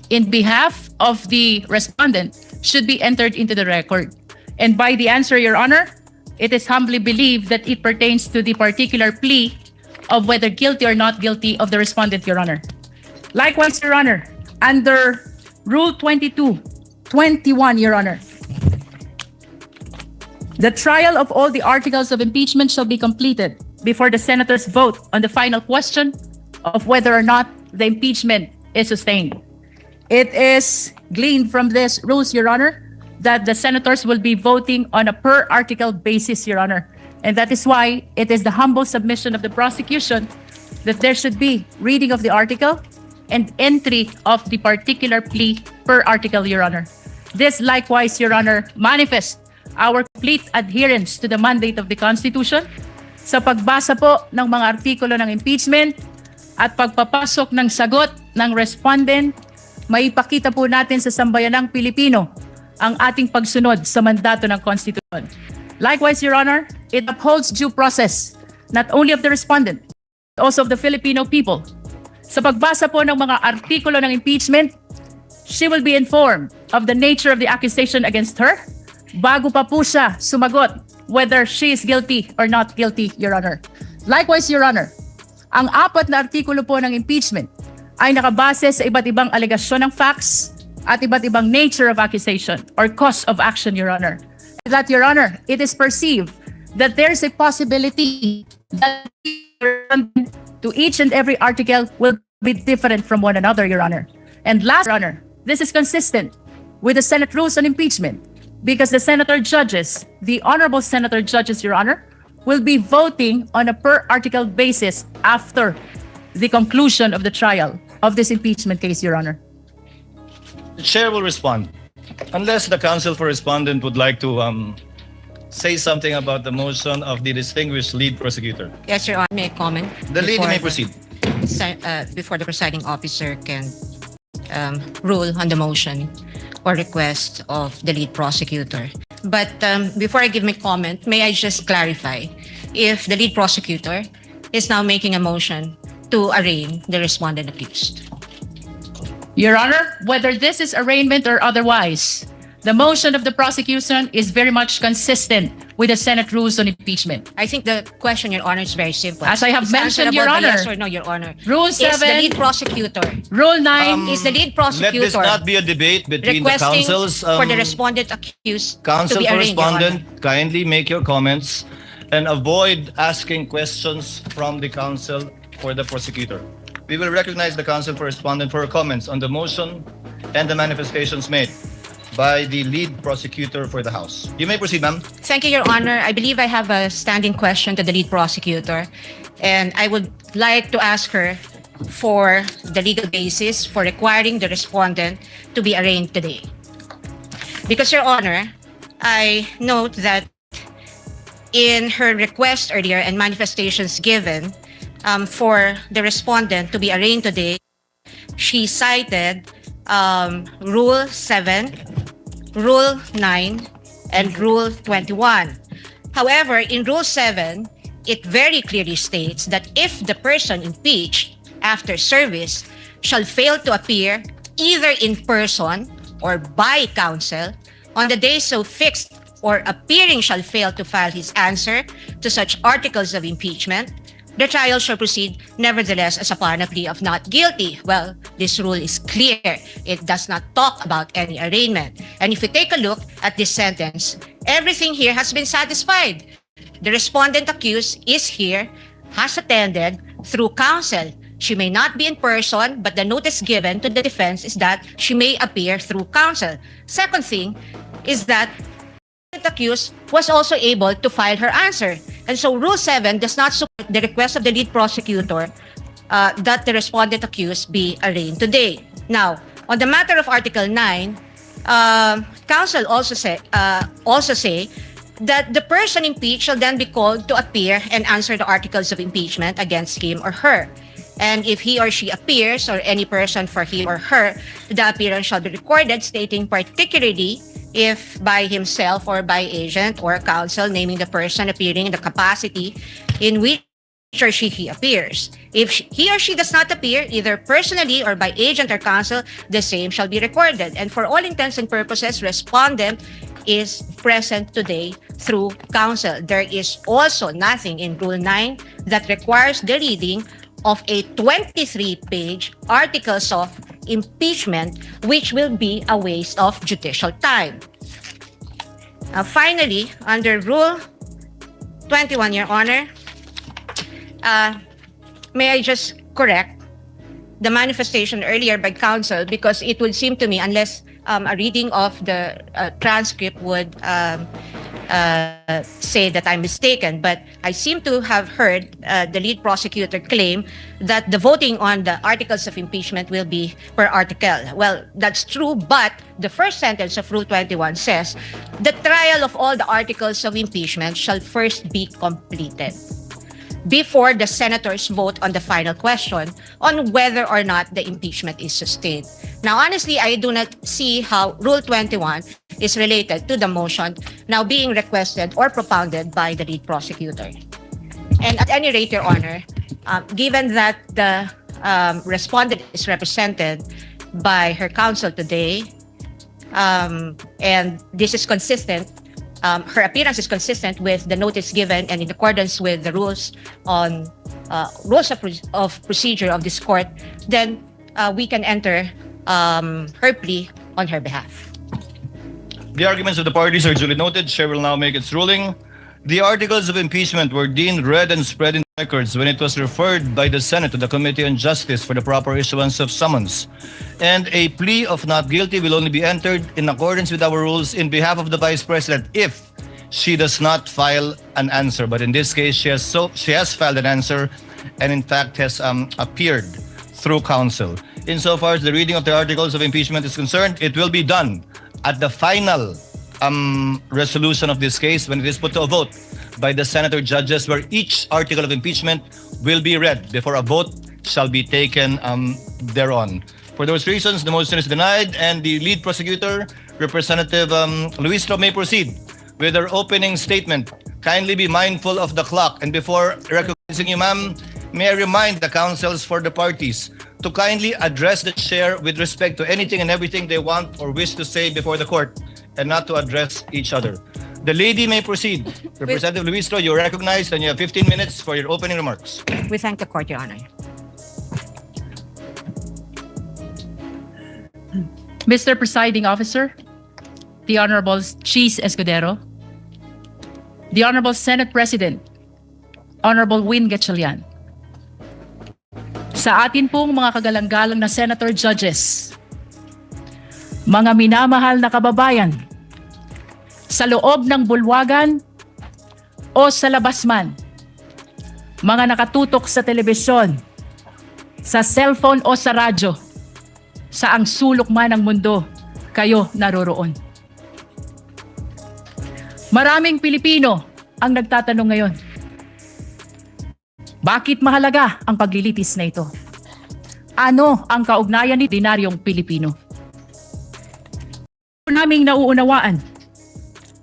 S27: in behalf of the respondent should be entered into the record. And by the answer, Your Honor, it is humbly believed that it pertains to the particular plea of whether guilty or not guilty of the respondent, Your Honor. Likewise, Your Honor, under Rule 22-21, Your Honor, the trial of all the articles of impeachment shall be completed before the senators vote on the final question of whether or not the impeachment is sustained. It is gleaned from this rules, Your Honor, that the senators will be voting on a per article basis, Your Honor. And that is why it is the humble submission of the prosecution that there should be reading of the article and entry of the particular plea per article, Your Honor. This likewise, Your Honor, manifests our complete adherence to the mandate of the Constitution sa pagbasa po ng mga artikulo ng impeachment at pagpapasok ng sagot ng respondent. Maipakita po natin sa sambayanang Pilipino ang ating pagsunod sa mandato ng Constitution. Likewise, Your Honor, it upholds due process not only of the respondent, but also of the Filipino people. Sa pagbasa po ng mga artikulo ng impeachment, she will be informed of the nature of the accusation against her bago pa po siya sumagot whether she is guilty or not guilty, Your Honor. Likewise, Your Honor, ang 4 na artikulo po ng impeachment ay nakabase sa iba't ibang alegasyon ng facts at iba't ibang nature of accusation or cause of action, Your Honor. That, Your Honor, it is perceived that there is a possibility that to each and every article will be different from one another, Your Honor. And last, Your Honor, this is consistent with the Senate rules on impeachment because the senator judges, the honorable senator judges, Your Honor, will be voting on a per article basis after the conclusion of the trial of this impeachment case, Your Honor.
S15: The chair will respond. Unless the counsel for respondent would like to say something about the motion of the distinguished lead prosecutor.
S7: Yes, Your Honor, may I comment?
S15: The lady may proceed.
S7: Before the presiding officer can rule on the motion or request of the lead prosecutor. But before I give my comment, may I just clarify if the lead prosecutor is now making a motion to arraign the respondent accused.
S27: Your Honor, whether this is arraignment or otherwise, the motion of the prosecution is very much consistent with the Senate rules on impeachment.
S7: I think the question, Your Honor, is very simple.
S27: As I have
S7: It's
S27: mentioned,
S7: answerable
S27: Your
S7: by
S27: Honor,
S7: yes or no, Your Honor.
S27: Rule
S7: Is the
S27: 7,
S7: lead prosecutor,
S27: Rule 9,
S7: is the lead
S15: Let this
S7: prosecutor
S15: not be a debate between the
S7: requesting
S15: counsels.
S7: for the respondent accused to
S15: Counsel
S7: be
S15: for
S7: arraigned, Your Honor.
S15: respondent, kindly make your comments and avoid asking questions from the counsel for the prosecutor. We will recognize the counsel for respondent for her comments on the motion and the manifestations made by the lead prosecutor for the House. You may proceed, ma'am.
S7: Thank you, Your Honor. I believe I have a standing question to the lead prosecutor, and I would like to ask her for the legal basis for requiring the respondent to be arraigned today. Because, Your Honor, I note that in her request earlier and manifestations given for the respondent to be arraigned today, she cited Rule 7, Rule 9, and Rule 21. However, in Rule 7, it very clearly states that if the person impeached after service shall fail to appear either in person or by counsel on the day so fixed, or appearing shall fail to file his answer to such articles of impeachment, the trial shall proceed nevertheless as upon a plea of not guilty. Well, this rule is clear. It does not talk about any arraignment. And if you take a look at this sentence, everything here has been satisfied. The respondent accused is here, has attended through counsel. She may not be in person, but the notice given to the defense is that she may appear through counsel. Second thing is that the accused was also able to file her answer. And so Rule 7 does not support the request of the lead prosecutor that the respondent accused be arraigned today. Now, on the matter of Article 9, counsel also say that the person impeached shall then be called to appear and answer the articles of impeachment against him or her. And if he or she appears, or any person for him or her, the appearance shall be recorded, stating particularly if by himself or by agent or counsel, naming the person appearing in the capacity in which or he appears. If he or she does not appear, either personally or by agent or counsel, the same shall be recorded. And for all intents and purposes, respondent is present today through counsel. There is also nothing in Rule 9 that requires the reading of a 23-page articles of impeachment, which will be a waste of judicial time. Finally, under Rule 21, Your Honor, may I just correct the manifestation earlier by counsel, because it would seem to me, unless a reading of the transcript would say that I'm mistaken, but I seem to have heard the lead prosecutor claim that the voting on the articles of impeachment will be per article. Well, that's true, but the first sentence of Rule 21 says the trial of all the articles of impeachment shall first be completed before the senators vote on the final question on whether or not the impeachment is sustained. Now, honestly, I do not see how Rule 21 is related to the motion now being requested or propounded by the lead prosecutor. And at any rate, Your Honor, given that the respondent is represented by her counsel today, and this is consistent, her appearance is consistent with the notice given and in accordance with the rules on rules of procedure of this court, then we can enter her plea on her behalf.
S15: The arguments of the parties are duly noted. Chair will now make its ruling. The articles of impeachment were deemed read and spread in records when it was referred by the Senate to the Committee on Justice for the proper issuance of summons. And a plea of not guilty will only be entered in accordance with our rules in behalf of the Vice President if she does not file an answer. But in this case, she has filed an answer and in fact has appeared through counsel. Insofar as the reading of the articles of impeachment is concerned, it will be done at the final resolution of this case when it is put to a vote by the senator judges, where each article of impeachment will be read before a vote shall be taken thereon. For those reasons, the motion is denied, and the lead prosecutor, Representative Luistro, may proceed with her opening statement. Kindly be mindful of the clock, and before recognizing you, ma'am, may I remind the counsels for the parties to kindly address the chair with respect to anything and everything they want or wish to say before the court, and not to address each other. The lady may proceed. Representative Luistro, you're recognized, and you have 15 minutes for your opening remarks.
S7: We thank the court, Your Honor.
S27: Mr. Presiding Officer, the Honorable Cheese Escudero, the Honorable Senate President, Honorable Win Gatchalian, sa atin pong mga kagalang-galang na Senator Judges, mga minamahal na kababayan, sa loob ng bulwagan o sa labas man, mga nakatutok sa telebisyon, sa cellphone o sa radyo, sa ang sulok man ng mundo, kayo naroroon. Maraming Pilipino ang nagtatanong ngayon, bakit mahalaga ang paglilitis na ito? Ano ang kaugnayan ni ordinaryong Pilipino? Naming nauunawaan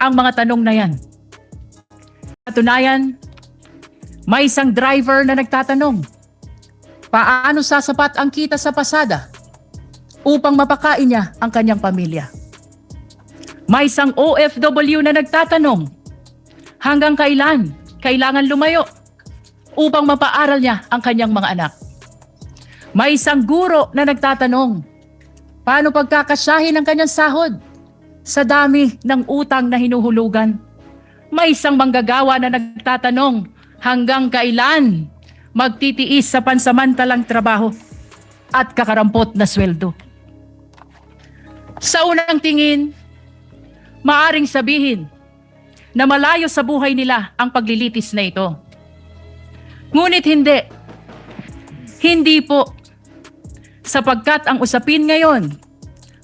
S27: ang mga tanong na yan. Katunayan, May isang driver na nagtatanong, paano sasapat ang kita sa pasada upang mapakain niya ang kanyang pamilya? May isang OFW na nagtatanong, hanggang kailan kailangan lumayo upang mapaaral niya ang kanyang mga anak? May isang guro na nagtatanong, paano pagkakasyahin ang kanyang sahod sa dami ng utang na hinuhulugan? May isang manggagawa na nagtatanong, hanggang kailan magtitiis sa pansamantalang trabaho at kakarampot na sweldo? Sa unang tingin, maaring sabihin na malayo sa buhay nila ang paglilitis na ito. Ngunit hindi. Hindi po. Sapagkat ang usapin ngayon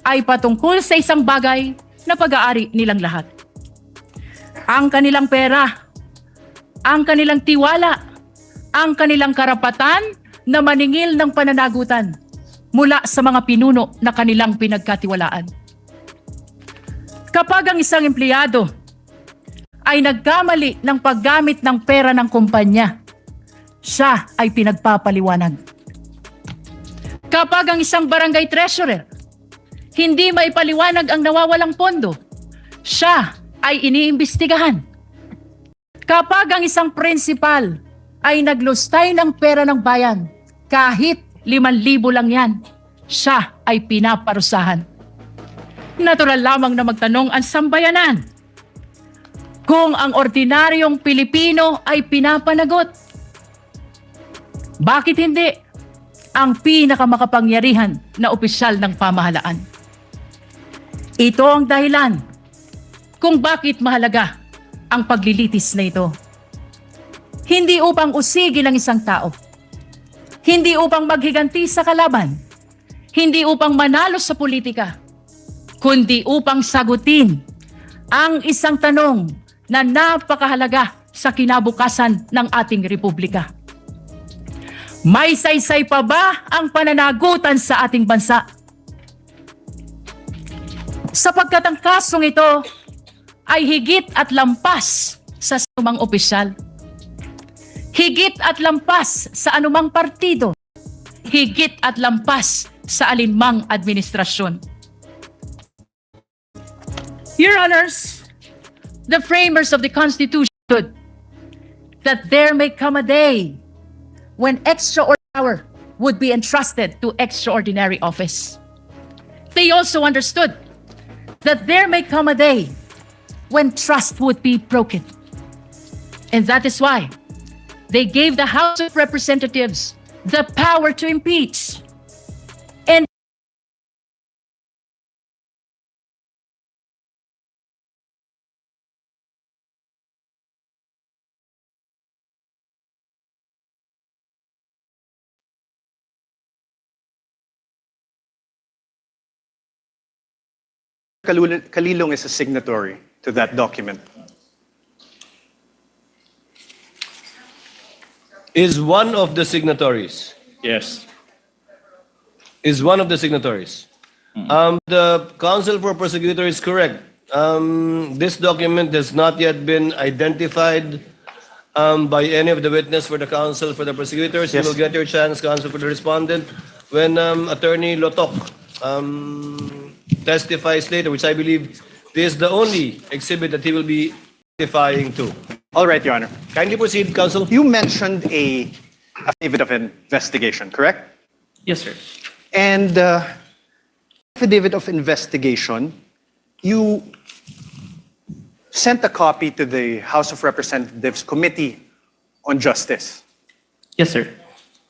S27: ay patungkol sa isang bagay na pag-aari nilang lahat. Ang kanilang pera, ang kanilang tiwala, ang kanilang karapatan na maningil ng pananagutan mula sa mga pinuno na kanilang pinagkatiwalaan. Kapag ang isang empleyado ay nagkamali ng paggamit ng pera ng kumpanya, siya ay pinagpapaliwanag. Kapag ang isang barangay treasurer hindi maipaliwanag ang nawawalang pondo, siya ay iniimbestigahan. Kapag ang isang principal ay naglustay ng pera ng bayan, kahit 5,000 lang yan, siya ay pinaparusahan. Natural lamang na magtanong ang sambayanan kung ang ordinaryong Pilipino ay pinapanagot. Bakit hindi ang pinakamakapangyarihan na opisyal ng pamahalaan? Ito ang dahilan kung bakit mahalaga ang paglilitis na ito. Hindi upang usigin ang isang tao, hindi upang maghiganti sa kalaban, hindi upang manalo sa politika, kundi upang sagutin ang isang tanong na napakahalaga sa kinabukasan ng ating republika. May saysay pa ba ang pananagutan sa ating bansa? Sapagkat ang kasong ito ay higit at lampas sa anumang opisyal, higit at lampas sa anumang partido, higit at lampas sa alinmang administrasyon. Your Honors, the framers of the Constitution stood that there may come a day when extraordinary power would be entrusted to extraordinary office. They also understood that there may come a day when trust would be broken. And that is why they gave the House of Representatives the power to impeach. And
S1: Kalilong is a signatory to that document.
S3: Is one of the signatories.
S26: Yes.
S3: Is one of the signatories. The Counsel for Prosecutor is correct. This document has not yet been identified by any of the witness for the Counsel for the Prosecutors.
S1: Yes.
S3: You will get your chance, Counsel for the Respondent, when Attorney Lotok testifies later, which I believe this is the only exhibit that he will be testifying to.
S1: All right, Your Honor.
S3: Kindly proceed, Counsel.
S1: You mentioned a affidavit of investigation, correct? Yes, sir. And affidavit of investigation, you sent a copy to the House of Representatives Committee on Justice. Yes, sir.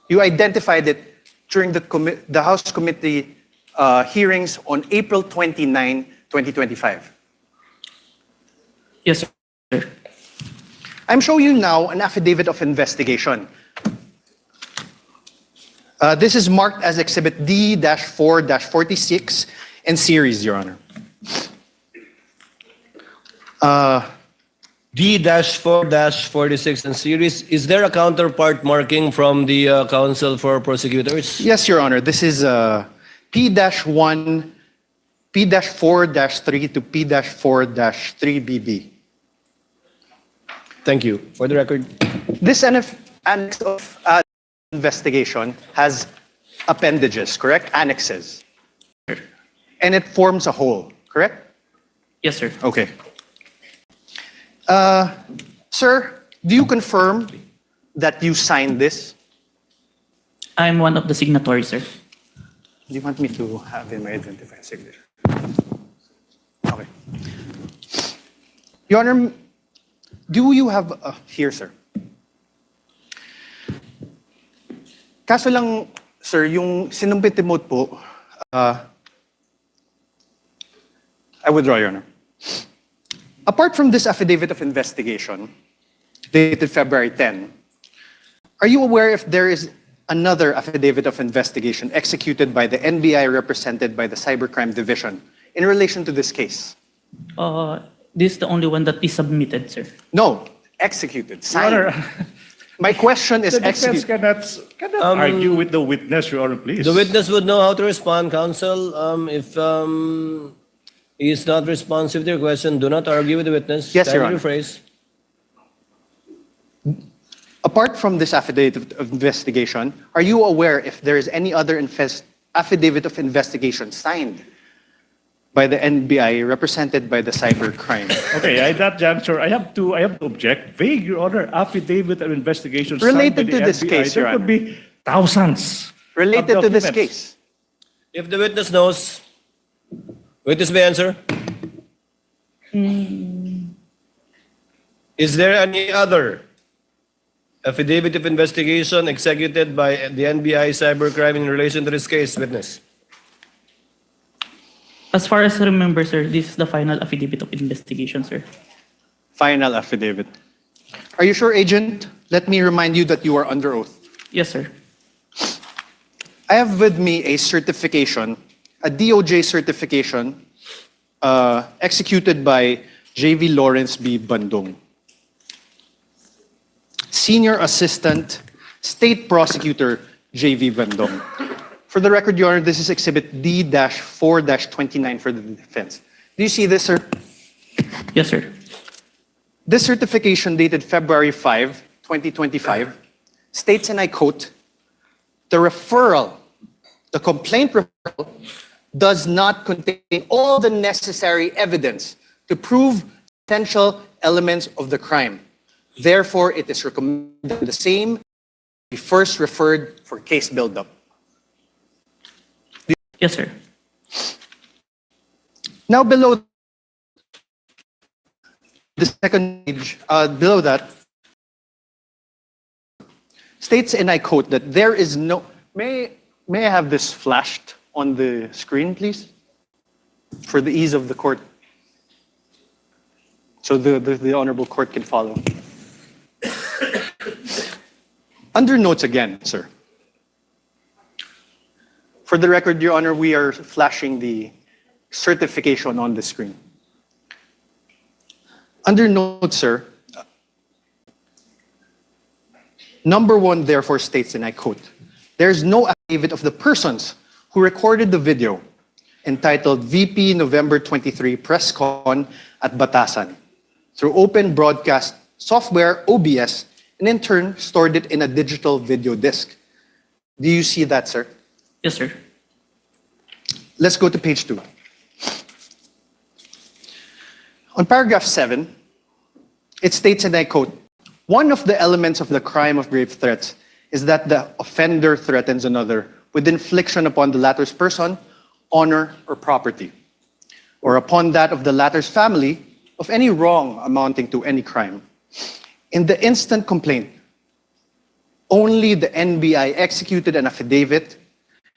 S1: You identified it during the House Committee hearings on April 29, 2025. Yes, sir. I'm showing you now an affidavit of investigation. This is marked as Exhibit D-4-46 and series, Your Honor.
S3: D-4-46 and series. Is there a counterpart marking from the Counsel for Prosecutors?
S1: Yes, Your Honor. This is P-1, P-4-3 to P-4-3BB.
S3: Thank you. For the record.
S1: This annex of investigation has appendages, correct? Annexes. And it forms a whole, correct?
S4: Yes, sir.
S1: Okay. Sir, do you confirm that you signed this?
S4: I'm one of the signatories, sir.
S1: Do you want me to have him identify a signature? Okay. Your Honor, do you have, here, sir. Kaso lang, sir, yung sinumpit emote po, I withdraw, Your Honor. Apart from this affidavit of investigation, dated February 10, are you aware if there is another affidavit of investigation executed by the NBI represented by the Cybercrime Division in relation to this case?
S4: This is the only one that is submitted, sir.
S1: No, executed, signed.
S26: Your Honor,
S1: My question is
S26: the defense
S1: executed.
S26: cannot argue with the witness, Your Honor, please.
S3: The witness would know how to respond, counsel. If he is not responsive to your question, do not argue with the witness.
S1: Yes, Your
S3: Kindly
S1: Honor.
S3: rephrase.
S1: Apart from this affidavit of investigation, are you aware if there is any other affidavit of investigation signed by the NBI represented by the cybercrime?
S26: Okay, at that juncture, I have to object. Vague, Your Honor, affidavit of investigation signed
S1: Related
S26: by
S1: to
S26: the
S1: this
S26: NBI.
S1: case, Your
S26: There could
S1: Honor.
S26: be thousands.
S1: Related
S26: of
S1: to this
S26: documents.
S1: case.
S3: If the witness knows, witness may answer. Is there any other affidavit of investigation executed by the NBI cybercrime in relation to this case, witness?
S4: As far as I remember, sir, this is the final affidavit of investigation, sir.
S1: Final affidavit. Are you sure, Agent? Let me remind you that you are under oath.
S4: Yes, sir.
S1: I have with me a certification, a DOJ certification, executed by J.V. Lawrence B. Bandung, Senior Assistant State Prosecutor J.V. Bandung. For the record, Your Honor, this is Exhibit D-4-29 for the defense. Do you see this, sir?
S4: Yes, sir.
S1: This certification dated February 5, 2025, states, and I quote, the complaint referral does not contain all the necessary evidence to prove essential elements of the crime. Therefore, it is recommended the same be first referred for case buildup.
S4: Yes, sir.
S1: Now below the second page, below that, states, and I quote, that there is no... May I have this flashed on the screen, please? For the ease of the court. So the Honorable Court can follow. Under notes again, sir. For the record, Your Honor, we are flashing the certification on the screen. Under notes, sir, number 1 therefore states, and I quote, there is no affidavit of the persons who recorded the video entitled VP November 23 Press Con at Batasan through open broadcast software OBS and in turn stored it in a digital video disc. Do you see that, sir?
S4: Yes, sir.
S1: Let's go to page 2. On paragraph 7, it states, and I quote, one of the elements of the crime of grave threats is that the offender threatens another with infliction upon the latter's person, honor, or property, or upon that of the latter's family of any wrong amounting to any crime. In the instant complaint, only the NBI executed an affidavit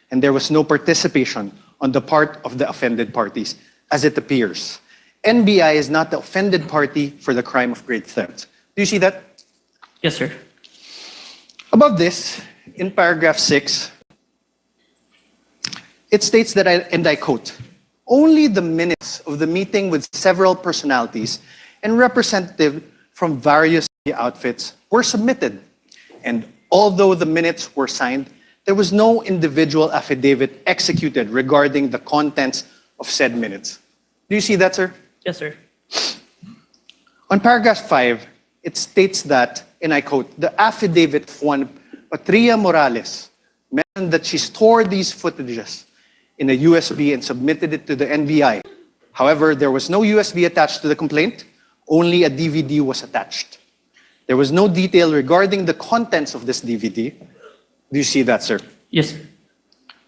S1: and there was no participation on the part of the offended parties, as it appears. NBI is not the offended party for the crime of grave theft. Do you see that?
S4: Yes, sir.
S1: Above this, in paragraph 6, it states that, and I quote, only the minutes of the meeting with several personalities and representatives from various outfits were submitted. And although the minutes were signed, there was no individual affidavit executed regarding the contents of said minutes. Do you see that, sir?
S4: Yes, sir.
S1: On paragraph 5, it states that, and I quote, the affidavit of one Patria Morales mentioned that she stored these footages in a USB and submitted it to the NBI. However, there was no USB attached to the complaint, only a DVD was attached. There was no detail regarding the contents of this DVD. Do you see that, sir?
S4: Yes, sir.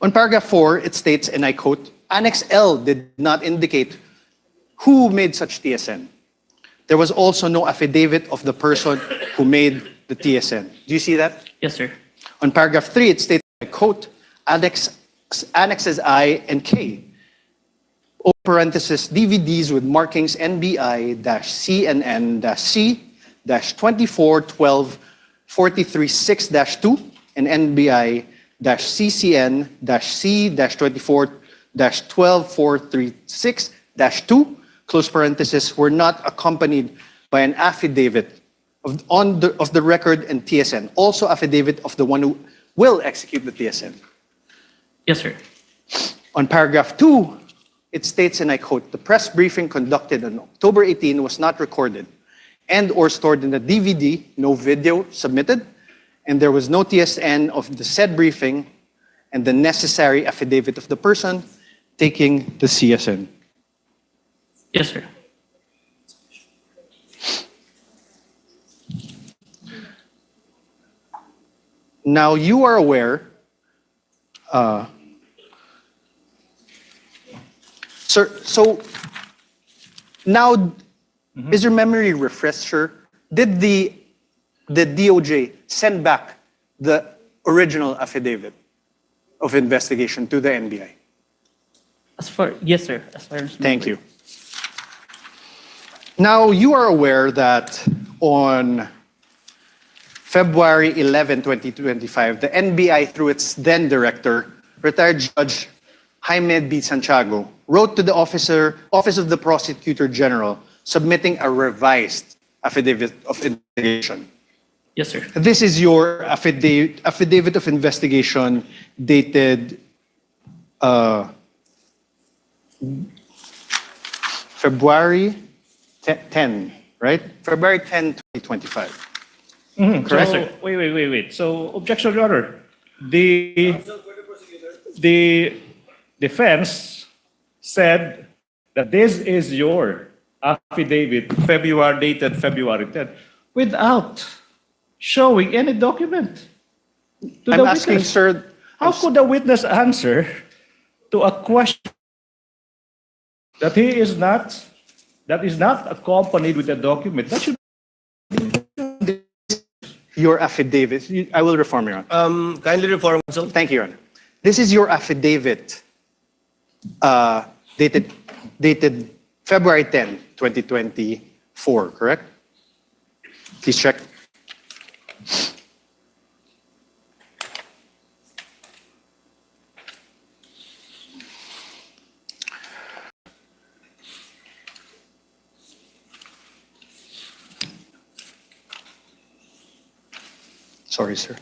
S1: On paragraph 4, it states, and I quote, Annex L did not indicate who made such TSN. There was also no affidavit of the person who made the TSN. Do you see that?
S4: Yes, sir.
S1: On paragraph 3, it states, I quote, Annexes I and K, open parenthesis, DVDs with markings NBI-CNN-C-2412-43-6-2 and NBI-CCN-C-24-12436-2, close parenthesis, were not accompanied by an affidavit of the record and TSN, also affidavit of the one who will execute the TSN.
S4: Yes, sir.
S1: On paragraph 2, it states, and I quote, the press briefing conducted on October 18 was not recorded and or stored in the DVD, no video submitted, and there was no TSN of the said briefing and the necessary affidavit of the person taking the CSN.
S4: Yes, sir.
S1: Now you are aware, sir, so now is your memory refresher? Did the DOJ send back the original affidavit of investigation to the NBI?
S4: Yes, sir. As far as
S1: Thank you. Now you are aware that on February 11, 2025, the NBI, through its then director, retired Judge Jaime B. Santiago, wrote to the Office of the Prosecutor General, submitting a revised affidavit of investigation.
S4: Yes, sir.
S1: This is your affidavit of investigation dated February 10, right? February 10, 2025.
S26: Correct. So, wait. So, objection, Your Honor. The defense said that this is your affidavit, dated February 10, without showing any document to
S1: I'm
S26: the
S1: asking,
S26: witness.
S1: sir.
S26: How could the witness answer to a question that is not accompanied with a document? That should
S1: Your affidavit. I will reform, Your Honor.
S3: Kindly reform, Counsel.
S1: Thank you, Your Honor. This is your affidavit dated February 10, 2024, correct? Please check. Sorry, sir.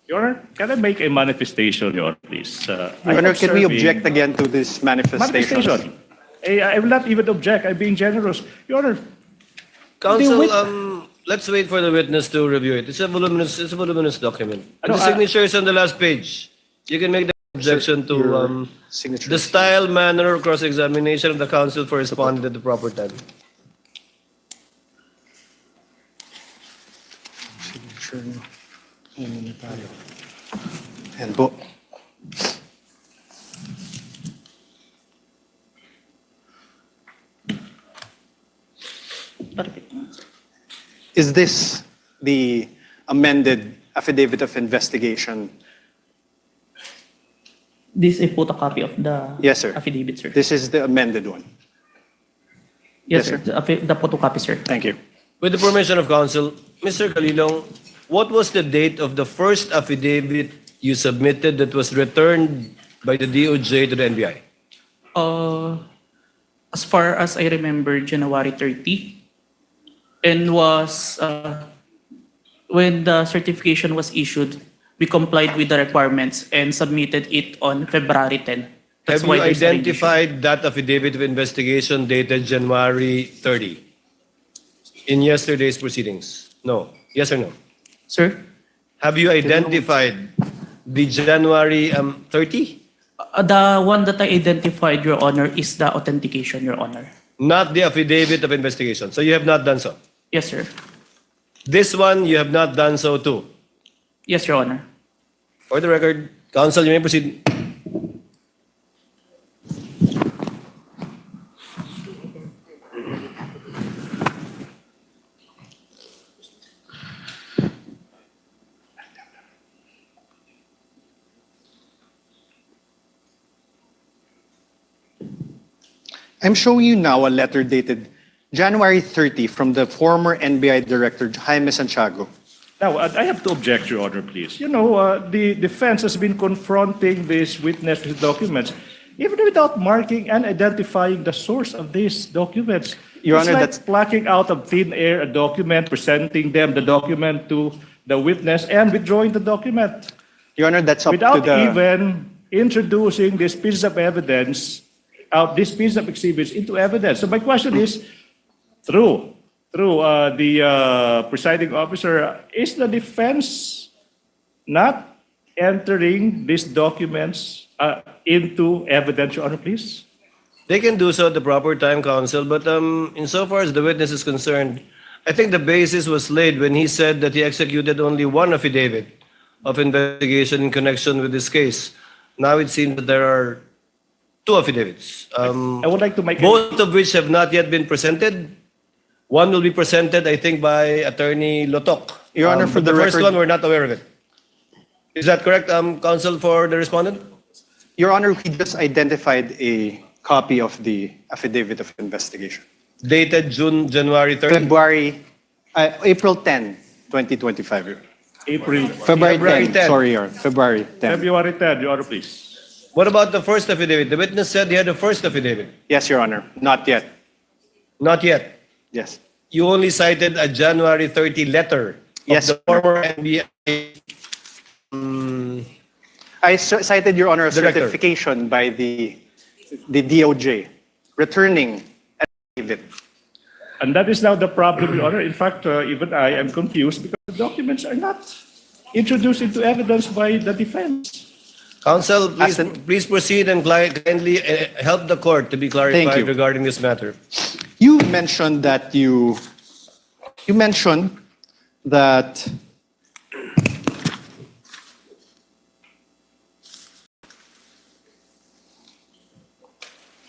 S26: Your Honor, can I make a manifestation, Your Honor, please?
S1: Your Honor, can we object again to this manifestation?
S26: Manifestation. I will not even object. I'm being generous. Your Honor,
S3: Counsel, let's wait for the witness to review it. It's a voluminous document. And the signature is on the last page. You can make the objection to the style, manner, cross-examination of the counsel for responding at the proper time.
S1: Signature. And book. Is this the amended affidavit of investigation?
S4: This is a photocopy of the
S1: Yes, sir.
S4: affidavit, sir.
S1: This is the amended one.
S4: Yes,
S1: yes,
S4: sir. The photocopy, sir.
S1: Thank you.
S3: With the permission of counsel, Mr. Calilong, what was the date of the first affidavit you submitted that was returned by the DOJ to the NBI?
S4: As far as I remember, January 30, and was when the certification was issued, we complied with the requirements and submitted it on February 10. That's
S3: Have
S4: why
S3: you
S4: there's a revision.
S3: identified that affidavit of investigation dated January 30 in yesterday's proceedings? No. Yes or no?
S4: Sir?
S3: Have you identified the January 30?
S4: The one that I identified, Your Honor, is the authentication, Your Honor.
S3: Not the affidavit of investigation. So you have not done so.
S4: Yes, sir.
S3: This one, you have not done so too.
S4: Yes, Your Honor.
S3: For the record, counsel, you may proceed.
S1: I'm showing you now a letter dated January 30 from the former NBI Director Jaime Santiago.
S26: Now, I have to object, Your Honor, please. You know, the defense has been confronting this witness with documents, even without marking and identifying the source of these documents.
S1: Your
S26: It's
S1: Honor,
S26: like
S1: that's
S26: plucking out of thin air a document, presenting them the document to the witness, and withdrawing the document
S1: Your Honor, that's up
S26: without
S1: to the
S26: even introducing this piece of evidence, this piece of exhibits into evidence. So my question is, through the presiding officer, is the defense not entering these documents into evidence, Your Honor, please?
S3: They can do so at the proper time, counsel, but insofar as the witness is concerned, I think the basis was laid when he said that he executed only one affidavit of investigation in connection with this case. Now it seems that there are two affidavits,
S26: I would like to make
S3: both of which have not yet been presented. One will be presented, I think, by Attorney Lotok.
S1: Your Honor, for
S3: but the
S1: the
S3: first
S1: record-
S3: one, we're not aware of it. Is that correct, counsel, for the respondent?
S1: Your Honor, he just identified a copy of the affidavit of investigation.
S3: Dated January 30?
S1: April 10, 2025. Your Honor. February
S26: February
S1: 10.
S26: 10.
S1: Sorry, Your Honor. February 10.
S26: February 10, Your Honor, please.
S3: What about the first affidavit? The witness said he had the first affidavit.
S1: Yes, Your Honor. Not yet.
S3: Not yet.
S1: Yes.
S3: You only cited a January 30 letter of
S1: Yes,
S3: the former NBI.
S1: I cited, Your Honor, a
S3: Director.
S1: certification by the DOJ returning affidavit.
S26: And that is now the problem, Your Honor. In fact, even I am confused because the documents are not introduced into evidence by the defense.
S3: Counsel, please proceed and kindly help the court to be
S1: Thank
S3: clarified
S1: you.
S3: regarding this matter.
S1: You mentioned that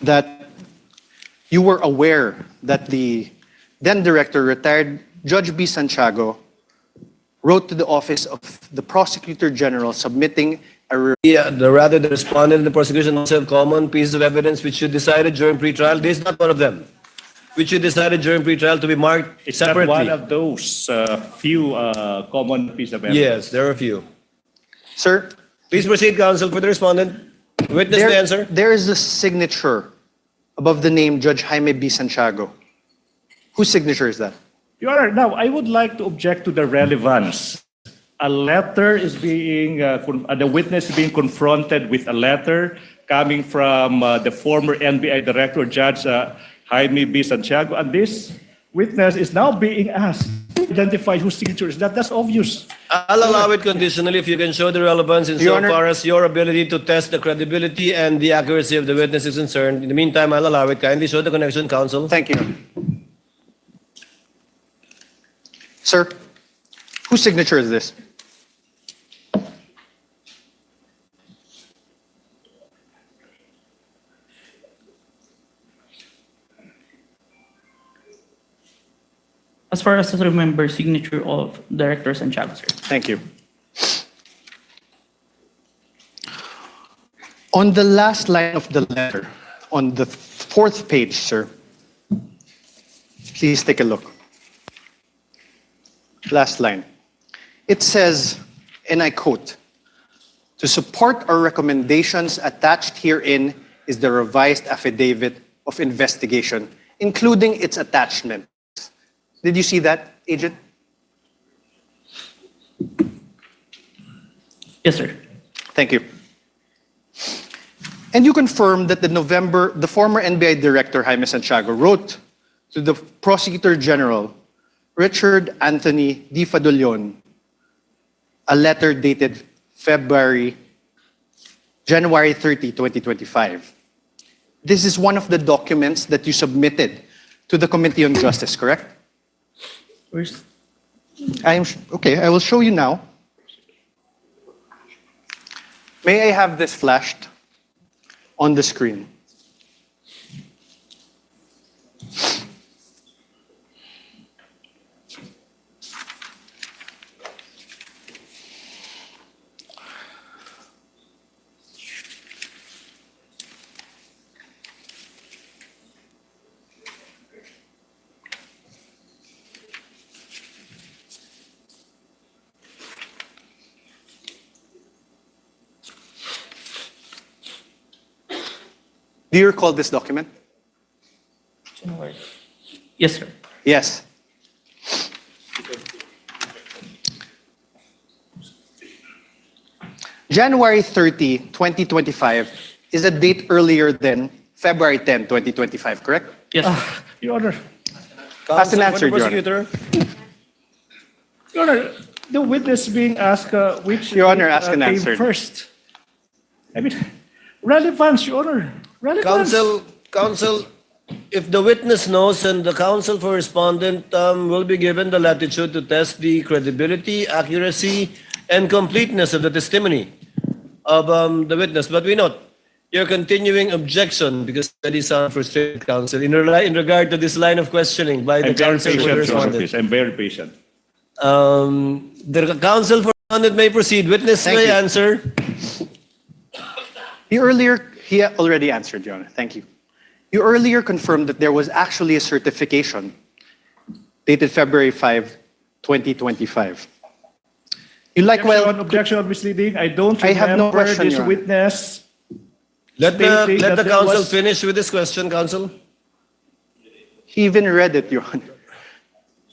S1: that you were aware that the then director, retired Judge B. Santiago, wrote to the office of the Prosecutor General submitting a
S3: Rather, the respondent and the prosecution also have common pieces of evidence which you decided during pretrial. This is not one of them, which you decided during pretrial to be marked
S26: It's not
S3: separately.
S26: one of those few common pieces of evidence.
S3: Yes, there are a few.
S1: Sir,
S3: Please proceed, counsel, for the respondent. Witness may answer.
S1: there is a signature above the name Judge Jaime B. Santiago. Whose signature is that?
S26: Your Honor, now I would like to object to the relevance. A letter is being, the witness is being confronted with a letter coming from the former NBI Director, Judge Jaime B. Santiago, and this witness is now being asked to identify whose signature is that. That's obvious.
S3: I'll allow it conditionally if you can show the relevance
S1: Your Honor-
S3: insofar as your ability to test the credibility and the accuracy of the witness is concerned. In the meantime, I'll allow it. Kindly show the connection, counsel.
S1: Thank you. Sir, whose signature is this?
S4: As As far as I remember, signature of Director Santiago, sir.
S1: Thank you. On the last line of the letter, on the 4th page, sir, please take a look. Last line. It says, and I quote, "To support our recommendations attached herein is the revised affidavit of investigation, including its attachment." Did you see that, Agent?
S4: Yes, sir.
S1: Thank you. And you confirm that the former NBI Director Jaime Santiago wrote to the Prosecutor General, Richard Anthony D. Fadulion, a letter dated January 30, 2025. This is one of the documents that you submitted to the Committee on Justice, correct?
S4: Where's
S1: Okay, I will show you now. May I have this flashed on the screen? Do you recall this document?
S4: January? Yes, sir.
S1: Yes. January 30, 2025 is a date earlier than February 10, 2025, correct?
S4: Yes, sir.
S6: Your Honor,
S1: Ask an
S3: Counsel for
S1: answer,
S3: the
S1: Your Honor.
S3: prosecutor.
S6: Your Honor, the witness being asked which
S1: Your Honor, ask an
S6: came
S1: answer.
S6: first. I mean, relevance, Your Honor. Relevance.
S3: Counsel, if the witness knows, and the counsel for respondent will be given the latitude to test the credibility, accuracy, and completeness of the testimony of the witness. But we note your continuing objection, because that is frustrated, counsel, in regard to this line of questioning by the
S26: I'm very
S3: counsel for the
S26: patient, Your Honor,
S3: respondent.
S26: please. I'm very patient.
S3: The counsel for respondent may proceed. Witness
S1: Thank
S3: may
S1: you.
S3: answer.
S1: He already answered, Your Honor. Thank you. You earlier confirmed that there was actually a certification dated February 5, 2025. You
S6: Objection on misleading. I don't
S1: I have no
S6: remember
S1: question,
S6: this
S1: Your Honor.
S6: witness.
S3: Let
S6: stating
S3: the
S6: that there
S3: counsel
S6: was-
S3: finish with this question, counsel.
S1: He even read it, Your Honor.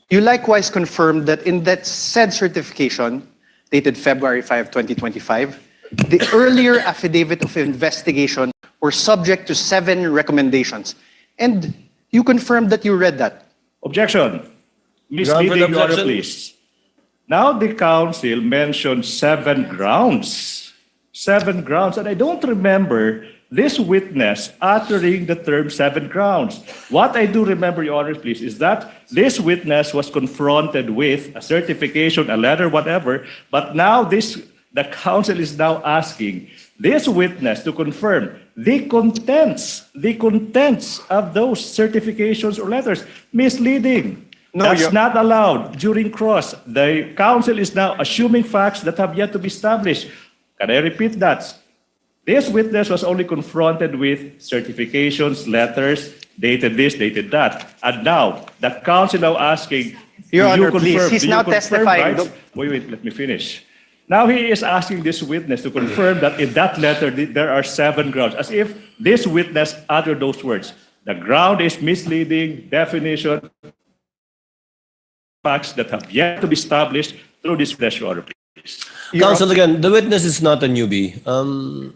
S1: You likewise confirmed that in that said certification, dated February 5, 2025, the earlier affidavit of investigation were subject to 7 recommendations. And you confirmed that you read that.
S26: Objection.
S3: Ground for
S26: Misleading,
S3: the
S26: Your Honor,
S3: objection.
S26: please. Now the counsel mentioned 7 grounds. 7 grounds. And I don't remember this witness uttering the term 7 grounds. What I do remember, Your Honor, please, is that this witness was confronted with a certification, a letter, whatever, but now the counsel is now asking this witness to confirm the contents of those certifications or letters. Misleading.
S1: No,
S26: That's
S1: Your-
S26: not allowed during cross. The counsel is now assuming facts that have yet to be established. Can I repeat that? This witness was only confronted with certifications, letters, dated this, dated that. And now, the counsel now asking,
S1: Your
S26: do
S1: Honor,
S26: you confirm,
S1: please. He's
S26: do you
S1: now
S26: confirm
S1: testifying.
S26: rights? Wait, let me finish. Now he is asking this witness to confirm that in that letter there are 7 grounds, as if this witness uttered those words. The ground is misleading, definition, facts that have yet to be established through this witness, Your Honor, please.
S3: Counsel, again, the witness is not a newbie.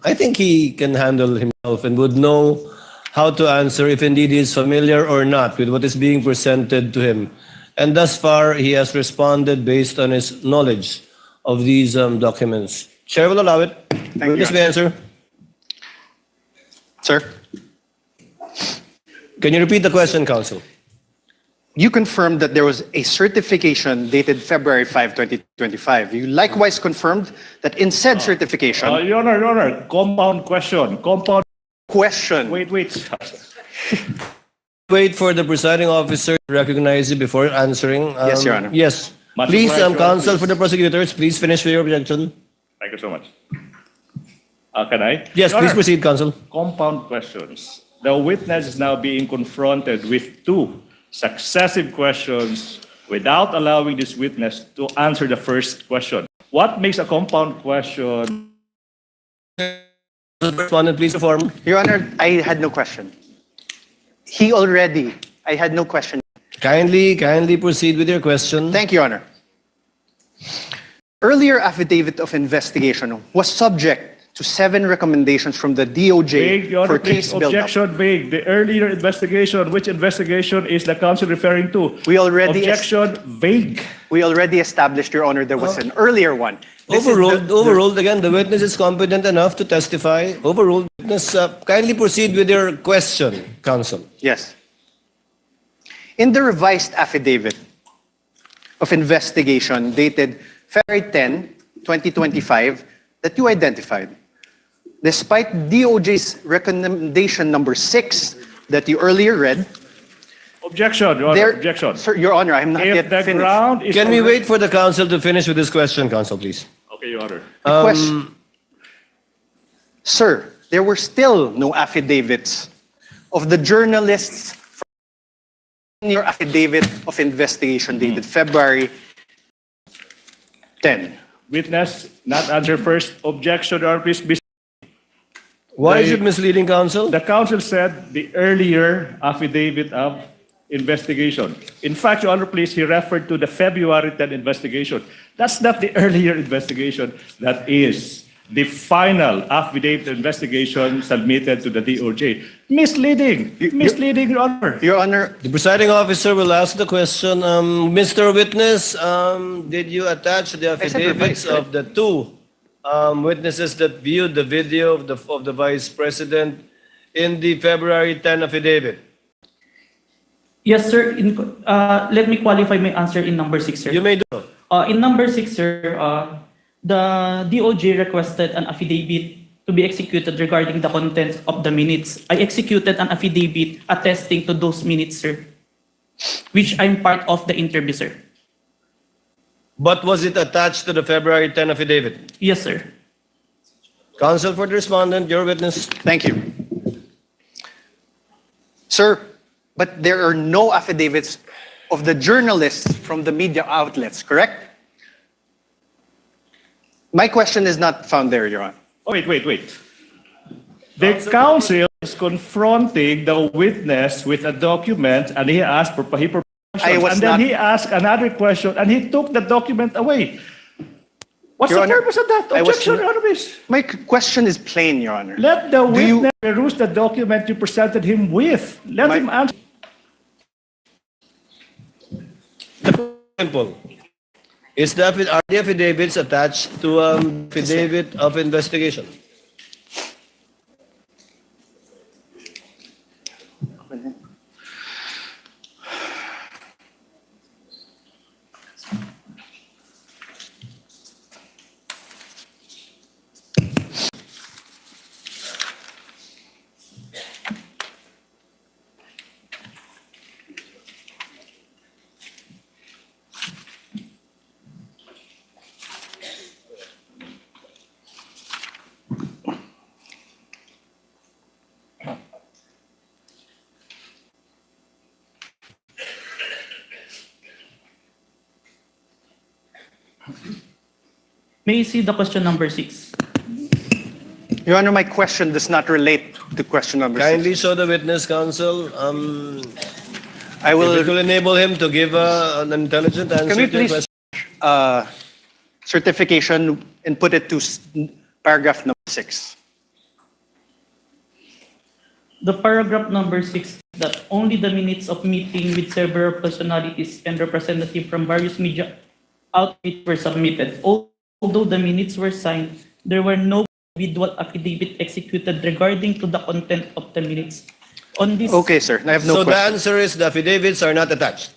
S3: I think he can handle himself and would know how to answer if indeed he is familiar or not with what is being presented to him. And thus far, he has responded based on his knowledge of these documents. Chair will allow it. Witness may answer.
S1: Sir?
S3: Can you repeat the question, counsel?
S1: You confirmed that there was a certification dated February 5, 2025. You likewise confirmed that in said certification...
S26: Your Honor, compound question. Compound
S1: question.
S26: Wait.
S3: wait for the presiding officer to recognize you before answering?
S1: Yes, Your Honor.
S3: Yes.
S26: Much
S3: Please,
S26: obliged, Your Honor,
S3: counsel
S26: please.
S3: for the prosecutors, please finish with your objection.
S26: Thank you so much. Can I?
S3: Yes,
S26: Your
S3: please
S26: Honor,
S3: proceed, counsel.
S26: Compound questions. The witness is now being confronted with two successive questions without allowing this witness to answer the first question. What makes a compound question?
S3: Respondent, please inform.
S1: Your Honor, I had no question. I had no question.
S3: Kindly proceed with your question.
S1: Thank you, Your Honor. Earlier affidavit of investigation was subject to 7 recommendations from the DOJ
S26: Vague, Your Honor,
S1: for
S26: please.
S1: case build-up.
S26: Objection, vague. The earlier investigation, which investigation is the counsel referring to? Objection, vague.
S1: We already established, Your Honor, there was an earlier one. This is
S3: Overruled again. The witness is competent enough to testify. Overruled. Witness, kindly proceed with your question, counsel.
S1: Yes. In the revised affidavit of investigation dated February 10, 2025, that you identified, despite DOJ's recommendation number 6 that you earlier read,
S26: Objection, Your Honor. Objection.
S1: Sir, Your Honor, I'm not
S26: If
S1: yet
S26: the
S1: finished.
S26: ground is
S3: Can we
S26: already-
S3: wait for the counsel to finish with this question, counsel, please?
S26: Okay, Your Honor.
S1: Sir, there were still no affidavits of the journalists in your affidavit of investigation dated February 10.
S26: Witness, not answer first. Objection, Your Honor, please be.
S3: Why is it misleading, counsel?
S26: The counsel said the earlier affidavit of investigation. In fact, Your Honor, please, he referred to the February 10 investigation. That's not the earlier investigation. That is the final affidavit investigation submitted to the DOJ. Misleading. Misleading, Your Honor.
S1: Your Honor,
S3: The presiding officer will ask the question. Mr. Witness, did you attach the affidavits of the two witnesses that viewed the video of the Vice President in the February 10 affidavit?
S4: Yes, sir. Let me qualify my answer in number 6, sir.
S3: You may do.
S4: In number 6, sir, the DOJ requested an affidavit to be executed regarding the contents of the minutes. I executed an affidavit attesting to those minutes, sir, which I'm part of the interview, sir.
S3: But was it attached to the February 10 affidavit?
S4: Yes, sir.
S3: Counsel for the respondent, your witness.
S1: thank you. Sir, but there are no affidavits of the journalists from the media outlets, correct? My question is not found there, Your Honor.
S26: Oh, wait. The counsel is confronting the witness with a document, and he asked for permission, and then he asked another question, and he took the document away. What's
S1: Your
S26: the
S1: Honor,
S26: purpose of that?
S1: I was
S26: Objection,
S1: not-
S26: Your Honor, please.
S1: My question is plain, Your Honor.
S26: Let the
S1: Do you-
S26: witness peruse the document you presented him with. Let him answer.
S3: Simple. Are the affidavits attached to affidavit of investigation?
S4: May I see the question number 6?
S1: Your Honor, my question does not relate to question number 6.
S3: Kindly show the witness, counsel.
S1: I will.
S3: If it will enable him to give an intelligent answer
S1: Can we
S3: to your
S1: please
S3: question.
S1: certification and put it to paragraph number 6?
S4: The paragraph number 6 that only the minutes of meeting with several personalities and representatives from various media outlets were submitted. Although the minutes were signed, there were no individual affidavit executed regarding to the content of the minutes. On this,
S1: Okay, sir. I have no
S3: So the
S1: question.
S3: answer is the affidavits are not attached.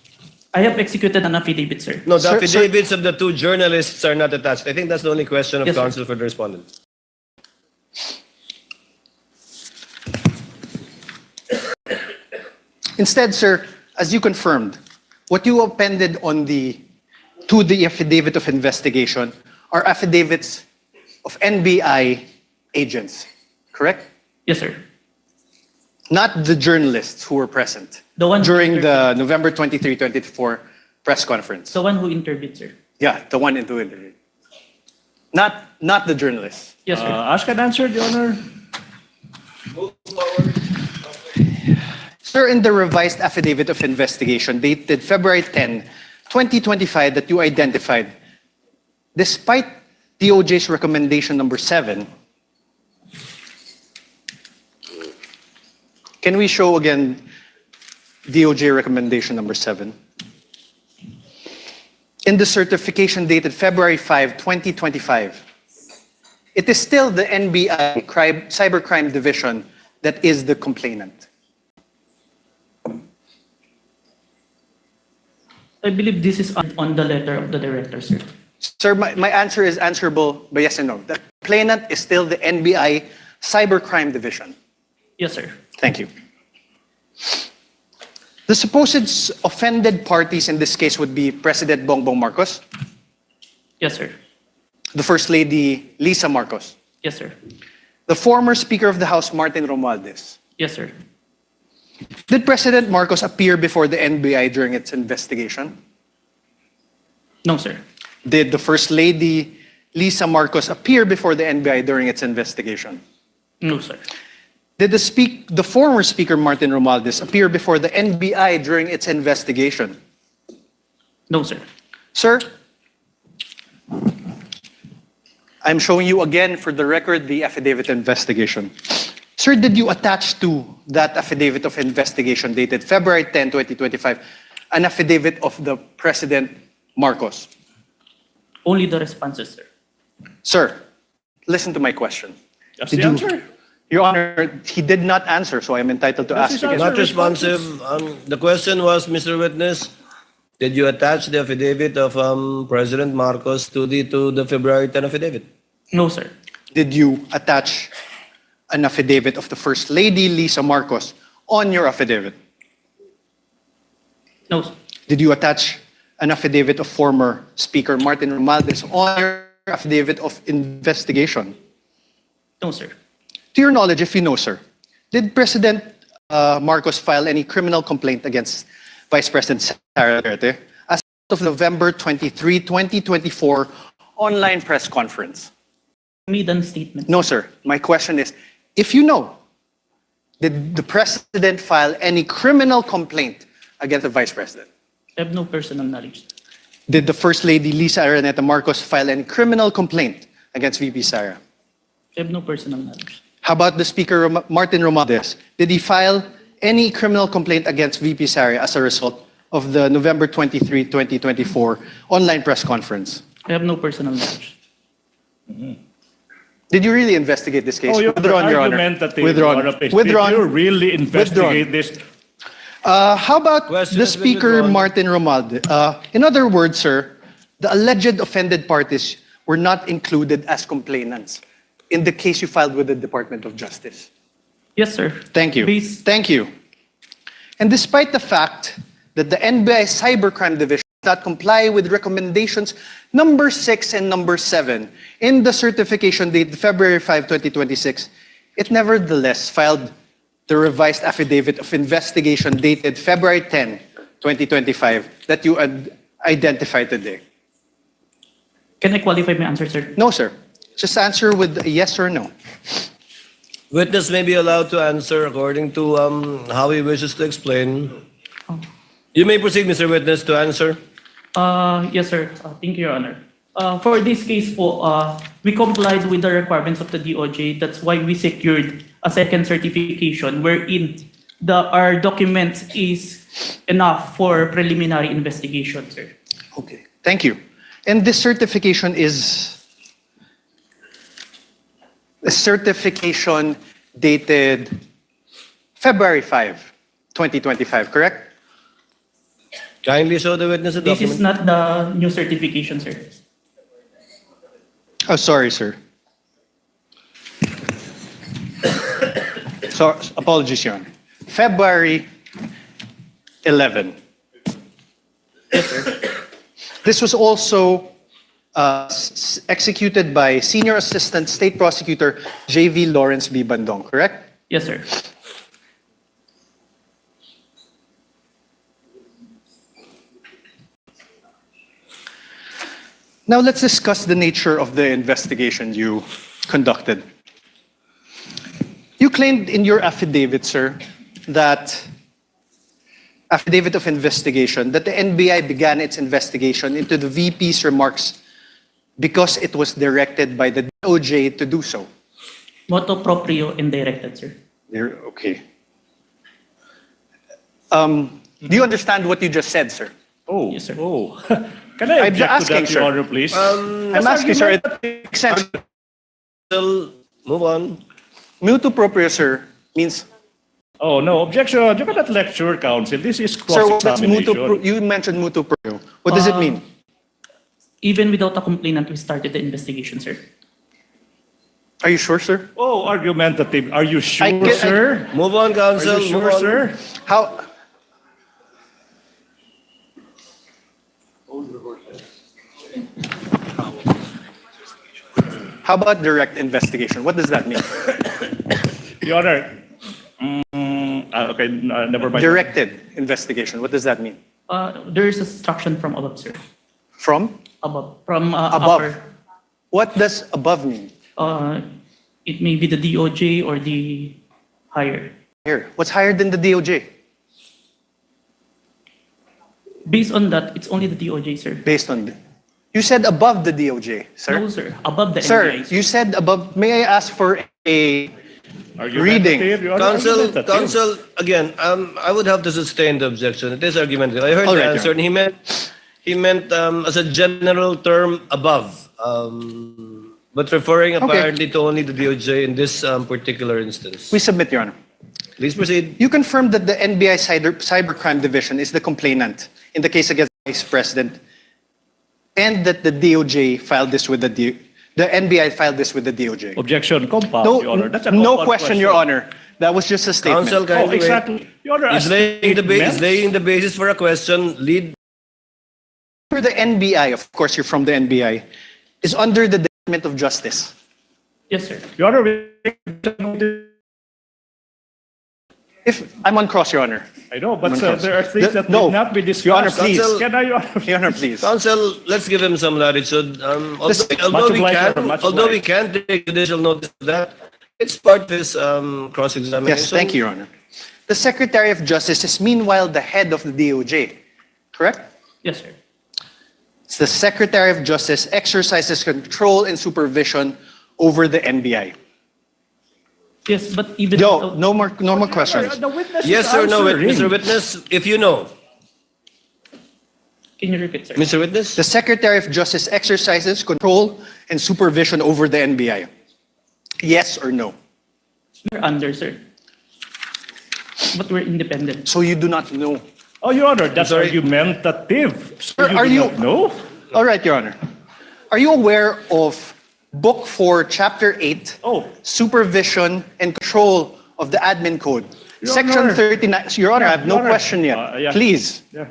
S4: I have executed an affidavit, sir.
S3: No, the
S1: Sir,
S3: affidavits of the two journalists are not attached. I think that's the only question of
S4: Yes, sir.
S3: counsel for the respondent.
S1: Instead, sir, as you confirmed, what you appended to the affidavit of investigation are affidavits of NBI agents, correct?
S4: Yes, sir.
S1: Not the journalists who were present
S4: The one
S1: during the November 23, 2024 press conference.
S4: The one who interviewed, sir.
S1: Yeah, the one into it. Not the journalists.
S4: Yes, sir.
S6: Ask and answer, Your Honor.
S1: Sir, in the revised affidavit of investigation dated February 10, 2025 that you identified, despite DOJ's recommendation number 7, can we show again DOJ recommendation number 7? In the certification dated February 5, 2025, it is still the NBI Cybercrime Division that is the complainant.
S4: I believe this is on the letter of the director, sir.
S1: Sir, my answer is answerable by yes and no. The complainant is still the NBI Cybercrime Division.
S4: Yes, sir.
S1: Thank you. The supposed offended parties in this case would be President Bongbong Marcos,
S4: Yes, sir.
S1: the First Lady Lisa Marcos,
S4: Yes, sir.
S1: the former Speaker of the House Martin Romualdez.
S4: Yes, sir.
S1: Did President Marcos appear before the NBI during its investigation?
S4: No, sir.
S1: Did the First Lady Lisa Marcos appear before the NBI during its investigation?
S4: No, sir.
S1: Did the former Speaker Martin Romualdez appear before the NBI during its investigation?
S4: No, sir.
S1: Sir, I'm showing you again for the record the affidavit investigation. Sir, did you attach to that affidavit of investigation dated February 10, 2025, an affidavit of the President Marcos?
S4: Only the responses, sir.
S1: Sir, listen to my question.
S6: That's
S1: Did
S6: the
S1: you-
S6: answer.
S1: Your Honor, he did not answer, so I am entitled to
S6: That's
S1: ask
S6: his
S1: again.
S6: answer.
S3: Not responsive. The question was, Mr. Witness, did you attach the affidavit of President Marcos to the February 10 affidavit?
S4: No, sir.
S1: Did you attach an affidavit of the First Lady Lisa Marcos on your affidavit?
S4: No, sir.
S1: Did you attach an affidavit of former Speaker Martin Romualdez on your affidavit of investigation?
S4: No, sir.
S1: To your knowledge, if you know, sir, did President Marcos file any criminal complaint against Vice President Sara Duterte as of November 23, 2024 online press conference?
S4: Made a statement.
S1: No, sir. My question is, if you know, did the President file any criminal complaint against the Vice President?
S4: I have no personal knowledge.
S1: Did the First Lady Lisa Araneta Marcos file any criminal complaint against VP Sara?
S4: I have no personal knowledge.
S1: How about the Speaker Martin Romualdez? Did he file any criminal complaint against VP Sara as a result of the November 23, 2024 online press conference?
S4: I have no personal knowledge.
S1: Did you really investigate this case?
S6: Oh, your
S1: Withdrawn, Your Honor.
S6: argument that they
S1: Withdrawn.
S6: are a page.
S1: Withdrawn.
S6: Did you really investigate this?
S1: How about
S3: Question
S1: the
S3: has been
S1: Speaker
S3: withdrawn.
S1: Martin Romualdez? In other words, sir, the alleged offended parties were not included as complainants in the case you filed with the Department of Justice.
S4: Yes, sir.
S1: Thank you.
S4: Please.
S1: Thank you. And despite the fact that the NBI Cybercrime Division did not comply with recommendations number 6 and number 7 in the certification dated February 5, 2026, it nevertheless filed the revised affidavit of investigation dated February 10, 2025 that you identified today.
S4: Can I qualify my answer, sir?
S1: No, sir. Just answer with a yes or no.
S3: Witness may be allowed to answer according to how he wishes to explain. You may proceed, Mr. Witness, to answer.
S4: Yes, sir. Thank you, Your Honor. For this case po, we complied with the requirements of the DOJ. That's why we secured a second certification wherein our documents is enough for preliminary investigation, sir.
S1: Okay. Thank you. And this certification is a certification dated February 5, 2025, correct?
S3: Kindly show the witness the
S4: This
S3: document.
S4: is not the new certification, sir.
S1: Oh, sorry, sir. So, apologies, Your Honor. February 11. This was also executed by Senior Assistant State Prosecutor J.V. Lawrence B. Bandong, correct?
S4: Yes, sir.
S1: Now let's discuss the nature of the investigation you conducted. You claimed in your affidavit, sir, that affidavit of investigation, that the NBI began its investigation into the VP's remarks because it was directed by the DOJ to do so.
S4: Motu proprio and directed, sir.
S1: Okay. Do you understand what you just said, sir?
S6: Oh,
S4: Yes, sir.
S6: oh. Can I
S1: I'm
S6: object
S1: asking,
S6: to that,
S1: sir.
S6: Your Honor, please?
S1: I'm asking, sir, it makes sense.
S3: Move on.
S1: Mutu proprio, sir, means,
S6: Oh, no, objection. You cannot lecture, counsel. This is
S1: sir, that's mutu
S6: cross-examination.
S1: you mentioned mutu proprio. What does it mean?
S4: Even without a complainant, we started the investigation, sir.
S1: Are you sure, sir?
S6: Oh, argumentative. Are you sure,
S1: get-
S6: sir?
S3: Move on,
S6: Are
S3: counsel.
S6: you
S3: Move
S6: sure,
S3: on.
S6: sir?
S1: How about direct investigation? What does that mean?
S6: Your Honor. Okay, never mind.
S1: Directed investigation. What does that mean?
S4: There is instruction from above, sir.
S1: From?
S4: Above. From
S1: Above.
S4: upper.
S1: What does above mean?
S4: It may be the DOJ or the higher.
S1: Here. What's higher than the DOJ?
S4: Based on that, it's only the DOJ, sir.
S1: Based on you said above the DOJ, sir.
S4: No, sir. Above the
S1: Sir,
S4: NBI.
S1: you said above. May I ask for a reading?
S6: Argumentative, Your Honor,
S3: Counsel,
S6: argumentative.
S3: counsel, again, I would have to sustain the objection. It is argumentative. I heard
S1: All
S3: the
S1: right,
S3: answer, and he meant as a general term above, but referring apparently to only the DOJ in this particular instance.
S1: We submit, Your Honor.
S3: Please proceed.
S1: You confirmed that the NBI Cybercrime Division is the complainant in the case against the Vice President, and that the DOJ filed this with the NBI filed this with the DOJ.
S6: Objection, compound,
S1: No,
S6: Your Honor. That's a
S1: no
S6: compound
S1: question, Your Honor. That was just a statement.
S3: Counsel,
S6: Oh,
S3: kindly wait.
S6: exactly. Your Honor,
S3: Is laying the basis for a question. Lead.
S1: For the NBI, of course, you're from the NBI, is under the Department of Justice.
S4: Yes, sir.
S6: Your Honor,
S1: If I'm on cross, Your Honor.
S6: I know, but
S1: I'm on cross.
S6: there are things that
S1: No.
S6: will not be discussed.
S1: Your Honor, please.
S3: Counsel-
S6: Can I, Your Honor?
S1: Your Honor, please.
S3: Counsel, let's give him some latitude. Although we can take additional notice of that, it's part of this cross-examination.
S1: Yes, thank you, Your Honor. The Secretary of Justice is meanwhile the head of the DOJ, correct?
S4: Yes, sir.
S1: It's the Secretary of Justice exercises control and supervision over the NBI.
S4: Yes, but even
S1: No more questions.
S6: The witness
S3: Yes
S6: is
S3: or no,
S6: answering.
S3: Mr. Witness? If you know.
S4: Can you repeat, sir?
S3: Mr. Witness?
S1: The Secretary of Justice exercises control and supervision over the NBI. Yes or no?
S4: We're under, sir. But we're independent.
S1: So you do not know.
S6: Oh, Your Honor, that's argumentative. So
S1: Sir, are
S6: do
S1: you-
S6: not know?
S1: All right, Your Honor. Are you aware of Book 4, Chapter 8,
S6: Oh.
S1: Supervision and Control of the Admin Code?
S6: Your
S1: Section
S6: Honor.
S1: 39. Your Honor, I have no
S6: Your Honor.
S1: question yet.
S6: Yeah.
S1: Please.
S6: Yeah.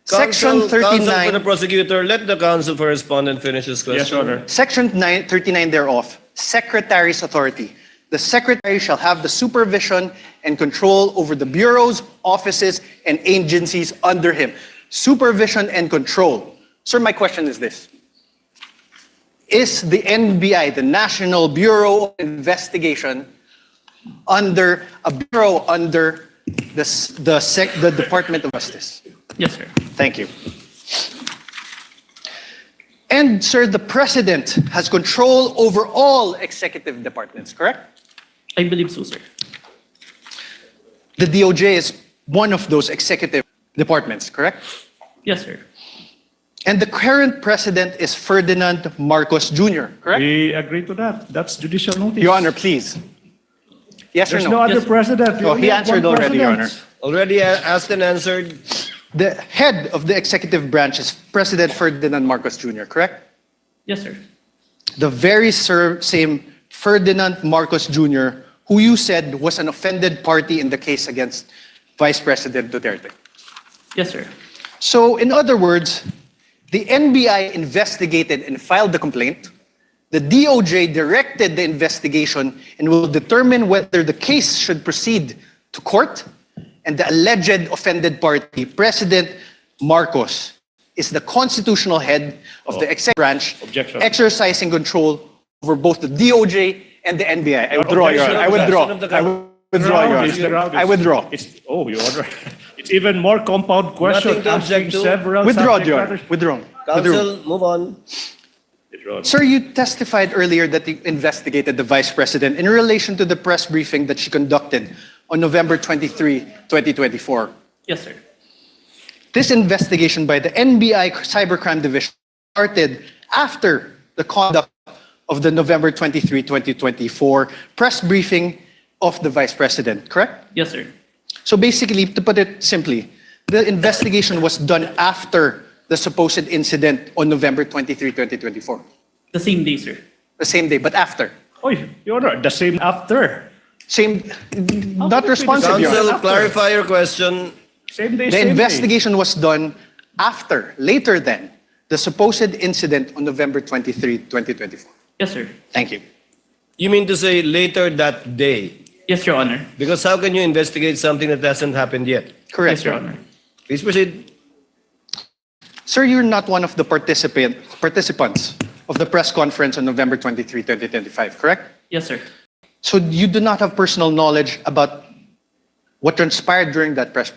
S1: Section
S3: Counsel for the
S1: 39.
S3: prosecutor, let the counsel for respondent finish his question.
S6: Yes, Your Honor.
S1: Section 39 thereof, Secretary's authority. The Secretary shall have the supervision and control over the bureaus, offices, and agencies under him. Supervision and control. Sir, my question is this. Is the NBI, the National Bureau of Investigation, under a bureau under the Department of Justice?
S4: Yes, sir.
S1: Thank you. And, sir, the President has control over all executive departments, correct?
S4: I believe so, sir.
S1: The DOJ is one of those executive departments, correct?
S4: Yes, sir.
S1: And the current President is Ferdinand Marcos Jr., correct?
S6: We agree to that. That's judicial notice.
S1: Your Honor, please. Yes
S6: There's
S1: or
S6: no
S1: no?
S6: other
S4: Yes.
S6: president. We
S1: Oh,
S6: only
S1: he
S6: have
S1: answered
S6: one
S1: already, Your Honor.
S6: president.
S3: Already asked and answered.
S1: The head of the executive branch is President Ferdinand Marcos Jr., correct?
S4: Yes, sir.
S1: The very same Ferdinand Marcos Jr., who you said was an offended party in the case against Vice President Duterte.
S4: Yes, sir.
S1: So, in other words, the NBI investigated and filed the complaint. The DOJ directed the investigation and will determine whether the case should proceed to court. And the alleged offended party, President Marcos, is the constitutional head of the executive branch, exercising control over both the DOJ and the NBI. I withdraw, Your Honor. I withdraw. I withdraw.
S6: Your Honor. It's even more compound question.
S3: Nothing to object to.
S1: Withdraw, Your Honor. Withdraw.
S3: Counsel, move on.
S1: Sir, you testified earlier that you investigated the Vice President in relation to the press briefing that she conducted on November 23, 2024.
S4: Yes, sir.
S1: This investigation by the NBI Cybercrime Division started after the conduct of the November 23, 2024 press briefing of the Vice President, correct?
S4: Yes, sir.
S1: So basically, to put it simply, the investigation was done after the supposed incident on November 23, 2024.
S4: The same day, sir.
S1: The same day, but after.
S6: Oh, Your Honor, the same after.
S1: Same, not responsive, Your
S3: Counsel,
S1: Honor.
S3: clarify your question.
S6: Same day,
S1: The
S6: same
S1: investigation was done after, later than, the supposed incident on November 23, 2024.
S4: Yes, sir.
S1: Thank you.
S3: You mean to say later that day?
S4: Yes, Your Honor.
S3: Because how can you investigate something that hasn't happened yet?
S1: Correct,
S4: Yes, Your Honor.
S3: Please proceed.
S1: Sir, you're not one of the participants of the press conference on November 23, 2025, correct?
S4: Yes, sir.
S1: So you do not have personal knowledge about what transpired during that press.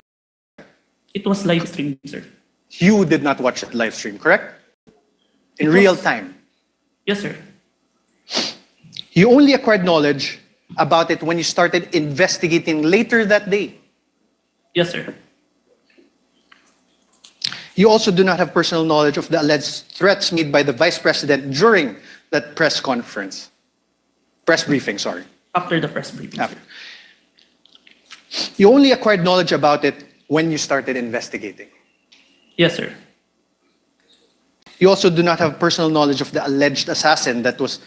S4: It was live streamed, sir.
S1: You did not watch the live stream, correct? In real time.
S4: Yes, sir.
S1: You only acquired knowledge about it when you started investigating later that day.
S4: Yes, sir.
S1: You also do not have personal knowledge of the alleged threats made by the Vice President during that press conference. Press briefing, sorry.
S4: After the press briefing, sir.
S1: You only acquired knowledge about it when you started investigating.
S4: Yes, sir.
S1: You also do not have personal knowledge of the alleged assassin that was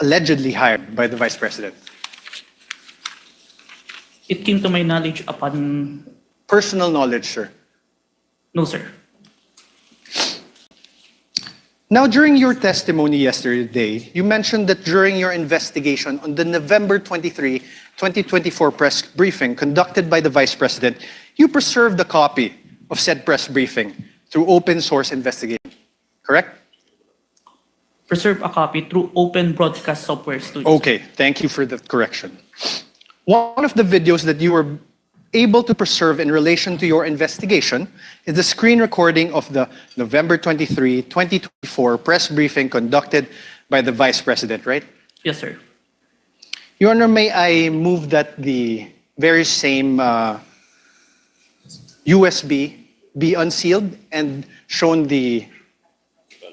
S1: allegedly hired by the Vice President.
S4: It came to my knowledge upon...
S1: Personal knowledge, sir.
S4: No, sir.
S1: Now, during your testimony yesterday, you mentioned that during your investigation on the November 23, 2024 press briefing conducted by the Vice President, you preserved a copy of said press briefing through open source investigation, correct?
S4: Preserve a copy through open broadcast software studio.
S1: Okay, thank you for the correction. One of the videos that you were able to preserve in relation to your investigation is the screen recording of the November 23, 2024 press briefing conducted by the Vice President, right?
S4: Yes, sir.
S1: Your Honor, may I move that the very same USB be unsealed and shown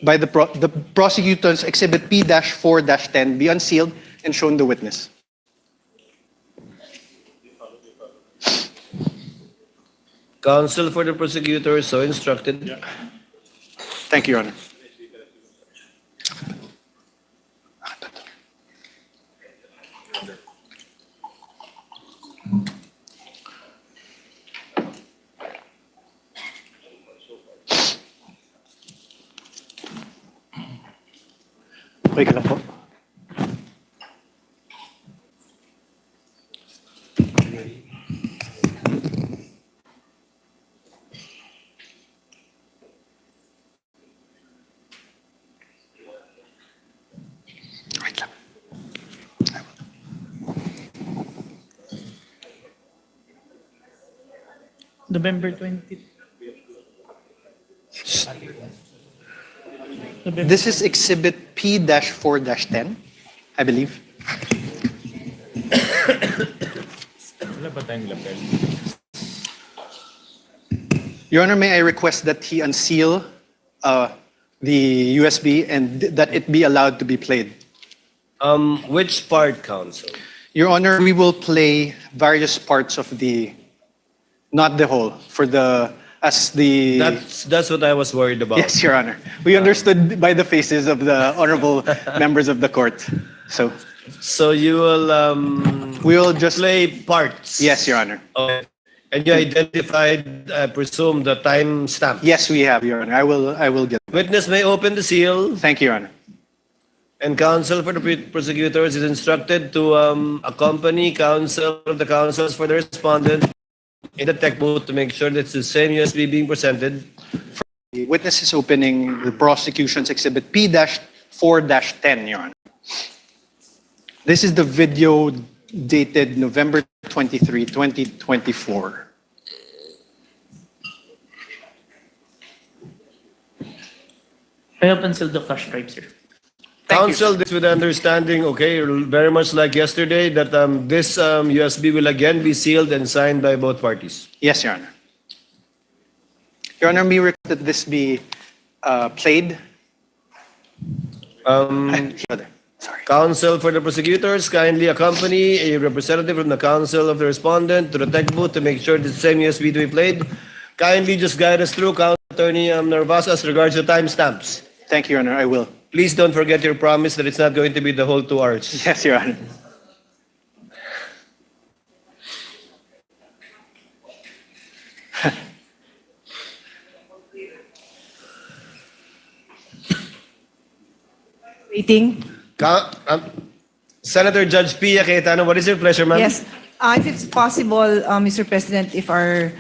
S1: by the prosecutor's Exhibit P-4-10 be unsealed and shown the witness.
S3: Counsel for the prosecutor is so instructed.
S1: Thank you, Your Honor. Wait lang po. Wait lang.
S4: November 20.
S1: This is Exhibit P-4-10, I believe. Your Honor, may I request that he unseal the USB and that it be allowed to be played?
S3: Which part, Counsel?
S1: Your Honor, we will play various parts of not the whole,
S3: That's what I was worried about.
S1: Yes, Your Honor. We understood by the faces of the honorable members of the court. So
S3: you will
S1: we will just
S3: play parts.
S1: Yes, Your Honor.
S3: Okay. And you identified, I presume, the time stamp.
S1: Yes, we have, Your Honor. I will get.
S3: Witness may open the seal.
S1: Thank you, Your Honor.
S3: And counsel for the prosecutors is instructed to accompany counsel of the counsels for the respondent in the tech booth to make sure that it's the same USB being presented.
S1: The witness is opening the prosecution's exhibit P-4-10, Your Honor. This is the video dated November 23, 2024.
S4: I have unsealed the flash drive, sir.
S3: Counsel, this with understanding, okay, very much like yesterday, that this USB will again be sealed and signed by both parties.
S1: Yes, Your Honor. Your Honor, may we request that this be played?
S3: Counsel for the prosecutors, kindly accompany a representative from the counsel of the respondent to the tech booth to make sure the same USB to be played. Kindly just guide us through, Counsel Attorney Narvaza, as regards to timestamps.
S1: Thank you, Your Honor. I will.
S3: Please don't forget your promise that it's not going to be the whole 2 hours.
S1: Yes, Your Honor.
S5: Waiting.
S3: Senator Judge Pia Cayetano, what is your pleasure, ma'am?
S5: Yes. If it's possible, Mr. President, if our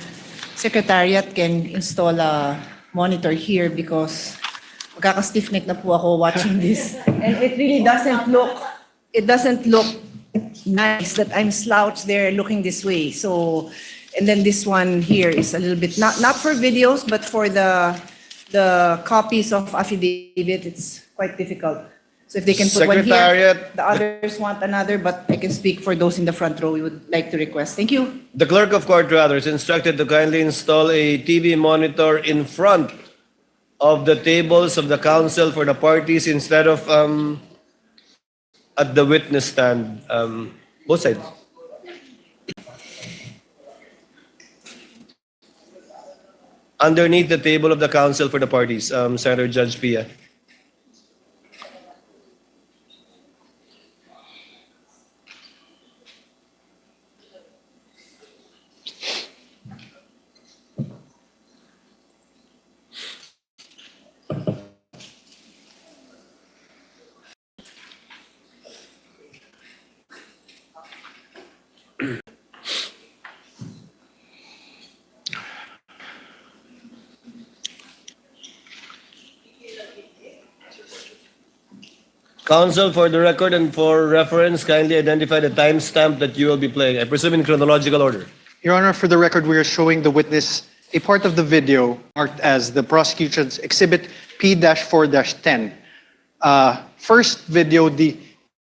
S5: secretariat can install a monitor here because magkaka-stiff neck na po ako watching this. And it really doesn't look nice that I'm slouched there looking this way. So, and then this one here is a little bit, not for videos, but for the copies of affidavit, it's quite difficult. So if they can put one here, the others want another, but I can speak for those in the front row we would like to request. Thank you.
S3: The clerk of court, rather, is instructed to kindly install a TV monitor in front of the tables of the counsel for the parties instead of at the witness stand, both sides. Underneath the table of the counsel for the parties, Senator Judge Pia. Counsel, for the record and for reference, kindly identify the timestamp that you will be playing. I presume in chronological order.
S1: Your Honor, for the record, we are showing the witness a part of the video marked as the prosecution's exhibit P-4-10. First video, the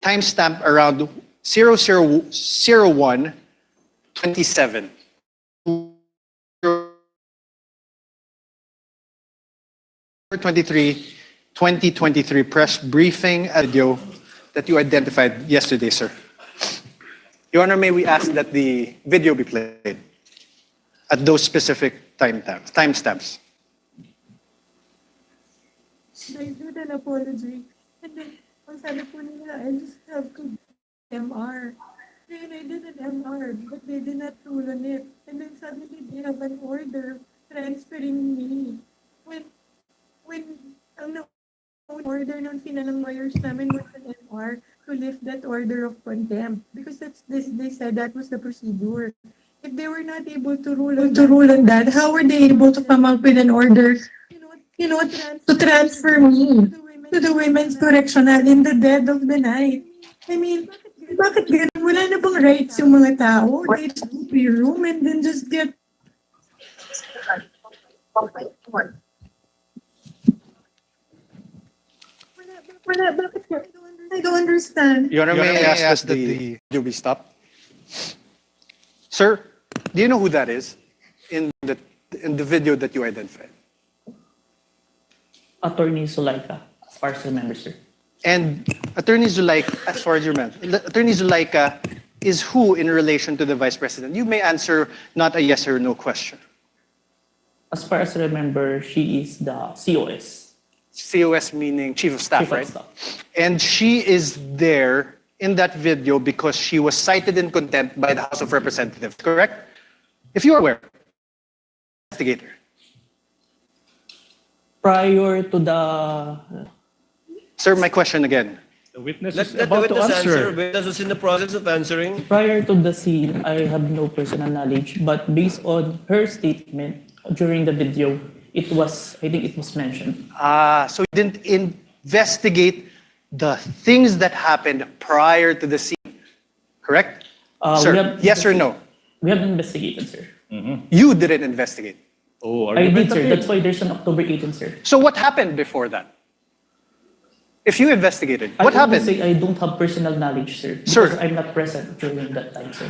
S1: timestamp around 0001:27. 2023 press briefing video that you identified yesterday, sir. Your Honor, may we ask that the video be played at those specific timestamps?
S2: I did an apology. And then, ang sabi po nila, I just have to MR. And I did an MR, but they did not rule on it. And then suddenly they have an order transferring me. When ang order ng ng lawyers namin was an MR to lift that order of contempt. Because they said that was the procedure. If they were not able to rule on that, how were they able to come up with an order, to transfer me to the women's correctional in the dead of the night? I mean, bakit ganun? Wala na bang rights yung mga tao? They just go to your room and then just get... I don't understand.
S1: Your Honor, may I ask that the video be stopped? Sir, do you know who that is in the video that you identified?
S4: Attorney Zulaika, as far as I remember, sir.
S1: And Attorney Zulaika, as far as you remember, Attorney Zulaika is who in relation to the Vice President? You may answer not a yes or no question.
S4: As far as I remember, she is the COS.
S1: COS meaning Chief of Staff,
S4: Chief of
S1: right?
S4: Staff.
S1: And she is there in that video because she was cited in contempt by the House of Representatives, correct? If you are aware, investigator.
S4: Prior to the
S1: Sir, my question again.
S6: The witness
S3: Let
S6: is
S3: the
S6: about to
S3: witness answer.
S6: answer.
S3: Witness is in the process of answering.
S4: prior to the scene, I have no personal knowledge, but based on her statement during the video, I think it was mentioned.
S1: So you didn't investigate the things that happened prior to the scene, correct? Sir, yes or no?
S4: We have investigated, sir.
S1: You didn't investigate.
S6: Oh,
S4: I did, sir.
S6: argumentative.
S4: That's why there's an October 18, sir.
S1: So what happened before that? If you investigated, what
S4: I
S1: happened?
S4: say I don't have personal knowledge, sir.
S1: Sir.
S4: Because I'm not present during that time, sir.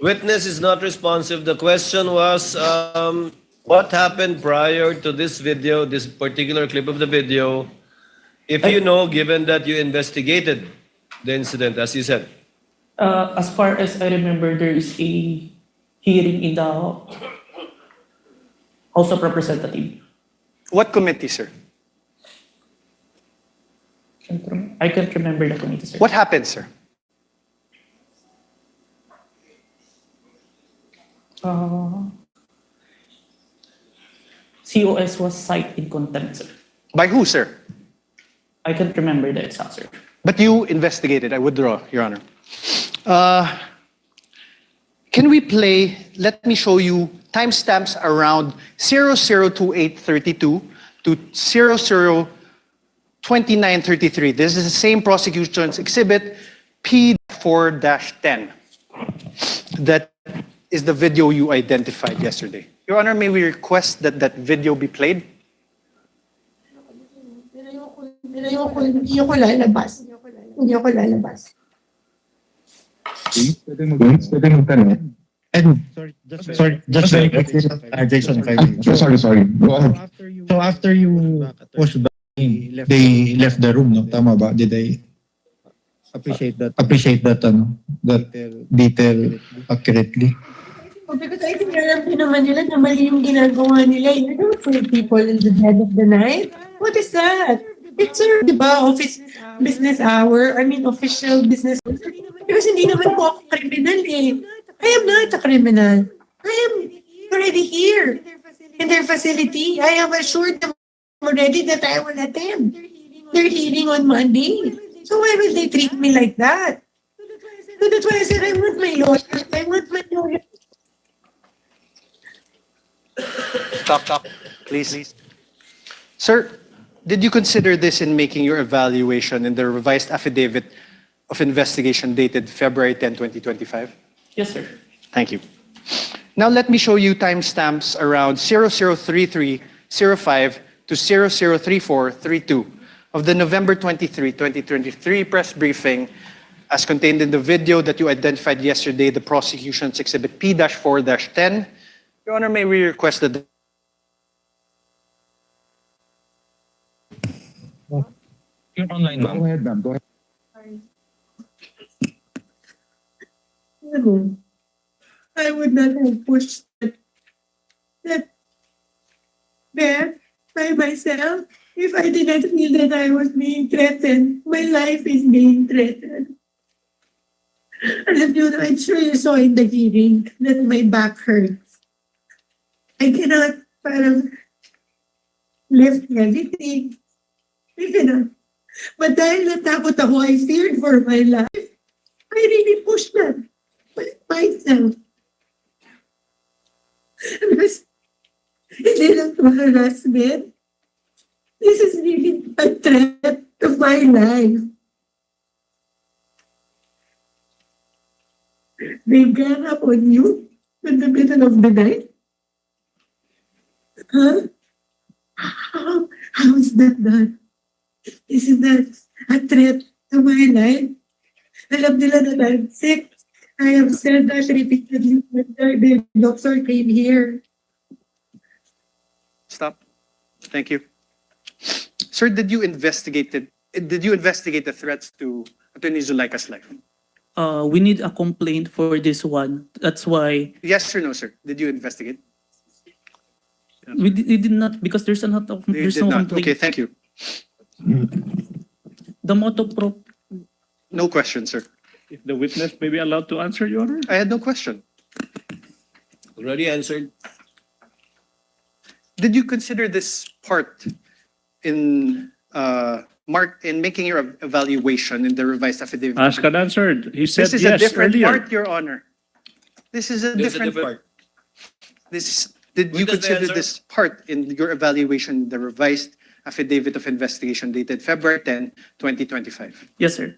S3: Witness is not responsive. The question was, what happened prior to this video, this particular clip of the video, if you know, given that you investigated the incident, as you said?
S4: As far as I remember, there is a hearing in the House of Representatives.
S1: What committee, sir?
S4: I can't remember the committee, sir.
S1: What happened, sir?
S4: COS was cited in contempt, sir.
S1: By who, sir?
S4: I can't remember the exact, sir.
S1: But you investigated. I withdraw, Your Honor. Can we play, let me show you timestamps around 002832 to 002933. This is the same prosecution's exhibit P4-10. That is the video you identified yesterday. Your Honor, may we request that that video be played?
S2: Hindi ako lalabas. Hindi ako lalabas.
S8: Pwede magtanong. And sorry, just very quick clarification if I may. Sorry. Go ahead. So after you pushed back, they left the room, no? Tama ba? Did they appreciate that that detail accurately?
S2: Because I think alam din naman nila na mali yung ginagawa nila. You don't put people in the dead of the night. What is that? It's a, di ba, business hour. I mean, official business. Because hindi naman po ako criminal eh. I am not a criminal. I am already here in their facility. I have assured them already that I will attend their hearing on Monday. So why will they treat me like that? So that's why I said I want my lawyer. I want my lawyer.
S1: Stop, please. Sir, did you consider this in making your evaluation in the revised affidavit of investigation dated February 10, 2025?
S4: Yes, sir.
S1: Thank you. Now let me show you timestamps around 003305 to 003432 of the November 23, 2023 press briefing as contained in the video that you identified yesterday, the prosecution's exhibit P-4-10. Your Honor, may we request that
S8: You're online, ma'am. Go ahead, ma'am. Go ahead.
S2: I would not have pushed that bed by myself if I did not feel that I was being threatened. My life is being threatened. And I'm sure you saw in the hearing that my back hurts. I cannot lift everything. I cannot. But dahil natakot ako, I feared for my life. I really pushed that myself. Because hindi lang to harassment. This is really a threat to my life. They gang up on you in the middle of the night. Huh? How is that done? Isn't that a threat to my life? Alam nila that I'm sick. I have said that repeatedly when the doctor came here.
S1: Stop. Thank you. Sir, did you investigate the threats to Attorney Zulaika's life?
S4: We need a complaint for this one. That's why
S1: Yes or no, sir? Did you investigate?
S4: we did not, because there's no
S1: You did not.
S4: complaint.
S1: Okay, thank you.
S4: The motto pro.
S1: No question, sir.
S6: If the witness may be allowed to answer, Your Honor.
S1: I had no question.
S3: Already answered.
S1: Did you consider this part in in making your evaluation in the revised affidavit?
S6: Asked and answered. He said
S1: This is
S6: yes
S1: a different
S6: earlier.
S1: part, Your Honor. This is a
S3: This is a
S1: different
S3: different
S1: part. Did you
S3: Witness may
S1: consider
S3: answer.
S1: this part in your evaluation in the revised affidavit of investigation dated February 10, 2025?
S4: Yes, sir.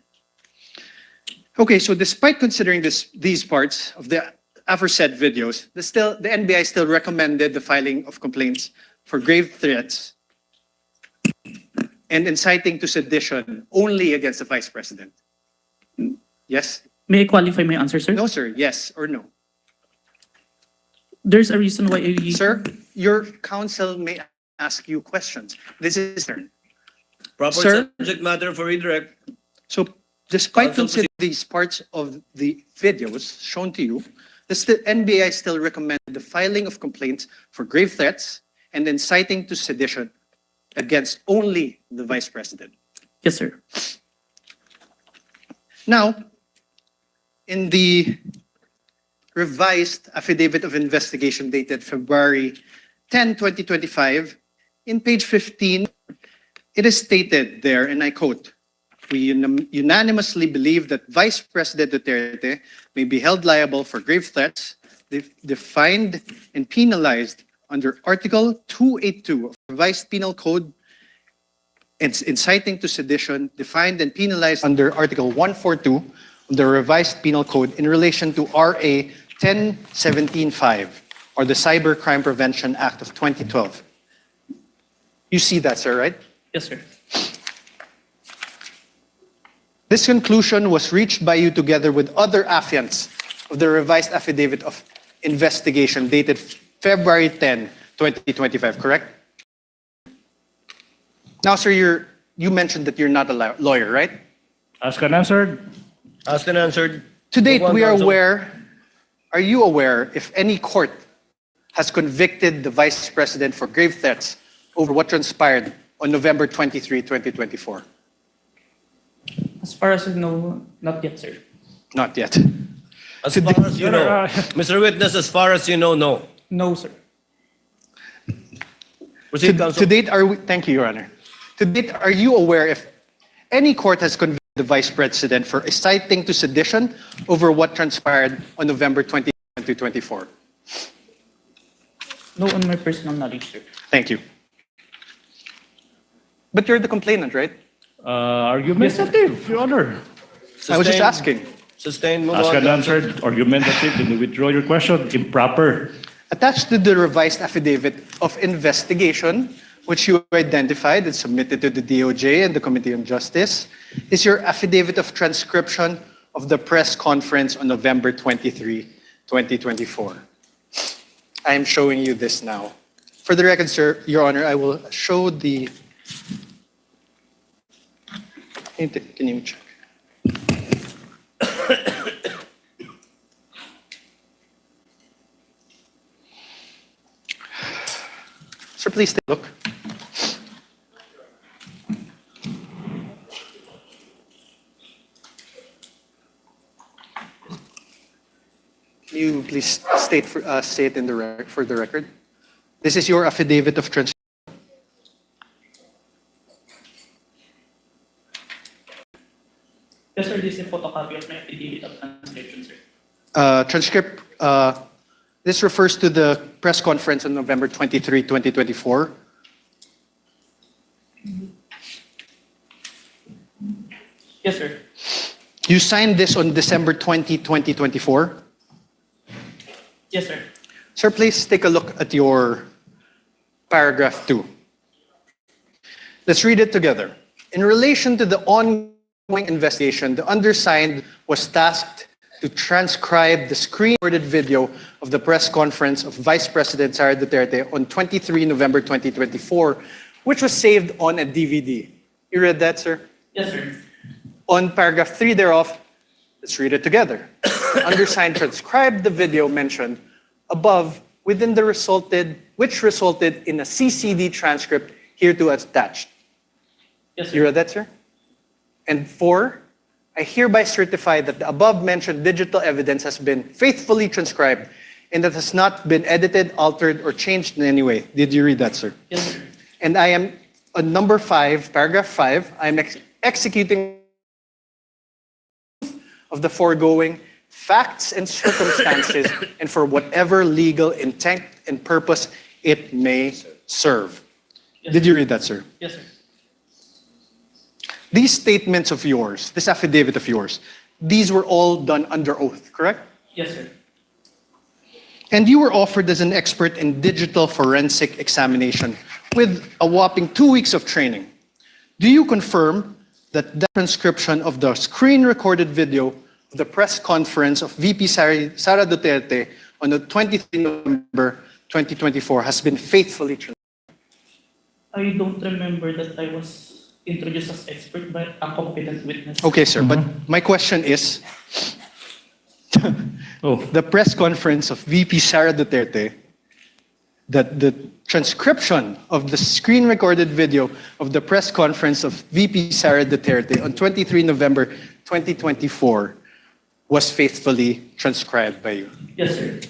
S1: Okay, so despite considering these parts of the aforesaid videos, the NBI still recommended the filing of complaints for grave threats and inciting to sedition only against the Vice President. Yes?
S4: May I qualify my answer, sir?
S1: No, sir. Yes or no?
S4: There's a reason why I...
S1: Sir, your counsel may ask you questions. This is turn.
S3: Proper
S1: Sir?
S3: subject matter for redirect.
S1: So despite
S3: Counsel,
S1: considering these parts of the videos shown to you, the NBI still recommended the filing of complaints for grave threats and inciting to sedition against only the Vice President.
S4: Yes, sir.
S1: Now, in the revised affidavit of investigation dated February 10, 2025, in page 15, it is stated there, and I quote, "We unanimously believe that Vice President Duterte may be held liable for grave threats defined and penalized under Article 282 of the Revised Penal Code and inciting to sedition defined and penalized under Article 142 of the Revised Penal Code in relation to RA 10175 or the Cybercrime Prevention Act of 2012. You see that, sir, right?
S4: Yes, sir.
S1: This conclusion was reached by you together with other affiants of the revised affidavit of investigation dated February 10, 2025, correct? Now, sir, you mentioned that you're not a lawyer, right?
S6: Asked and answered.
S3: Asked and answered.
S1: To date,
S3: Move on,
S1: we are
S3: counsel.
S1: aware, are you aware if any court has convicted the Vice President for grave threats over what transpired on November 23, 2024?
S4: As far as I know, not yet, sir.
S1: Not yet.
S3: As far as you know. Mr. Witness, as far as you know, no.
S4: No, sir.
S3: Proceed, counsel.
S1: To date, thank you, Your Honor. To date, are you aware if any court has convicted the Vice President for inciting to sedition over what transpired on November 20, 2024?
S4: No, on my personal knowledge, sir.
S1: Thank you. But you're the complainant, right?
S6: Argumentative, Your Honor.
S1: I was just asking.
S3: Sustained. Move
S6: Asked
S3: on,
S6: and
S3: counsel.
S6: answered. Argumentative. Then you withdraw your question. Improper.
S1: Attached to the revised affidavit of investigation, which you identified and submitted to the DOJ and the Committee on Justice, is your affidavit of transcription of the press conference on November 23, 2024. I am showing you this now. For the record, sir, Your Honor, I will show the... Can you check? Sir, please take a look. Can you please state in for the record? This is your affidavit of transcription.
S4: Yes, sir. This is a photocopy of my affidavit of transcription, sir.
S1: This refers to the press conference on November 23, 2024.
S4: Yes, sir.
S1: You signed this on December 20, 2024.
S4: Yes, sir.
S1: Sir, please take a look at your paragraph 2. Let's read it together. In relation to the ongoing investigation, the undersigned was tasked to transcribe the screen-recorded video of the press conference of Vice President Sara Duterte on 23 November 2024, which was saved on a DVD. You read that, sir?
S4: Yes, sir.
S1: On paragraph 3 thereof, let's read it together. Undersigned transcribed the video mentioned above which resulted in a CCD transcript hereto attached.
S4: Yes, sir.
S1: You read that, sir? And 4, I hereby certify that the above-mentioned digital evidence has been faithfully transcribed and that has not been edited, altered, or changed in any way. Did you read that, sir?
S4: Yes, sir.
S1: And I am, on number 5, paragraph 5, I am executing of the foregoing facts and circumstances and for whatever legal intent and purpose it may serve.
S4: Yes,
S1: Did you read that, sir?
S4: Yes, sir.
S1: These statements of yours, this affidavit of yours, these were all done under oath, correct?
S4: Yes, sir.
S1: And you were offered as an expert in digital forensic examination with a whopping 2 weeks of training. Do you confirm that the transcription of the screen-recorded video of the press conference of VP Sara Duterte on the 23 November 2024 has been faithfully transcribed?
S4: I don't remember that I was introduced as expert, but a competent witness.
S1: Okay, sir, but my question is, the press conference of VP Sara Duterte, that the transcription of the screen-recorded video of the press conference of VP Sara Duterte on 23 November 2024 was faithfully transcribed by you?
S4: Yes, sir.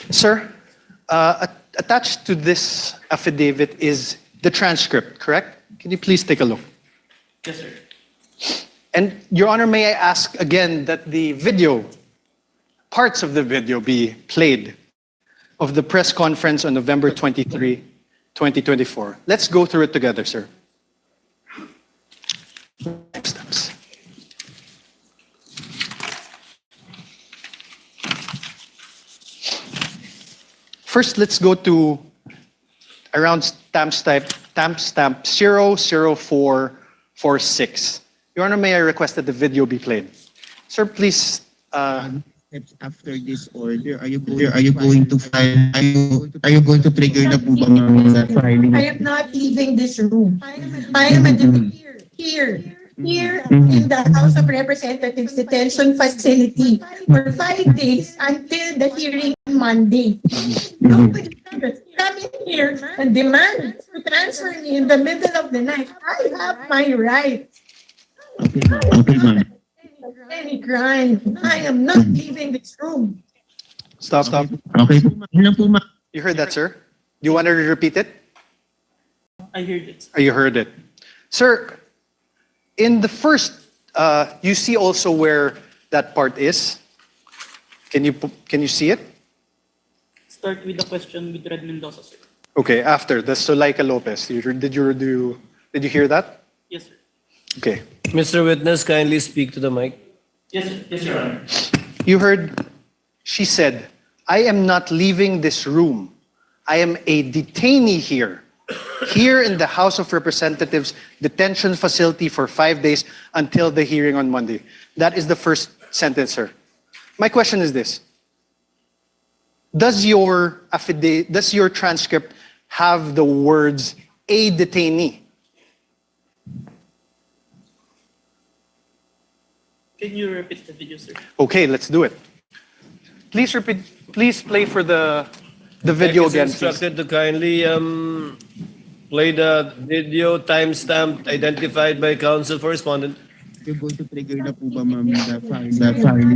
S1: Sir, attached to this affidavit is the transcript, correct? Can you please take a look?
S4: Yes, sir.
S1: And Your Honor, may I ask again that the video, parts of the video be played of the press conference on November 23, 2024. Let's go through it together, sir. Next steps. First, let's go to around timestamp 00446. Your Honor, may I request that the video be played? Sir, please.
S8: After this order, are you going to file? Are you going to trigger the filing?
S2: I am not leaving this room. I am here in the House of Representatives detention facility for 5 days until the hearing on Monday. Nobody can come in here and demand to transfer me in the middle of the night. I have my right.
S8: Okay, ma'am.
S2: Any crime. I am not leaving this room.
S1: Stop.
S8: Okay.
S1: You heard that, sir? Do you want to repeat it?
S4: I heard it.
S1: You heard it. Sir, in the first, you see also where that part is? Can you see it?
S4: Start with the question with Red Mendoza, sir.
S1: Okay, after the Zuleika Lopez. Did you hear that?
S4: Yes, sir.
S1: Okay.
S3: Mr. Witness, kindly speak to the mic.
S4: Yes, sir. Yes, Your Honor.
S1: You heard, she said, I am not leaving this room. I am a detainee here in the House of Representatives detention facility for 5 days until the hearing on Monday. That is the first sentence, sir. My question is this. Does your transcript have the words a detainee?
S4: Can you repeat the video, sir?
S1: Okay, let's do it. Please play for the video again, please.
S3: Instructed to kindly play the video timestamp identified by counsel for respondent.
S8: You're going to trigger na po ba, ma'am, the filing?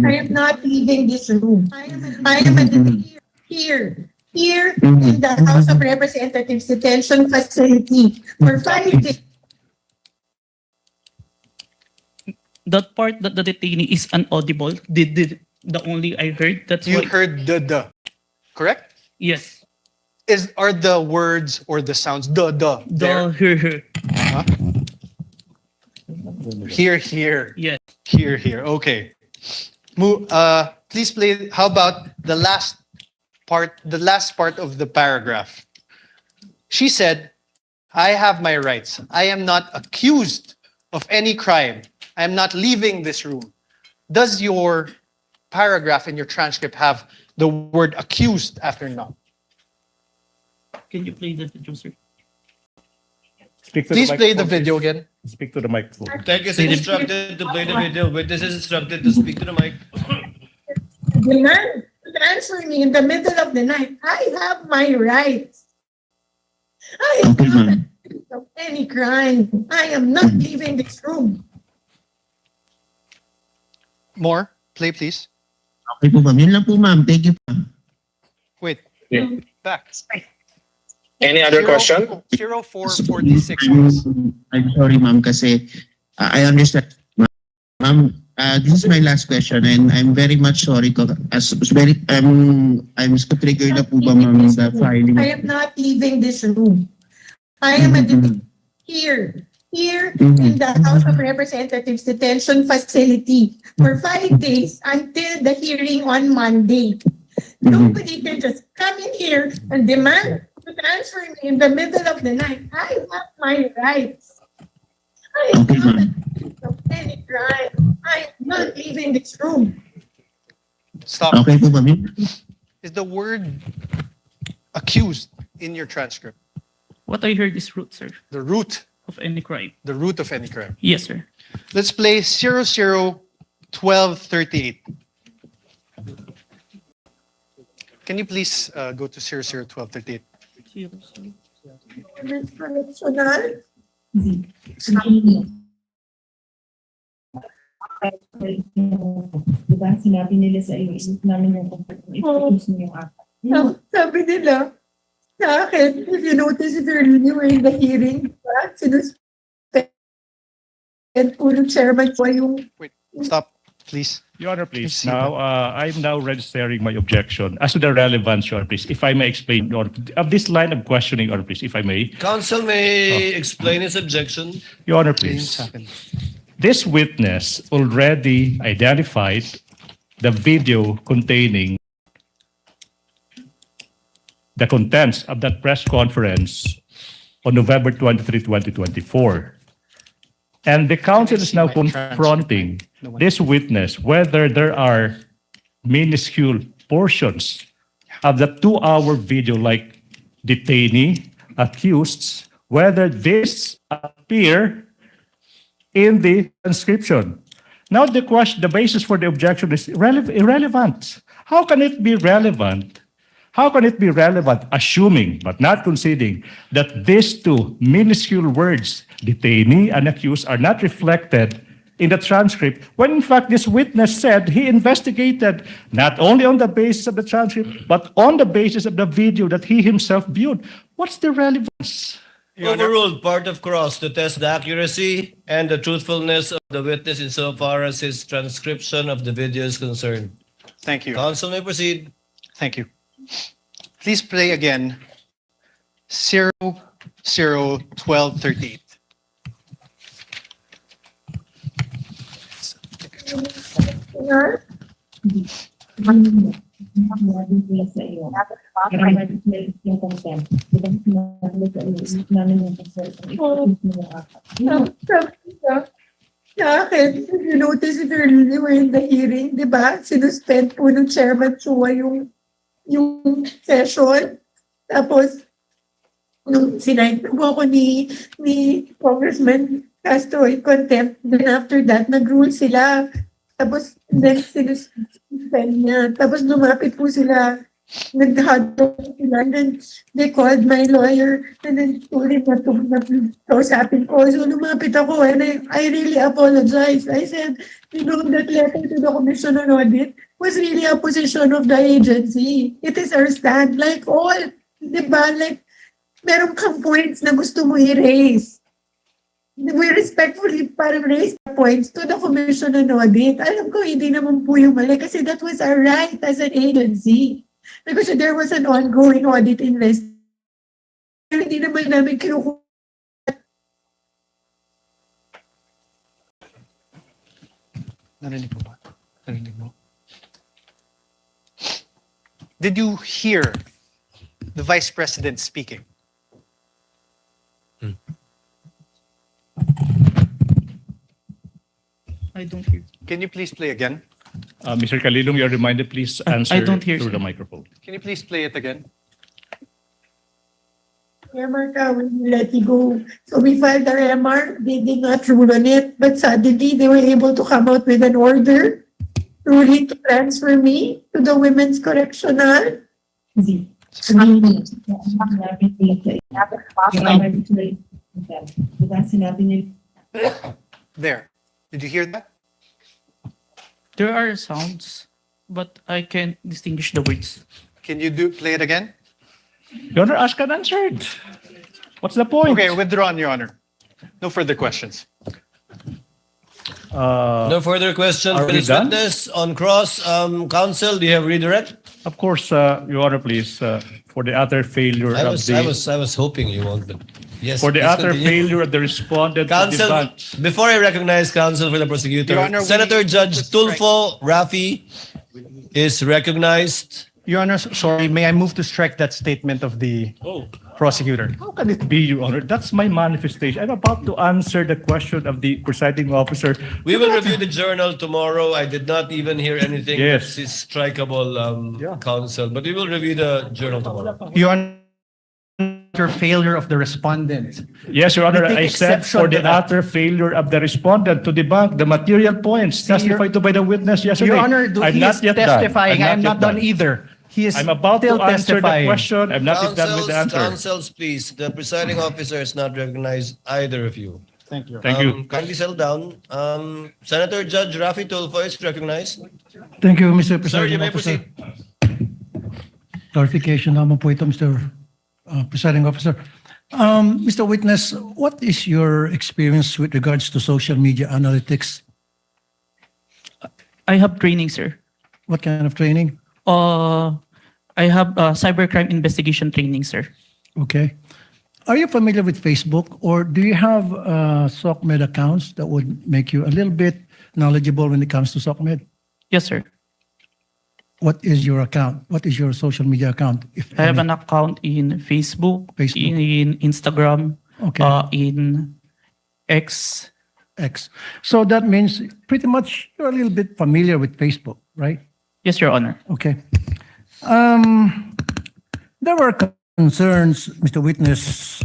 S2: I am not leaving this room. I am here in the House of Representatives detention facility for 5 days.
S4: That part that the detainee is inaudible. The only I heard. That's
S1: You
S4: why.
S1: heard the, correct?
S4: Yes.
S1: Are the words or the sounds there?
S4: Her.
S1: Huh? Here.
S4: Yes.
S1: Here. Okay. Please play. How about the last part of the paragraph? She said, I have my rights. I am not accused of any crime. I am not leaving this room. Does your paragraph in your transcript have the word accused after not?
S4: Can you play the video, sir?
S1: Please play the video again.
S26: Speak to the microphone.
S3: Thank you, sir. Instructed to play the video. Witness is instructed to speak to the mic.
S2: Demand to transfer me in the middle of the night. I have my rights. I am not accused of any crime. I am not leaving this room.
S1: More? Play, please.
S8: Okay po, ma'am. Yun lang po, ma'am. Thank you, ma'am.
S1: Wait.
S9: Yeah.
S1: Back.
S9: Any other question?
S1: 0446.
S8: I'm sorry, ma'am, kasi I understand. Ma'am, this is my last question and I'm very much sorry. I'm so triggered na po ba, ma'am, the filing.
S2: I am not leaving this room. I am here in the House of Representatives detention facility for 5 days until the hearing on Monday. Nobody can just come in here and demand to transfer me in the middle of the night. I have my rights. I am not accused of any crime. I am not leaving this room.
S1: Stop.
S8: Okay po, ma'am.
S1: Is the word accused in your transcript?
S4: What I heard is root, sir,
S1: The root.
S4: of any crime.
S1: The root of any crime.
S4: Yes, sir.
S1: Let's play 001238. Can you please go to 001238?
S2: Correctional? Diba, sinabi nila sa iyo, namin yung i-produce mo yung act. Sabi nila, sa akin, if you notice it earlier in the hearing, diba, sinuspend puro chairman ko yung...
S1: Wait, stop, please.
S26: Your Honor, please. Now, I'm now registering my objection as to the relevance, Your Honor, please. If I may explain, Your Honor, of this line of questioning, Your Honor, please, if I may.
S3: Counsel may explain his objection.
S26: Your Honor, please. This witness already identified the video containing the contents of that press conference on November 23, 2024. And the counsel is now confronting this witness whether there are minuscule portions of the 2-hour video like detainee, accused, whether this appear in the transcription. Now the question, the basis for the objection is irrelevant. How can it be relevant? How can it be relevant, assuming but not conceding that these two minuscule words, detainee and accused, are not reflected in the transcript, when in fact this witness said he investigated not only on the basis of the transcript, but on the basis of the video that he himself viewed? What's the relevance?
S3: Overruled, part of cross to test the accuracy and the truthfulness of the witness insofar as his transcription of the video is concerned.
S1: Thank you.
S3: Counsel may proceed.
S1: Thank you. Please play again 001238.
S2: Sa akin, if you notice it earlier in the hearing, di ba, sinuspend po ng Chairman Chua yung session. Tapos, nung sinight po ako ni Congressman Castro in contempt, then after that, nag-rule sila. Tapos, next sinuspend niya. Tapos, lumapit po sila. Nag-hotdog sila. And then, they called my lawyer. And then, told him na kausapin ko. So, lumapit ako. And I really apologize. I said, you know, that letter to the Commission on Audit was really a position of the agency. It is our stand. Like all, di ba? Like, meron kang points na gusto mo i-raise. We respectfully parang raise the points to the Commission on Audit. Alam ko, hindi naman po yung mali kasi that was our right as an agency. Because there was an ongoing audit investigation. Hindi naman namin kinukuha.
S1: Narinig mo ba? Narinig mo? Did you hear the Vice President speaking?
S4: I don't hear.
S1: Can you please play again?
S26: Mr. Kalilong, you're reminded, please answer
S4: I don't hear,
S26: through
S4: sir.
S26: the microphone.
S1: Can you please play it again?
S2: MR ka, we let you go. So we filed our MR, they did not rule on it, but suddenly they were able to come out with an order truly to transfer me to the Women's Correctional?
S1: There. Did you hear that?
S4: There are sounds, but I can't distinguish the words.
S1: Can you play it again?
S6: Your Honor, asked and answered. What's the point?
S1: Okay, withdrawn, Your Honor. No further questions.
S3: No further questions
S6: are
S3: for
S6: we
S3: this
S6: done?
S3: witness on cross. Counsel, do you have redirect?
S6: Of course, Your Honor, please, for the utter failure
S3: I
S6: of
S3: was,
S6: the...
S3: I was hoping you won't. But yes.
S6: For the
S3: please
S6: utter
S3: continue.
S6: failure of the respondent to
S3: Counsel,
S6: debunk.
S3: before I recognize counsel for the prosecutor,
S1: Your Honor, we
S3: Senator
S1: need
S3: Judge
S1: to strike-
S3: Tulfo Rafi is recognized.
S1: Your Honor, sorry, may I move to strike that statement of the prosecutor?
S6: How can it be, Your Honor? That's my manifestation. I'm about to answer the question of the presiding officer.
S3: We will review the journal tomorrow. I did not even hear anything
S6: Yes.
S3: that is strikeable, counsel, but we will review the journal tomorrow.
S1: Your Honor, failure of the respondent.
S6: Yes, Your Honor,
S1: We take
S6: I said
S1: exception
S6: for the
S1: to that.
S6: utter failure of the respondent to debunk the material points testified to by the witness yesterday.
S1: Your Honor,
S6: I'm
S1: he
S6: not
S1: is
S6: yet done.
S1: testifying. I am
S6: yet
S1: not done either. He is
S6: I'm about
S1: still
S6: to answer the
S1: testifying.
S6: question. I'm not yet done with the answer.
S3: Counsels, please. The presiding officer has not recognized either of you.
S1: Thank you.
S6: Thank you.
S3: Kindly settle down. Senator Judge Rafi Tulfo is recognized.
S22: Thank you, Mr.
S3: Sir, you
S22: Presiding
S3: may
S22: Officer.
S3: proceed.
S22: Clarification naman po ito, Mr. Presiding Officer. Mr. Witness, what is your experience with regards to social media analytics?
S4: I have training, sir.
S22: What kind of training?
S4: I have cybercrime investigation training, sir.
S22: Okay. Are you familiar with Facebook, or do you have SOCMED accounts that would make you a little bit knowledgeable when it comes to SOCMED?
S4: Yes, sir.
S22: What is your account? What is your social media account? If
S4: I have
S22: any?
S4: an account in Facebook,
S22: Facebook.
S4: in Instagram,
S22: Okay.
S4: in X.
S22: X. So that means pretty much you're a little bit familiar with Facebook, right?
S4: Yes, Your Honor.
S22: Okay. There were concerns, Mr. Witness,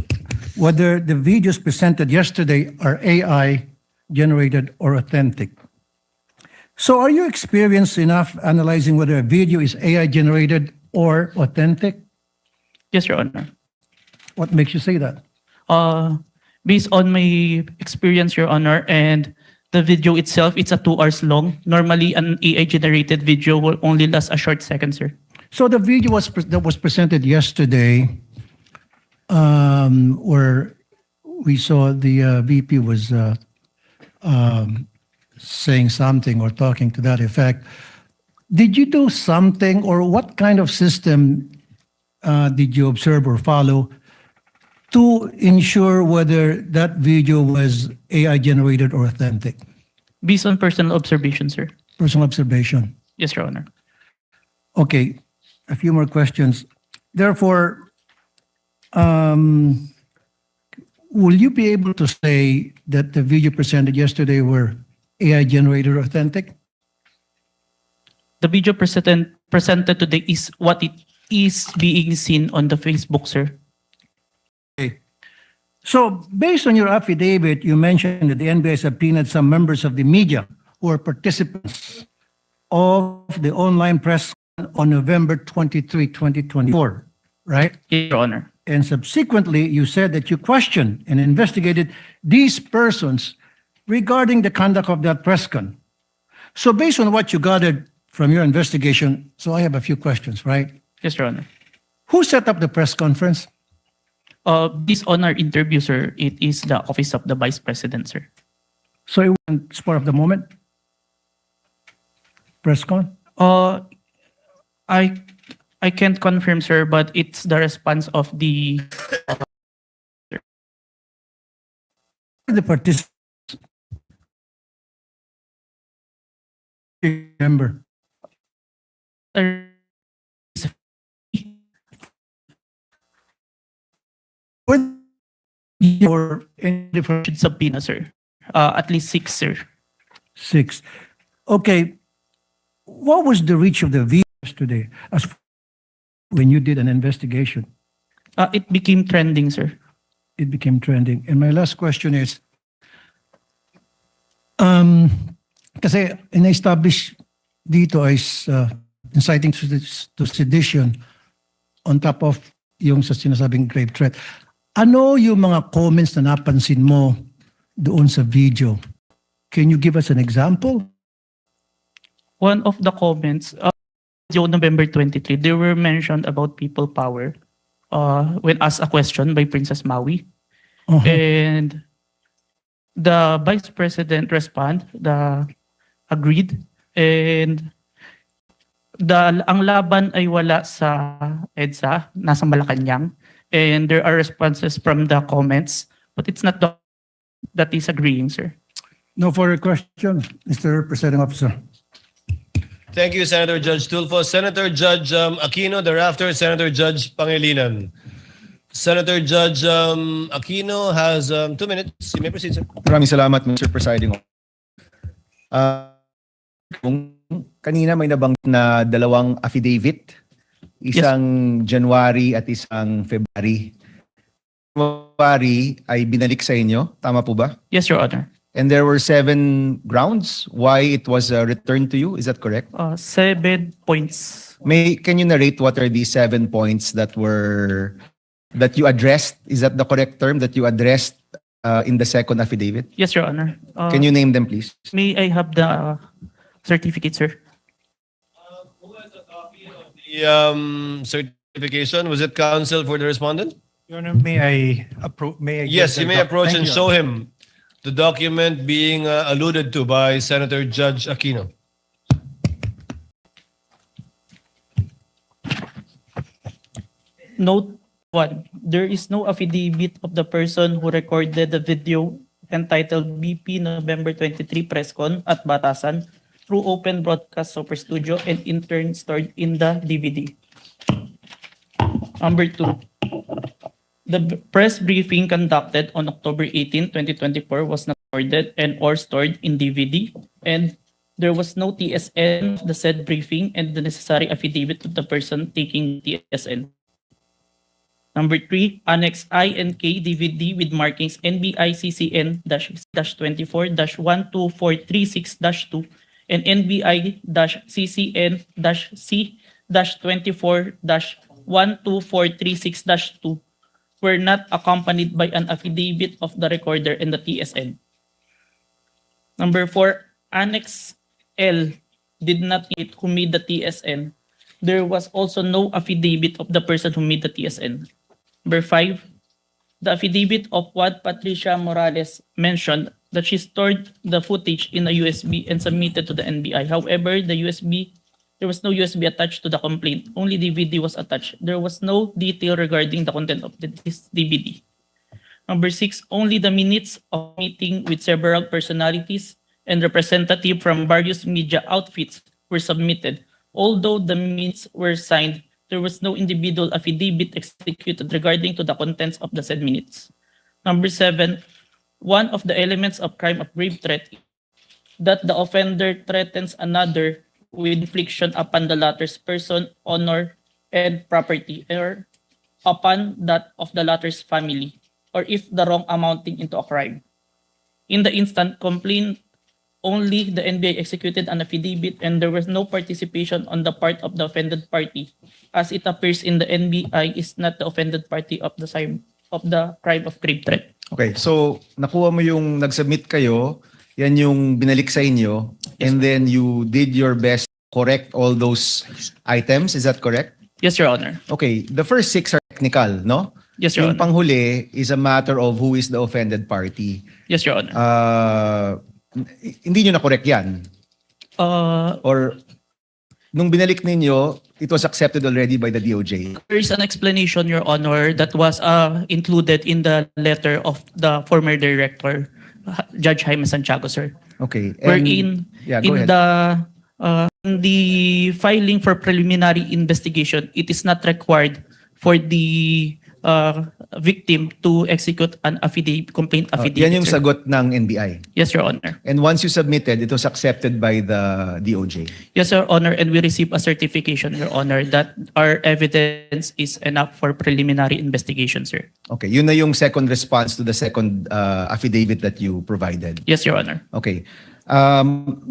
S22: whether the videos presented yesterday are AI generated or authentic. So are you experienced enough analyzing whether a video is AI generated or authentic?
S4: Yes, Your Honor.
S22: What makes you say that?
S4: Based on my experience, Your Honor, and the video itself, it's a 2 hours long. Normally, an AI-generated video will only last a short second, sir.
S22: So the video that was presented yesterday, where we saw the VP was saying something or talking to that effect. Did you do something, or what kind of system did you observe or follow to ensure whether that video was AI generated or authentic?
S4: Based on personal observation, sir.
S22: Personal observation.
S4: Yes, Your Honor.
S22: Okay, a few more questions. Therefore, will you be able to say that the video presented yesterday were AI generated or authentic?
S4: The video presented today is what it is being seen on the Facebook, sir.
S22: Okay. So based on your affidavit, you mentioned that the NBI subpoenaed some members of the media who are participants of the online press on November 23, 2024, right?
S4: Yes, Your Honor.
S22: And subsequently, you said that you questioned and investigated these persons regarding the conduct of that press con. So based on what you gathered from your investigation, so I have a few questions, right?
S4: Yes, Your Honor.
S22: Who set up the press conference?
S4: Based on our interview, sir, it is the Office of the Vice President, sir.
S22: So it wasn't spur of the moment? Press con?
S4: I can't confirm, sir, but it's the response of the
S22: The participants. Remember. Or any different
S4: subpoena, sir. At least 6, sir.
S22: 6. Okay. What was the reach of the videos today as when you did an investigation?
S4: It became trending, sir.
S22: It became trending. And my last question is, kasi in-establish dito is inciting to sedition on top of yung sa sinasabing grave threat. Ano yung mga comments na napansin mo doon sa video? Can you give us an example?
S4: One of the comments, November 23, they were mentioned about people power when asked a question by Princess Maui. And the Vice President agreed, and ang laban ay wala sa EDSA, nasa Malacanang, and there are responses from the comments, but it's not that is agreeing, sir.
S22: No further question, Mr. Presiding Officer.
S3: Thank you, Senator Judge Tulfo. Senator Judge Aquino, thereafter Senator Judge Pangilinan. Senator Judge Aquino has 2 minutes. You may proceed, sir.
S8: Maraming salamat, Mr. Presiding. Kung kanina may nabanggit na dalawang affidavit, isang January at isang February. January ay binalik sa inyo, tama po ba?
S4: Yes, Your Honor.
S8: And there were 7 grounds why it was returned to you, is that correct?
S4: 7 points.
S8: Can you narrate what are these 7 points that you addressed? Is that the correct term, that you addressed in the second affidavit?
S4: Yes, Your Honor.
S8: Can you name them, please?
S4: May I have the certificate, sir?
S3: Who has a copy of the certification? Was it counsel for the respondent?
S19: Your Honor, may I
S3: Yes, you may approach
S19: Thank
S3: and
S19: you.
S3: show him the document being alluded to by Senator Judge Aquino.
S4: Note 1. There is no affidavit of the person who recorded the video entitled BP November 23 Press Con at Batasan through open broadcast Super Studio and in turn stored in the DVD. Number 2. The press briefing conducted on October 18, 2024 was not recorded and or stored in DVD, and there was no TSN of the said briefing and the necessary affidavit of the person taking TSN. Number 3, Annex I and K DVD with markings NBI CCN-24-12436-2 and NBI-CCN-C-24-12436-2 were not accompanied by an affidavit of the recorder and the TSN. Number 4, Annex L did not indicate who made the TSN. There was also no affidavit of the person who made the TSN. Number 5, the affidavit of what Patricia Morales mentioned that she stored the footage in a USB and submitted to the NBI. However, there was no USB attached to the complaint. Only DVD was attached. There was no detail regarding the content of this DVD. Number 6, only the minutes of meeting with several personalities and representatives from various media outfits were submitted. Although the minutes were signed, there was no individual affidavit executed regarding to the contents of the said minutes. Number 7, one of the elements of crime of grave threat that the offender threatens another with infliction upon the latter's person, honor, and property, or upon that of the latter's family, or if the wrong amounting into a crime. In the instant complaint, only the NBI executed an affidavit and there was no participation on the part of the offended party, as it appears in the NBI is not the offended party of the crime of grave threat.
S8: Okay, so nakuha mo yung nag-submit kayo, yan yung binalik sa inyo, and then you did your best to correct all those items, is that correct?
S4: Yes, Your Honor.
S8: Okay, the first 6 are technical, no?
S4: Yes, Your
S8: Yung
S4: Honor.
S8: panghuli is a matter of who is the offended party.
S4: Yes, Your Honor.
S8: Hindi nyo na-correct yan? Or nung binalik ninyo, it was accepted already by the DOJ?
S4: There is an explanation, Your Honor, that was included in the letter of the former director, Judge Jaime Santiago, sir.
S8: Okay.
S4: Wherein
S8: Yeah, go ahead.
S4: in the filing for preliminary investigation, it is not required for the victim to execute an complaint affidavit.
S8: Yan yung
S4: sir.
S8: sagot ng NBI.
S4: Yes, Your Honor.
S8: And once you submitted, it was accepted by the DOJ.
S4: Yes, Your Honor, and we received a certification, Your Honor, that our evidence is enough for preliminary investigation, sir.
S8: Okay, yun na yung second response to the second affidavit that you provided.
S4: Yes, Your Honor.
S8: Okay.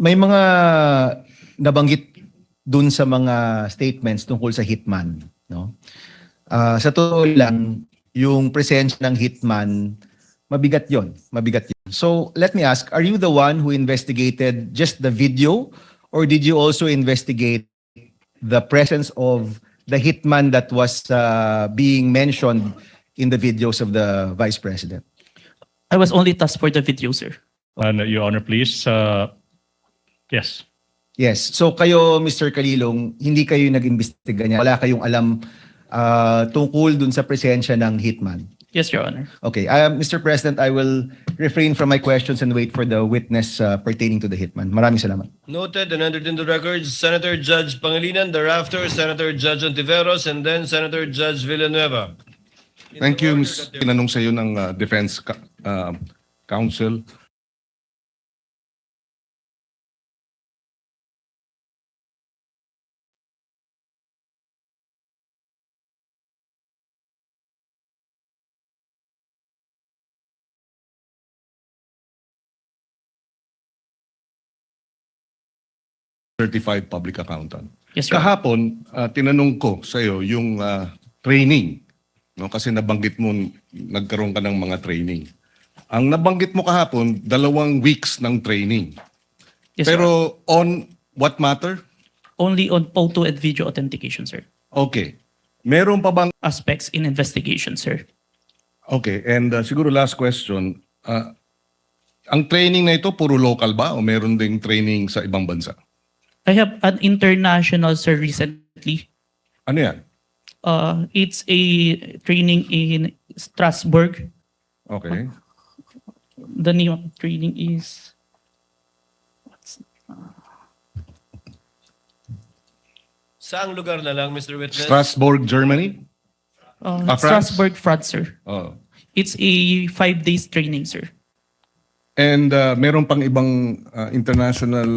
S8: May mga
S10: nabanggit dun sa mga statements tungkol sa hitman, no? Sa totoo lang, yung presensya ng hitman, mabigat yon. So, let me ask, are you the one who investigated just the video or did you also investigate the presence of the hitman that was being mentioned in the videos of the Vice President?
S4: I was only tasked for the video, sir.
S26: Your Honor, please. Yes.
S10: Yes. So kayo, Mr. Calilong, hindi kayo nag-imbestiga niya. Wala kayong alam tungkol dun sa presensya ng hitman.
S4: Yes, Your Honor.
S10: Okay. Mr. President, I will refrain from my questions and wait for the witness pertaining to the hitman. Maraming salamat.
S3: Noted and entered into records, Senator Judge Pangilinan, thereafter Senator Judge Ontiveros, and then Senator Judge Villanueva.
S11: Thank you, Ms. Tinanong sa iyo ng Defense Counsel. Certified Public Accountant.
S4: Yes, sir.
S11: Kahapon, tinanong ko sa iyo yung training. No? Kasi nabanggit mo, nagkaroon ka ng mga training. Ang nabanggit mo kahapon, 2 weeks ng training.
S4: Yes,
S11: Pero on what matter?
S4: Only on photo and video authentication, sir.
S11: Okay. Meron pa bang...
S4: Aspects in investigation, sir.
S11: Okay, and siguro last question. Ang training na ito, puro local ba o meron ding training sa ibang bansa?
S4: I have an international, sir, recently.
S11: Ano yan?
S4: It's a training in Strasbourg.
S11: Okay.
S4: The name of the training is...
S3: Saang lugar na lang, Mr. Witness?
S11: Strasbourg, Germany? France?
S4: Strasbourg, France, sir.
S11: Oh.
S4: It's a 5 days training, sir.
S11: And meron pang ibang international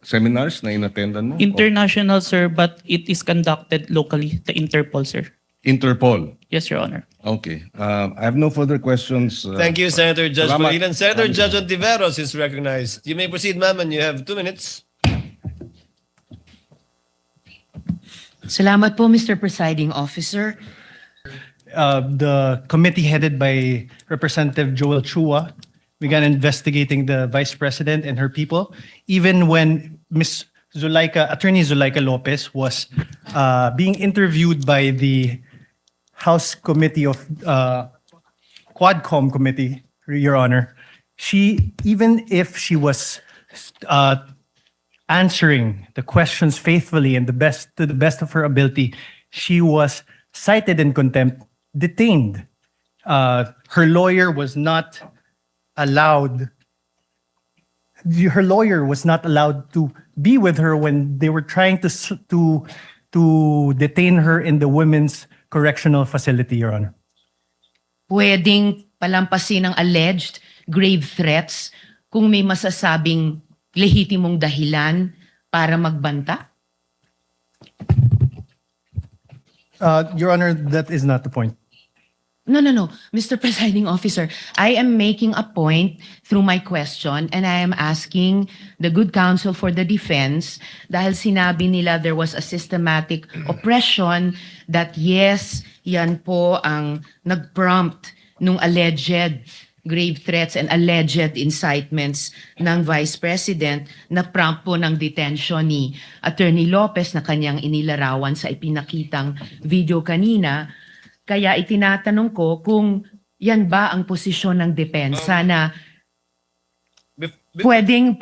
S11: seminars na inattendan mo?
S4: International, sir, but it is conducted locally, the Interpol, sir.
S11: Interpol?
S4: Yes, Your Honor.
S11: Okay. I have no further questions.
S3: Thank you, Senator Judge
S11: Salamat.
S3: Pangilinan. Senator Judge Ontiveros is recognized. You may proceed, ma'am, and you have 2 minutes.
S12: Salamat po, Mr. Presiding Officer.
S19: The committee headed by Representative Joel Chua began investigating the Vice President and her people, even when Attorney Zuleika Lopez was being interviewed by the House Committee of Quadcom Committee, Your Honor. Even if she was answering the questions faithfully and to the best of her ability, she was cited in contempt, detained. Her lawyer was not allowed to be with her when they were trying to detain her in the women's correctional facility, Your Honor.
S12: Pwedeng palampasin ng alleged grave threats kung may masasabing lehitimong dahilan para magbanta?
S19: Your Honor, that is not the point.
S12: No. Mr. Presiding Officer, I am making a point through my question and I am asking the good counsel for the defense dahil sinabi nila there was a systematic oppression that yes, yan po ang nag-prompt nung alleged grave threats and alleged incitements ng Vice President na prompt po ng detention ni Attorney Lopez na kanyang inilarawan sa ipinakitang video kanina. Kaya itinatanong ko kung yan ba ang posisyon ng depensa na pwedeng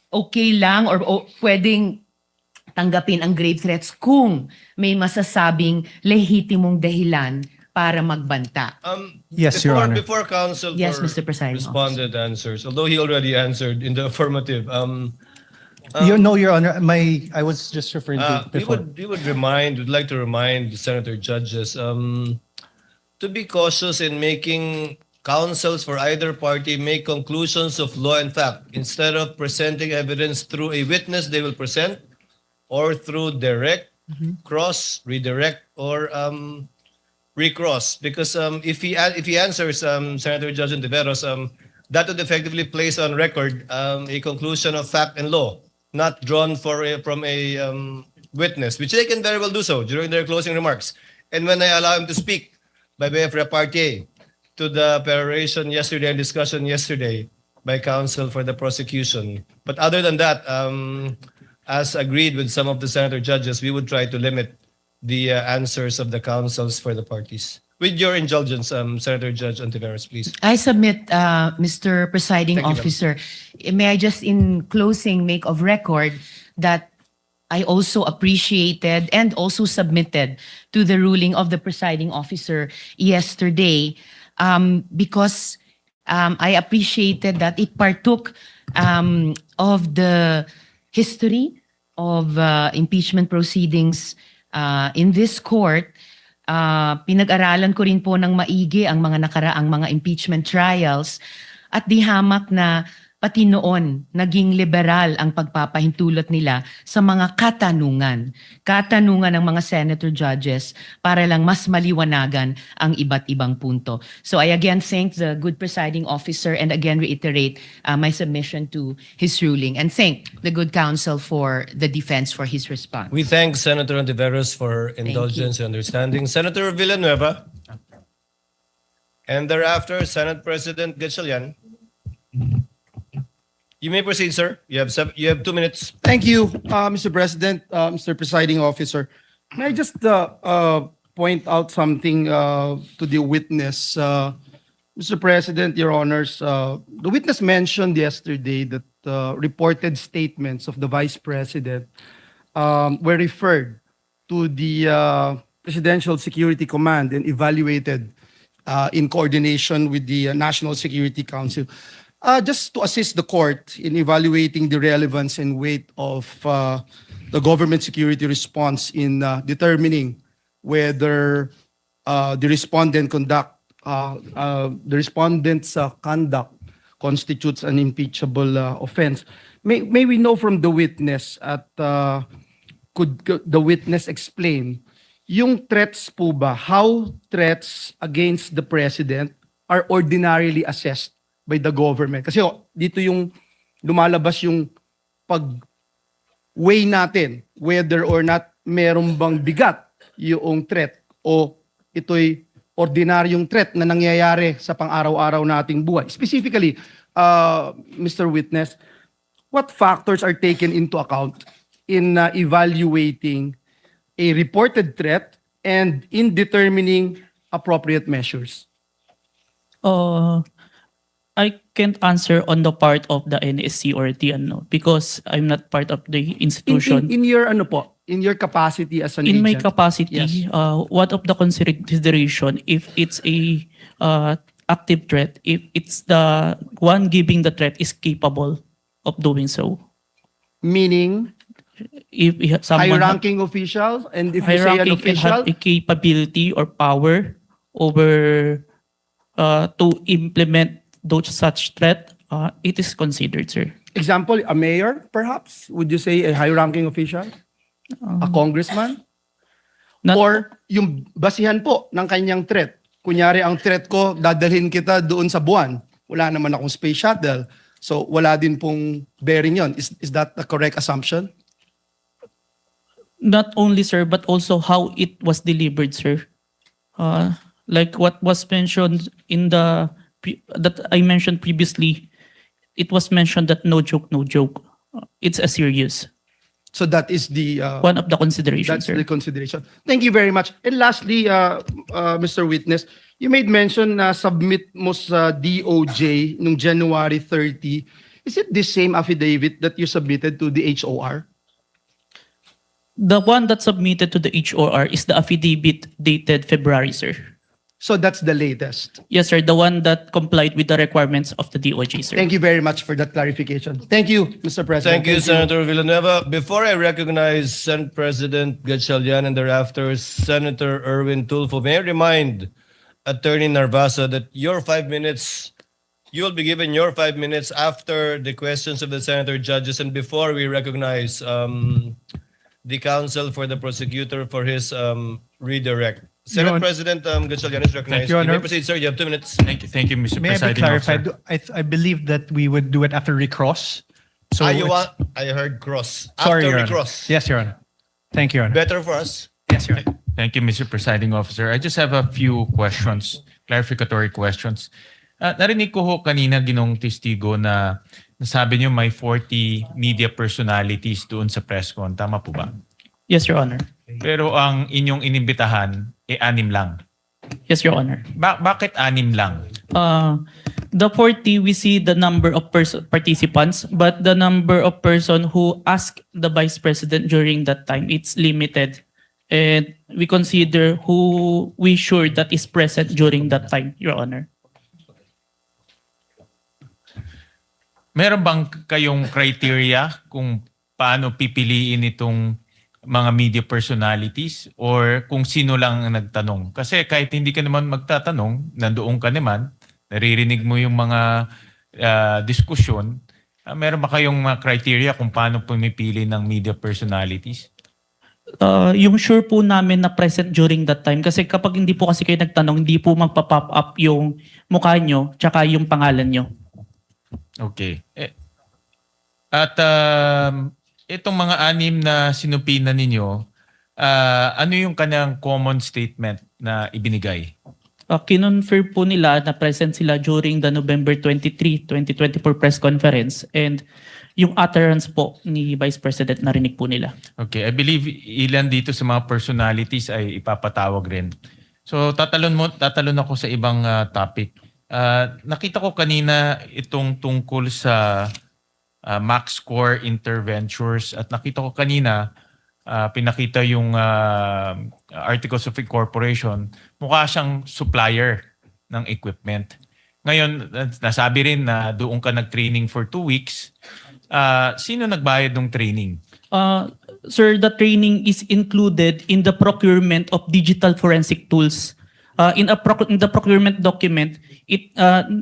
S12: okay lang or pwedeng tanggapin ang grave threats kung may masasabing lehitimong dahilan para magbanta.
S19: Yes, Your Honor.
S3: Before Counsel
S12: Yes, Mr. Presiding
S3: responded answers, although he already answered in the affirmative.
S19: No, Your Honor. I was just referring to before.
S3: We'd like to remind the senator judges to be cautious in making counsels for either party make conclusions of law and fact. Instead of presenting evidence through a witness they will present or through direct, cross, redirect, or recross. Because if he answers Senator Judge Ontiveros, that would effectively place on record a conclusion of fact and law. not drawn from a witness, which they can very well do so during their closing remarks. And when I allow him to speak by way of repartee to the peroration yesterday and discussion yesterday by counsel for the prosecution. But other than that, as agreed with some of the senator judges, we would try to limit the answers of the counsels for the parties. With your indulgence, Senator Judge Ontiveros, please.
S12: I submit, Mr. Presiding
S3: Thank you,
S12: Officer, may I just in closing make of record that I also appreciated and also submitted to the ruling of the presiding officer yesterday because I appreciated that it partook of the history of impeachment proceedings in this court. Pinag-aralan ko rin po ng maigi ang mga nakaraang mga impeachment trials at di hamak na pati noon naging liberal ang pagpapahintulot nila sa mga katanungan ng mga senator judges para lang mas maliwanagan ang iba't ibang punto. So I again thank the good presiding officer and again reiterate my submission to his ruling and thank the good counsel for the defense for his response.
S3: We thank Senator Ontiveros for indulgence and understanding. Senator Villanueva. And thereafter, Senate President Gatchalian. You may proceed, sir. You have 2 minutes.
S14: Thank you, Mr. President, Mr. Presiding Officer. May I just point out something to the witness? Mr. President, Your Honors, the witness mentioned yesterday that reported statements of the Vice President were referred to the Presidential Security Command and evaluated in coordination with the National Security Council. Just to assist the court in evaluating the relevance and weight of the government security response in determining whether the respondent's conduct constitutes an impeachable offense. May we know from the witness could the witness explain yung threats po ba, how threats against the president are ordinarily assessed by the government? Kasi dito yung lumalabas yung pag-weigh natin whether or not meron bang bigat yung threat o ito'y ordinaryong threat na nangyayari sa pang-araw-araw nating buhay. Specifically, Mr. Witness, what factors are taken into account in evaluating a reported threat and in determining appropriate measures?
S4: I can't answer on the part of the NSC or the because I'm not part of the institution.
S14: In your in your capacity as an
S4: In my
S14: agent?
S4: capacity,
S14: Yes.
S4: what of the consideration if it's a active threat, if it's the one giving the threat is capable of doing so?
S14: Meaning,
S4: If someone
S14: high-ranking officials, and if you say an
S4: high-ranking can have
S14: official,
S4: a capability or power over to implement those such threat, it is considered, sir.
S14: example, a mayor, perhaps? Would you say a high-ranking official? A congressman? Or yung basihan po ng kanyang threat. Kunyari, ang threat ko, dadalhin kita doon sa buwan. Wala naman akong space shuttle. So, wala din pong bearing yon. Is that the correct assumption?
S4: Not only, sir, but also how it was delivered, sir. Like what was mentioned in that I mentioned previously, it was mentioned that no joke, no joke. It's a serious.
S14: So that is the
S4: one of the considerations,
S14: that's
S4: sir.
S14: the consideration. Thank you very much. And lastly, Mr. Witness, you made mention na submit mo sa DOJ nung January 30. Is it the same affidavit that you submitted to the HOR?
S4: The one that submitted to the HOR is the affidavit dated February, sir.
S14: So that's the latest.
S4: Yes, sir. The one that complied with the requirements of the DOJ, sir.
S14: Thank you very much for that clarification. Thank you, Mr. President.
S3: Thank you, Senator Villanueva. Before I recognize Senate President Gatchalian and thereafter Senator Erwin Tulfo, may I remind Attorney Narvasa that your 5 minutes, you will be given your 5 minutes after the questions of the senator judges and before we recognize the counsel for the prosecutor for his redirect. Senate President Gatchalian is recognized.
S19: Your
S3: You may
S19: Honor.
S3: proceed, sir. You have 2 minutes.
S19: Thank you, Mr. May I be
S3: Presiding
S19: clarified?
S3: Officer.
S19: I believe that we would do it after recross. So
S15: I heard cross.
S19: Sorry,
S15: After
S19: Your
S15: we
S19: Honor.
S15: cross.
S19: Yes, Your Honor. Thank you, Your Honor.
S15: Better for us.
S19: Yes, Your Honor.
S16: Thank you, Mr. Presiding Officer. I just have a few questions, clarificatory questions. Narinig ko ho kanina ginong testigo na nasabi niyo may 40 media personalities doon sa press con. Tama po ba?
S4: Yes, Your Honor.
S16: Pero ang inyong inimbitahan, 6 lang.
S4: Yes, Your Honor.
S16: Bakit 6 lang?
S4: The 40, we see the number of participants, but the number of person who asked the Vice President during that time, it's limited. And we consider who we sure that is present during that time, Your Honor.
S16: Meron bang kayong criteria kung paano pipiliin itong mga media personalities or kung sino lang ang nagtanong? Kasi kahit hindi ka naman magtatanong, nandoon ka naman, naririnig mo yung mga diskusyon, meron ba kayong mga criteria kung paano pumipili ng media personalities?
S4: Yung sure po namin na present during that time, kasi kapag hindi po kasi kayo nagtanong, hindi po magpa-pop up yung mukha nyo tsaka yung pangalan nyo.
S16: Okay. At itong mga 6 na sinupinan ninyo, ano yung kanyang common statement na ibinigay?
S4: Kinonfirm po nila na present sila during the November 23, 2024 press conference, and yung utterance po ni Vice President narinig po nila.
S16: Okay, I believe ilan dito sa mga personalities ay ipapatawag rin. So tatalon ako sa ibang topic. Nakita ko kanina itong tungkol sa max score interventures at nakita ko kanina pinakita yung Articles of Incorporation, mukha siyang supplier ng equipment. Ngayon, nasabi rin na doon ka nag-training for 2 weeks. Sino nagbayad ng training?
S4: Sir, the training is included in the procurement of digital forensic tools. In the procurement document, it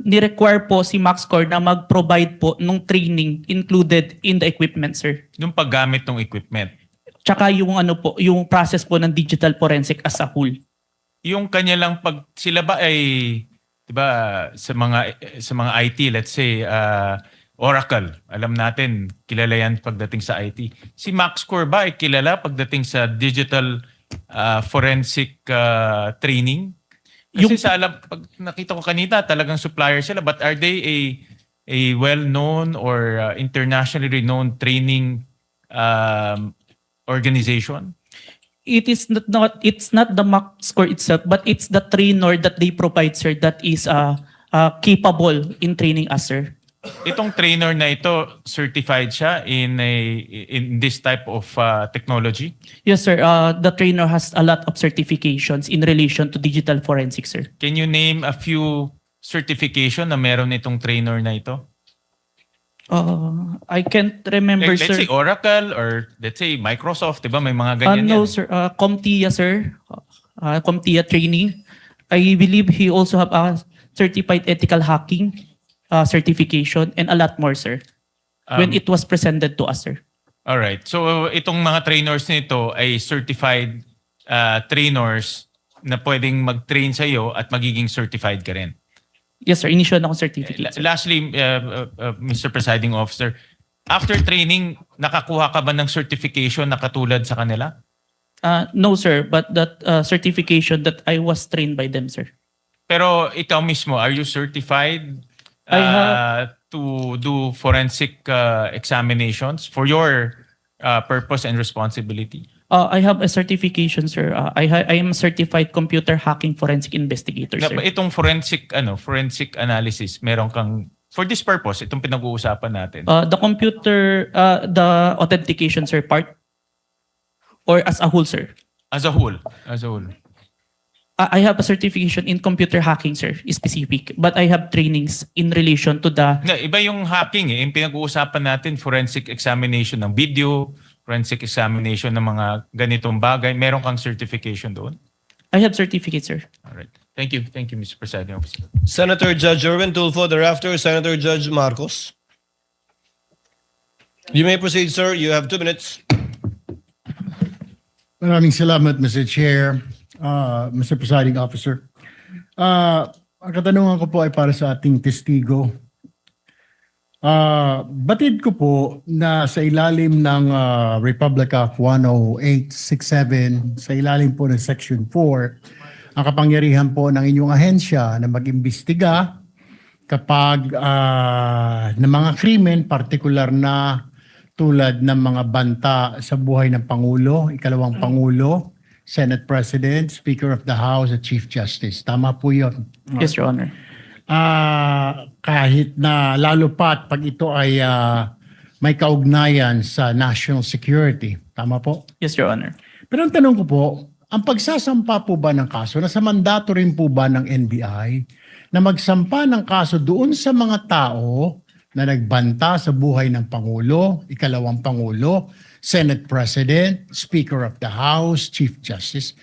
S4: ni-require po si MaxCore na mag-provide po ng training included in the equipment, sir.
S16: Yung paggamit ng equipment.
S4: Tsaka yung yung process po ng digital forensic as a whole.
S16: Yung kanya lang sila ba ay 'di ba sa mga IT, let's say Oracle, alam natin kilala yan pagdating sa IT. Si MaxCore ba ay kilala pagdating sa digital forensic training? Kasi pag nakita ko kanina, talagang supplier sila. But are they a well-known or internationally renowned training organization?
S4: It's not the MaxCore itself, but it's the trainer that they provide, sir, that is capable in training us, sir.
S16: Itong trainer na ito, certified siya in this type of technology?
S4: Yes, sir. The trainer has a lot of certifications in relation to digital forensics, sir.
S16: Can you name a few certification na meron itong trainer na ito?
S4: I can't remember,
S16: let's
S4: sir.
S16: say Oracle or let's say Microsoft, diba? May mga ganyan
S4: No,
S16: yan.
S4: sir. CompTIA, sir. CompTIA training. I believe he also have a certified ethical hacking certification and a lot more, sir. When it was presented to us, sir.
S16: All right. So itong mga trainers nito ay certified trainers na pwedeng mag-train sa iyo at magiging certified ka rin.
S4: Yes, sir. Initial na akong certificate, sir.
S16: Lastly, Mr. Presiding Officer, after training, nakakuha ka ba ng certification na katulad sa kanila?
S4: No, sir. But that certification that I was trained by them, sir.
S16: Pero ikaw mismo, are you certified to do forensic examinations for your purpose and responsibility?
S4: I have a certification, sir. I am a certified computer hacking forensic investigator, sir.
S16: Itong forensic analysis, meron kang for this purpose, itong pinag-uusapan natin.
S4: The computer, the authentication, sir, part or as a whole, sir?
S16: As a whole.
S4: I have a certification in computer hacking, sir, specific. But I have trainings in relation to the...
S16: Iba yung hacking eh. Yung pinag-uusapan natin, forensic examination ng video, forensic examination ng mga ganitong bagay. Meron kang certification doon?
S4: I have certificate, sir.
S16: All right. Thank you. Thank you, Mr. Presiding Officer.
S3: Senator Judge Erwin Tulfo, thereafter Senator Judge Marcos. You may proceed, sir. You have 2 minutes.
S22: Maraming salamat, Mr. Chair, Mr. Presiding Officer. Ang katanungan ko po ay para sa ating testigo. Batid ko po na sa ilalim ng Republic Act 10867, sa ilalim po ng Section 4, ang kapangyarihan po ng inyong ahensya na mag-imbestiga kapag ng mga krimen, partikular na tulad ng mga banta sa buhay ng Pangulo, ikalawang Pangulo, Senate President, Speaker of the House at Chief Justice. Tama po yun.
S4: Yes, Your Honor.
S22: Kahit na lalo pat pag ito ay may kaugnayan sa national security. Tama po?
S4: Yes, Your Honor.
S22: Pero ang tanong ko po, ang pagsasampa po ba ng kaso, nasa mandato rin po ba ng NBI na magsampa ng kaso doon sa mga tao na nagbanta sa buhay ng Pangulo, ikalawang Pangulo, Senate President, Speaker of the House, Chief Justice?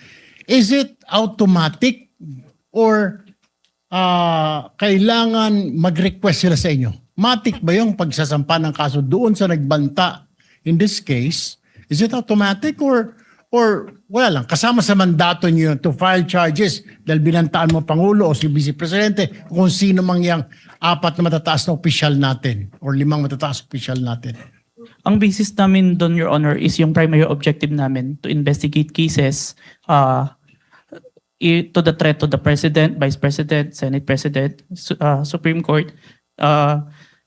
S22: Is it automatic or kailangan mag-request sila sa inyo? Matik ba yung pagsasampa ng kaso doon sa nagbanta? In this case, is it automatic or wala lang, kasama sa mandato niyo to file charges dahil binantaan mo Pangulo o si Vice Presidente kung sino mang yang 4 na matataas na opisyal natin or 5 matataas na opisyal natin?
S4: Ang basis namin doon, Your Honor, is yung primary objective namin to investigate cases to the threat to the President, Vice President, Senate President, Supreme Court.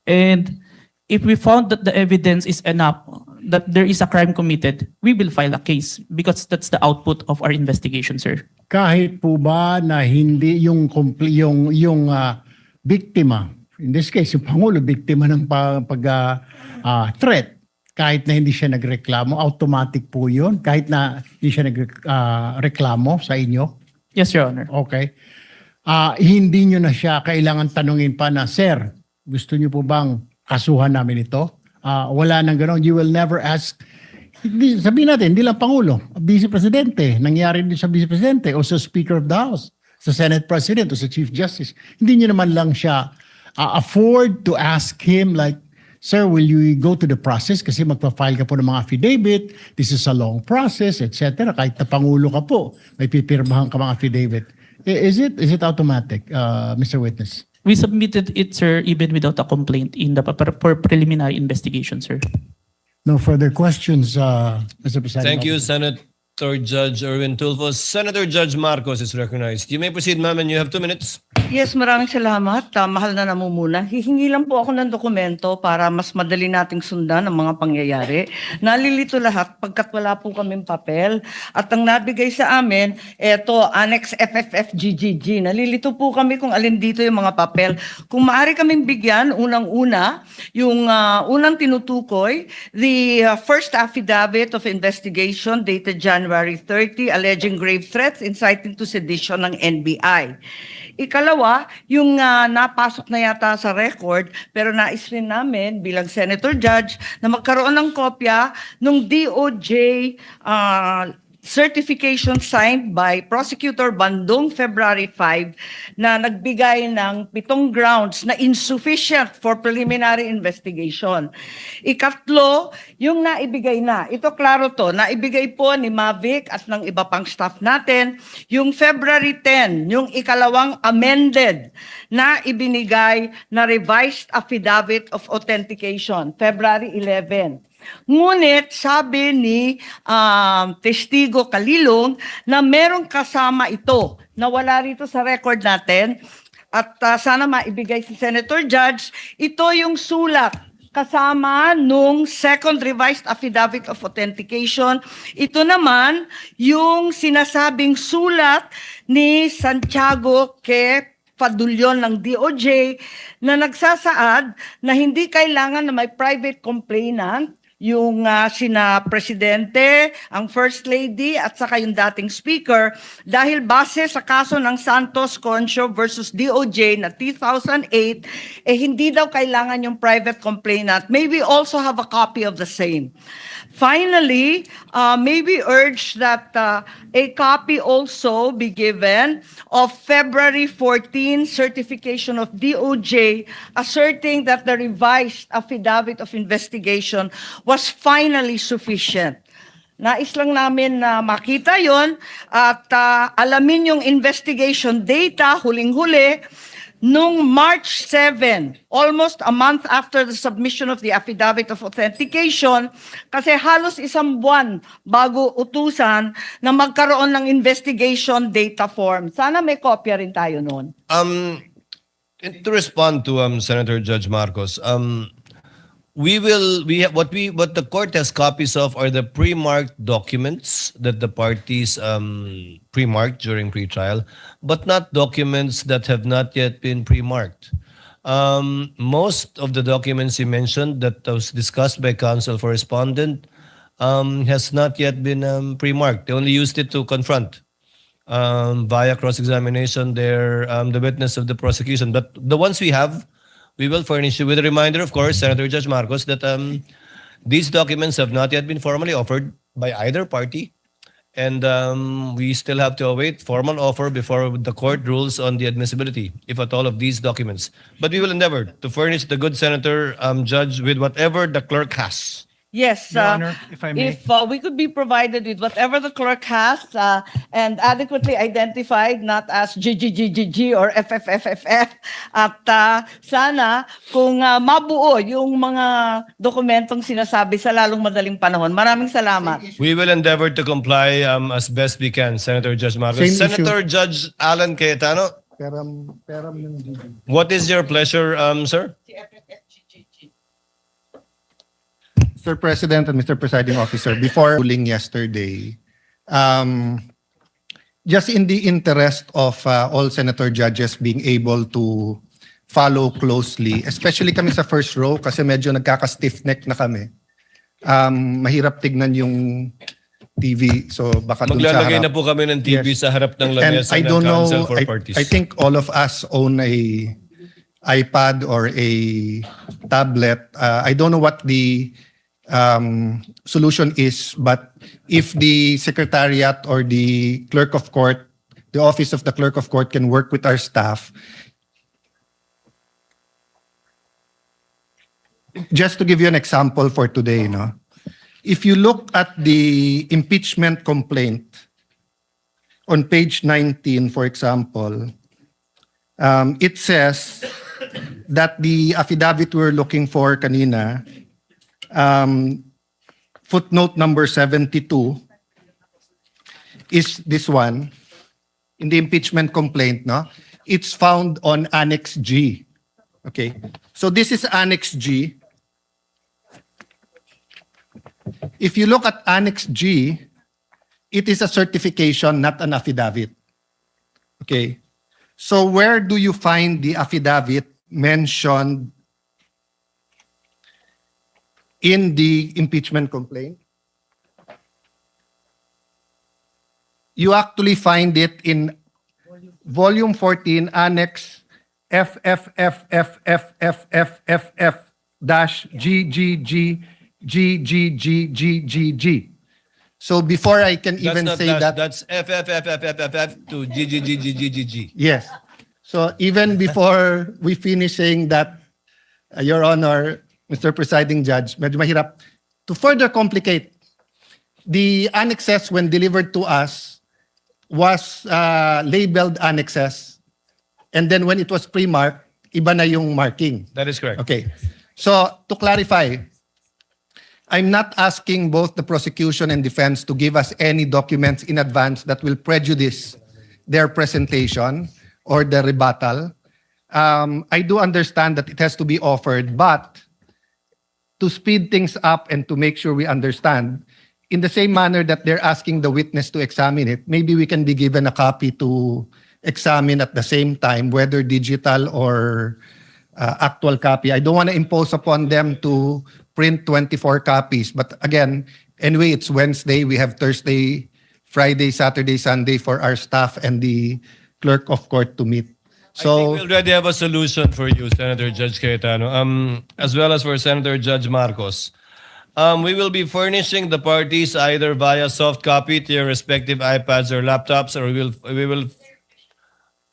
S4: And if we found that the evidence is enough that there is a crime committed, we will file a case because that's the output of our investigation, sir.
S22: Kahit po ba na hindi yung biktima, in this case yung Pangulo, biktima ng threat, kahit na hindi siya nagreklamo, automatic po yun? Kahit na hindi siya nagreklamo sa inyo?
S4: Yes, Your Honor.
S22: Okay. Hindi nyo na siya kailangan tanungin pa na, Sir, gusto nyo po bang kasuhan namin ito? Wala nang gano'n. You will never ask. Sabihin natin, hindi lang Pangulo, Vice Presidente, nangyari din sa Vice Presidente o sa Speaker of the House, sa Senate President o sa Chief Justice. Hindi nyo naman lang siya afford to ask him like, Sir, will you go to the process? Kasi magpa-file ka po ng mga affidavit. This is a long process, etc. Kahit na Pangulo ka po, may pipirmahan ka mga affidavit. Is it automatic, Mr. Witness?
S4: We submitted it, sir, even without a complaint in the for preliminary investigation, sir.
S22: No further questions, Mr. President.
S3: Thank you, Senator Judge Erwin Tulfo. Senator Judge Marcos is recognized. You may proceed, ma'am, and you have 2 minutes.
S13: Yes, maraming salamat. Mahal na namumuna. Hihingi lang po ako ng dokumento para mas madali nating sundan ang mga pangyayari. Nalilito lahat pagkat wala po kaming papel. At ang nabigay sa amin, eto, Annex FFFGGG. Nalilito po kami kung alin dito yung mga papel. Kung maaari kaming bigyan, unang-una, yung unang tinutukoy, the first affidavit of investigation dated January 30, alleging grave threats inciting to sedition ng NBI. Ikalawa, yung napasok na yata sa record, pero nais rin namin bilang Senator Judge na magkaroon ng kopya ng DOJ certification signed by Prosecutor Bandung February 5 na nagbigay ng 7 grounds na insufficient for preliminary investigation. Ikatlo, yung naibigay na. Ito klaro to, naibigay po ni Mavic at ng iba pang staff natin. Yung February 10, yung ikalawang amended na ibinigay na revised affidavit of authentication, February 11. Ngunit sabi ni Testigo Kalilong na merong kasama ito na wala rito sa record natin at sana maibigay si Senator Judge. Ito yung sulat kasama nung second revised affidavit of authentication. Ito naman yung sinasabing sulat ni Santiago K. Padulyon ng DOJ na nagsasaad na hindi kailangan na may private complainant yung sina Presidente, ang First Lady at saka yung dating Speaker dahil base sa kaso ng Santos Concho versus DOJ na 2008, hindi daw kailangan yung private complainant. May we also have a copy of the same. Finally, may we urge that a copy also be given of February 14 certification of DOJ asserting that the revised affidavit of investigation was finally sufficient. Nais lang namin na makita yon at alamin yung investigation data, huling-huli, Nung March 7, almost a month after the submission of the Affidavit of Authentication, kasi halos isang buwan bago utusan na magkaroon ng investigation data form. Sana may kopya rin tayo noon.
S3: To respond to Senator Judge Marcos, what the court has copies of are the pre-marked documents that the parties pre-marked during pre-trial, but not documents that have not yet been pre-marked. Most of the documents you mentioned that was discussed by counsel for respondent has not yet been pre-marked. They only used it to confront via cross-examination the witness of the prosecution. But the ones we have, we will furnish you with a reminder, of course, Senator Judge Marcos, that these documents have not yet been formally offered by either party. And we still have to await formal offer before the court rules on the admissibility, if at all, of these documents. But we will endeavor to furnish the good Senator Judge with whatever the clerk has.
S13: Yes,
S19: Your Honor, if I may.
S13: if we could be provided with whatever the clerk has and adequately identified, not as GGGGG or FFFFF, at sana kung mabuo yung mga dokumentong sinasabi sa lalong madaling panahon. Maraming salamat.
S3: We will endeavor to comply as best we can, Senator Judge Marcos.
S22: Same
S3: Senator Judge Alan Cayetano,
S22: Peram yung GG.
S3: what is your pleasure, sir?
S8: Mr. President and Mr. Presiding Officer, before ruling yesterday, just in the interest of all senator judges being able to follow closely, especially kami sa first row kasi medyo nagkaka-stiff neck na kami. Mahirap tignan yung TV, so baka dun sa
S3: Maglalagay
S8: harap.
S3: na po kami ng TV sa harap ng
S8: And
S3: lamesa
S8: I
S3: ng
S8: don't know,
S3: counsel for parties.
S8: I think all of us own a iPad or a tablet. I don't know what the solution is, but if the secretariat or the clerk of court, the office of the clerk of court can work with our staff, just to give you an example for today, no? If you look at the impeachment complaint on page 19, for example, it says that the affidavit we're looking for kanina, footnote number 72 is this one in the impeachment complaint, no? It's found on Annex G. Okay. So this is Annex G. If you look at Annex G, it is a certification, not an affidavit. Okay. So where do you find the affidavit mentioned in the impeachment complaint? You actually find it in volume 14, Annex FFFFFFFF-GGGGGGGGG. So before I can even
S3: not
S8: say
S3: dash,
S8: that,
S3: that's FFFFFFF to GGGGGG.
S8: yes. So even before we finish saying that, Your Honor, Mr. Presiding Judge, medyo mahirap. To further complicate, the annexes when delivered to us was labeled annexes. And then when it was pre-marked, iba na yung marking.
S3: That is correct.
S8: Okay. So to clarify, I'm not asking both the prosecution and defense to give us any documents in advance that will prejudice their presentation or the rebuttal. I do understand that it has to be offered, but to speed things up and to make sure we understand, in the same manner that they're asking the witness to examine it, maybe we can be given a copy to examine at the same time, whether digital or actual copy. I don't want to impose upon them to print 24 copies. But again, anyway, it's Wednesday. We have Thursday, Friday, Saturday, Sunday for our staff and the clerk of court to meet.
S3: I think we already have a solution for you, Senator Judge Cayetano, as well as for Senator Judge Marcos. We will be furnishing the parties either via soft copy to your respective iPads or laptops, or we will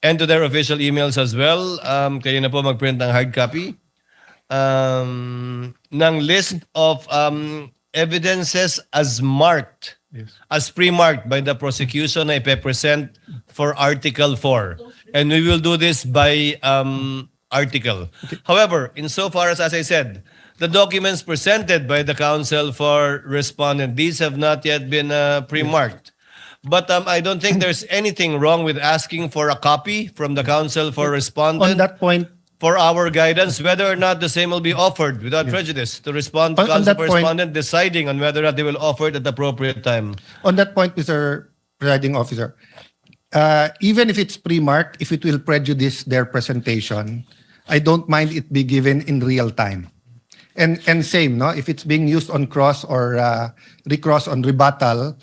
S3: and to their official emails as well. Kayo na po mag-print ng hard copy ng list of evidences as marked, as pre-marked by the prosecution na ipe-present for Article 4. And we will do this by article. However, insofar as I said, the documents presented by the counsel for respondent, these have not yet been pre-marked. But I don't think there's anything wrong with asking for a copy from the counsel for respondent.
S17: On that point,
S3: for our guidance, whether or not the same will be offered without prejudice to respond to
S17: On
S3: counsel
S17: that
S3: for
S17: point-
S3: respondent, deciding on whether or not they will offer it at the appropriate time.
S17: on that point, Mr. Presiding Officer, even if it's pre-marked, if it will prejudice their presentation, I don't mind it be given in real time. And same, no? If it's being used on cross or recross on rebuttal,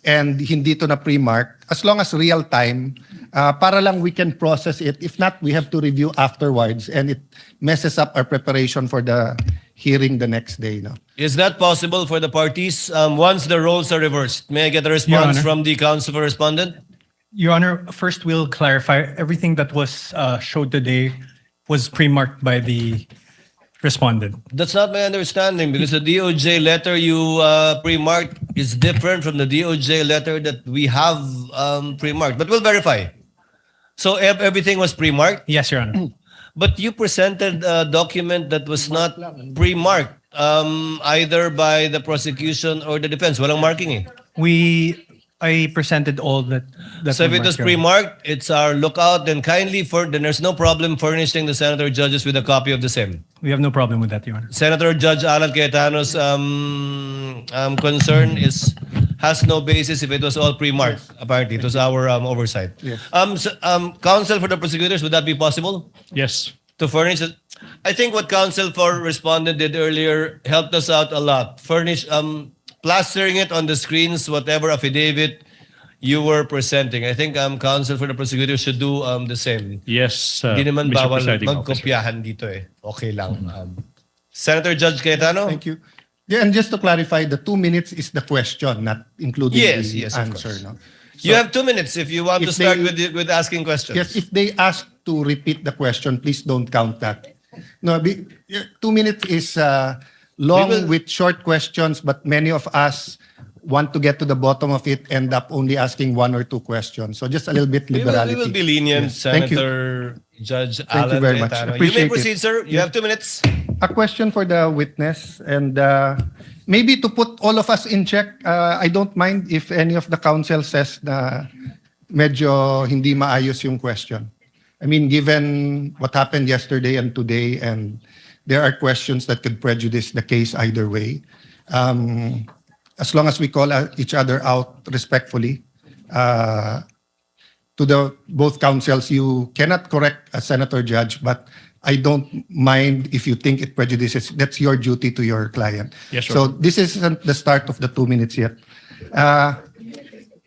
S17: and hindi to na pre-mark, as long as real time, para lang we can process it. If not, we have to review afterwards, and it messes up our preparation for the hearing the next day. No?
S3: Is that possible for the parties once the roles are reversed? May I get a response
S19: Honor.
S3: from the counsel for respondent?
S19: Your Honor, first we'll clarify everything that was showed today was pre-marked by the respondent.
S3: That's not my understanding because the DOJ letter you pre-marked is different from the DOJ letter that we have pre-marked. But we'll verify. So everything was pre-marked?
S19: Yes, Your Honor.
S3: But you presented a document that was not pre-marked either by the prosecution or the defense. Walang marking eh.
S19: I presented all that.
S3: So if it was pre-marked, it's our lookout. Then then there's no problem furnishing the senator judges with a copy of the same.
S19: We have no problem with that, Your Honor.
S3: Senator Judge Alan Cayetano's concern has no basis if it was all pre-marked. Apparently, it was our oversight.
S17: Yes.
S3: Counsel for the prosecutors, would that be possible?
S26: Yes.
S3: To furnish it? I think what counsel for respondent did earlier helped us out a lot. Furnish plastering it on the screens, whatever affidavit you were presenting. I think counsel for the prosecutor should do the same.
S26: Yes,
S3: Hindi naman
S26: Mr.
S3: bawal
S26: Presiding Officer.
S3: magkopyahan dito eh. Okay lang. Senator Judge Cayetano?
S17: Thank you. Yeah, and just to clarify, the 2 minutes is the question, not including
S3: Yes,
S17: the
S3: yes, of
S17: answer.
S3: course.
S17: No?
S3: You have 2 minutes if you want
S17: if
S3: to start
S17: they-
S3: with asking questions.
S17: Yes, if they ask to repeat the question, please don't count that. No, 2 minutes is long
S3: We will-
S17: with short questions, but many of us want to get to the bottom of it, end up only asking 1 or 2 questions. So just a little bit
S3: We
S17: liberality.
S3: will be lenient,
S17: Yes. Thank you.
S3: Senator Judge
S17: Thank you
S3: Alan
S17: very much.
S3: Cayetano. You may
S17: Appreciate it.
S3: proceed, sir. You
S17: Yes.
S3: have 2 minutes.
S17: A question for the witness, and maybe to put all of us in check, I don't mind if any of the counsel says na medyo hindi maayos yung question. I mean, given what happened yesterday and today, and there are questions that could prejudice the case either way. As long as we call each other out respectfully, to the both counsels, you cannot correct a senator judge, but I don't mind if you think it prejudices. That's your duty to your client.
S26: Yes, sir.
S17: So this isn't the start of the 2 minutes yet.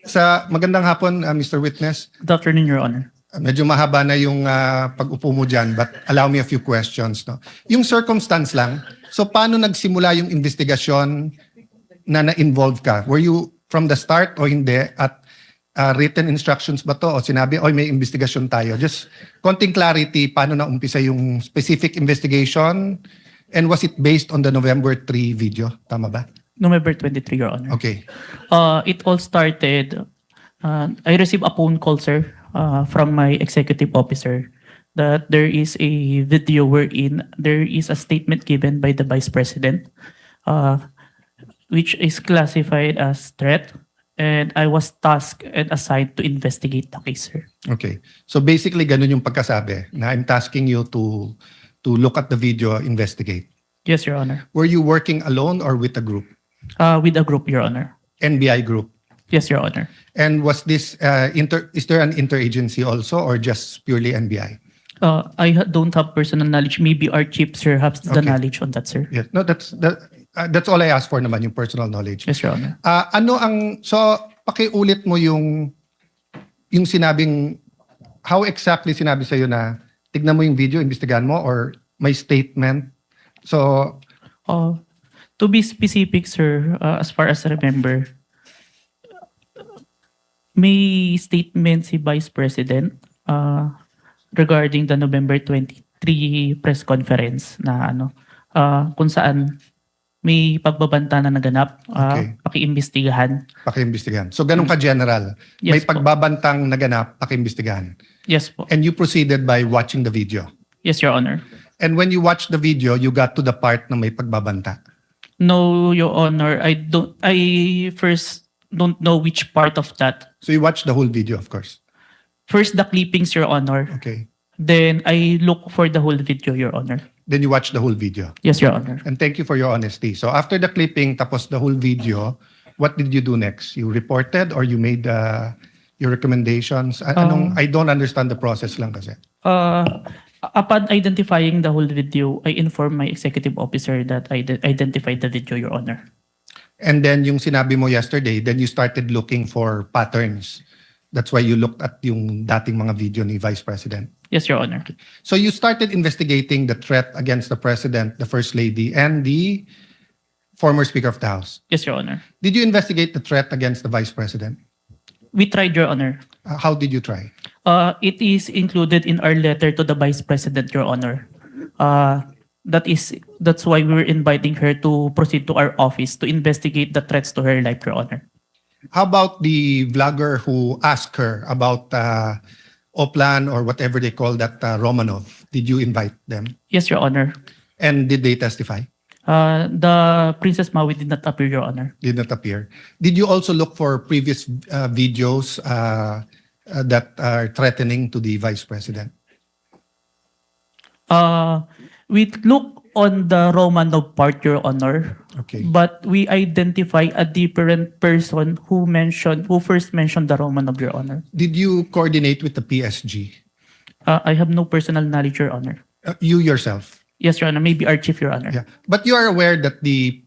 S17: Sa magandang hapon, Mr. Witness.
S4: Good afternoon, Your Honor.
S17: Medyo mahaba na yung pag-upo mo dyan, but allow me a few questions. No? Yung circumstance lang, so paano nagsimula yung investigasyon na na-involve ka? Were you from the start o hindi? At written instructions ba to? O sinabi, oy, may investigasyon tayo. Just konting clarity, paano na-umpisa yung specific investigation? And was it based on the November 3 video? Tama ba?
S4: November 23, Your Honor.
S17: Okay.
S4: It all started, I received a phone call, sir, from my executive officer that there is a video wherein there is a statement given by the Vice President, which is classified as threat, and I was tasked and assigned to investigate the case, sir.
S17: Okay. So basically, ganun yung pagkasabi na I'm tasking you to look at the video, investigate.
S4: Yes, Your Honor.
S17: Were you working alone or with a group?
S4: With a group, Your Honor.
S17: NBI group?
S4: Yes, Your Honor.
S17: And was this, is there an interagency also or just purely NBI?
S4: I don't have personal knowledge. Maybe our chief, sir, has the
S17: Okay.
S4: knowledge on that, sir.
S17: Yes. No, that's all I asked for naman, yung personal knowledge.
S4: Yes, Your Honor.
S17: So pakiulit mo yung sinabing, how exactly sinabi sa'yo na tignan mo yung video, imbestigahan mo, or may statement? So,
S4: to be specific, sir, as far as I remember, may statement si Vice President regarding the November 23 press conference na kung saan may pagbabanta na naganap, pakiimbestigahan.
S17: pakiimbestigahan. So ganun ka general.
S4: Yes
S17: May pagbabantang naganap, pakiimbestigahan.
S4: Yes po.
S17: And you proceeded by watching the video.
S4: Yes, Your Honor.
S17: And when you watched the video, you got to the part na may pagbabanta.
S4: No, Your Honor. I first don't know which part of that.
S17: So you watched the whole video, of course.
S4: First, the clippings, Your Honor.
S17: Okay.
S4: Then I look for the whole video, Your Honor.
S17: Then you watched the whole video.
S4: Yes, Your Honor.
S17: And thank you for your honesty. So after the clipping, tapos the whole video, what did you do next? You reported or you made your recommendations? I don't understand the process lang kasi.
S4: Upon identifying the whole video, I informed my executive officer that I identified the video, Your Honor.
S17: And then yung sinabi mo yesterday, then you started looking for patterns. That's why you looked at yung dating mga video ni Vice President.
S4: Yes, Your Honor.
S17: So you started investigating the threat against the President, the First Lady, and the former Speaker of the House.
S4: Yes, Your Honor.
S17: Did you investigate the threat against the Vice President?
S4: We tried, Your Honor.
S17: How did you try?
S4: It is included in our letter to the Vice President, Your Honor. That's why we were inviting her to proceed to our office to investigate the threats to her life, Your Honor.
S17: How about the vlogger who asked her about Oplan or whatever they call that Romanov? Did you invite them?
S4: Yes, Your Honor.
S17: And did they testify?
S4: The Princess Maui did not appear, Your Honor.
S17: Did not appear. Did you also look for previous videos that are threatening to the Vice President?
S4: We look on the Romanov part, Your Honor.
S17: Okay.
S4: But we identify a different person who first mentioned the Romanov, Your Honor.
S17: Did you coordinate with the PSG?
S4: I have no personal knowledge, Your Honor.
S17: You yourself?
S4: Yes, Your Honor. Maybe our chief, Your Honor.
S17: Yeah. But you are aware that the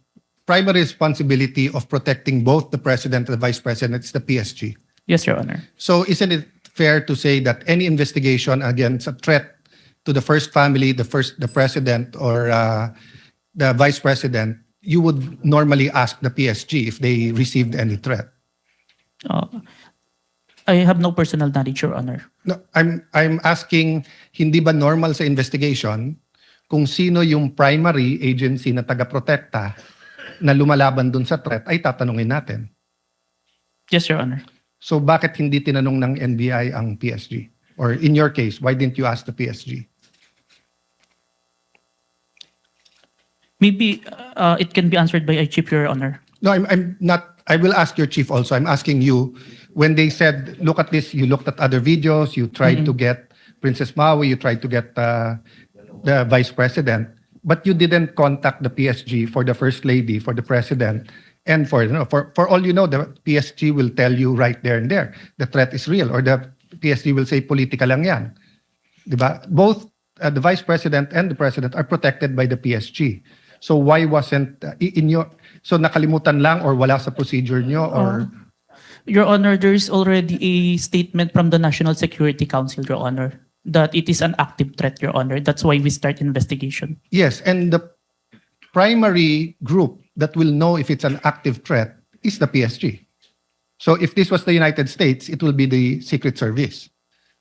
S17: primary responsibility of protecting both the President and the Vice President is the PSG?
S4: Yes, Your Honor.
S17: So isn't it fair to say that any investigation against a threat to the first family, the President or the Vice President, you would normally ask the PSG if they received any threat?
S4: I have no personal knowledge, Your Honor.
S17: No, I'm asking, hindi ba normal sa investigation kung sino yung primary agency na taga-protekta na lumalaban dun sa threat ay tatanungin natin?
S4: Yes, Your Honor.
S17: So bakit hindi tinanong ng NBI ang PSG? Or in your case, why didn't you ask the PSG?
S4: Maybe it can be answered by a chief, Your Honor.
S17: No, I'm not. I will ask your chief also. I'm asking you, when they said, look at this, you looked at other videos, you tried to get Princess Maui, you tried to get the Vice President, but you didn't contact the PSG for the First Lady, for the President, and for all you know, the PSG will tell you right there and there, the threat is real, or the PSG will say, politika lang yan. Diba? Both the Vice President and the President are protected by the PSG. So why wasn't so nakalimutan lang or wala sa procedure nyo or?
S4: Your Honor, there is already a statement from the National Security Council, Your Honor, that it is an active threat, Your Honor. That's why we start investigation.
S17: Yes, and the primary group that will know if it's an active threat is the PSG. So if this was the United States, it will be the Secret Service.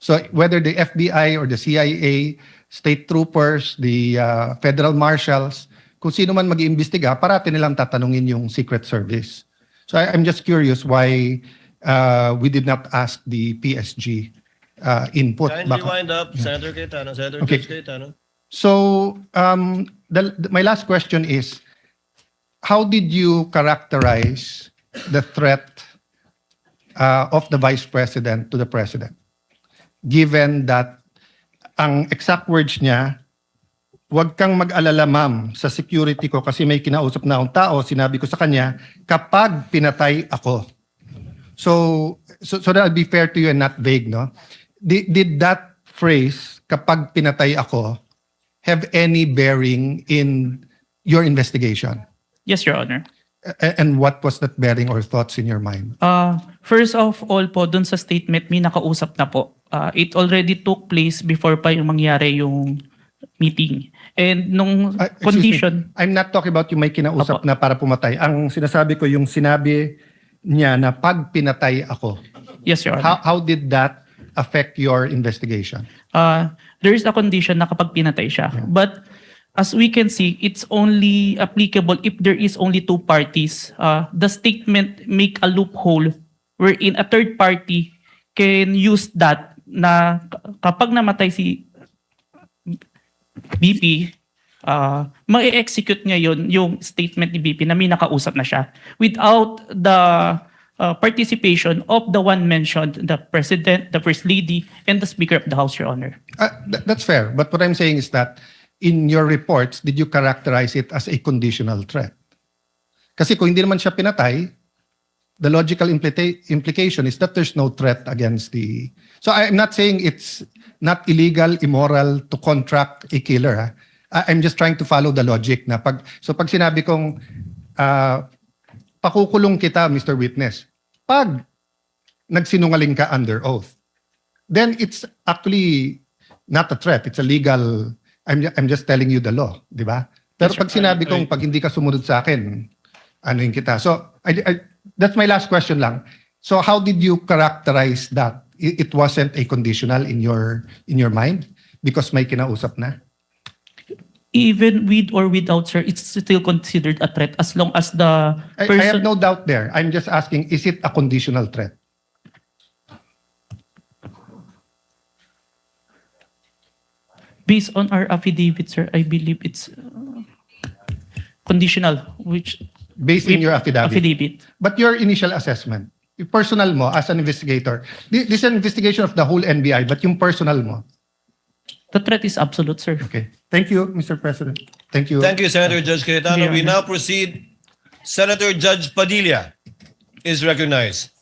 S17: So whether the FBI or the CIA, state troopers, the federal marshals, kung sino man mag-iimbestiga, parati nilang tatanungin yung Secret Service. So I'm just curious why we did not ask the PSG input.
S3: Kindly wind up, Senator Cayetano. Senator
S17: Okay.
S3: Judge Cayetano.
S17: So my last question is, how did you characterize the threat of the Vice President to the President? Given that ang exact words niya, "Huwag kang mag-alala, ma'am, sa security ko kasi may kinausap na akong tao, sinabi ko sa kanya, kapag pinatay ako." So that would be fair to you and not vague, no? Did that phrase, "kapag pinatay ako," have any bearing in your investigation?
S4: Yes, Your Honor.
S17: And what was that bearing or thoughts in your mind?
S4: First of all po, dun sa statement, may nakausap na po. It already took place before pa yung mangyari yung meeting. And nung condition...
S17: I'm not talking about yung may kinausap na para pumatay. Ang sinasabi ko yung sinabi niya na pag pinatay ako.
S4: Yes, Your Honor.
S17: How did that affect your investigation?
S4: There is a condition na kapag pinatay siya. Yeah. But as we can see, it's only applicable if there is only two parties. The statement make a loophole wherein a third party can use that na kapag namatay si BP, ma-execute ngayon yung statement ni BP na may nakausap na siya without the participation of the one mentioned, the President, the First Lady, and the Speaker of the House, Your Honor.
S17: That's fair. But what I'm saying is that in your reports, did you characterize it as a conditional threat? Kasi kung hindi naman siya pinatay, the logical implication is that there's no threat against the... So I'm not saying it's not illegal, immoral to contract a killer. Ha? I'm just trying to follow the logic na pag sinabi kong pakukulong kita, Mr. Witness, pag nagsinungaling ka under oath, then it's actually not a threat. It's a legal... I'm just telling you the law, di ba? Pero pag sinabi kong pag hindi ka sumunod sa akin, ano yung kita. So that's my last question lang. So how did you characterize that? It wasn't a conditional in your mind because may kinausap na?
S4: Even with or without, sir, it's still considered a threat as long as the person...
S17: I have no doubt there. I'm just asking, is it a conditional threat?
S4: Based on our affidavit, sir, I believe it's conditional, which...
S17: Based in your affidavit?
S4: Affidavit.
S17: But your initial assessment, yung personal mo as an investigator, this is an investigation of the whole NBI, but yung personal mo?
S4: The threat is absolute, sir.
S17: Okay. Thank you, Mr. President. Thank you.
S3: Thank you, Senator Judge Cayetano.
S4: Your
S3: We
S4: Honor.
S3: now proceed. Senator Judge Padilla is recognized.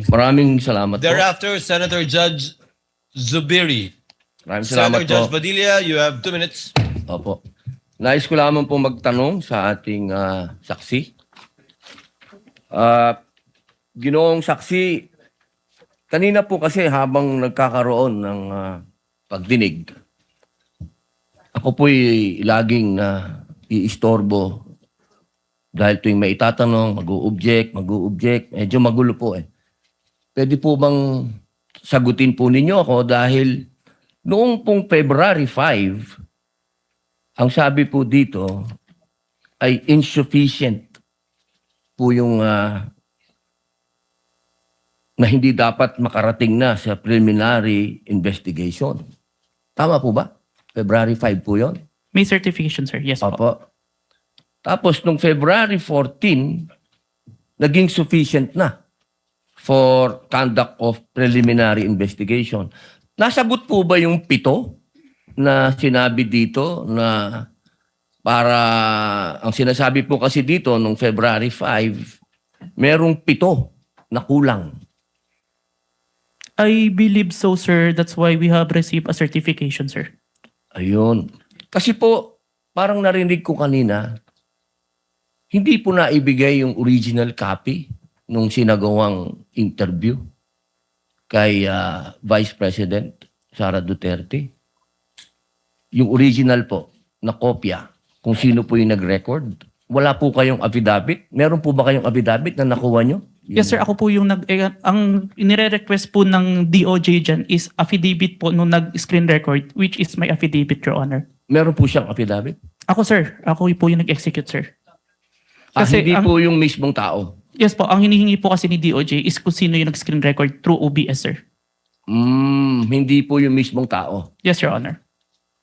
S7: Maraming salamat po.
S3: Thereafter, Senator Judge Zubiri.
S7: Maraming salamat
S3: Senator Judge
S7: po.
S3: Padilla, you have 2 minutes.
S7: Opo. Nais ko lamang po magtanong sa ating saksi. Ginoong saksi, kanina po kasi habang nagkakaroon ng pagdinig, ako po'y laging iistorbo dahil tuwing may itatanong, mag-u-object, medyo magulo po eh. Pwede po bang sagutin po ninyo ako dahil noong pong February 5, ang sabi po dito ay insufficient po yung na hindi dapat makarating na sa preliminary investigation. Tama po ba? February 5 po yun?
S4: May certification, sir. Yes po.
S7: Opo. Tapos nung February 14, naging sufficient na for conduct of preliminary investigation. Nasagot po ba yung 7 na sinabi dito na para, ang sinasabi po kasi dito nung February 5, merong 7 na kulang.
S4: I believe so, sir. That's why we have received a certification, sir.
S7: Ayun. Kasi po, parang narinig ko kanina, hindi po naibigay yung original copy nung sinagawang interview kay Vice President Sara Duterte. Yung original po na kopya, kung sino po yung nag-record. Wala po kayong affidavit? Meron po ba kayong affidavit na nakuha nyo?
S4: Yes, sir. Ako po yung ang inire-request po ng DOJ dyan is affidavit po nung nag-screen record, which is my affidavit, Your Honor.
S7: Meron po siyang affidavit?
S4: Ako, sir. Ako po yung nag-execute, sir.
S7: Hindi po yung mismong tao?
S4: Yes po. Ang hinihingi po kasi ni DOJ is kung sino yung nag-screen record through OBS, sir.
S7: Hindi po yung mismong tao?
S4: Yes, Your Honor.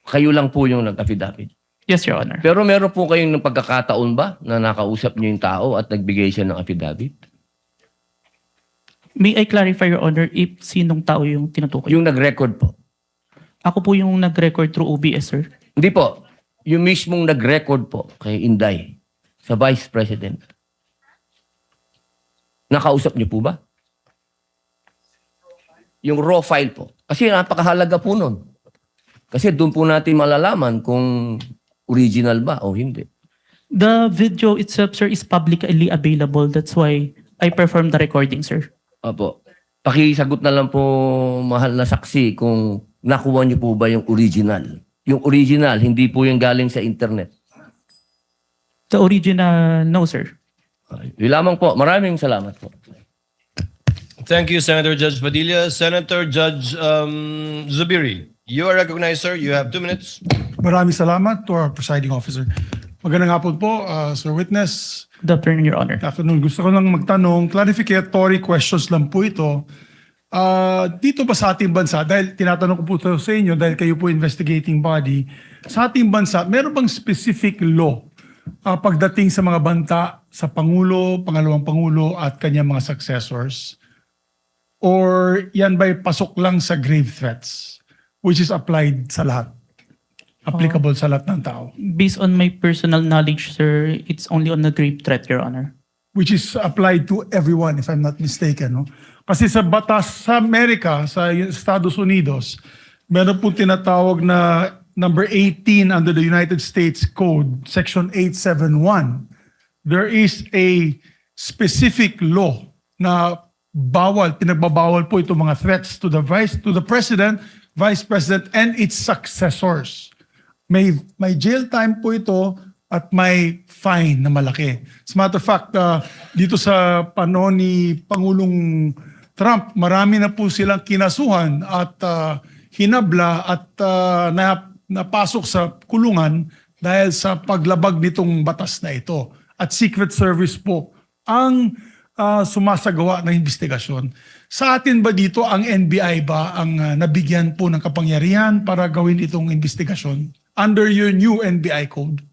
S7: Kayo lang po yung nag-affidavit?
S4: Yes, Your Honor.
S7: Pero meron po kayong ng pagkakataon ba na nakausap niyo yung tao at nagbigay siya ng affidavit?
S4: May I clarify, Your Honor, if sinong tao yung tinutukoy?
S7: Yung nag-record po?
S4: Ako po yung nag-record through OBS, sir.
S7: Hindi po. Yung mismong nag-record po kay Inday, sa Vice President. Nakausap niyo po ba? Yung raw file po. Kasi napakahalaga po nun. Kasi doon po natin malalaman kung original ba o hindi.
S4: The video itself, sir, is publicly available. That's why I performed the recording, sir.
S7: Opo. Pakisagot na lang po, mahal na saksi, kung nakuha niyo po ba yung original. Yung original, hindi po yung galing sa internet.
S4: The original, no, sir.
S7: Yun lamang po. Maraming salamat po.
S3: Thank you, Senator Judge Padilla. Senator Judge Zubiri, you are recognized, sir. You have 2 minutes.
S18: Maraming salamat to our presiding officer. Magandang hapon po, Sir Witness.
S4: Good afternoon, Your Honor.
S18: Good afternoon. Gusto ko lang magtanong, clarificatory questions lang po ito. Dito ba sa ating bansa, dahil tinatanong ko po ito sa inyo, dahil kayo po investigating body, sa ating bansa, meron bang specific law pagdating sa mga banta sa Pangulo, Pangalawang Pangulo at kanyang mga successors? Or yan ba'y pasok lang sa grave threats, which is applied sa lahat? Applicable sa lahat ng tao?
S4: Based on my personal knowledge, sir, it's only on the grave threat, Your Honor.
S18: Which is applied to everyone, if I'm not mistaken. No? Kasi sa batas sa Amerika, sa Estados Unidos, meron po tinatawag na number 18 under the United States Code, Section 871. There is a specific law na pinagbabawal po itong mga threats to the President, Vice President, and its successors. May jail time po ito at may fine na malaki. As a matter of fact, dito sa panahon ni Pangulong Trump, marami na po silang kinasuhan at hinabla at napasok sa kulungan dahil sa paglabag nitong batas na ito. At Secret Service po ang sumasagawa ng investigasyon. Sa atin ba dito, ang NBI ba ang nabigyan po ng kapangyarihan para gawin itong investigasyon under your new NBI code?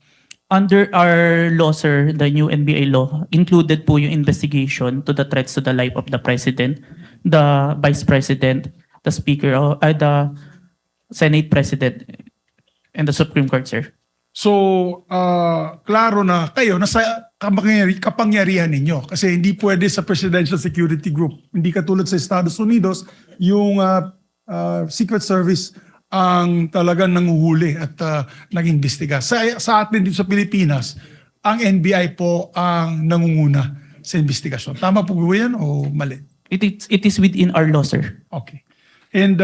S4: Under our law, sir, the new NBA law, included po yung investigation to the threats to the life of the President, the Vice President, the Speaker, the Senate President, and the Supreme Court, sir.
S18: So, klaro na kayo, nasa kapangyarihan ninyo. Kasi hindi pwede sa Presidential Security Group. Hindi katulad sa Estados Unidos, yung Secret Service ang talagang nanguhuli at nag-imbestiga. Sa atin dito sa Pilipinas, ang NBI po ang nangunguna sa investigasyon. Tama po ba yan o mali?
S4: It is within our law, sir.
S18: Okay. And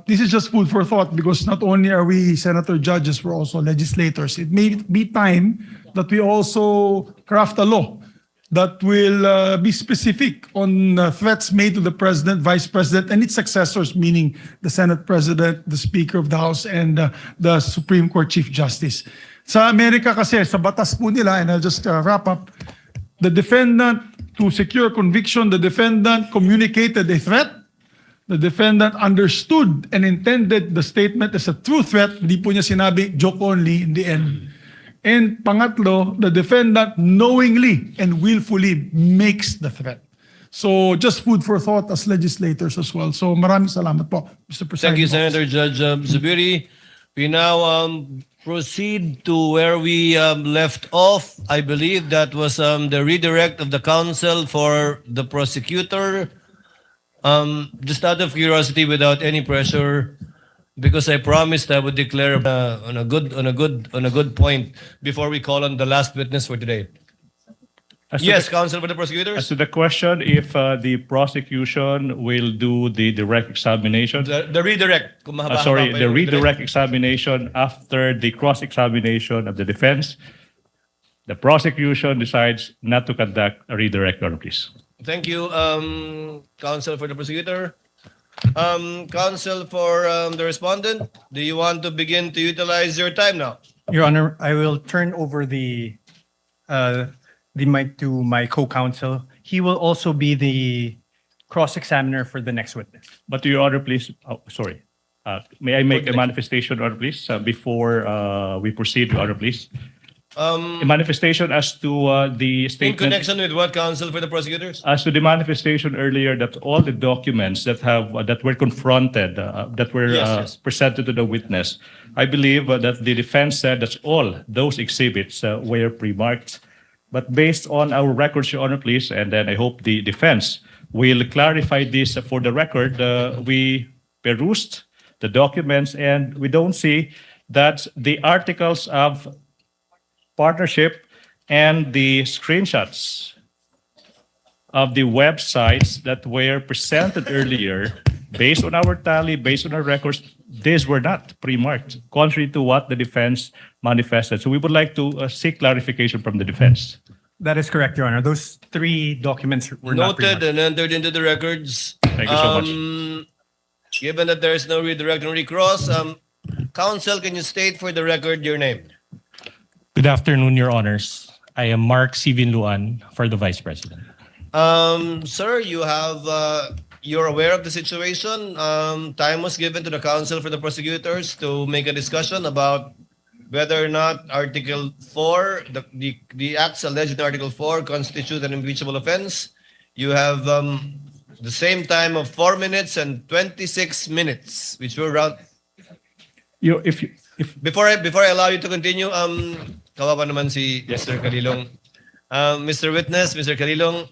S18: this is just food for thought because not only are we senator judges, we're also legislators. It may be time that we also craft a law that will be specific on threats made to the President, Vice President, and its successors, meaning the Senate President, the Speaker of the House, and the Supreme Court Chief Justice. Sa Amerika kasi, sa batas po nila, and I'll just wrap up, the defendant, to secure conviction, the defendant communicated a threat, the defendant understood and intended the statement as a true threat, hindi po niya sinabi joke only in the end. And pangatlo, the defendant knowingly and willfully makes the threat. So just food for thought as legislators as well. So maraming salamat po, Mr. President.
S3: Thank you, Senator Judge Zubiri. We now proceed to where we left off. I believe that was the redirect of the counsel for the prosecutor. Just out of curiosity, without any pressure, because I promised I would declare on a good point before we call on the last witness for today. Yes, counsel for the prosecutors.
S26: As to the question, if the prosecution will do the direct examination.
S3: The redirect. Kung mahaba-haba
S26: Sorry,
S3: pa
S26: the
S3: yung
S26: redirect examination after the cross-examination of the defense. The prosecution decides not to conduct a redirect, Your Honor, please.
S3: Thank you, counsel for the prosecutor. Counsel for the respondent, do you want to begin to utilize your time now?
S19: Your Honor, I will turn over the mic to my co-counsel. He will also be the cross-examiner for the next witness.
S26: But Your Honor, please, sorry. May I make a manifestation, Your Honor, please, before we proceed, Your Honor, please? A manifestation as to the statement.
S3: In connection with what, counsel for the prosecutors?
S26: As to the manifestation earlier that all the documents that were confronted, that were presented to the witness, I believe that the defense said that all those exhibits were pre-marked. But based on our records, Your Honor, please, and then I hope the defense will clarify this for the record. We perused the documents and we don't see that the articles of partnership and the screenshots of the websites that were presented earlier, based on our tally, based on our records, these were not pre-marked, contrary to what the defense manifested. So we would like to seek clarification from the defense.
S19: That is correct, Your Honor. Those three documents were not
S3: Noted and entered into the records.
S26: Thank you so much.
S3: Given that there is no redirect and recross, counsel, can you state for the record your name?
S5: Good afternoon, Your Honors. I am Mark Sivin Luan for the Vice President.
S3: Sir, you have you're aware of the situation. Time was given to the counsel for the prosecutors to make a discussion about whether or not Article 4, the acts alleged in Article 4 constitute an impeachable offense. You have the same time of 4 minutes and 26 minutes, which will round. Before I allow you to continue, kawawa naman si Mr. Calilong. Mr. Witness, Mr. Calilong,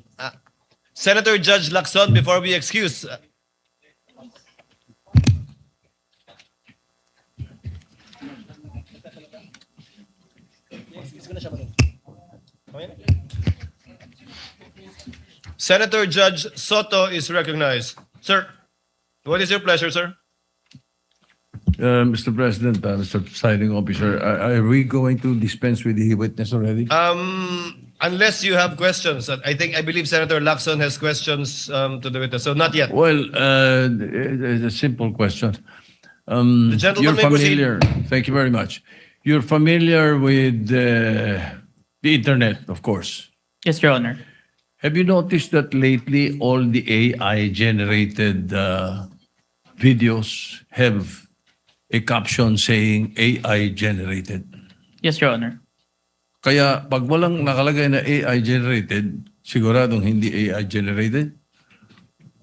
S3: Senator Judge Lacson, before we excuse. Senator Judge Soto is recognized. Sir, what is your pleasure, sir?
S9: Mr. President, Mr. Presiding Officer, are we going to dispense with the witness already?
S3: Unless you have questions. I believe Senator Lacson has questions to the witness. So not yet.
S9: Well, it's a simple question.
S3: The gentleman
S9: You're
S3: may proceed.
S9: familiar. Thank you very much. You're familiar with the internet, of course.
S4: Yes, Your Honor.
S9: Have you noticed that lately all the AI-generated videos have a caption saying AI-generated?
S4: Yes, Your Honor.
S9: Kaya pag walang nakalagay na AI-generated, siguradong hindi AI-generated?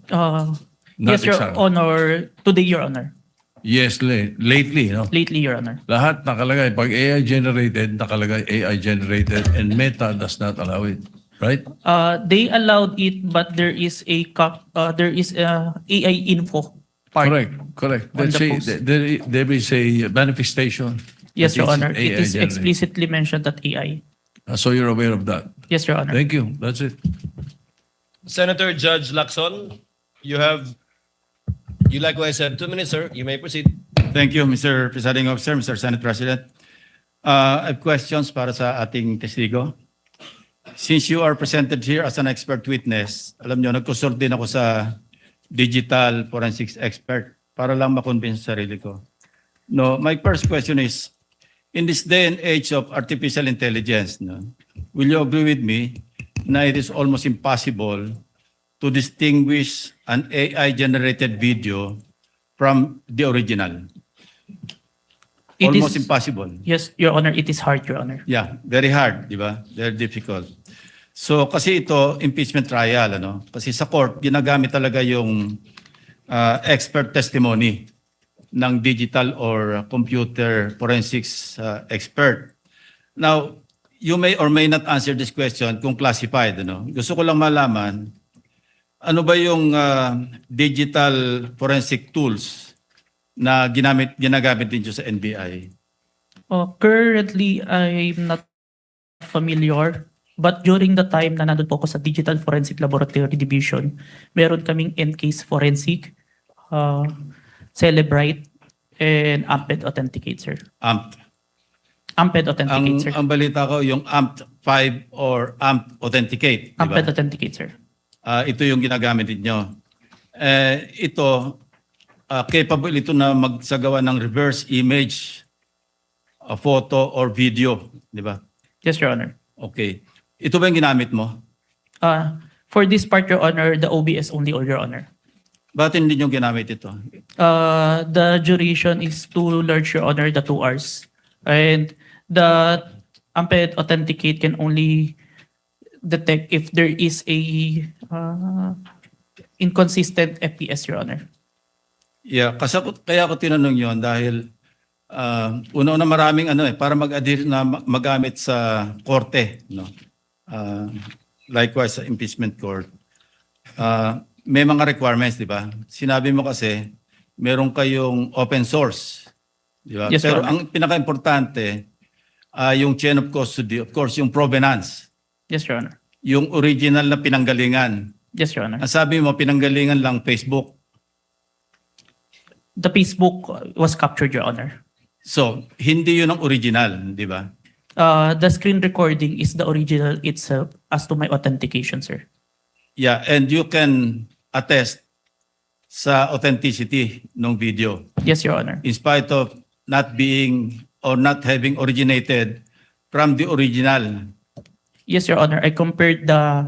S4: Yes,
S9: Not
S4: Your
S9: exactly.
S4: Honor. Today, Your Honor.
S9: Yes, lately, no?
S4: Lately, Your Honor.
S9: Lahat nakalagay. Pag AI-generated, nakalagay AI-generated and Meta does not allow it. Right?
S4: They allowed it, but there is a AI info part.
S9: Correct.
S4: On
S9: Let's
S4: the
S9: say
S4: post.
S9: there is a manifestation.
S4: Yes,
S9: that
S4: Your
S9: it's
S4: Honor. It is
S9: AI-generated.
S4: explicitly mentioned that AI.
S9: So you're aware of that?
S4: Yes, Your Honor.
S9: Thank you. That's it.
S3: Senator Judge Lacson, you like what I said. 2 minutes, sir. You may proceed.
S20: Thank you, Mr. Presiding Officer, Mr. Senate President. I have questions para sa ating testigo. Since you are presented here as an expert witness, alam nyo, nagkusort din ako sa digital forensics expert para lang makonvince sarili ko. No, my first question is, in this day and age of artificial intelligence, will you agree with me na it is almost impossible to distinguish an AI-generated video from the original? Almost impossible.
S4: Yes, Your Honor. It is hard, Your Honor.
S20: Yeah, very hard, di ba? Very difficult. So kasi ito, impeachment trial, ano? Kasi sa court, ginagamit talaga yung expert testimony ng digital or computer forensics expert. Now, you may or may not answer this question kung classified, ano? Gusto ko lang malaman, ano ba yung digital forensic tools na ginagamit din sa NBI?
S4: Currently, I'm not familiar. But during the time na nandun po ako sa Digital Forensic Laboratory Division, meron kaming Encase Forensic, Celebrite, and Amped Authenticate, sir. Amped Authenticate, sir.
S20: Ang balita ko, yung AMP5 or AMP Authenticate. Diba?
S4: Amped Authenticate, sir.
S20: Ito yung ginagamit ninyo. Ito, capable ito na magsagawa ng reverse image, a photo or video, di ba?
S4: Yes, Your Honor.
S20: Okay. Ito ba yung ginamit mo?
S4: For this part, Your Honor, the OBS only, Your Honor.
S20: Bakit hindi nyo ginamit ito?
S4: The duration is too large, Your Honor, the 2 hours. And the Amped Authenticate can only detect if there is a inconsistent FPS, Your Honor.
S20: Yeah, kaya ako tinanong yon dahil una-una maraming para mag-adhere na magamit sa korte, no? Likewise sa impeachment court. May mga requirements, di ba? Sinabi mo kasi meron kayong open source, di ba?
S4: Yes,
S20: pero
S4: Your Honor.
S20: ang pinaka-importante yung chain of custody, of course, yung provenance.
S4: Yes, Your Honor.
S20: Yung original na pinanggalingan.
S4: Yes, Your Honor.
S20: Ang sabi mo, pinanggalingan lang Facebook.
S4: The Facebook was captured, Your Honor.
S20: So, hindi yun ang original, di ba?
S4: The screen recording is the original itself as to my authentication, sir.
S20: Yeah, and you can attest sa authenticity ng video.
S4: Yes, Your Honor.
S20: In spite of not being or not having originated from the original
S4: Yes, Your Honor. I compared the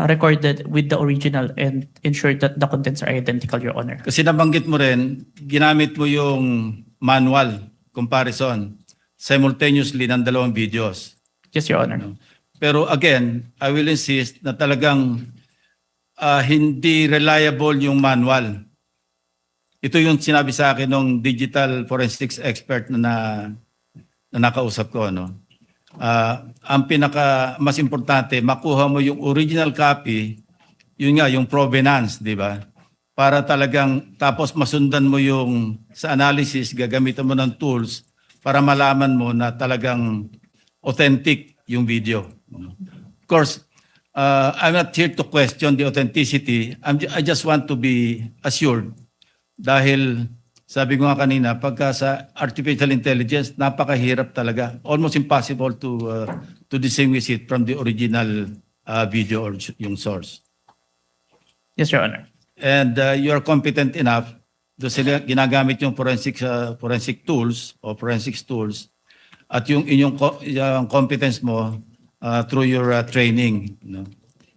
S4: recorded with the original and ensured that the contents are identical, Your Honor.
S20: Kasi nabanggit mo rin, ginamit mo yung manual comparison simultaneously ng dalawang videos.
S4: Yes, Your Honor.
S20: Pero again, I will insist na talagang hindi reliable yung manual. Ito yung sinabi sa akin ng digital forensics expert na nakausap ko. No? Ang mas importante, makuha mo yung original copy, yun nga, yung provenance, di ba? Para talagang, tapos masundan mo yung sa analysis, gagamitan mo ng tools para malaman mo na talagang authentic yung video. Of course, I'm not here to question the authenticity. I just want to be assured. Dahil, sabi ko nga kanina, pagka sa artificial intelligence, napakahirap talaga. Almost impossible to distinguish it from the original video or yung source.
S4: Yes, Your Honor.
S20: And you are competent enough doon ginagamit yung forensic tools o forensics tools at yung inyong yung competence mo through your training. No?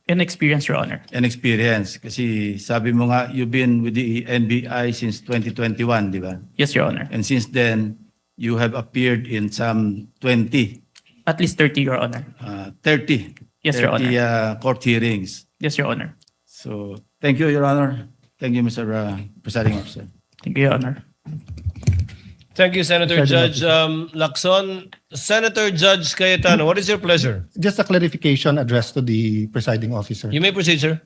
S4: And experience, Your Honor.
S20: And experience. Kasi sabi mo nga, you've been with the NBI since 2021, di ba?
S4: Yes, Your Honor.
S20: And since then, you have appeared in some 20.
S4: At least 30, Your Honor.
S20: 30.
S4: Yes, Your Honor.
S20: 30 court hearings.
S4: Yes, Your Honor.
S20: So, thank you, Your Honor. Thank you, Mr. Presiding Officer.
S4: Thank you, Your Honor.
S3: Thank you, Senator Judge Lacson. Senator Judge Cayetano, what is your pleasure?
S17: Just a clarification addressed to the presiding officer.
S3: You may proceed, sir.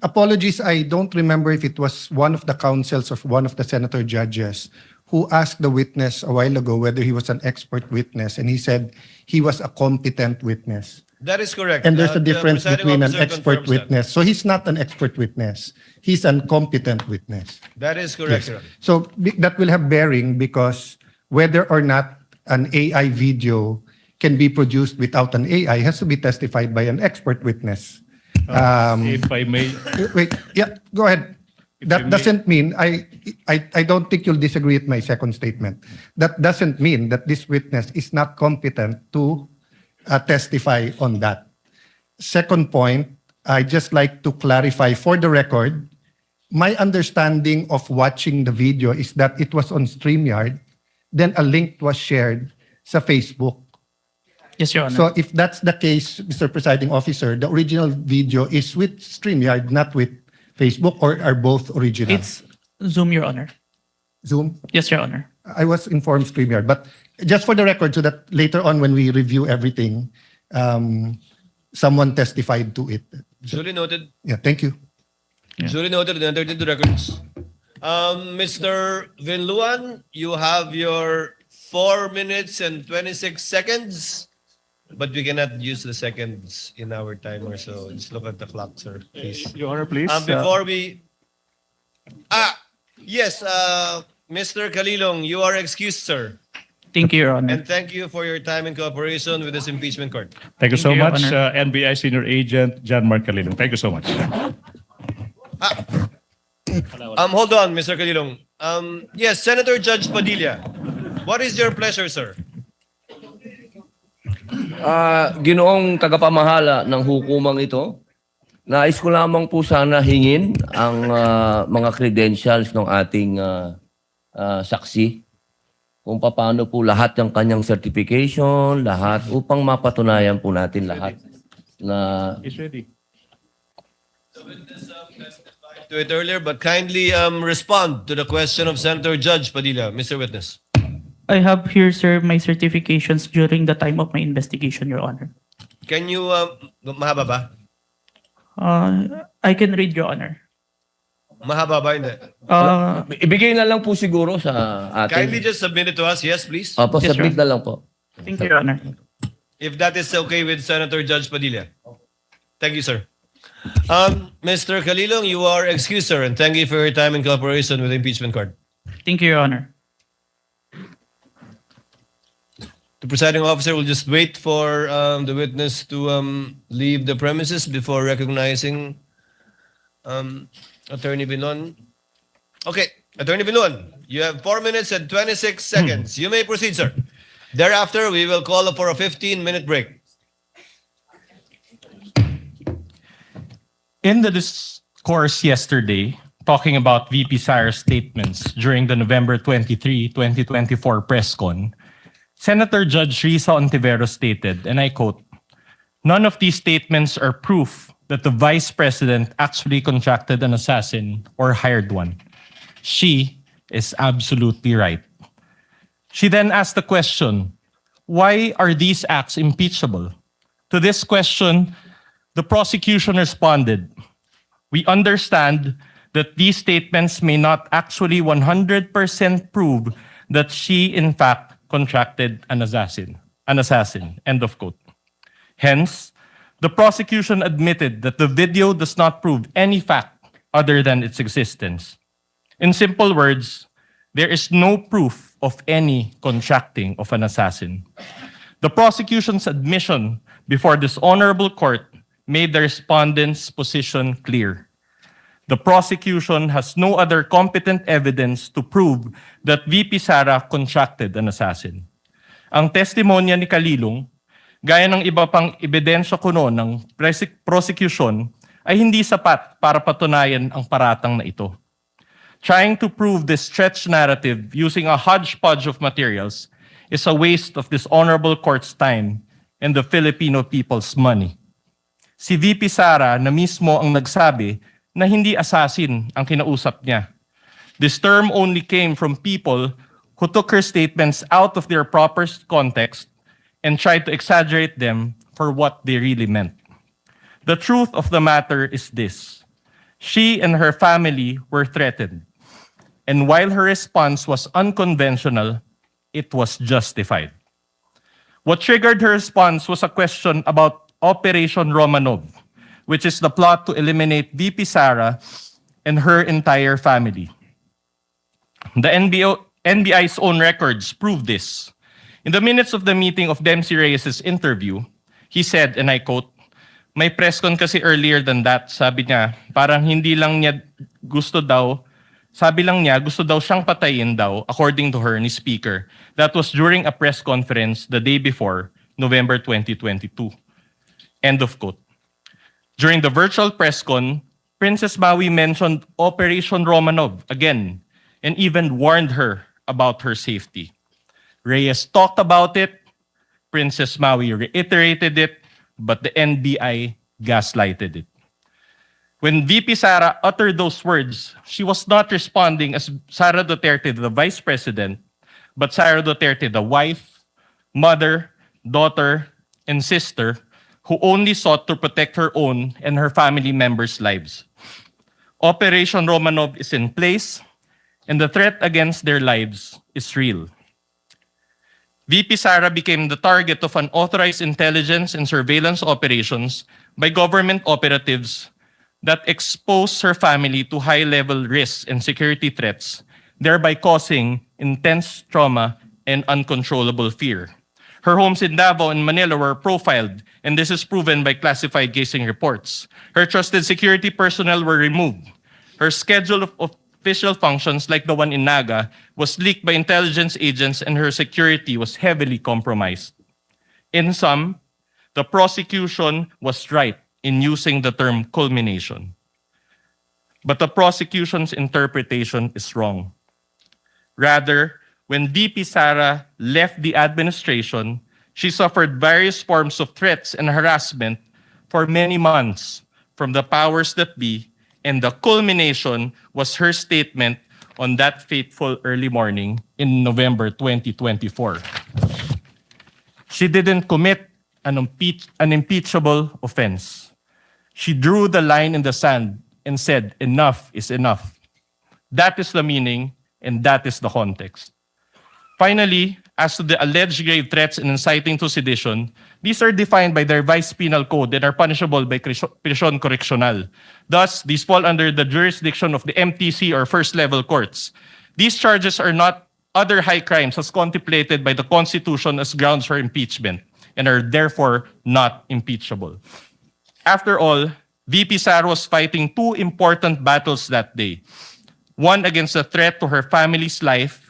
S17: Apologies, I don't remember if it was one of the counsels of one of the senator judges who asked the witness a while ago whether he was an expert witness, and he said he was a competent witness.
S3: That is correct.
S17: And there's a
S3: The
S17: difference
S3: presiding
S17: between an
S3: officer
S17: expert
S3: confirms that.
S17: witness. So he's not an expert witness. He's an competent witness.
S3: That is correct,
S17: Yes.
S3: sir.
S17: So that will have bearing because whether or not an AI video can be produced without an AI has to be testified by an expert witness.
S26: If I may,
S17: Wait, yeah, go ahead. That doesn't mean, I don't think you'll disagree with my second statement. That doesn't mean that this witness is not competent to testify on that. Second point, I just like to clarify for the record, my understanding of watching the video is that it was on StreamYard, then a link was shared sa Facebook.
S4: Yes, Your Honor.
S17: So if that's the case, Mr. Presiding Officer, the original video is with StreamYard, not with Facebook, or are both original?
S4: It's Zoom, Your Honor.
S17: Zoom?
S4: Yes, Your Honor.
S17: I was informed StreamYard, but just for the record, so that later on when we review everything, someone testified to it.
S3: Duly noted.
S17: Yeah, thank you.
S3: Duly noted and entered into records. Mr. Vinluan, you have your 4 minutes and 26 seconds, but we cannot use the seconds in our timer, so just look at the clock, sir, please.
S6: Your Honor, please.
S3: Before we... yes, Mr. Kalilong, you are excused, sir.
S4: Thank you, Your Honor.
S3: And thank you for your time and cooperation with this impeachment court.
S26: thank you so
S4: Your
S26: much,
S4: Honor.
S26: NBI Senior Agent John Mark Calilong. Thank you so much.
S3: Hold on, Mr. Kalilong. Yes, Senator Judge Padilla. What is your pleasure, sir?
S7: Ginoong tagapamahala ng hukumang ito, nais ko lamang po sana hingin ang mga credentials ng ating saksi kung paano po lahat ng kanyang certification, lahat, upang mapatunayan po natin lahat na...
S26: It's ready.
S3: To it earlier, but kindly respond to the question of Senator Judge Padilla, Mr. Witness.
S4: I have here, sir, my certifications during the time of my investigation, Your Honor.
S3: Can you, mahaba ba?
S4: I can read, Your Honor.
S3: Mahaba ba? Hindi.
S7: Ibigay na lang po siguro sa atin.
S3: Kindly just submit it to us. Yes, please.
S7: Opo,
S4: Yes,
S7: submit
S4: sir.
S7: na lang po.
S4: Thank you, Your Honor.
S3: If that is okay with Senator Judge Padilla. Thank you, sir. Mr. Kalilong, you are excused, sir, and thank you for your time and cooperation with the impeachment court.
S4: Thank you, Your Honor.
S3: The presiding officer will just wait for the witness to leave the premises before recognizing Attorney Binon. Okay, Attorney Binon, you have 4 minutes and 26 seconds. You may proceed, sir. Thereafter, we will call for a 15-minute break.
S5: In the discourse yesterday, talking about VP Sara's statements during the November 23, 2024 press con, Senator Judge Risa Ontiveros stated, and I quote, "None of these statements are proof that the Vice President actually contracted an assassin or hired one. She is absolutely right." She then asked the question, why are these acts impeachable? To this question, the prosecution responded, "We understand that these statements may not actually 100% prove that she in fact contracted an assassin. End of quote. Hence, the prosecution admitted that the video does not prove any fact other than its existence. In simple words, there is no proof of any contracting of an assassin. The prosecution's admission before this honorable court made the respondent's position clear. The prosecution has no other competent evidence to prove that VP Sara contracted an assassin. Ang testimonya ni Kalilong, gaya ng iba pang ebidensya kuno ng prosecution, ay hindi sapat para patunayan ang paratang na ito. Trying to prove this stretched narrative using a hodgepodge of materials is a waste of this honorable court's time and the Filipino people's money. Si VP Sara na mismo ang nagsabi na hindi assassin ang kinausap niya. This term only came from people who took her statements out of their proper context and tried to exaggerate them for what they really meant. The truth of the matter is this: she and her family were threatened. And while her response was unconventional, it was justified. What triggered her response was a question about Operation Romanov, which is the plot to eliminate VP Sara and her entire family. The NBI's own records prove this. In the minutes of the meeting of Dempsey Reyes' interview, he said, and I quote, "May press con kasi earlier than that, sabi niya, parang hindi lang niya gusto daw, sabi lang niya gusto daw siyang patayin daw, according to her, ni speaker. That was during a press conference the day before, November 2022. End of quote. During the virtual press con, Princess Maui mentioned Operation Romanov again and even warned her about her safety. Reyes talked about it, Princess Maui reiterated it, but the NBI gaslighted it. When VP Sara uttered those words, she was not responding as Sara Duterte, the Vice President, but Sara Duterte, the wife, mother, daughter, and sister, who only sought to protect her own and her family members' lives. Operation Romanov is in place, and the threat against their lives is real. VP Sara became the target of unauthorized intelligence and surveillance operations by government operatives that exposed her family to high-level risks and security threats, thereby causing intense trauma and uncontrollable fear. Her homes in Davao and Manila were profiled, and this is proven by classified casing reports. Her trusted security personnel were removed. Her schedule of official functions, like the one in Naga, was leaked by intelligence agents, and her security was heavily compromised. In sum, the prosecution was right in using the term culmination. But the prosecution's interpretation is wrong. Rather, when VP Sara left the administration, she suffered various forms of threats and harassment for many months from the powers that be, and the culmination was her statement on that fateful early morning in November 2024. She didn't commit an impeachable offense. She drew the line in the sand and said, enough is enough. That is the meaning, and that is the context. Finally, as to the alleged grave threats and inciting to sedition, these are defined by their vice penal code and are punishable by prisión correccional. Thus, these fall under the jurisdiction of the MTC or first-level courts. These charges are not other high crimes as contemplated by the Constitution as grounds for impeachment and are therefore not impeachable. After all, VP Sara was fighting two important battles that day. One against the threat to her family's life,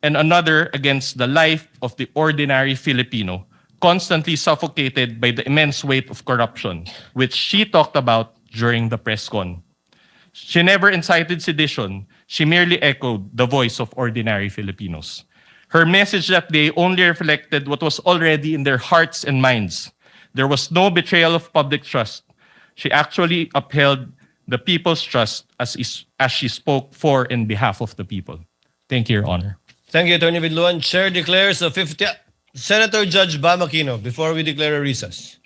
S5: and another against the life of the ordinary Filipino, constantly suffocated by the immense weight of corruption, which she talked about during the press con. She never incited sedition. She merely echoed the voice of ordinary Filipinos. Her message that day only reflected what was already in their hearts and minds. There was no betrayal of public trust. She actually upheld the people's trust as she spoke for and behalf of the people. Thank you, Your Honor.
S3: Thank you, Attorney Vidluan. Chair declares a 50... Senator Judge Bam Aquino, before we declare a recess.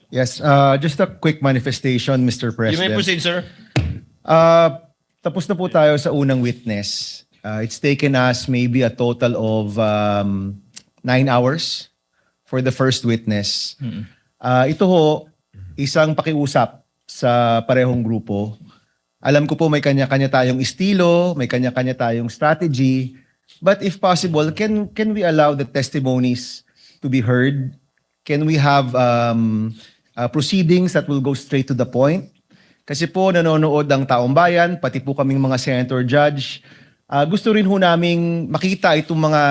S10: Yes, just a quick manifestation, Mr.
S3: You
S10: President.
S3: may proceed, sir.
S10: Tapos na po tayo sa unang witness. It's taken us maybe a total of 9 hours for the first witness. Ito ho, isang pakiusap sa parehong grupo. Alam ko po may kanya-kanya tayong estilo, may kanya-kanya tayong strategy. But if possible, can we allow the testimonies to be heard? Can we have proceedings that will go straight to the point? Kasi po nanonood ang taong bayan, pati po kaming mga senator judge. Gusto rin ho naming makita itong mga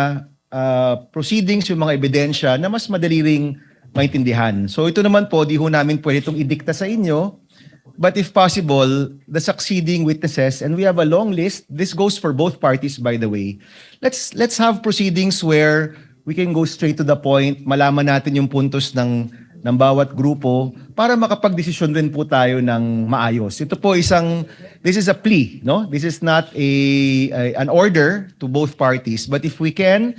S10: proceedings, yung mga ebidensya na mas madali ring maintindihan. So ito naman po, di ho namin pwede itong idikta sa inyo. But if possible, the succeeding witnesses, and we have a long list, this goes for both parties, by the way. Let's have proceedings where we can go straight to the point, malaman natin yung puntos ng bawat grupo para makapag-desisyon rin po tayo ng maayos. Ito po this is a plea, no? This is not an order to both parties, but if we can,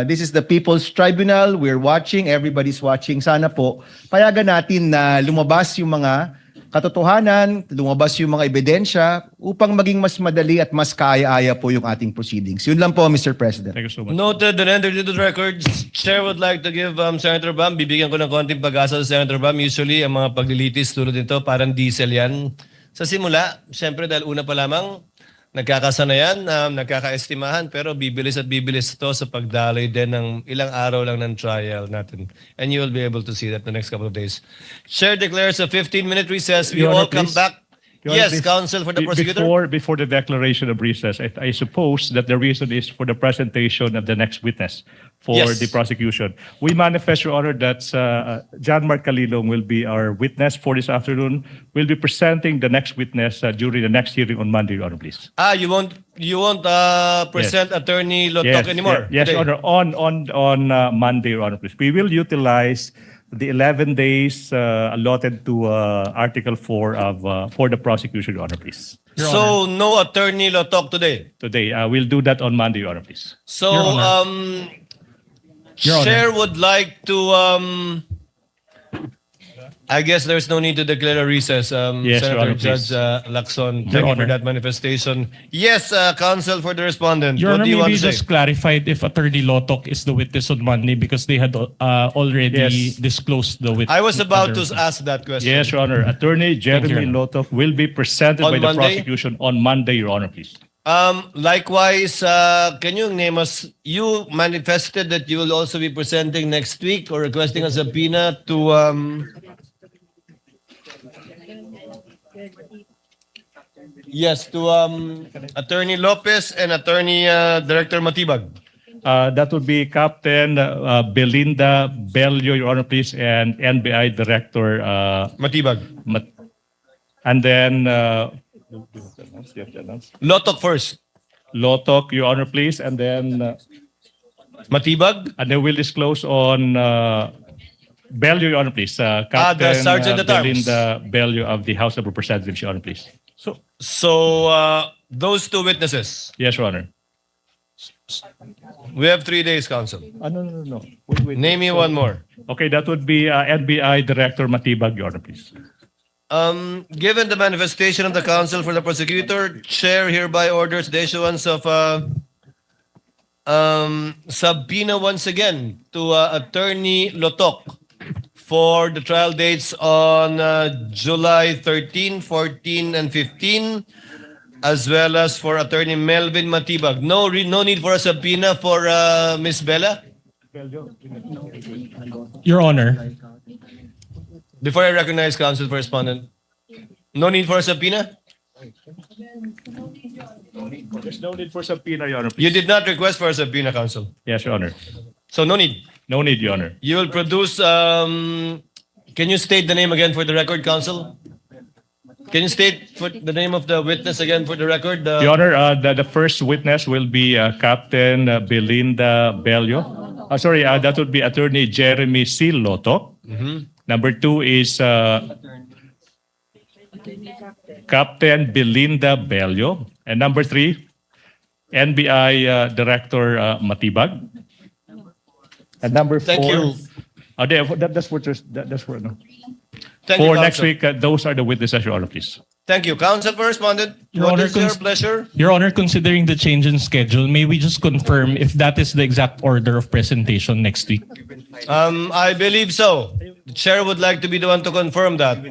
S10: this is the People's Tribunal, we're watching, everybody's watching. Sana po, payagan natin na lumabas yung mga katotohanan, lumabas yung mga ebidensya upang maging mas madali at mas kaaya-aya po yung ating proceedings. Yun lang po, Mr. President.
S26: Thank you so much.
S3: Noted and entered into the records. Chair would like to give Senator Bam, bibigyan ko ng konting pag-asa sa Senator Bam. Usually, ang mga paglilitis tulad nito, parang diesel yan. Sa simula, siyempre dahil una pa lamang, nagkakasanayan, nagkakaestimahan, pero bibilis at bibilis ito sa pagdaloy din ng ilang araw lang ng trial natin. And you will be able to see that the next couple of days. Chair declares a 15-minute recess. We
S26: Your
S3: all
S26: Honor,
S3: come
S26: please.
S3: back.
S26: Your Honor,
S3: Yes,
S26: please.
S3: counsel for the prosecutor.
S26: Before the declaration of recess, I suppose that the reason is for the presentation of the next witness for
S3: Yes.
S26: the prosecution. We manifest, Your Honor, that John Mark Calilong will be our witness for this afternoon. We'll be presenting the next witness during the next hearing on Monday, Your Honor, please.
S3: You won't present Attorney Lotok anymore?
S26: Yes,
S3: today?
S26: Your Honor, on Monday, Your Honor, please. We will utilize the 11 days allotted to Article 4 for the prosecution, Your Honor, please.
S3: So, no Attorney Lotok today?
S26: Today, we'll do that on Monday, Your Honor, please.
S3: So,
S26: Your Honor.
S3: Chair would like to, I guess there's no need to declare a recess.
S26: Yes, Your
S3: Senator
S26: Honor,
S3: Judge
S26: please.
S3: Lacson,
S26: Your
S3: thank you for
S26: Honor.
S3: that manifestation. Yes, counsel for the respondent.
S5: Your
S3: What
S5: Honor,
S3: do you want
S5: maybe
S3: to say?
S5: just clarified if Attorney Lotok is the witness on Monday because they had already
S26: Yes.
S5: disclosed the witness.
S3: I was about to ask that question.
S26: Yes, Your Honor. Attorney Jeremy
S5: Your Honor.
S26: Lotok will be presented
S3: On
S26: by the
S3: Monday?
S26: prosecution on Monday, Your Honor, please.
S3: Likewise, can you name us, you manifested that you will also be presenting next week or requesting a subpoena to, yes, to Attorney Lopez and Attorney Director Matibag.
S26: That would be Captain Belinda Bello, Your Honor, please, and NBI Director
S3: Matibag.
S26: And then
S3: Lotok first.
S26: Lotok, Your Honor, please, and then
S3: Matibag.
S26: And then we'll disclose on Bello, Your Honor, please. Captain
S3: Sergeant at Arms.
S26: Belinda Bello of the House of Representatives, Your Honor, please.
S3: So those two witnesses.
S26: Yes, Your Honor.
S3: We have 3 days, counsel.
S26: No. Wait.
S3: Name me one more.
S26: Okay, that would be NBI Director Matibag, Your Honor, please.
S3: Given the manifestation of the counsel for the prosecutor, Chair hereby orders the issuance of subpoena once again to Attorney Lotok for the trial dates on July 13, 14, and 15, as well as for Attorney Melvin Matibag. No need for a subpoena for Ms. Bella?
S5: Your Honor.
S3: Before I recognize counsel for respondent, no need for a subpoena?
S26: There's no need for subpoena, Your Honor, please.
S3: You did not request for a subpoena, counsel.
S26: Yes, Your Honor.
S3: So no need.
S26: No need, Your Honor.
S3: You will produce, can you state the name again for the record, counsel? Can you state for the name of the witness again for the record?
S26: Your Honor, the first witness will be Captain Belinda Bello. Sorry, that would be Attorney Jeremy C. Loto. Number 2 is Captain Belinda Bello. And number 3, NBI Director Matibag. And number 4.
S3: Thank you.
S26: That's for no.
S3: Thank you,
S26: For next
S3: Counsel.
S26: week, those are the witnesses, Your Honor, please.
S3: Thank you. Counsel for Respondent,
S5: Your
S3: what
S5: Honor,
S3: is your pleasure?
S5: Your Honor, considering the change in schedule, may we just confirm if that is the exact order of presentation next week?
S3: I believe so. The chair would like to be the one to confirm that.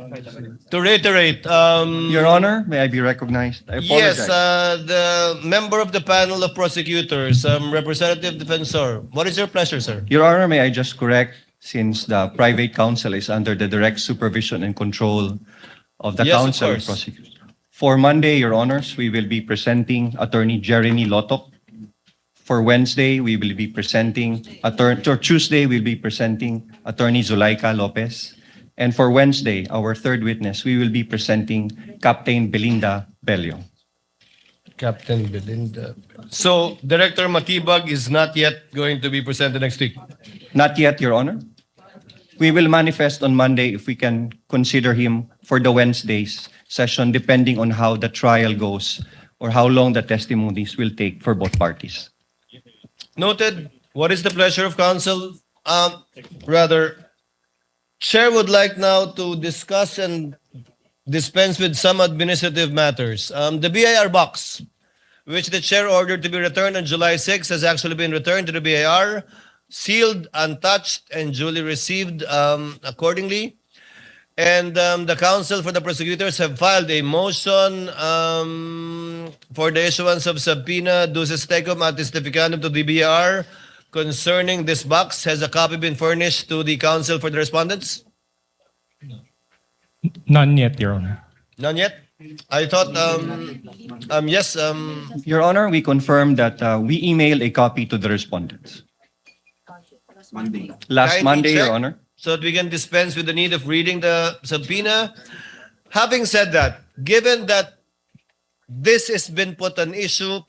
S3: To reiterate,
S1: Your Honor, may I be recognized? I apologize.
S3: yes, the member of the panel of prosecutors, Representative Defensor, what is your pleasure, sir?
S1: Your Honor, may I just correct, since the private counsel is under the direct supervision and control of the
S3: Yes, of
S1: counsel
S3: course.
S1: prosecutors. For Monday, Your Honors, we will be presenting Attorney Jeremy Lotok. For Wednesday, we will be presenting Tuesday, we'll be presenting Attorney Zulaika Lopez. And for Wednesday, our third witness, we will be presenting Captain Belinda Bello.
S3: Captain Belinda. So, Director Matibag is not yet going to be presented next week?
S1: Not yet, Your Honor. We will manifest on Monday if we can consider him for the Wednesday's session, depending on how the trial goes or how long the testimonies will take for both parties.
S3: Noted. What is the pleasure of counsel? Chair would like now to discuss and dispense with some administrative matters. The BIR box, which the chair ordered to be returned on July 6, has actually been returned to the BIR, sealed, untouched, and duly received accordingly. And the counsel for the prosecutors have filed a motion for the issuance of subpoena duces tecum at testificandum to the BIR concerning this box. Has a copy been furnished to the counsel for the respondents?
S5: None yet, Your Honor.
S3: None yet? I thought, yes.
S1: Your Honor, we confirm that we emailed a copy to the respondents. Last
S3: Kindly
S1: Monday,
S3: check
S1: Your Honor.
S3: so that we can dispense with the need of reading the subpoena. Having said that, given that this has been put in issue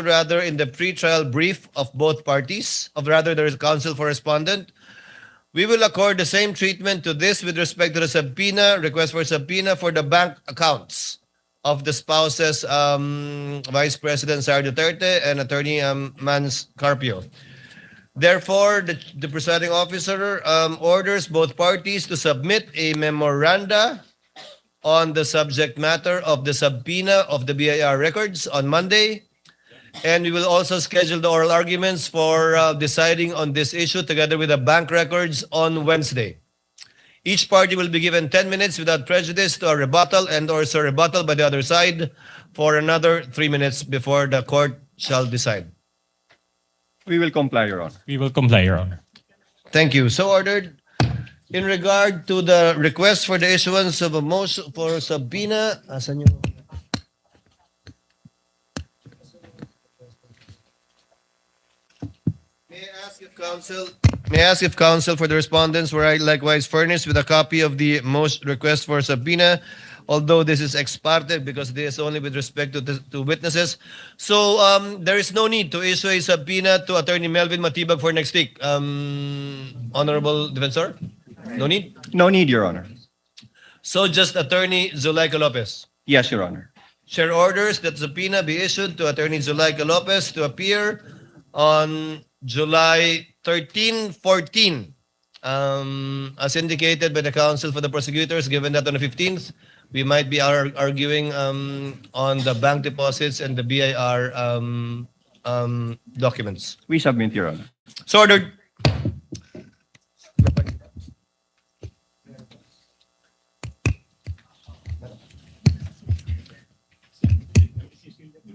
S3: rather in the pre-trial brief of both parties, there is counsel for respondent, we will accord the same treatment to this with respect to the subpoena, request for subpoena for the bank accounts of the spouses, Vice President Sara Duterte and Attorney Mans Carpio. Therefore, the presiding officer orders both parties to submit a memoranda on the subject matter of the subpoena of the BIR records on Monday. And we will also schedule the oral arguments for deciding on this issue together with the bank records on Wednesday. Each party will be given 10 minutes without prejudice to a rebuttal and or a rebuttal by the other side for another 3 minutes before the court shall decide.
S1: We will comply, Your Honor.
S5: We will comply, Your Honor.
S3: Thank you. So ordered. In regard to the request for the issuance of a motion for subpoena, asan yun? May I ask if counsel for the respondents were likewise furnished with a copy of the most request for subpoena, although this is ex parte because this is only with respect to witnesses. So there is no need to issue a subpoena to Attorney Melvin Matibag for next week. Honorable Defensor? No need?
S1: No need, Your Honor.
S3: So just Attorney Zulaika Lopez?
S1: Yes, Your Honor.
S3: Chair orders that subpoena be issued to Attorney Zulaika Lopez to appear on July 13, 14, as indicated by the counsel for the prosecutors, given that on the 15th, we might be arguing on the bank deposits and the BIR documents.
S1: We submit, Your Honor.
S3: So ordered.